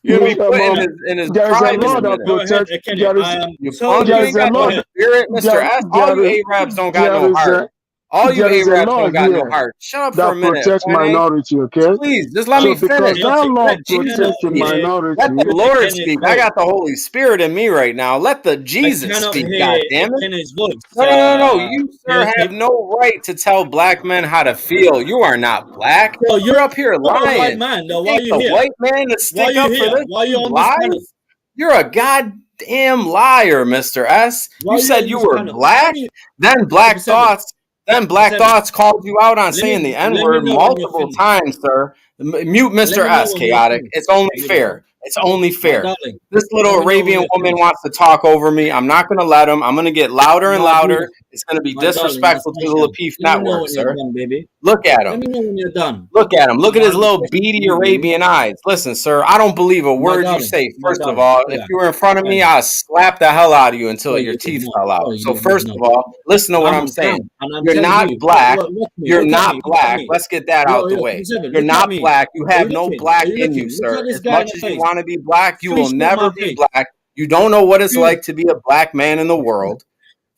Speaker 11: You're gonna be
Speaker 20: Mr.
Speaker 11: put
Speaker 20: Mom,
Speaker 11: in his
Speaker 20: there is a
Speaker 11: prime in
Speaker 20: law
Speaker 11: a
Speaker 20: that
Speaker 11: minute.
Speaker 1: Go ahead,
Speaker 20: protects.
Speaker 1: Kenny.
Speaker 20: There is
Speaker 1: I am
Speaker 11: You
Speaker 1: so
Speaker 11: punk, you
Speaker 20: there
Speaker 11: ain't
Speaker 20: is a
Speaker 11: got
Speaker 20: law.
Speaker 11: no spirit, Mr. S. All
Speaker 20: There
Speaker 11: you Arabs don't got no
Speaker 20: is
Speaker 11: heart. All you
Speaker 20: there is a
Speaker 11: Arabs
Speaker 20: law
Speaker 11: don't got no
Speaker 20: here
Speaker 11: heart. Shut up for
Speaker 20: that
Speaker 11: a minute,
Speaker 20: protects
Speaker 11: Fene.
Speaker 20: minority. Okay,
Speaker 11: Please, just let
Speaker 20: so
Speaker 11: me finish.
Speaker 20: because that law
Speaker 1: let
Speaker 20: protects the minority,
Speaker 11: Let the Lord
Speaker 1: Kenny's
Speaker 11: speak. I
Speaker 1: voice.
Speaker 11: got the Holy Spirit in me right now. Let the
Speaker 1: I
Speaker 11: Jesus
Speaker 1: cannot
Speaker 11: speak,
Speaker 1: hear
Speaker 11: God damn it.
Speaker 1: Kenny's voice.
Speaker 11: No. You, sir,
Speaker 1: PLT.
Speaker 11: have no right to tell black men how to feel. You are not black.
Speaker 1: So
Speaker 11: You're up here
Speaker 1: not a white
Speaker 11: lying.
Speaker 1: man.
Speaker 11: You
Speaker 1: Now, why are
Speaker 11: think
Speaker 1: you
Speaker 11: the
Speaker 1: here?
Speaker 11: white man to
Speaker 1: Why are
Speaker 11: stick
Speaker 1: you
Speaker 11: up for
Speaker 1: here?
Speaker 11: this?
Speaker 1: Why are you
Speaker 11: He
Speaker 1: on this panel?
Speaker 11: lies. You're a goddamn liar, Mr. S.
Speaker 1: Why
Speaker 11: You
Speaker 1: are you
Speaker 11: said
Speaker 1: on
Speaker 11: you
Speaker 1: this
Speaker 11: were
Speaker 1: panel?
Speaker 11: black. Then Black
Speaker 1: 7.
Speaker 11: Thoughts. Then Black
Speaker 1: 7.
Speaker 11: Thoughts called you out on
Speaker 1: Let
Speaker 11: saying the
Speaker 1: me
Speaker 11: N-word
Speaker 1: know when you're
Speaker 11: multiple
Speaker 1: finished.
Speaker 11: times, sir. Mute
Speaker 1: Let
Speaker 11: Mr.
Speaker 1: me know
Speaker 11: S,
Speaker 1: when you're
Speaker 11: chaotic.
Speaker 1: finished.
Speaker 11: It's only
Speaker 1: Beautiful.
Speaker 11: fair. It's only
Speaker 1: My
Speaker 11: fair.
Speaker 1: darling.
Speaker 11: This little
Speaker 1: Let me know when
Speaker 11: Arabian
Speaker 1: you're
Speaker 11: woman
Speaker 1: finished.
Speaker 11: wants to talk over me. I'm not going to let him. I'm going to get louder and
Speaker 1: My
Speaker 11: louder.
Speaker 1: beautiful.
Speaker 11: It's going to be
Speaker 1: My darling, my
Speaker 11: disrespectful to the
Speaker 1: sunshine.
Speaker 11: Lapeef
Speaker 1: Let me know
Speaker 11: Network,
Speaker 1: when you're
Speaker 11: sir.
Speaker 1: done, baby.
Speaker 11: Look at
Speaker 1: Let
Speaker 11: him.
Speaker 1: me know when you're done.
Speaker 11: Look at him. Look at his
Speaker 1: I'm
Speaker 11: little
Speaker 1: pushing
Speaker 11: beady
Speaker 1: you, baby.
Speaker 11: Arabian eyes. Listen, sir, I don't believe a
Speaker 1: My
Speaker 11: word you
Speaker 1: darling.
Speaker 11: say.
Speaker 1: My
Speaker 11: First of
Speaker 1: darling.
Speaker 11: all,
Speaker 1: Look
Speaker 11: if
Speaker 1: at
Speaker 11: you were in front of me,
Speaker 1: that.
Speaker 11: I'll slap the hell out of you until
Speaker 1: No,
Speaker 11: your
Speaker 1: you did
Speaker 11: teeth
Speaker 1: not.
Speaker 11: fell out.
Speaker 1: No,
Speaker 11: So
Speaker 1: you did
Speaker 11: first
Speaker 1: not.
Speaker 11: of all, listen to what I'm
Speaker 1: I'm
Speaker 11: saying.
Speaker 1: and I'm
Speaker 11: You're
Speaker 1: telling
Speaker 11: not
Speaker 1: you.
Speaker 11: black.
Speaker 1: Look at me.
Speaker 11: You're
Speaker 1: Look at
Speaker 11: not
Speaker 1: me. Look at
Speaker 11: black.
Speaker 1: me.
Speaker 11: Let's get that out the way.
Speaker 1: 7.
Speaker 11: You're
Speaker 1: Look at
Speaker 11: not
Speaker 1: me.
Speaker 11: black. You
Speaker 1: Are
Speaker 11: have
Speaker 1: you
Speaker 11: no
Speaker 1: looking?
Speaker 11: black
Speaker 1: Are you
Speaker 11: in
Speaker 1: looking?
Speaker 11: you,
Speaker 1: Look
Speaker 11: sir.
Speaker 1: at this
Speaker 11: As
Speaker 1: guy in
Speaker 11: much
Speaker 1: the
Speaker 11: as you
Speaker 1: face.
Speaker 11: want to be black, you will
Speaker 1: Screenshot
Speaker 11: never
Speaker 1: my
Speaker 11: be
Speaker 1: face.
Speaker 11: black. You don't know what it's like to be a black man in the world.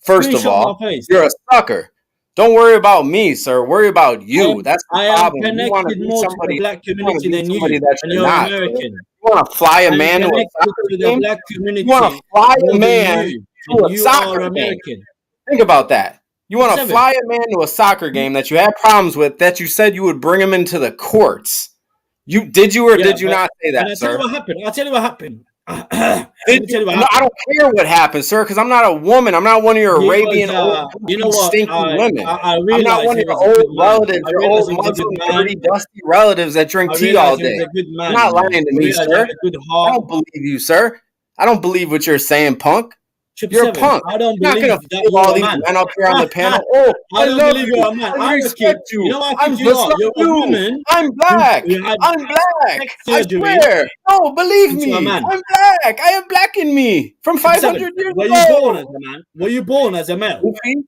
Speaker 11: First of
Speaker 1: Screenshot
Speaker 11: all,
Speaker 1: my face.
Speaker 11: you're a sucker. Don't worry about me, sir. Worry about you. That's the
Speaker 1: I am
Speaker 11: problem. You want to
Speaker 1: connected
Speaker 11: be
Speaker 1: more to the
Speaker 11: somebody.
Speaker 1: black
Speaker 11: You want to
Speaker 1: community
Speaker 11: be
Speaker 1: than
Speaker 11: somebody
Speaker 1: you,
Speaker 11: that
Speaker 1: and
Speaker 11: you're
Speaker 1: you're
Speaker 11: not. Sir.
Speaker 1: American.
Speaker 11: You want to fly a
Speaker 1: I'm
Speaker 11: man to a
Speaker 1: connected
Speaker 11: soccer
Speaker 1: to the
Speaker 11: game?
Speaker 1: black
Speaker 11: You want to
Speaker 1: community
Speaker 11: fly
Speaker 1: more
Speaker 11: a
Speaker 1: than
Speaker 11: man
Speaker 1: you,
Speaker 11: to
Speaker 1: and
Speaker 11: a
Speaker 1: you are
Speaker 11: soccer game?
Speaker 1: American.
Speaker 11: Think about that. You want to
Speaker 1: 7.
Speaker 11: fly a man to a soccer game that you had problems with, that you said you would bring him into the courts. Did you or
Speaker 1: Yeah,
Speaker 11: did you
Speaker 1: but
Speaker 11: not say that,
Speaker 1: and I tell you
Speaker 11: sir?
Speaker 1: what happened. I'll tell you what happened. Let
Speaker 11: Did
Speaker 1: me tell
Speaker 11: you?
Speaker 1: you what
Speaker 11: No, I
Speaker 1: happened.
Speaker 11: don't care what happened, sir, because I'm not a woman. I'm not one of your
Speaker 1: He was,
Speaker 11: Arabian old,
Speaker 1: you know
Speaker 11: goofy,
Speaker 1: what?
Speaker 11: stinky women.
Speaker 1: I
Speaker 11: I'm not
Speaker 1: realized
Speaker 11: one
Speaker 1: he
Speaker 11: of your
Speaker 1: was a
Speaker 11: old
Speaker 1: good man.
Speaker 11: relatives,
Speaker 1: I
Speaker 11: your
Speaker 1: realized
Speaker 11: old
Speaker 1: he was a good
Speaker 11: Muslim,
Speaker 1: man.
Speaker 11: dirty, dusty relatives that drink
Speaker 1: I
Speaker 11: tea all
Speaker 1: realized he was
Speaker 11: day.
Speaker 1: a good
Speaker 11: You're
Speaker 1: man.
Speaker 11: not lying to
Speaker 1: I
Speaker 11: me,
Speaker 1: realized he had
Speaker 11: sir.
Speaker 1: a good
Speaker 11: I
Speaker 1: heart.
Speaker 11: don't believe you, sir. I don't believe what you're saying, punk. You're a punk.
Speaker 1: I don't
Speaker 11: You're not
Speaker 1: believe
Speaker 11: gonna
Speaker 1: that
Speaker 11: fool
Speaker 1: you're
Speaker 11: all
Speaker 1: a
Speaker 11: these
Speaker 1: man.
Speaker 11: men up here on the panel. Oh,
Speaker 1: I
Speaker 11: I
Speaker 1: don't
Speaker 11: love
Speaker 1: believe
Speaker 11: you.
Speaker 1: you're a man.
Speaker 11: I
Speaker 1: I reckon,
Speaker 11: respect you.
Speaker 1: you know what I
Speaker 11: I'm
Speaker 1: think you
Speaker 11: just
Speaker 1: are?
Speaker 11: like
Speaker 1: You're a
Speaker 11: you.
Speaker 1: woman
Speaker 11: I'm black.
Speaker 1: who had
Speaker 11: I'm black.
Speaker 1: sex
Speaker 11: I
Speaker 1: surgery
Speaker 11: swear. No, believe
Speaker 1: into a
Speaker 11: me.
Speaker 1: man.
Speaker 11: I'm black. I have black in me from 500 years
Speaker 1: Were you born as
Speaker 11: ago.
Speaker 1: a man? Were you born as a male?
Speaker 11: Goofy.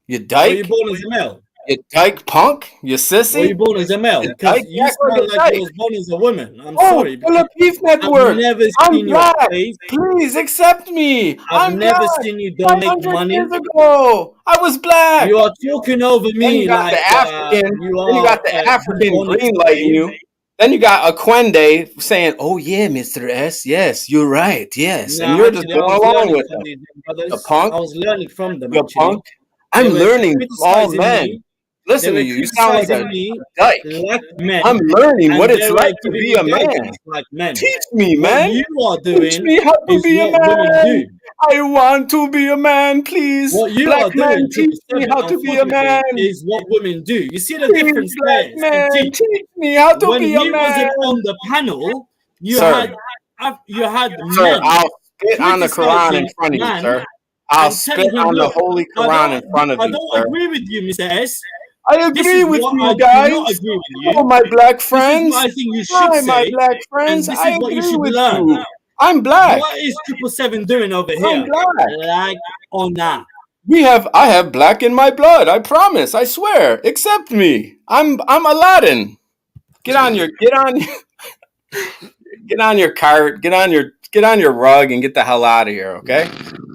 Speaker 11: You
Speaker 1: Were you
Speaker 11: dyke.
Speaker 1: born as a male?
Speaker 11: You dyke punk. You
Speaker 1: Were
Speaker 11: sissy.
Speaker 1: you born as a male?
Speaker 11: You
Speaker 1: Because
Speaker 11: dyke.
Speaker 1: you
Speaker 11: Act like
Speaker 1: sound
Speaker 11: a
Speaker 1: like you
Speaker 11: dyke.
Speaker 1: was born as a woman. I'm
Speaker 11: Oh,
Speaker 1: sorry,
Speaker 11: the
Speaker 1: because
Speaker 11: Lapeef
Speaker 1: I've
Speaker 11: Network.
Speaker 1: never
Speaker 11: I'm
Speaker 1: seen your
Speaker 11: black.
Speaker 1: face.
Speaker 11: Please accept me.
Speaker 1: I've
Speaker 11: I'm
Speaker 1: never
Speaker 11: black.
Speaker 1: seen you donate
Speaker 11: 500
Speaker 1: money.
Speaker 11: years ago, I was black.
Speaker 1: You are talking over
Speaker 11: Then you
Speaker 1: me
Speaker 11: got the
Speaker 1: like
Speaker 11: African.
Speaker 1: you
Speaker 11: Then you
Speaker 1: are
Speaker 11: got the African
Speaker 1: born into
Speaker 11: green lighting
Speaker 1: slaves.
Speaker 11: you. Then you got Aquende saying, "Oh yeah, Mr. S. Yes, you're right. Yes," and
Speaker 1: No,
Speaker 11: you're just
Speaker 1: actually, I
Speaker 11: going
Speaker 1: was
Speaker 11: along
Speaker 1: learning
Speaker 11: with
Speaker 1: from
Speaker 11: them.
Speaker 1: these
Speaker 11: The
Speaker 1: brothers.
Speaker 11: punk.
Speaker 1: I was learning from them,
Speaker 11: You
Speaker 1: actually.
Speaker 11: punk. I'm
Speaker 1: They were
Speaker 11: learning from all
Speaker 1: criticizing
Speaker 11: men.
Speaker 1: me.
Speaker 11: Listen
Speaker 1: They
Speaker 11: to
Speaker 1: were
Speaker 11: you. You sound like a
Speaker 1: criticizing me
Speaker 11: dyke.
Speaker 1: like men,
Speaker 11: I'm learning what
Speaker 1: and
Speaker 11: it's
Speaker 1: they were
Speaker 11: like to
Speaker 1: giving
Speaker 11: be
Speaker 1: me
Speaker 11: a man.
Speaker 1: digest like men.
Speaker 11: Teach me,
Speaker 1: What
Speaker 11: man.
Speaker 1: you are
Speaker 11: Teach
Speaker 1: doing
Speaker 11: me how to
Speaker 1: is
Speaker 11: be a
Speaker 1: what women
Speaker 11: man.
Speaker 1: do.
Speaker 11: I want to be a man, please.
Speaker 1: What you
Speaker 11: Black
Speaker 1: are
Speaker 11: man,
Speaker 1: doing,
Speaker 11: teach me
Speaker 1: 777,
Speaker 11: how to be a
Speaker 1: unfortunately,
Speaker 11: man.
Speaker 1: is what women do. You see the
Speaker 11: Please,
Speaker 1: difference
Speaker 11: black
Speaker 1: there,
Speaker 11: man,
Speaker 1: CT?
Speaker 11: teach me how to
Speaker 1: When
Speaker 11: be a
Speaker 1: he wasn't
Speaker 11: man.
Speaker 1: on the panel, you
Speaker 11: Sir,
Speaker 1: had
Speaker 11: sir,
Speaker 1: men
Speaker 11: I'll spit on the Quran in
Speaker 1: criticizing
Speaker 11: front of you,
Speaker 1: man
Speaker 11: sir. I'll
Speaker 1: and
Speaker 11: spit
Speaker 1: telling him,
Speaker 11: on the
Speaker 1: look,
Speaker 11: holy
Speaker 1: I
Speaker 11: Quran in front of
Speaker 1: I
Speaker 11: you,
Speaker 1: don't
Speaker 11: sir.
Speaker 1: agree with you, Mr. S.
Speaker 11: I
Speaker 1: This
Speaker 11: agree
Speaker 1: is
Speaker 11: with
Speaker 1: what
Speaker 11: you
Speaker 1: I do
Speaker 11: guys.
Speaker 1: not agree with
Speaker 11: Hello,
Speaker 1: you.
Speaker 11: my black
Speaker 1: This is
Speaker 11: friends.
Speaker 1: what I think you should
Speaker 11: Hi, my
Speaker 1: say,
Speaker 11: black friends.
Speaker 1: and this
Speaker 11: I
Speaker 1: is what you
Speaker 11: agree
Speaker 1: should
Speaker 11: with
Speaker 1: learn.
Speaker 11: you. I'm black.
Speaker 1: What is 777 doing over
Speaker 11: I'm
Speaker 1: here?
Speaker 11: black.
Speaker 1: Like or not?
Speaker 11: I have black in my blood. I promise. I swear. Accept me. I'm Aladdin. Get on your cart. Get on your rug and get the hell out of here. Okay.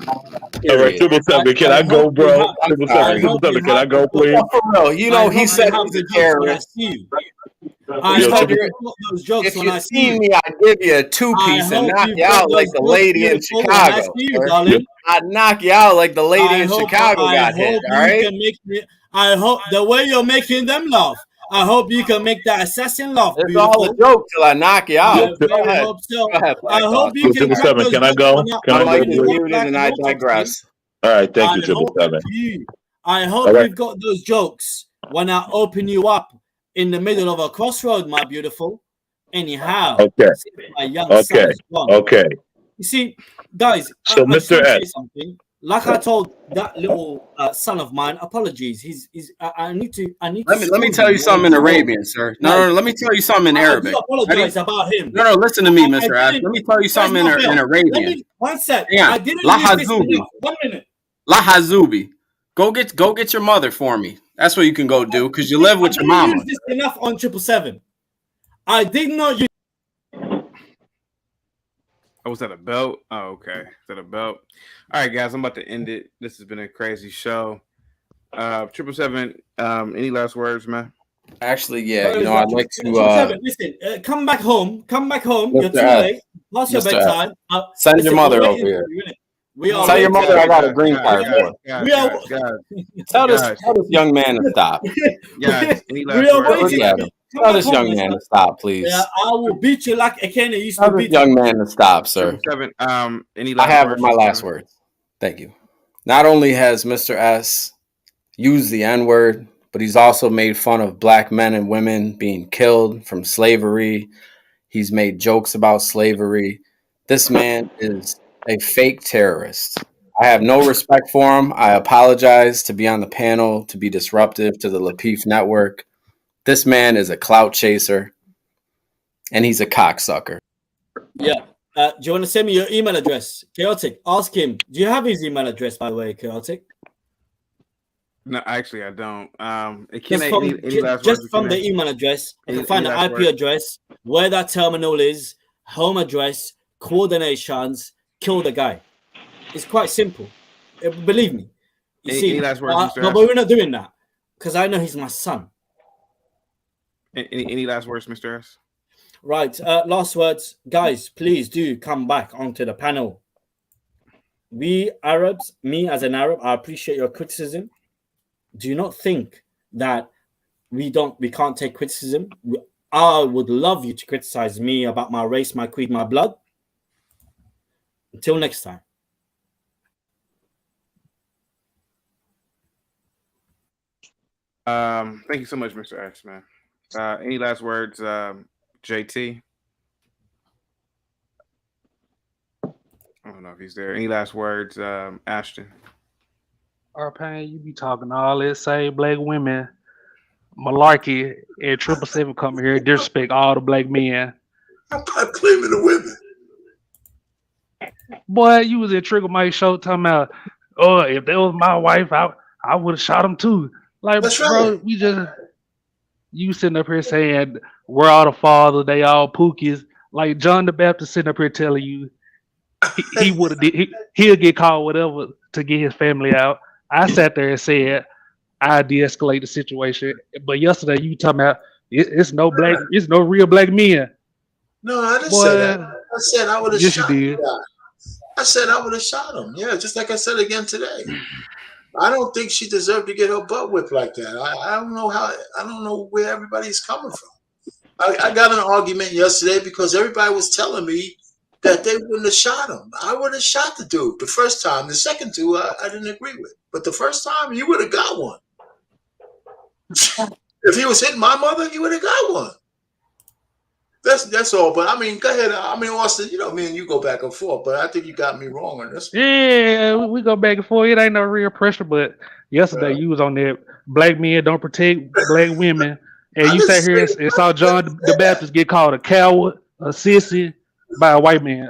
Speaker 3: All right,
Speaker 11: Period.
Speaker 3: 777, can I go, bro? 777, can I go, please?
Speaker 11: For real, you know he said he's a terrorist.
Speaker 1: I
Speaker 11: You
Speaker 1: hope
Speaker 11: said
Speaker 1: you've got those jokes
Speaker 11: if
Speaker 1: when
Speaker 11: you
Speaker 1: I see
Speaker 11: seen
Speaker 1: you.
Speaker 11: me, I'd give you a two-piece and knock you out like the lady in Chicago.
Speaker 1: darling.
Speaker 11: I'd knock you out like the lady in Chicago
Speaker 1: I
Speaker 11: got hit.
Speaker 1: hope
Speaker 11: All
Speaker 1: you
Speaker 11: right.
Speaker 1: can make me. I hope the way you're making them laugh. I hope you can make that assassin laugh.
Speaker 11: It's
Speaker 1: Beautiful.
Speaker 11: all a joke till I knock you out.
Speaker 1: I
Speaker 11: Go
Speaker 1: very
Speaker 11: ahead.
Speaker 1: hope so.
Speaker 11: Go ahead,
Speaker 1: I hope you can crack
Speaker 3: 777,
Speaker 1: those
Speaker 3: can I
Speaker 1: jokes
Speaker 3: go?
Speaker 1: when
Speaker 3: Can I
Speaker 11: My
Speaker 3: go,
Speaker 11: mic is
Speaker 3: please?
Speaker 11: muted and I digress.
Speaker 3: All right, thank you,
Speaker 1: I hope
Speaker 3: 777.
Speaker 1: you. I hope
Speaker 3: All right.
Speaker 1: you've got those jokes when I open you up in the middle of a crossroad, my beautiful. Anyhow,
Speaker 3: Okay.
Speaker 1: my young son
Speaker 3: Okay.
Speaker 1: is gone.
Speaker 3: Okay.
Speaker 1: You see, guys,
Speaker 3: So,
Speaker 1: I just
Speaker 3: Mr.
Speaker 1: want to say
Speaker 3: S.
Speaker 1: something. Like I told that little son of mine, apologies. I need to.
Speaker 11: Let me
Speaker 1: school
Speaker 11: tell
Speaker 1: him
Speaker 11: you something in
Speaker 1: more.
Speaker 11: Arabian, sir. No, let me tell you something in
Speaker 1: I do
Speaker 11: Arabic.
Speaker 1: apologize
Speaker 11: Ready?
Speaker 1: about him.
Speaker 11: No, listen to me,
Speaker 1: I
Speaker 11: Mr. Ash.
Speaker 1: didn't.
Speaker 11: Let me tell you
Speaker 1: Where's
Speaker 11: something
Speaker 1: my
Speaker 11: in
Speaker 1: bell? Let
Speaker 11: Arabian.
Speaker 1: me 1 sec.
Speaker 11: Hang on.
Speaker 1: I didn't
Speaker 11: La
Speaker 1: use this
Speaker 11: Hazubi.
Speaker 1: enough. 1 minute.
Speaker 11: La Hazubi. Go get your mother for me. That's what you can go do because you live with your
Speaker 1: I didn't
Speaker 11: mama.
Speaker 1: use this enough on 777. I did not use.
Speaker 2: Oh, was that a belt? Oh, okay. Is that a belt? All right, guys, I'm about to end it. This has been a crazy show. 777, any last words, man?
Speaker 11: Actually, yeah, you know, I'd like to
Speaker 1: 777, listen, come back home. Come back home. You're
Speaker 11: Mr.
Speaker 1: too
Speaker 11: S.
Speaker 1: late. Past your
Speaker 11: Mr. S.
Speaker 1: bedtime.
Speaker 11: Send
Speaker 1: Listen,
Speaker 11: your mother
Speaker 1: we're
Speaker 11: over
Speaker 1: waiting
Speaker 11: here.
Speaker 1: for you, innit? We are
Speaker 11: Tell your
Speaker 1: waiting.
Speaker 11: mother I got a green card for her. Tell this young man to stop.
Speaker 2: Guys, any last
Speaker 1: We are
Speaker 2: words?
Speaker 1: waiting.
Speaker 11: Yeah,
Speaker 1: Come
Speaker 11: tell
Speaker 1: back
Speaker 11: this
Speaker 1: home,
Speaker 11: young man to stop, please.
Speaker 1: Yeah, I will beat you like Akena used
Speaker 11: Tell
Speaker 1: to
Speaker 11: this
Speaker 1: beat
Speaker 11: young
Speaker 1: you.
Speaker 11: man to stop, sir.
Speaker 2: 777, any
Speaker 11: I
Speaker 2: last
Speaker 11: have
Speaker 2: words?
Speaker 11: my last words. Thank you. Not only has Mr. S used the N-word, but he's also made fun of black men and women being killed from slavery. He's made jokes about slavery. This man is a fake terrorist. I have no respect for him. I apologize to be on the panel, to be disruptive to the Lapeef Network. This man is a clout chaser, and he's a cocksucker.
Speaker 1: Yeah. Do you want to send me your email address? Chaotic. Ask him. Do you have his email address, by the way, Chaotic?
Speaker 2: No, actually, I don't.
Speaker 1: Just from the email address, I can find the IP address, where that terminal is, home address, coordinations, kill the guy. It's quite simple. Believe me. You see,
Speaker 2: any last words, Mr.
Speaker 1: but we're not doing that because I know he's my son.
Speaker 2: Any last words, Mr. S?
Speaker 1: Right. Last words, guys. Please do come back onto the panel. We Arabs, me as an Arab, I appreciate your criticism. Do not think that we can't take criticism. I would love you to criticize me about my race, my creed, my blood. Until next time.
Speaker 2: Thank you so much, Mr. X, man. Any last words, JT? I don't know if he's there. Any last words, Ashton?
Speaker 9: R-Pain, you be talking all that same black women malarkey and 777 coming here disrespect all the black men.
Speaker 8: I'm not claiming the women.
Speaker 9: Boy, you was in Trigger Mike show talking about, oh, if that was my wife, I would have shot him too. Like,
Speaker 8: That's
Speaker 9: bro,
Speaker 8: right.
Speaker 9: you sitting up here saying we're all the fathers, they all pookies. Like John the Baptist sitting up here telling you he would have he'll get called whatever to get his family out. I sat there and said I de-escalate the situation. But yesterday you talking about it's no real black men.
Speaker 8: No, I didn't
Speaker 9: Boy,
Speaker 8: say that. I said I would have
Speaker 9: yes, you
Speaker 8: shot the
Speaker 9: did.
Speaker 8: guy. I said I would have shot him. Yeah, just like I said again today. I don't think she deserved to get her butt whipped like that. I don't know how. I don't know where everybody's coming from. I got in an argument yesterday because everybody was telling me that they wouldn't have shot him. I would have shot the dude the first time. The second two, I didn't agree with. But the first time, you would have got one. If he was hitting my mother, you would have got one. That's all. But I mean, go ahead. I mean, Austin, you know, me and you go back and forth, but I think you got me wrong on this.
Speaker 9: Yeah, we go back and forth. It ain't no real pressure, but yesterday you was on there. Black men don't protect black women, and you sat here and saw John the Baptist get called a coward, a sissy by a white man.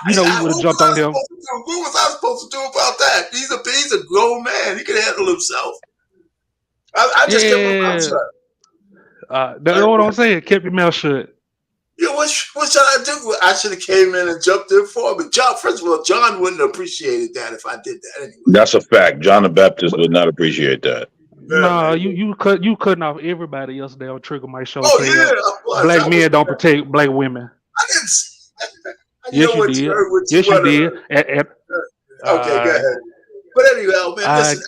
Speaker 9: You know we would have jumped on him.
Speaker 8: What was I supposed to do about that? He's a grown man. He can handle himself. I just kept my mouth shut.
Speaker 9: That's what I'm saying. Kept your mouth shut.
Speaker 8: Yeah, what should I do? I should have came in and jumped in for him. But John, first of all, John wouldn't have appreciated that if I did that anyway.
Speaker 3: That's a fact. John the Baptist would not appreciate that.
Speaker 9: No, you cutting off everybody yesterday on Trigger Mike show.
Speaker 8: Oh,
Speaker 9: saying
Speaker 8: yeah,
Speaker 9: black men don't protect black women.
Speaker 8: I didn't.
Speaker 9: Yes, you did. Yes, you did.
Speaker 8: Okay, go ahead. But anyway, man, listen.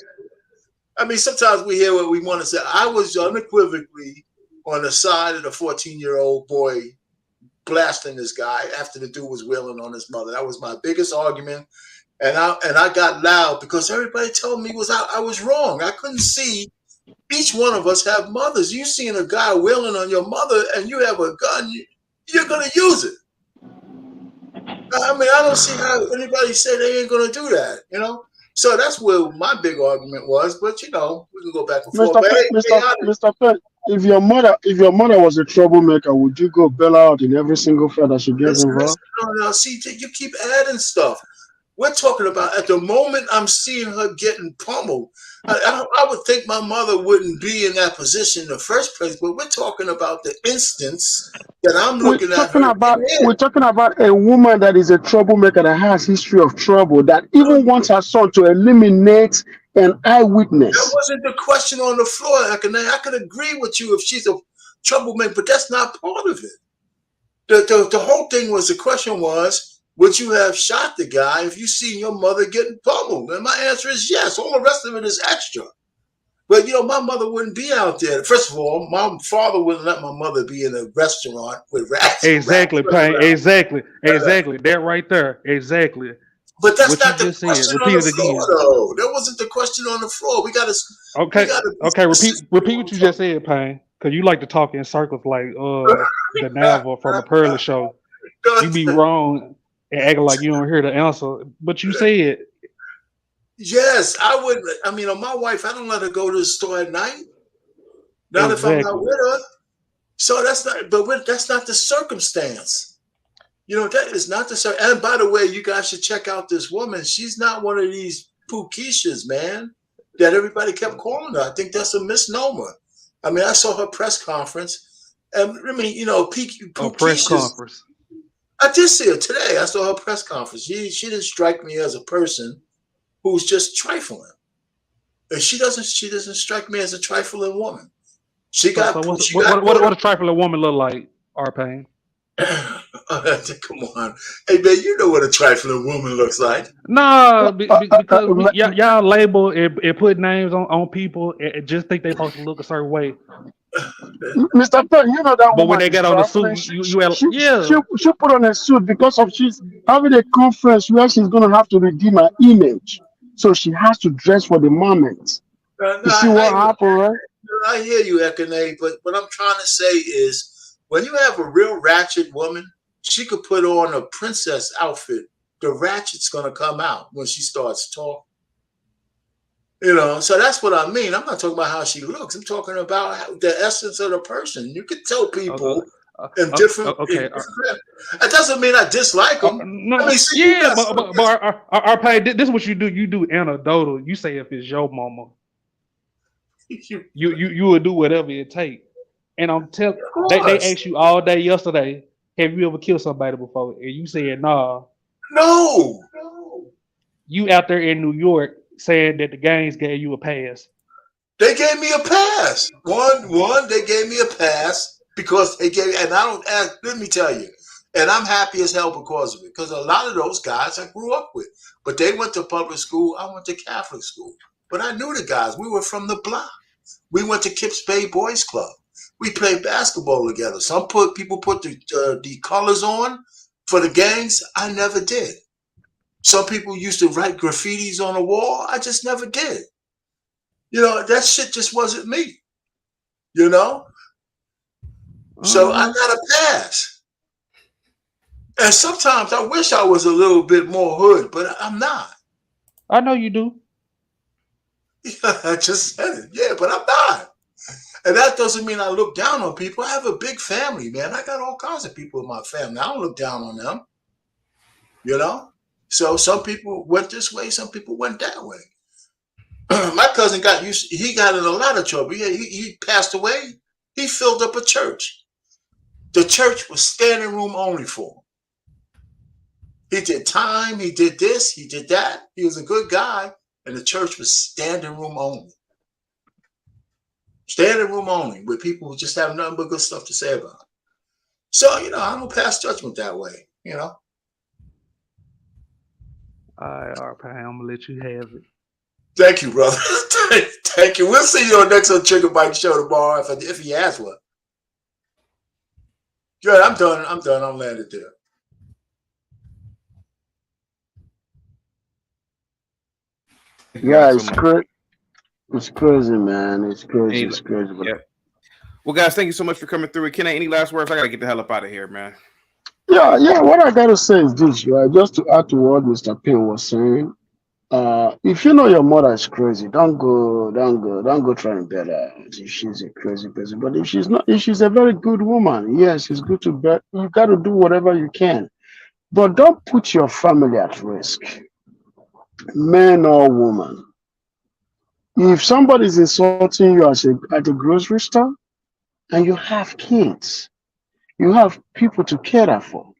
Speaker 8: I mean, sometimes we hear what we want to say. I was unequivocally on the side of the 14-year-old boy blasting this guy after the dude was wailing on his mother. That was my biggest argument. And I got loud because everybody told me I was wrong. I couldn't see each one of us have mothers. You seeing a guy wailing on your mother and you have a gun, you're going to use it. I mean, I don't see how anybody say they ain't going to do that, you know? So that's where my big argument was. But, you know, we can go back and forth.
Speaker 20: Mr. Penn, if your mother was a troublemaker, would you go bail out in every single fight that she gets involved?
Speaker 8: No, see, you keep adding stuff. We're talking about at the moment I'm seeing her getting pummeled. I would think my mother wouldn't be in that position in the first place, but we're talking about the instance that I'm looking at.
Speaker 20: We're talking about a woman that is a troublemaker that has history of trouble, that even wants her son to eliminate an eyewitness.
Speaker 8: That wasn't the question on the floor. I could agree with you if she's a troublemaker, but that's not part of it. The whole thing was, the question was, would you have shot the guy if you seen your mother getting pummeled? And my answer is yes. All the rest of it is extra. But, you know, my mother wouldn't be out there. First of all, my father wouldn't let my mother be in a restaurant with rats.
Speaker 9: Exactly, Payne. Exactly. That right there. Exactly.
Speaker 8: But that's not the question on the floor, though. That wasn't the question on the floor. We got to.
Speaker 9: Okay. Repeat what you just said, Payne, because you like to talk in circles like the Nava from the Pearly Show. You be wrong and acting like you don't hear the answer, but you said.
Speaker 8: Yes, I would. I mean, my wife, I don't let her go to the store at night. Not if I'm not with her. So that's not. But that's not the circumstance. You know, that is not the. And by the way, you guys should check out this woman. She's not one of these Pookeishas, man, that everybody kept calling her. I think that's a misnomer. I mean, I saw her press conference. And I mean, you know,
Speaker 9: press conference.
Speaker 8: I did see her today. I saw her press conference. She didn't strike me as a person who's just trifling. And she doesn't strike me as a trifling woman. What
Speaker 9: a trifling woman look like, R-Pain?
Speaker 8: Come on. Hey, man, you know what a trifling woman looks like.
Speaker 9: No, because y'all label and put names on people and just think they're supposed to look a certain way.
Speaker 20: Mr. Penn, you know that.
Speaker 9: But when they get on the suit,
Speaker 20: she put on a suit because she's having a conference where she's going to have to redeem her image, so she has to dress for the moment. You see what happened, right?
Speaker 8: I hear you, Ekene, but what I'm trying to say is, when you have a real ratchet woman, she could put on a princess outfit the ratchet's gonna come out when she starts talking. You know, so that's what I mean. I'm not talking about how she looks. I'm talking about the essence of the person. You can tell people in different.
Speaker 9: Okay.
Speaker 8: That doesn't mean I dislike them.
Speaker 9: No,
Speaker 8: I mean, see,
Speaker 9: yeah, but our pay. This is what you do. You do anecdotal. You say if it's your mama, you would do whatever it takes. And I'm telling, they asked you all day yesterday, have you ever killed somebody before? And you said nah.
Speaker 8: No.
Speaker 9: You out there in New York saying that the gangs gave you a pass.
Speaker 8: They gave me a pass. One, they gave me a pass because they gave, and I don't ask, let me tell you, and I'm happy as hell because of it. Because a lot of those guys I grew up with, but they went to public school. I went to Catholic school, but I knew the guys. We were from the block. We went to Kips Bay Boys Club. We played basketball together. Some people put the colors on for the gangs. I never did. Some people used to write graffitis on the wall. I just never did. You know, that shit just wasn't me. You know? So I got a pass. And sometimes I wish I was a little bit more hood, but I'm not.
Speaker 9: I know you do.
Speaker 8: Yeah, I just said it. Yeah, but I'm not. And that doesn't mean I look down on people. I have a big family, man. I got all kinds of people in my family. I don't look down on them. You know? So some people went this way, some people went that way. My cousin got in a lot of trouble. He passed away. He filled up a church. The church was standing room only for him. He did time, he did this, he did that. He was a good guy, and the church was standing room only. Standing room only, with people who just have nothing but good stuff to say about it. So, you know, I don't pass judgment that way, you know.
Speaker 9: All right, RP, I'm gonna let you have it.
Speaker 8: Thank you, brother. Thank you. We'll see you on next on Trigger Bike Show tomorrow if he has one. Good, I'm done. I'm landed there.
Speaker 20: Yeah, it's crazy. It's crazy, man. It's crazy. It's crazy.
Speaker 2: Yeah. Well, guys, thank you so much for coming through. Ken, any last words? I gotta get the hell up out of here, man.
Speaker 20: Yeah. What I gotta say is this, right? Just to add to what Mr. Payne was saying. If you know your mother is crazy, don't go try and bet her if she's a crazy person. But if she's a very good woman, yes, it's good to bet. You got to do whatever you can, but don't put your family at risk, man or woman. If somebody's insulting you at a grocery store, and you have kids, you have people to care for,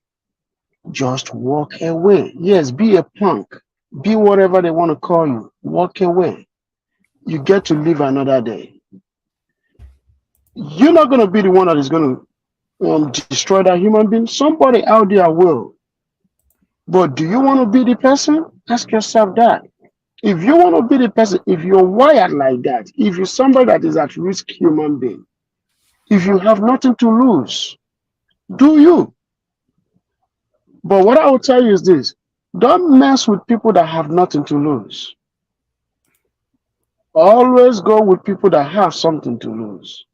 Speaker 20: just walk away. Yes, be a punk. Be whatever they want to call you. Walk away. You get to live another day. You're not going to be the one that is going to destroy that human being. Somebody out there will. But do you want to be the person? Ask yourself that. If you want to be the person, if you're wired like that, if you're somebody that is at risk human being, if you have nothing to lose, do you? But what I will tell you is this. Don't mess with people that have nothing to lose. Always go with people that have something to lose.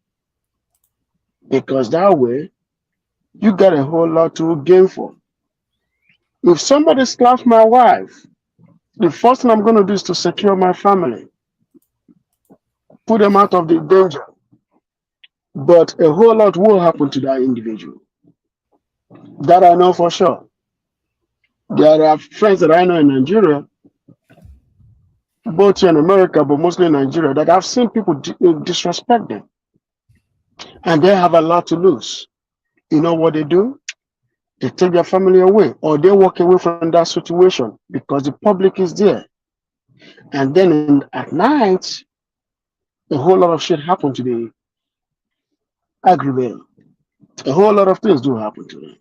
Speaker 20: Because that way, you got a whole lot to gain for. If somebody slaps my wife, the first thing I'm going to do is to secure my family. Put them out of the danger. But a whole lot will happen to that individual. That I know for sure. There are friends that I know in Nigeria, both here in America, but mostly in Nigeria, that I've seen people disrespect them. And they have a lot to lose. You know what they do? They take their family away, or they walk away from that situation because the public is there. And then at night, a whole lot of shit happens to the aggravator. A whole lot of things do happen to them.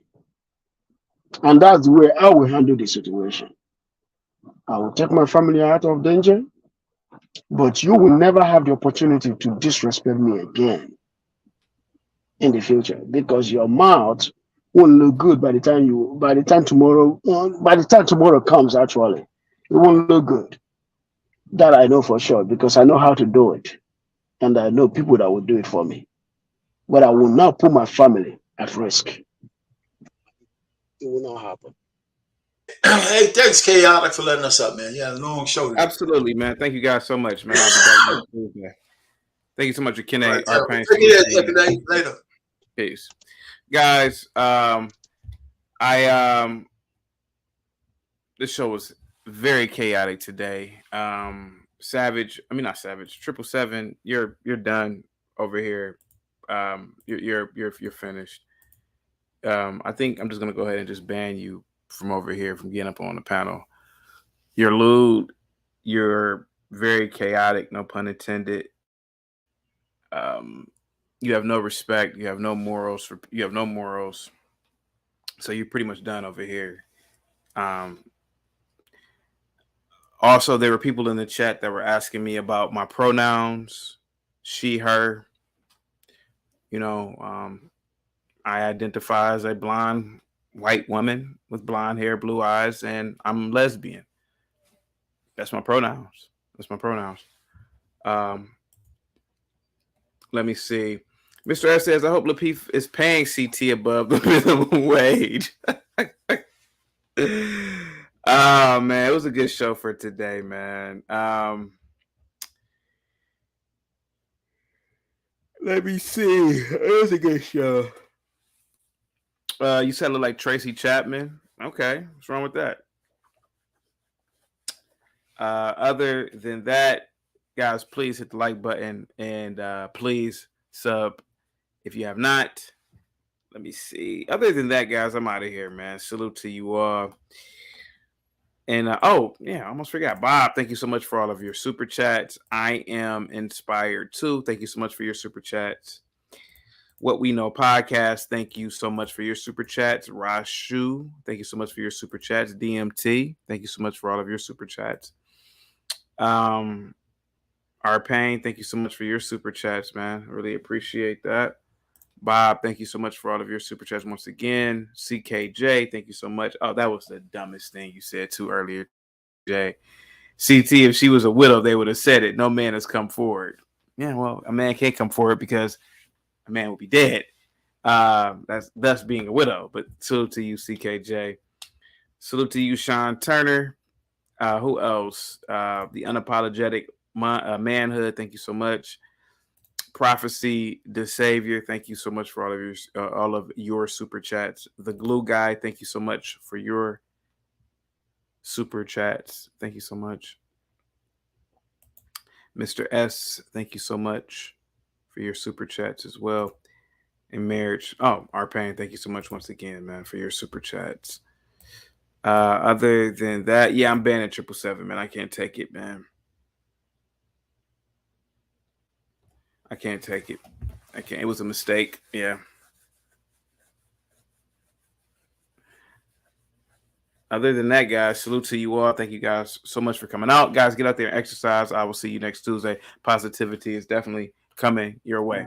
Speaker 20: And that's the way I will handle the situation. I will take my family out of danger, but you will never have the opportunity to disrespect me again in the future, because your mouth won't look good by the time tomorrow comes. Actually, it won't look good. That I know for sure, because I know how to do it, and I know people that will do it for me. But I will not put my family at risk. It will not happen.
Speaker 8: Hey, thanks, Chaotic, for letting us up, man. Yeah, long show today.
Speaker 2: Absolutely, man. Thank you guys so much, man. I'll be back next Tuesday. Thank you so much, Kene.
Speaker 8: Right,
Speaker 2: Our pain.
Speaker 8: take it later.
Speaker 2: Peace, guys. This show was very chaotic today. Savage, I mean not Savage, 777, you're done over here. You're finished. I think I'm just gonna go ahead and just ban you from over here from getting up on the panel. You're lewd. You're very chaotic. No pun intended. You have no respect. You have no morals. You have no morals. So you're pretty much done over here. Also, there were people in the chat that were asking me about my pronouns, she, her. You know, I identify as a blonde white woman with blonde hair, blue eyes, and I'm lesbian. That's my pronouns. Let me see. Mr. S says, I hope Lapeef is paying CT above the minimum wage. Oh, man, it was a good show for today, man. Let me see. It was a good show. You sounded like Tracy Chapman. Okay, what's wrong with that? Other than that, guys, please hit the like button and please sub if you have not. Let me see. Other than that, guys, I'm out of here, man. Salute to you all. And oh, yeah, I almost forgot. Bob, thank you so much for all of your super chats. I am inspired too. Thank you so much for your super chats. What We Know Podcast, thank you so much for your super chats. Rashu, thank you so much for your super chats. DMT, thank you so much for all of your super chats. Our Pain, thank you so much for your super chats, man. Really appreciate that. Bob, thank you so much for all of your super chats once again. CKJ, thank you so much. Oh, that was the dumbest thing you said too earlier, Jay. CT, if she was a widow, they would have said it. No man has come forward. Yeah, well, a man can't come forward because a man will be dead. That's thus being a widow. But salute to you, CKJ. Salute to you, Sean Turner. Who else? The Unapologetic Manhood. Thank you so much. Prophecy, the Savior. Thank you so much for all of your super chats. The Glue Guy. Thank you so much for your super chats. Thank you so much. Mr. S. Thank you so much for your super chats as well. In marriage. Oh, Our Pain. Thank you so much once again, man, for your super chats. Other than that, yeah, I'm banning 777, man. I can't take it, man. I can't take it. I can't. It was a mistake. Yeah. Other than that, guys, salute to you all. Thank you guys so much for coming out. Guys, get out there and exercise. I will see you next Tuesday. Positivity is definitely coming your way.